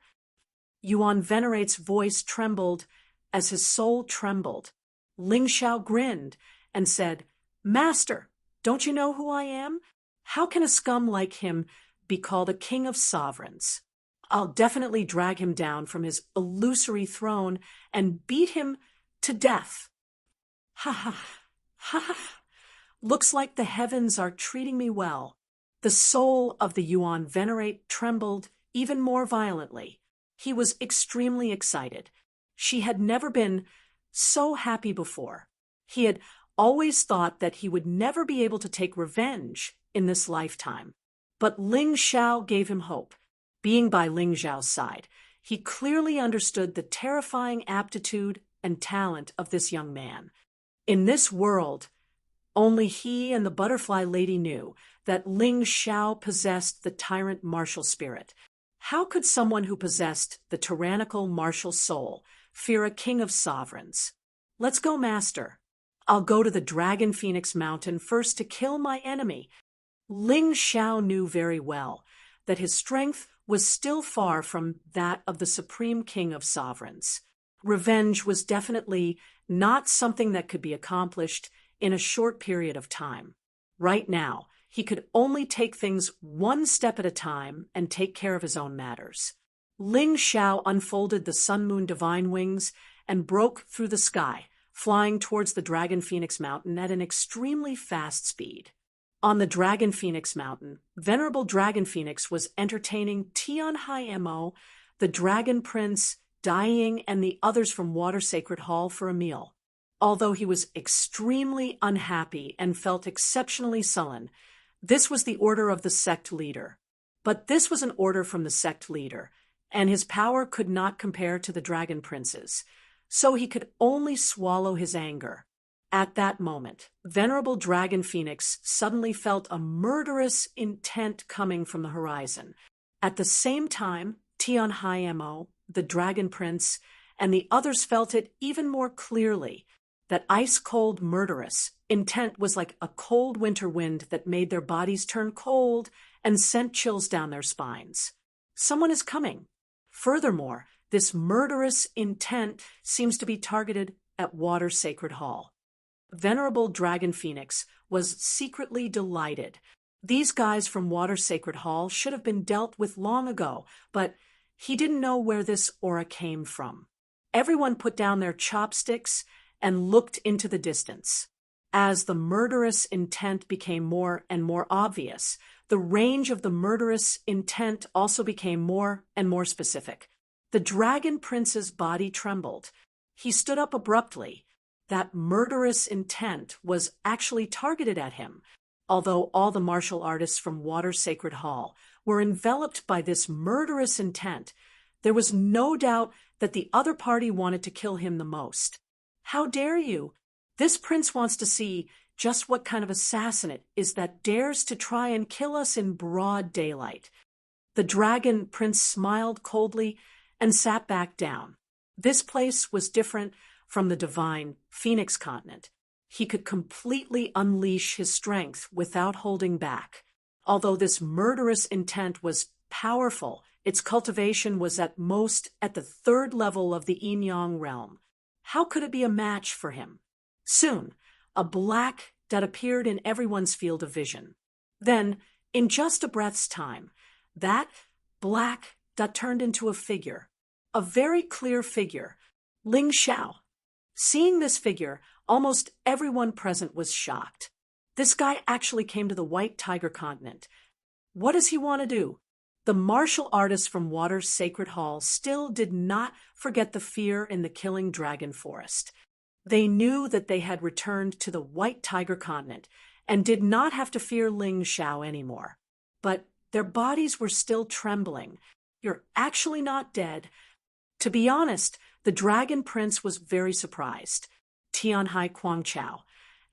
Yuan venerate's voice trembled as his soul trembled. Ling Xiao grinned and said, Master, don't you know who I am? How can a scum like him be called a king of sovereigns? I'll definitely drag him down from his illusory throne and beat him to death. Ha ha, ha ha. Looks like the heavens are treating me well. The soul of the Yuan venerate trembled even more violently. He was extremely excited. She had never been so happy before. He had always thought that he would never be able to take revenge in this lifetime. But Ling Xiao gave him hope. Being by Ling Xiao's side, he clearly understood the terrifying aptitude and talent of this young man. In this world, only he and the butterfly lady knew that Ling Xiao possessed the tyrant martial spirit. How could someone who possessed the tyrannical martial soul fear a king of sovereigns? Let's go, Master. I'll go to the Dragon Phoenix Mountain first to kill my enemy. Ling Xiao knew very well that his strength was still far from that of the supreme king of sovereigns. Revenge was definitely not something that could be accomplished in a short period of time. Right now, he could only take things one step at a time and take care of his own matters. Ling Xiao unfolded the sun-moon divine wings and broke through the sky, flying towards the Dragon Phoenix Mountain at an extremely fast speed. On the Dragon Phoenix Mountain, Venerable Dragon Phoenix was entertaining Tian Hai Mo, the Dragon Prince, Dying, and the others from Water Sacred Hall for a meal. Although he was extremely unhappy and felt exceptionally sullen, this was the order of the sect leader. But this was an order from the sect leader, and his power could not compare to the Dragon Prince's, so he could only swallow his anger. At that moment, Venerable Dragon Phoenix suddenly felt a murderous intent coming from the horizon. At the same time, Tian Hai Mo, the Dragon Prince, and the others felt it even more clearly. That ice-cold murderous intent was like a cold winter wind that made their bodies turn cold and sent chills down their spines. Someone is coming. Furthermore, this murderous intent seems to be targeted at Water Sacred Hall. Venerable Dragon Phoenix was secretly delighted. These guys from Water Sacred Hall should have been dealt with long ago, but he didn't know where this aura came from. Everyone put down their chopsticks and looked into the distance. As the murderous intent became more and more obvious, the range of the murderous intent also became more and more specific. The Dragon Prince's body trembled. He stood up abruptly. That murderous intent was actually targeted at him. Although all the martial artists from Water Sacred Hall were enveloped by this murderous intent, there was no doubt that the other party wanted to kill him the most. How dare you? This prince wants to see just what kind of assassin it is that dares to try and kill us in broad daylight. The Dragon Prince smiled coldly and sat back down. This place was different from the divine Phoenix continent. He could completely unleash his strength without holding back. Although this murderous intent was powerful, its cultivation was at most at the 3rd level of the yin-yang realm. How could it be a match for him? Soon, a black that appeared in everyone's field of vision. Then, in just a breath's time, that black that turned into a figure, a very clear figure, Ling Xiao. Seeing this figure, almost everyone present was shocked. This guy actually came to the White Tiger continent. What does he want to do? The martial artists from Water's Sacred Hall still did not forget the fear in the killing dragon forest. They knew that they had returned to the White Tiger continent and did not have to fear Ling Xiao anymore. But their bodies were still trembling. You're actually not dead. To be honest, the Dragon Prince was very surprised. Tianhai Quangchao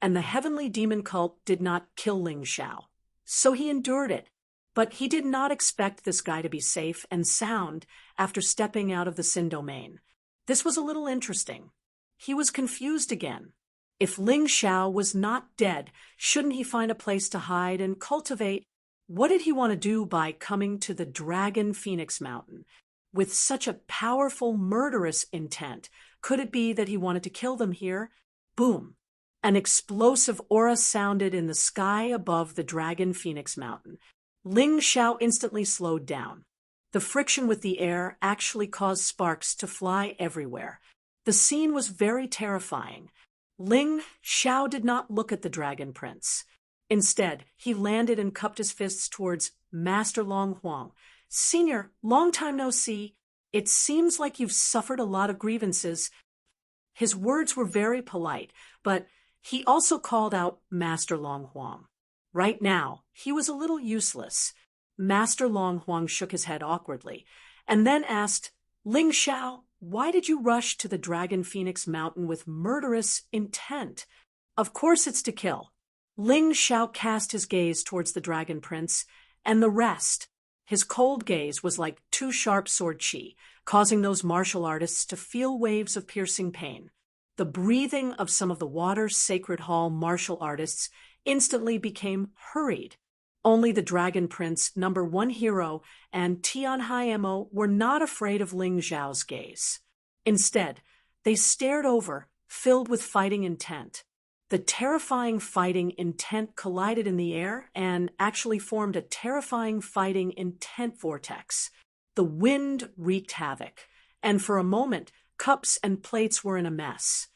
and the heavenly demon cult did not kill Ling Xiao. So he endured it. But he did not expect this guy to be safe and sound after stepping out of the Sin domain. This was a little interesting. He was confused again. If Ling Xiao was not dead, shouldn't he find a place to hide and cultivate? What did he want to do by coming to the Dragon Phoenix Mountain? With such a powerful, murderous intent, could it be that he wanted to kill them here? Boom! An explosive aura sounded in the sky above the Dragon Phoenix Mountain. Ling Xiao instantly slowed down. The friction with the air actually caused sparks to fly everywhere. The scene was very terrifying. Ling Xiao did not look at the Dragon Prince. Instead, he landed and cupped his fists towards Master Long Huang. "Senior, long time no see. It seems like you've suffered a lot of grievances." His words were very polite, but he also called out Master Long Huang. Right now, he was a little useless. Master Long Huang shook his head awkwardly, and then asked, "Ling Xiao, why did you rush to the Dragon Phoenix Mountain with murderous intent?" "Of course it's to kill." Ling Xiao cast his gaze towards the Dragon Prince, and the rest. His cold gaze was like two sharp sword chi, causing those martial artists to feel waves of piercing pain. The breathing of some of the Water's Sacred Hall martial artists instantly became hurried. Only the Dragon Prince, #1 hero, and Tianhai Mo were not afraid of Ling Xiao's gaze. Instead, they stared over, filled with fighting intent. The terrifying fighting intent collided in the air and actually formed a terrifying fighting intent vortex. The wind wreaked havoc, and for a moment, cups and plates were in a mess.